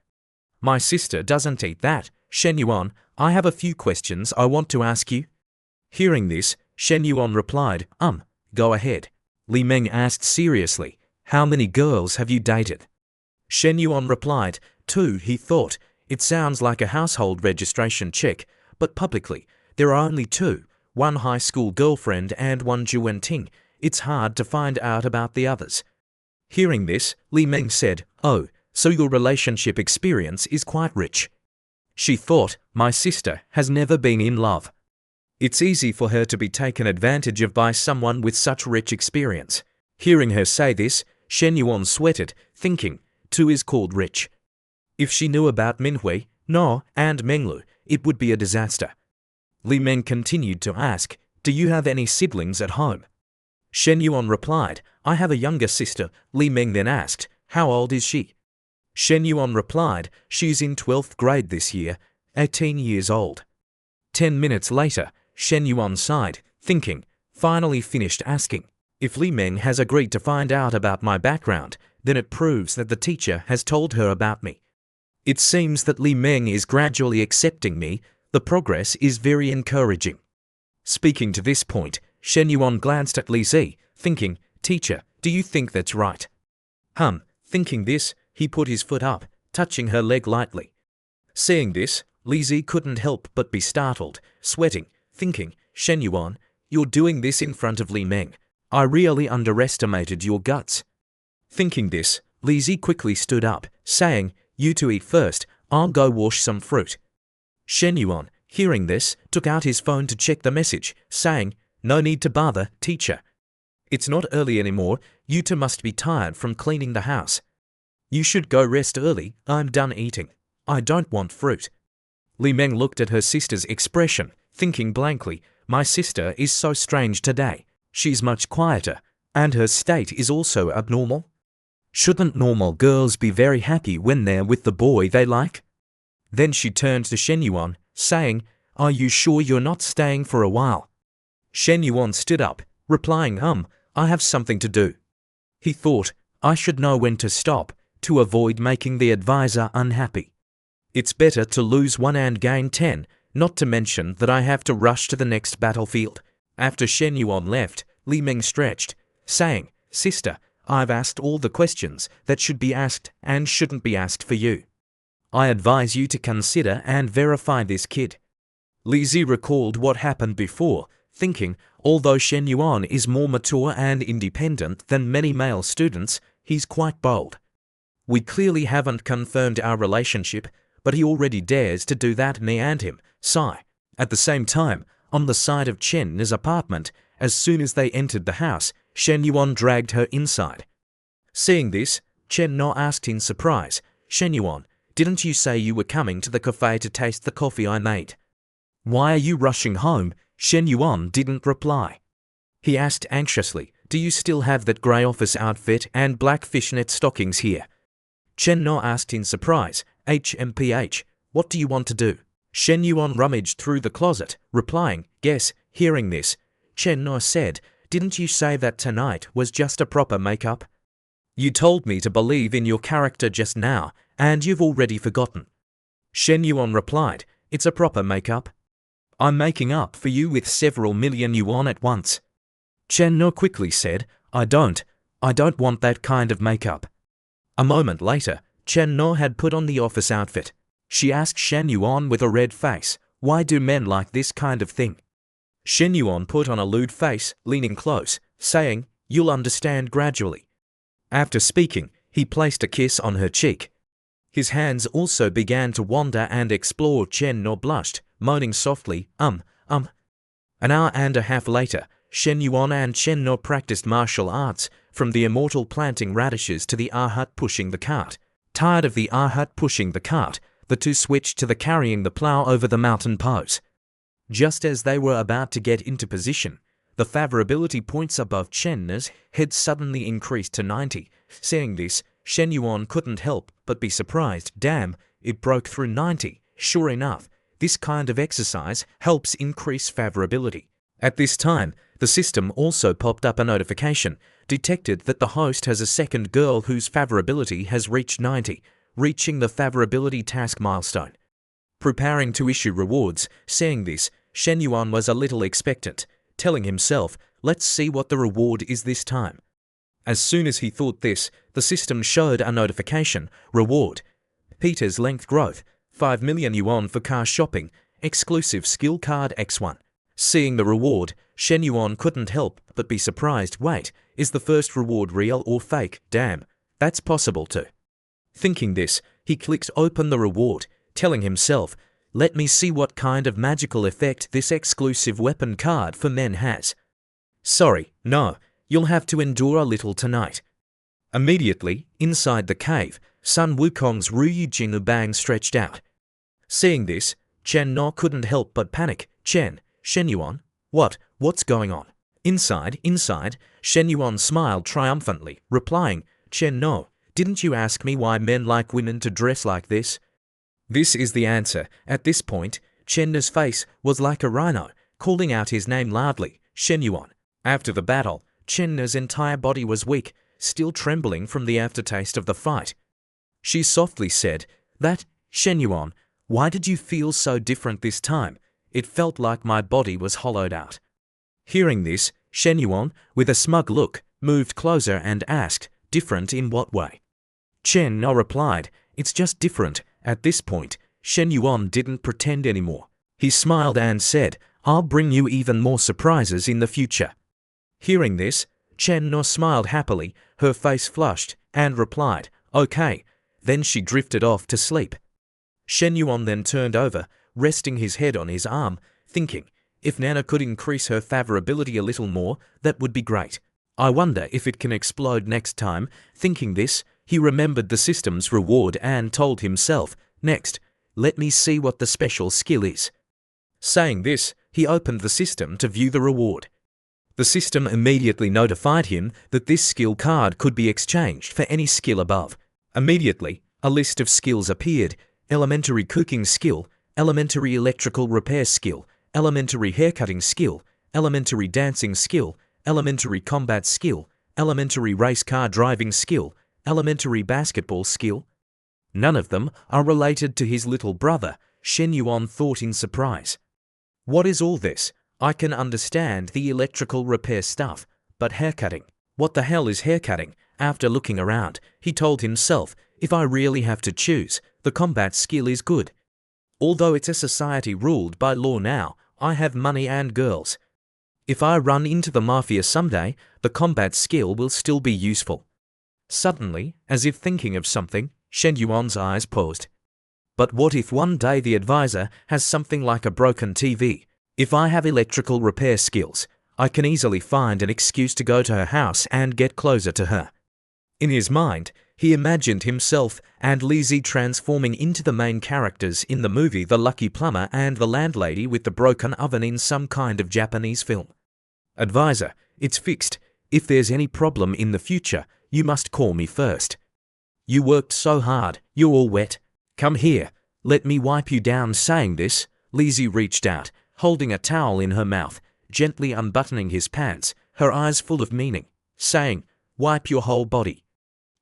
My sister doesn't eat that." "Shen Yuan, I have a few questions I want to ask you." Hearing this, Shen Yuan replied, Go ahead." Li Meng asked seriously, "How many girls have you dated?" Shen Yuan replied, "2." He thought, it sounds like a household registration check, but publicly, there are only 2, one high school girlfriend and one Juwenting. It's hard to find out about the others. Hearing this, Li Meng said, "Oh, so your relationship experience is quite rich." She thought, my sister has never been in love. It's easy for her to be taken advantage of by someone with such rich experience. Hearing her say this, Shen Yuan sweated, thinking, 2 is called rich. If she knew about Minhui, No, and Menglu, it would be a disaster. Li Meng continued to ask, "Do you have any siblings at home?" Shen Yuan replied, "I have a younger sister." Li Meng then asked, "How old is she?" Shen Yuan replied, "She's in 12th grade this year, 18 years old." 10 minutes later, Shen Yuan sighed, thinking, finally finished asking, "If Li Meng has agreed to find out about my background, then it proves that the teacher has told her about me. It seems that Li Meng is gradually accepting me. The progress is very encouraging." Speaking to this point, Shen Yuan glanced at Lizi, thinking, "Teacher, do you think that's right?" Thinking this, he put his foot up, touching her leg lightly. Seeing this, Lizzie couldn't help but be startled, sweating, thinking, "Shen Yuan, you're doing this in front of Li Meng. I really underestimated your guts." Thinking this, Lizzie quickly stood up, saying, "You two eat first, I'll go wash some fruit." Shen Yuan, hearing this, took out his phone to check the message, saying, "No need to bother, teacher. It's not early anymore, you two must be tired from cleaning the house. You should go rest early, I'm done eating. I don't want fruit." Li Meng looked at her sister's expression, thinking blankly, "My sister is so strange today. She's much quieter, and her state is also abnormal. Shouldn't normal girls be very happy when they're with the boy they like?" Then she turned to Shen Yuan, saying, "Are you sure you're not staying for a while?" Shen Yuan stood up, replying, "I have something to do." He thought, "I should know when to stop, to avoid making the advisor unhappy. It's better to lose 1 and gain 10, not to mention that I have to rush to the next battlefield." After Shen Yuan left, Li Meng stretched, saying, "Sister, I've asked all the questions that should be asked and shouldn't be asked for you. I advise you to consider and verify this kid." Lizzie recalled what happened before, thinking, although Shen Yuan is more mature and independent than many male students, he's quite bold. We clearly haven't confirmed our relationship, but he already dares to do that me and him, sigh. At the same time, on the side of Chen's apartment, as soon as they entered the house, Shen Yuan dragged her inside. Seeing this, Chen No asked in surprise, "Shen Yuan, didn't you say you were coming to the cafe to taste the coffee I made? Why are you rushing home?" Shen Yuan didn't reply. He asked anxiously, "Do you still have that grey office outfit and black fishnet stockings here?" Chen No asked in surprise, "HMPH, what do you want to do?" Shen Yuan rummaged through the closet, replying, "Guess." Hearing this, Chen No said, "Didn't you say that tonight was just a proper makeup? You told me to believe in your character just now, and you've already forgotten." Shen Yuan replied, "It's a proper makeup. I'm making up for you with several million yuan at once." Chen No quickly said, I don't want that kind of makeup." A moment later, Chen No had put on the office outfit. She asked Shen Yuan with a red face, "Why do men like this kind of thing?" Shen Yuan put on a lewd face, leaning close, saying, "You'll understand gradually." After speaking, he placed a kiss on her cheek. His hands also began to wander and explore. Chen No blushed, moaning softly, An hour and a half later, Shen Yuan and Chen No practiced martial arts, from the immortal planting radishes to the Arhat pushing the cart. Tired of the Arhat pushing the cart, the two switched to the carrying the plough over the mountain pose. Just as they were about to get into position, the favorability points above Chen's head suddenly increased to 90. Seeing this, Shen Yuan couldn't help but be surprised. Damn, it broke through 90. Sure enough, this kind of exercise helps increase favorability. At this time, the system also popped up a notification, detected that the host has a second girl whose favorability has reached 90, reaching the favorability task milestone. Preparing to issue rewards, seeing this, Shen Yuan was a little expectant, telling himself, "Let's see what the reward is this time." As soon as he thought this, the system showed a notification, "Reward. Peter's length growth, 5 million yuan for car shopping, exclusive skill card X1. Seeing the reward, Shen Yuan couldn't help but be surprised. Wait, is the first reward real or fake? Damn, that's possible too. Thinking this, he clicked open the reward, telling himself, "Let me see what kind of magical effect this exclusive weapon card for men has. Sorry, no, you'll have to endure a little tonight." Immediately, inside the cave, Sun Wukong's Ruyu Jinu Bang stretched out. Seeing this, Chen No couldn't help but panic. Shen Yuan, what's going on?" Inside, Shen Yuan smiled triumphantly, replying, "Chen No, didn't you ask me why men like women to dress like this?" This is the answer. At this point, Chen's face was like a rhino, calling out his name loudly, Shen Yuan. After the battle, Chen's entire body was weak, still trembling from the aftertaste of the fight. She softly said, "That, Shen Yuan, why did you feel so different this time? It felt like my body was hollowed out." Hearing this, Shen Yuan, with a smug look, moved closer and asked, different in what way? Chen No replied, it's just different. At this point, Shen Yuan didn't pretend anymore. He smiled and said, I'll bring you even more surprises in the future. Hearing this, Chen No smiled happily, her face flushed, and replied, okay. Then she drifted off to sleep. Shen Yuan then turned over, resting his head on his arm, thinking, if Nana could increase her favorability a little more, that would be great. I wonder if it can explode next time. Thinking this, he remembered the system's reward and told himself, next, let me see what the special skill is. Saying this, he opened the system to view the reward. The system immediately notified him that this skill card could be exchanged for any skill above. Immediately, a list of skills appeared: elementary cooking skill, elementary electrical repair skill, elementary haircutting skill, elementary dancing skill, elementary combat skill, elementary race car driving skill, elementary basketball skill. None of them are related to his little brother, Shen Yuan thought in surprise. What is all this? I can understand the electrical repair stuff, but haircutting? What the hell is haircutting? After looking around, he told himself, if I really have to choose, the combat skill is good. Although it's a society ruled by law now, I have money and girls. If I run into the mafia someday, the combat skill will still be useful. Suddenly, as if thinking of something, Shen Yuan's eyes paused. But what if one day the advisor has something like a broken TV? If I have electrical repair skills, I can easily find an excuse to go to her house and get closer to her. In his mind, he imagined himself and Lizzie transforming into the main characters in the movie The Lucky Plumber and the landlady with the broken oven in some kind of Japanese film. Advisor, it's fixed. If there's any problem in the future, you must call me first. You worked so hard, you're all wet. Come here, let me wipe you down. Saying this, Lizzie reached out, holding a towel in her mouth, gently unbuttoning his pants, her eyes full of meaning, saying, wipe your whole body.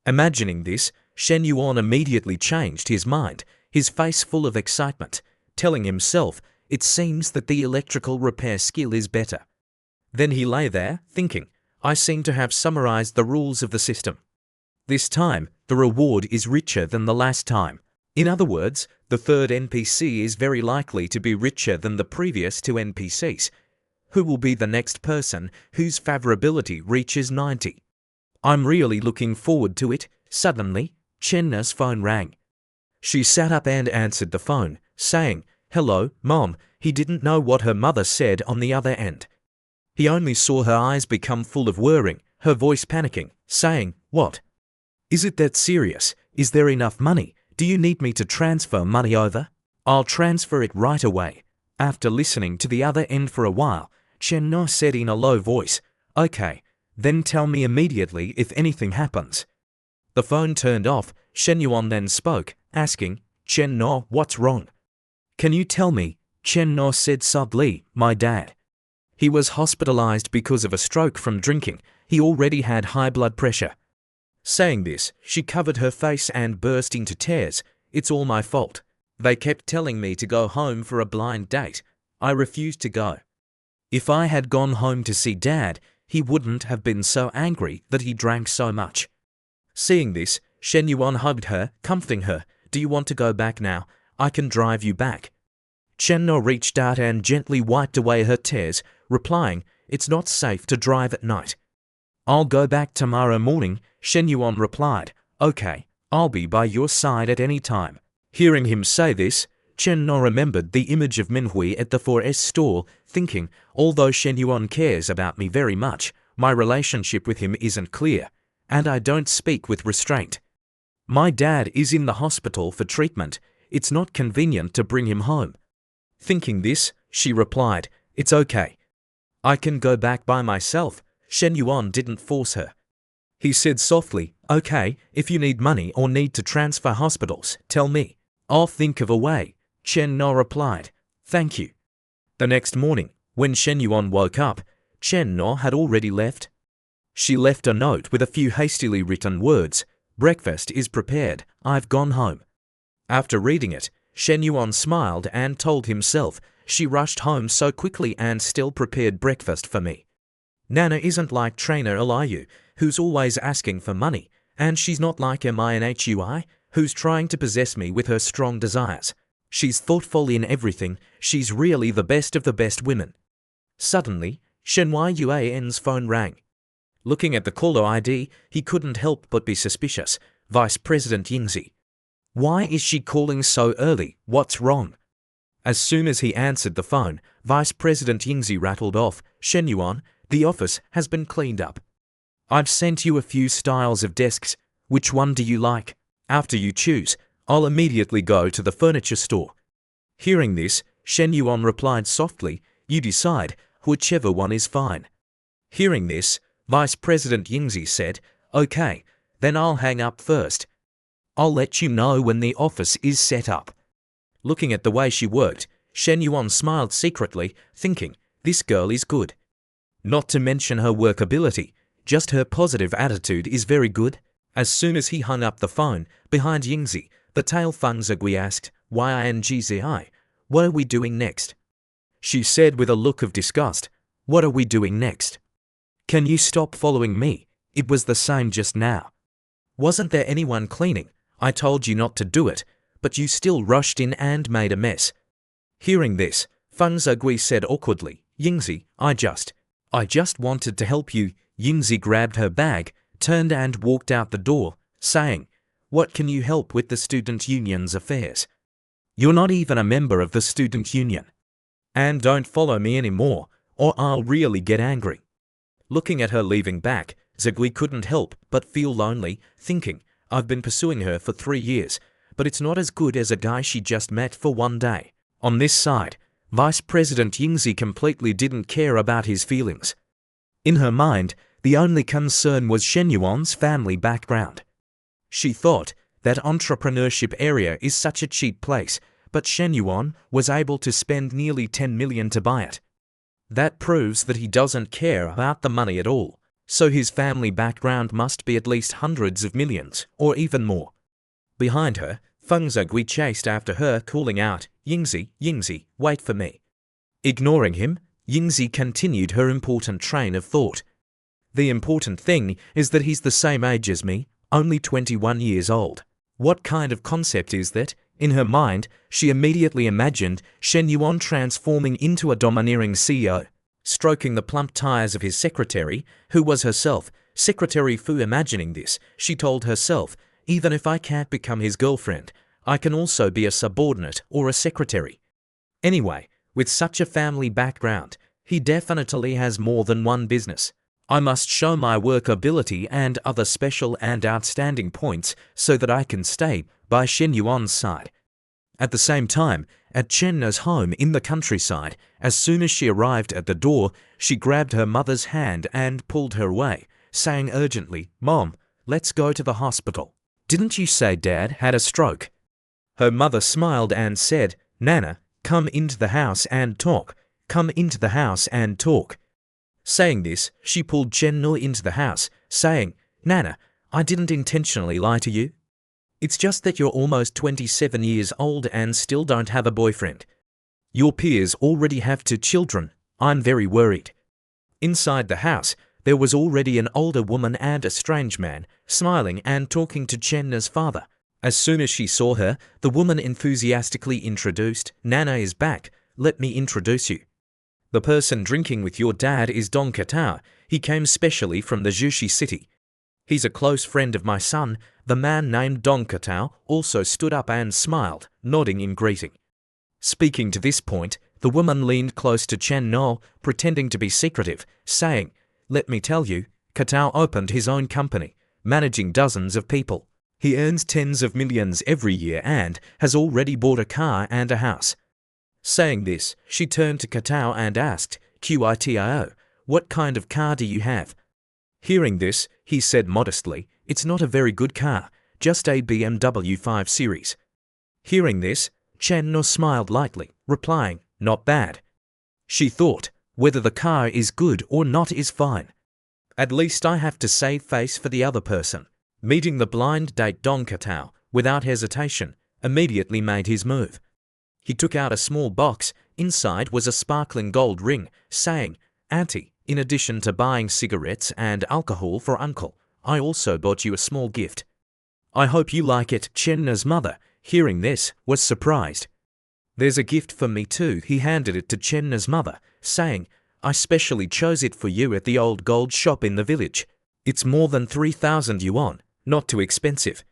Imagining this, Shen Yuan immediately changed his mind, his face full of excitement, telling himself, it seems that the electrical repair skill is better. Then he lay there, thinking, I seem to have summarized the rules of the system. This time, the reward is richer than the last time. In other words, the third NPC is very likely to be richer than the previous two NPCs. Who will be the next person whose favorability reaches 90? I'm really looking forward to it. Suddenly, Chenna's phone rang. She sat up and answered the phone, saying, hello, Mom. He didn't know what her mother said on the other end. He only saw her eyes become full of whirring, her voice panicking, saying, what? Is it that serious? Is there enough money? Do you need me to transfer money over? I'll transfer it right away. After listening to the other end for a while, Chenna said in a low voice, okay, then tell me immediately if anything happens. The phone turned off. Shen Yuan then spoke, asking, Chenna, what's wrong? Can you tell me? Chenna said softly, my dad. He was hospitalized because of a stroke from drinking. He already had high blood pressure. Saying this, she covered her face and burst into tears. It's all my fault. They kept telling me to go home for a blind date. I refused to go. If I had gone home to see Dad, he wouldn't have been so angry that he drank so much. Seeing this, Shen Yuan hugged her, comforting her. Do you want to go back now? I can drive you back. Chenna reached out and gently wiped away her tears, replying, it's not safe to drive at night. I'll go back tomorrow morning, Shen Yuan replied. Okay, I'll be by your side at any time. Hearing him say this, Chenna remembered the image of Minhui at the 4S store, thinking, although Shen Yuan cares about me very much, my relationship with him isn't clear, and I don't speak with restraint. My dad is in the hospital for treatment. It's not convenient to bring him home. Thinking this, she replied, it's okay. I can go back by myself. Shen Yuan didn't force her. He said softly, okay, if you need money or need to transfer hospitals, tell me. I'll think of a way. Chenna replied, thank you. The next morning, when Shen Yuan woke up, Chenna had already left. She left a note with a few hastily written words. Breakfast is prepared. I've gone home. After reading it, Shen Yuan smiled and told himself, she rushed home so quickly and still prepared breakfast for me. Nana isn't like trainer Eliu, who's always asking for money, and she's not like manhui, who's trying to possess me with her strong desires. She's thoughtful in everything, she's really the best of the best women. Suddenly, Shen Yuan's phone rang. Looking at the caller ID, he couldn't help but be suspicious. Vice President Yingzi. Why is she calling so early? What's wrong? As soon as he answered the phone, Vice President Yingzi rattled off, Shen Yuan, the office has been cleaned up. I've sent you a few styles of desks. Which one do you like? After you choose, I'll immediately go to the furniture store. Hearing this, Shen Yuan replied softly, you decide, whichever one is fine. Hearing this, Vice President Yingzi said, okay, then I'll hang up first. I'll let you know when the office is set up. Looking at the way she worked, Shen Yuan smiled secretly, thinking, this girl is good. Not to mention her workability, just her positive attitude is very good. As soon as he hung up the phone, behind Yingzi, the tail Feng Zigui asked, Yingzi, what are we doing next? She said with a look of disgust, what are we doing next? Can you stop following me? It was the same just now. Wasn't there anyone cleaning? I told you not to do it, but you still rushed in and made a mess. Hearing this, Feng Zigui said awkwardly, Yingzi, I just wanted to help you. Yingzi grabbed her bag, turned and walked out the door, saying, what can you help with the student union's affairs? You're not even a member of the student union. And don't follow me anymore, or I'll really get angry. Looking at her leaving back, Zigui couldn't help but feel lonely, thinking, I've been pursuing her for 3 years, but it's not as good as a guy she just met for one day. On this side, Vice President Yingzi completely didn't care about his feelings. In her mind, the only concern was Shen Yuan's family background. She thought that entrepreneurship area is such a cheap place, but Shen Yuan was able to spend nearly 10 million to buy it. That proves that he doesn't care about the money at all, so his family background must be at least hundreds of millions, or even more. Behind her, Feng Zigui chased after her, calling out, Yingzi, wait for me. Ignoring him, Yingzi continued her important train of thought. The important thing is that he's the same age as me, only 21 years old. What kind of concept is that? In her mind, she immediately imagined Shen Yuan transforming into a domineering CEO. Stroking the plump tires of his secretary, who was herself, Secretary Fu. Imagining this, she told herself, even if I can't become his girlfriend, I can also be a subordinate or a secretary. Anyway, with such a family background, he definitely has more than one business. I must show my workability and other special and outstanding points so that I can stay by Shen Yuan's side. At the same time, at Chenna's home in the countryside, as soon as she arrived at the door, she grabbed her mother's hand and pulled her away, saying urgently, Mom, let's go to the hospital. Didn't you say Dad had a stroke? Her mother smiled and said, Nana, come into the house and talk. Come into the house and talk. Saying this, she pulled Chenna into the house, saying, Nana, I didn't intentionally lie to you. It's just that you're almost 27 years old and still don't have a boyfriend. Your peers already have 2 children. I'm very worried. Inside the house, there was already an older woman and a strange man, smiling and talking to Chenna's father. As soon as she saw her, the woman enthusiastically introduced, Nana is back, let me introduce you. The person drinking with your dad is Dong Katao. He came specially from the Zhuxi city. He's a close friend of my son. The man named Dong Katao also stood up and smiled, nodding in greeting. Speaking to this point, the woman leaned close to Chen No, pretending to be secretive, saying, let me tell you, Katao opened his own company, managing dozens of people. He earns tens of millions every year and has already bought a car and a house. Saying this, she turned to Katao and asked, Qitio, what kind of car do you have? Hearing this, he said modestly, it's not a very good car, just a BMW 5 Series. Hearing this, Chen No smiled lightly, replying, not bad. She thought, whether the car is good or not is fine. At least I have to save face for the other person. Meeting the blind date Dong Katao, without hesitation, immediately made his move. He took out a small box. Inside was a sparkling gold ring, saying, Auntie, In addition to buying cigarettes and alcohol for Uncle, I also bought you a small gift. I hope you like it." Chenna's mother, hearing this, was surprised. "There's a gift for me too." He handed it to Chenna's mother, saying, "I specially chose it for you at the old gold shop in the village. It's more than 3,000 yuan, not too expensive."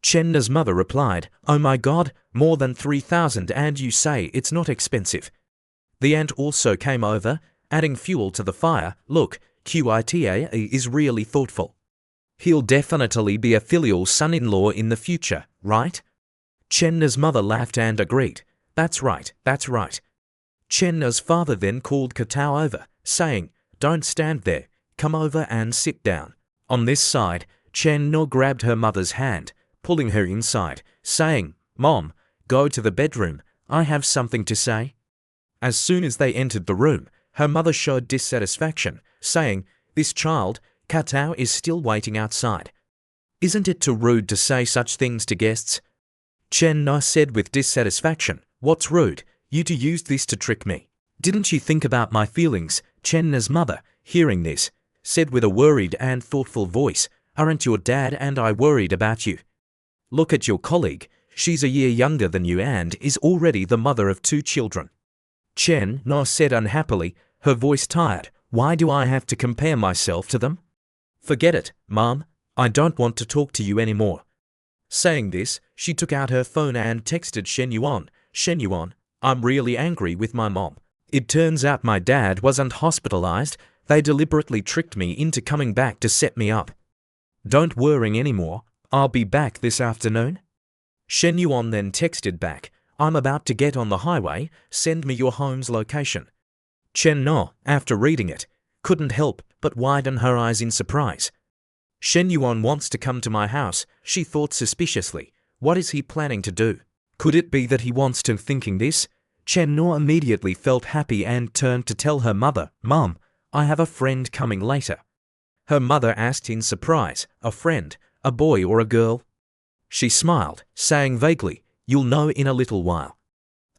Chenna's mother replied, "Oh my God, more than 3,000 and you say it's not expensive." The aunt also came over, adding fuel to the fire. "Look, Qita is really thoughtful. He'll definitely be a filial son-in-law in the future, right?" Chenna's mother laughed and agreed. That's right. Chenna's father then called Katao over, saying, "Don't stand there, come over and sit down." On this side, Chenna grabbed her mother's hand, pulling her inside, saying, "Mom, go to the bedroom, I have something to say." As soon as they entered the room, her mother showed dissatisfaction, saying, "This child, Katao, is still waiting outside. Isn't it too rude to say such things to guests?" Chenna said with dissatisfaction, "What's rude? You two used this to trick me. Didn't you think about my feelings?" Chenna's mother, hearing this, said with a worried and thoughtful voice, "Aren't your dad and I worried about you? Look at your colleague, she's a year younger than you and is already the mother of 2 children. Chenna said unhappily, her voice tired, "Why do I have to compare myself to them? Forget it, Mom, I don't want to talk to you anymore." Saying this, she took out her phone and texted Shenyuan, "Shenyuan, I'm really angry with my mom. It turns out my dad wasn't hospitalized, they deliberately tricked me into coming back to set me up. Don't worry anymore, I'll be back this afternoon." Shenyuan then texted back, "I'm about to get on the highway, send me your home's location." Chenna, after reading it, couldn't help but widen her eyes in surprise. "Shenyuan wants to come to my house," she thought suspiciously. What is he planning to do? Could it be that he wants to? Thinking this, Chenna immediately felt happy and turned to tell her mother, "Mom, I have a friend coming later." Her mother asked in surprise, "A friend? A boy or a girl?" She smiled, saying vaguely, "You'll know in a little while."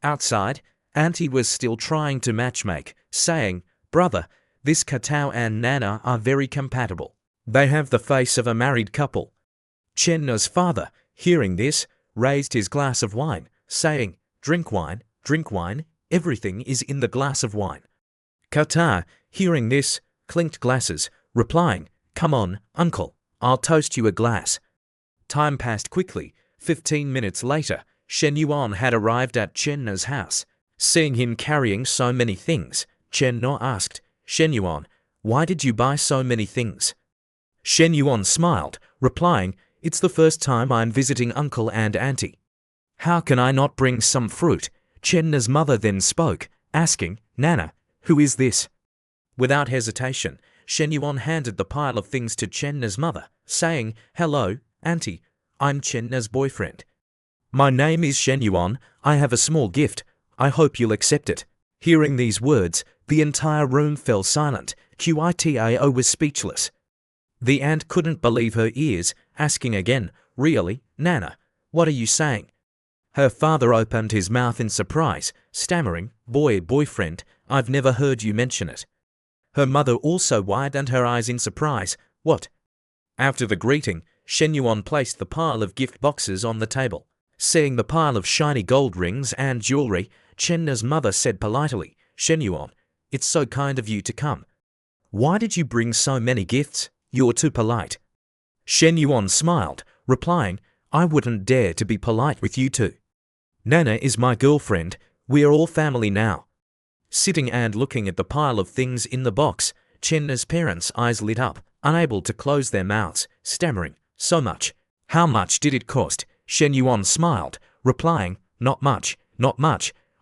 Outside, Auntie was still trying to matchmake, saying, "Brother, this Katao and Nana are very compatible. They have the face of a married couple." Chenna's father, hearing this, raised his glass of wine, saying, drink wine, everything is in the glass of wine." Katao, hearing this, clinked glasses, replying, "Come on, uncle, I'll toast you a glass." Time passed quickly. 15 minutes later, Shenyuan had arrived at Chenna's house. Seeing him carrying so many things, Chenna asked, "Shenyuan, why did you buy so many things?" Shenyuan smiled, replying, "It's the first time I'm visiting uncle and auntie. How can I not bring some fruit?" Chenna's mother then spoke, asking, "Nana, who is this?" Without hesitation, Shenyuan handed the pile of things to Chenna's mother, saying, "Hello, auntie, I'm Chenna's boyfriend. My name is Shenyuan, I have a small gift, I hope you'll accept it." Hearing these words, the entire room fell silent. Qitao was speechless. The aunt couldn't believe her ears, asking again, "Really, Nana, what are you saying?" Her father opened his mouth in surprise, stammering, boyfriend, I've never heard you mention it." Her mother also widened her eyes in surprise. "What?" After the greeting, Shenyuan placed the pile of gift boxes on the table. Seeing the pile of shiny gold rings and jewelry, Chenna's mother said politely, "Shenyuan, it's so kind of you to come. Why did you bring so many gifts? You're too polite." Shenyuan smiled, replying, "I wouldn't dare to be polite with you two. Nana is my girlfriend, we are all family now." Sitting and looking at the pile of things in the box, Chenna's parents' eyes lit up, unable to close their mouths, stammering, "So much. How much did it cost?" Shenyuan smiled, replying, not much,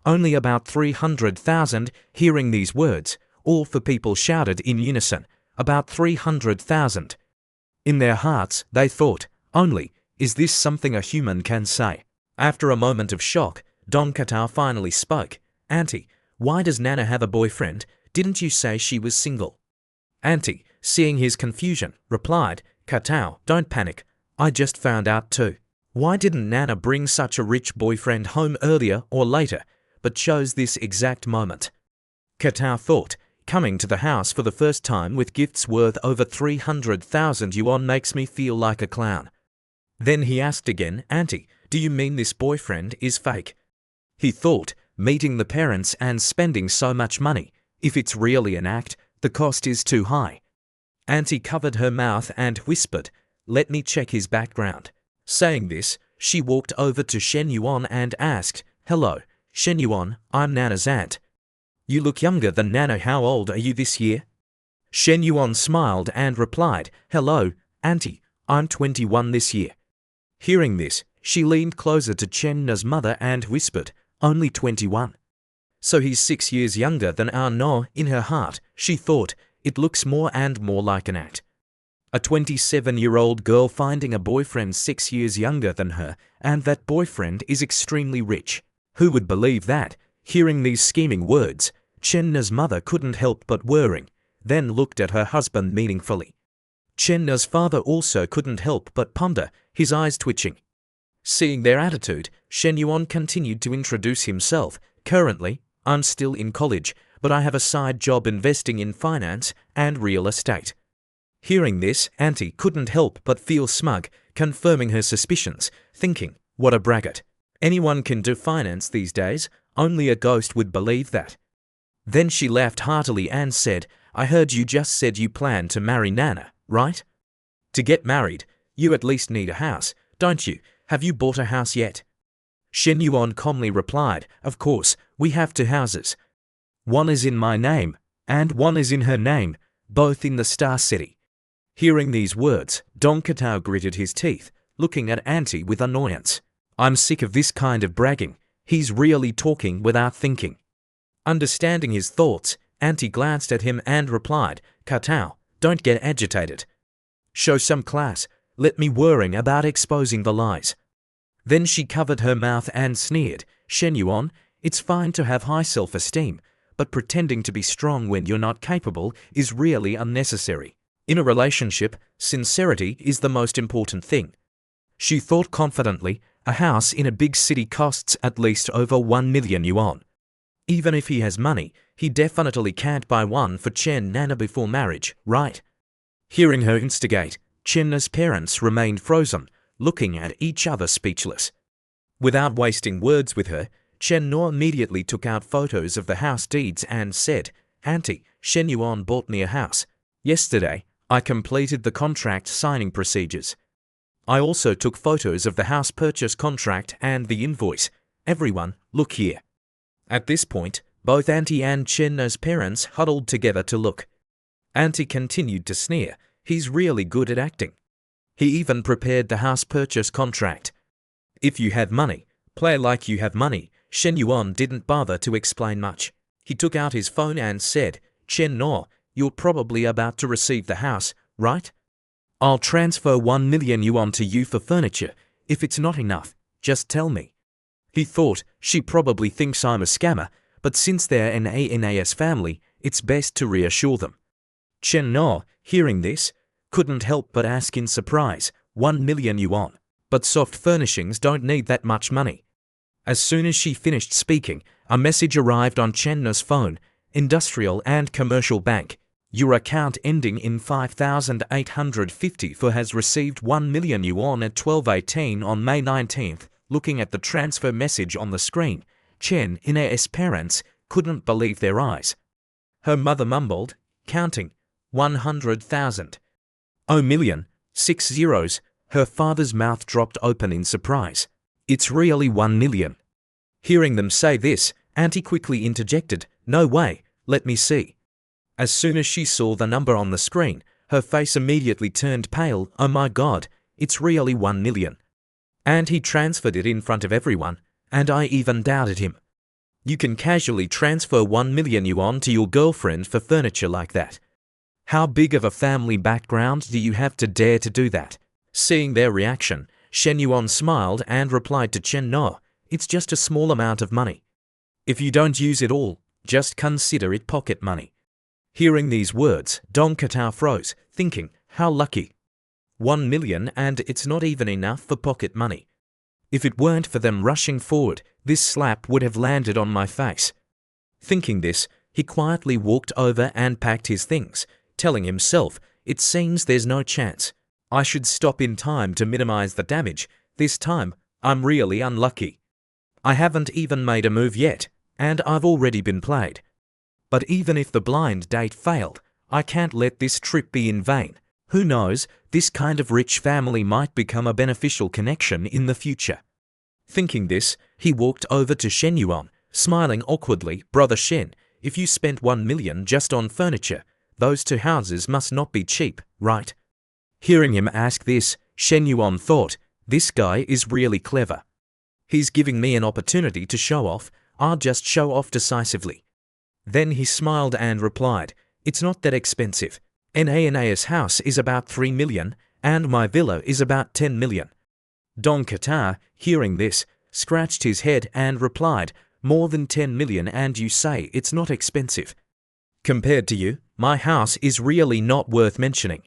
only about 300,000." Hearing these words, all the people shouted in unison, "About 300,000. In their hearts, they thought, "Only, is this something a human can say?" After a moment of shock, Don Katao finally spoke, "Auntie, why does Nana have a boyfriend? Didn't you say she was single?" Auntie, seeing his confusion, replied, "Katao, don't panic. I just found out too. Why didn't Nana bring such a rich boyfriend home earlier or later, but chose this exact moment?" Katao thought, coming to the house for the first time with gifts worth over 300,000 yuan makes me feel like a clown. Then he asked again, Auntie, do you mean this boyfriend is fake? He thought, meeting the parents and spending so much money, if it's really an act, the cost is too high. Auntie covered her mouth and whispered, let me check his background. Saying this, she walked over to Shen Yuan and asked, hello, Shen Yuan, I'm Nana's aunt. You look younger than Nana. How old are you this year? Shen Yuan smiled and replied, hello, Auntie, I'm 21 this year. Hearing this, she leaned closer to Chen Na's mother and whispered, only 21. So he's 6 years younger than our No. In her heart, she thought, it looks more and more like an act. A 27-year-old girl finding a boyfriend 6 years younger than her, and that boyfriend is extremely rich. Who would believe that? Hearing these scheming words, Chen Na's mother couldn't help but worrying, then looked at her husband meaningfully. Chen Na's father also couldn't help but ponder, his eyes twitching. Seeing their attitude, Shen Yuan continued to introduce himself. Currently, I'm still in college, but I have a side job investing in finance and real estate. Hearing this, Auntie couldn't help but feel smug, confirming her suspicions, thinking, what a braggart. Anyone can do finance these days, only a ghost would believe that. Then she laughed heartily and said, I heard you just said you plan to marry Nana, right? To get married, you at least need a house, don't you? Have you bought a house yet? Shen Yuan calmly replied, of course, we have 2 houses. One is in my name, and one is in her name, both in the Star City. Hearing these words, Dong Katao gritted his teeth, looking at Auntie with annoyance. I'm sick of this kind of bragging. He's really talking without thinking. Understanding his thoughts, Auntie glanced at him and replied, Katao, don't get agitated. Show some class. Let me worrying about exposing the lies. Then she covered her mouth and sneered, Shen Yuan, it's fine to have high self-esteem, but pretending to be strong when you're not capable is really unnecessary. In a relationship, sincerity is the most important thing. She thought confidently, a house in a big city costs at least over 1 million yuan. Even if he has money, he definitely can't buy one for Chen Nana before marriage, right? Hearing her instigate, Chen Na's parents remained frozen, looking at each other speechless. Without wasting words with her, Chen No immediately took out photos of the house deeds and said, Auntie, Shen Yuan bought me a house. Yesterday, I completed the contract signing procedures. I also took photos of the house purchase contract and the invoice. Everyone, look here. At this point, both Auntie and Chen No's parents huddled together to look. Auntie continued to sneer, he's really good at acting. He even prepared the house purchase contract. If you have money, play like you have money. Shen Yuan didn't bother to explain much. He took out his phone and said, Chen No, you're probably about to receive the house, right? I'll transfer 1 million yuan to you for furniture. If it's not enough, just tell me. He thought, she probably thinks I'm a scammer, but since they're an ANAS family, it's best to reassure them. Chen No, hearing this, couldn't help but ask in surprise, 1 million yuan. But soft furnishings don't need that much money. As soon as she finished speaking, a message arrived on Chen No's phone, Industrial and Commercial Bank. Your account ending in 5,854 has received 1 million yuan at 12:18 on May 19th. Looking at the transfer message on the screen, Chen Na's parents couldn't believe their eyes. Her mother mumbled, counting, 100,000. Oh million, 6 zeros. Her father's mouth dropped open in surprise. It's really 1 million. Hearing them say this, Auntie quickly interjected, no way, let me see. As soon as she saw the number on the screen, her face immediately turned pale. Oh my God, it's really 1 million. And he transferred it in front of everyone, and I even doubted him. You can casually transfer 1 million yuan to your girlfriend for furniture like that. How big of a family background do you have to dare to do that? Seeing their reaction, Shen Yuan smiled and replied to Chen No, it's just a small amount of money. If you don't use it all, just consider it pocket money. Hearing these words, Dong Katao froze, thinking, how lucky. 1 million and it's not even enough for pocket money. If it weren't for them rushing forward, this slap would have landed on my face. Thinking this, He quietly walked over and packed his things, telling himself, it seems there's no chance. I should stop in time to minimize the damage. This time, I'm really unlucky. I haven't even made a move yet, and I've already been played. But even if the blind date failed, I can't let this trip be in vain. Who knows, this kind of rich family might become a beneficial connection in the future. Thinking this, he walked over to Shen Yuan, smiling awkwardly. Brother Shen, if you spent 1 million just on furniture, those 2 houses must not be cheap, right? Hearing him ask this, Shen Yuan thought, this guy is really clever. He's giving me an opportunity to show off. I'll just show off decisively. Then he smiled and replied, it's not that expensive. Nana's house is about 3 million, and my villa is about 10 million. Don Qatar, hearing this, scratched his head and replied, more than 10 million and you say it's not expensive. Compared to you, my house is really not worth mentioning.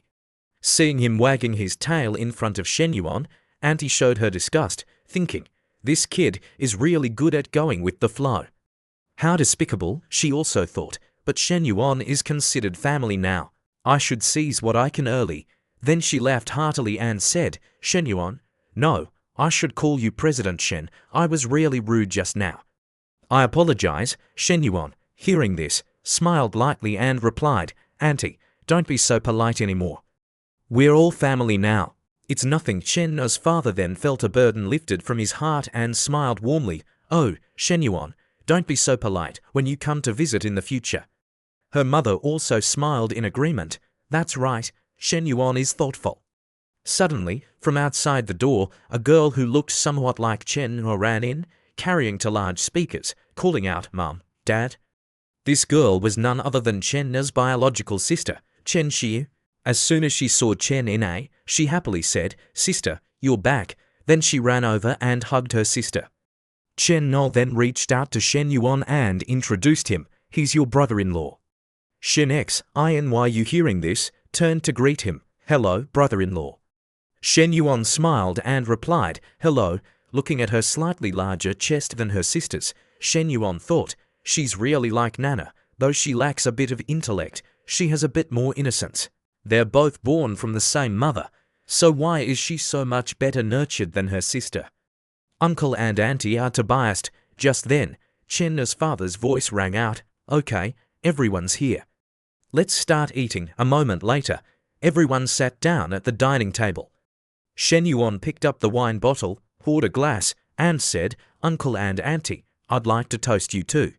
Seeing him wagging his tail in front of Shen Yuan, Auntie showed her disgust, thinking, this kid is really good at going with the flow. How despicable, she also thought, but Shen Yuan is considered family now. I should seize what I can early. Then she laughed heartily and said, Shen Yuan, no, I should call you President Shen. I was really rude just now. I apologize. Shen Yuan, hearing this, smiled lightly and replied, Auntie, don't be so polite anymore. We're all family now. It's nothing. Shen's father then felt a burden lifted from his heart and smiled warmly. Oh, Shen Yuan, don't be so polite when you come to visit in the future. Her mother also smiled in agreement. That's right, Shen Yuan is thoughtful. Suddenly, from outside the door, a girl who looked somewhat like Chen ran in, carrying 2 large speakers, calling out, Mom, Dad. This girl was none other than Chen's biological sister, Chen Xie. As soon as she saw Chen Na, she happily said, Sister, you're back. Then she ran over and hugged her sister. Chen Na then reached out to Shen Yuan and introduced him. He's your brother-in-law. Shen Xiyu, hearing this, turned to greet him. Hello, brother-in-law. Shen Yuan smiled and replied, hello. Looking at her slightly larger chest than her sister's, Shen Yuan thought, she's really like Nana, though she lacks a bit of intellect, she has a bit more innocence. They're both born from the same mother, so why is she so much better nurtured than her sister? Uncle and Auntie are too biased. Just then, Chen's father's voice rang out, okay, everyone's here. Let's start eating. A moment later, everyone sat down at the dining table. Shen Yuan picked up the wine bottle, poured a glass, and said, Uncle and Auntie, I'd like to toast you too.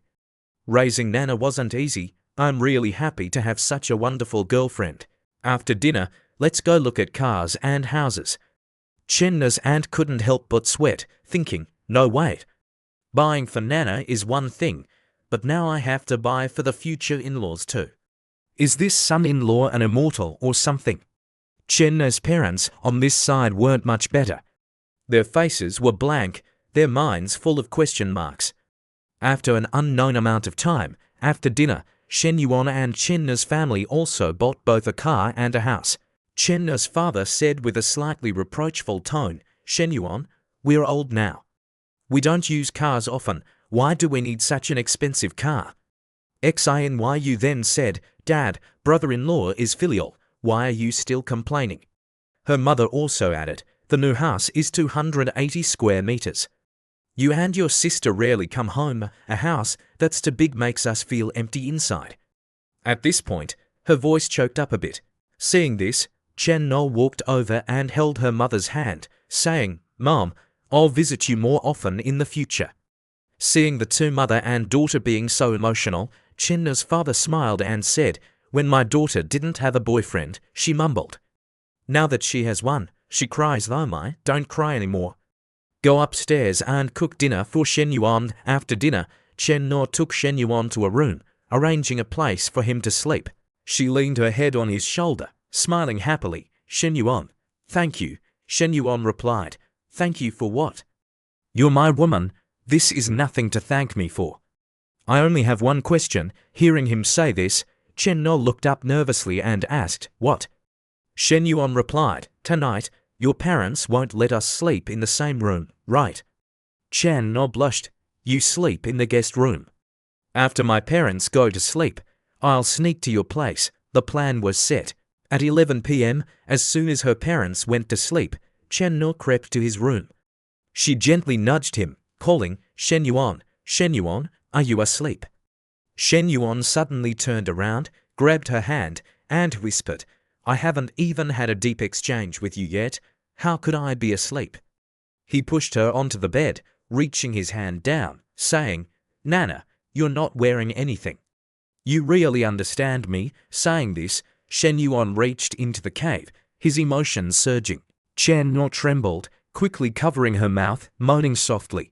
Raising Nana wasn't easy. I'm really happy to have such a wonderful girlfriend. After dinner, let's go look at cars and houses. Chen's aunt couldn't help but sweat, thinking, no wait. Buying for Nana is one thing, but now I have to buy for the future in-laws too. Is this son-in-law an immortal or something? Chen's parents on this side weren't much better. Their faces were blank, their minds full of question marks. After an unknown amount of time, after dinner, Shen Yuan and Chen's family also bought both a car and a house. Chen's father said with a slightly reproachful tone, Shen Yuan, we're old now. We don't use cars often. Why do we need such an expensive car? Xinyu then said, Dad, brother-in-law is filial. Why are you still complaining? Her mother also added, the new house is 280 square meters. You and your sister rarely come home. A house that's too big makes us feel empty inside. At this point, her voice choked up a bit. Seeing this, Chen No walked over and held her mother's hand, saying, Mom, I'll visit you more often in the future. Seeing the 2 mother and daughter being so emotional, Chen's father smiled and said, when my daughter didn't have a boyfriend, she mumbled. Now that she has one, she cries though. Don't cry anymore. Go upstairs and cook dinner for Shen Yuan. After dinner, Chen No took Shen Yuan to a room, arranging a place for him to sleep. She leaned her head on his shoulder, smiling happily. Shen Yuan, thank you. Shen Yuan replied, thank you for what? You're my woman. This is nothing to thank me for. I only have one question. Hearing him say this, Chen No looked up nervously and asked, what? Shen Yuan replied, tonight, your parents won't let us sleep in the same room, right? Chen No blushed. You sleep in the guest room. After my parents go to sleep, I'll sneak to your place. The plan was set. At 11 p.m., as soon as her parents went to sleep, Chen-no crept to his room. She gently nudged him, calling, Shen-yuan, Shen-yuan, are you asleep? Shen-yuan suddenly turned around, grabbed her hand, and whispered, I haven't even had a deep exchange with you yet. How could I be asleep? He pushed her onto the bed, reaching his hand down, saying, Nana, you're not wearing anything. You really understand me? Saying this, Shen-yuan reached into the cave, his emotions surging. Chen-no trembled, quickly covering her mouth, moaning softly.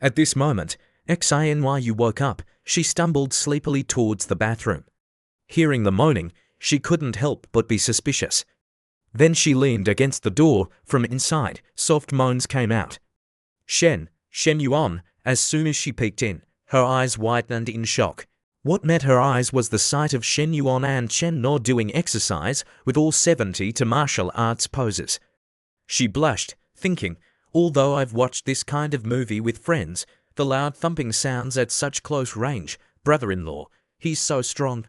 At this moment, Xinyu woke up. She stumbled sleepily towards the bathroom. Hearing the moaning, she couldn't help but be suspicious. Then she leaned against the door. From inside, soft moans came out. Shen-yuan, as soon as she peeked in, her eyes widened in shock. What met her eyes was the sight of Shen-yuan and Chen-no doing exercise with all 70 to martial arts poses. She blushed, thinking, although I've watched this kind of movie with friends, the loud thumping sounds at such close range, brother-in-law, he's so strong.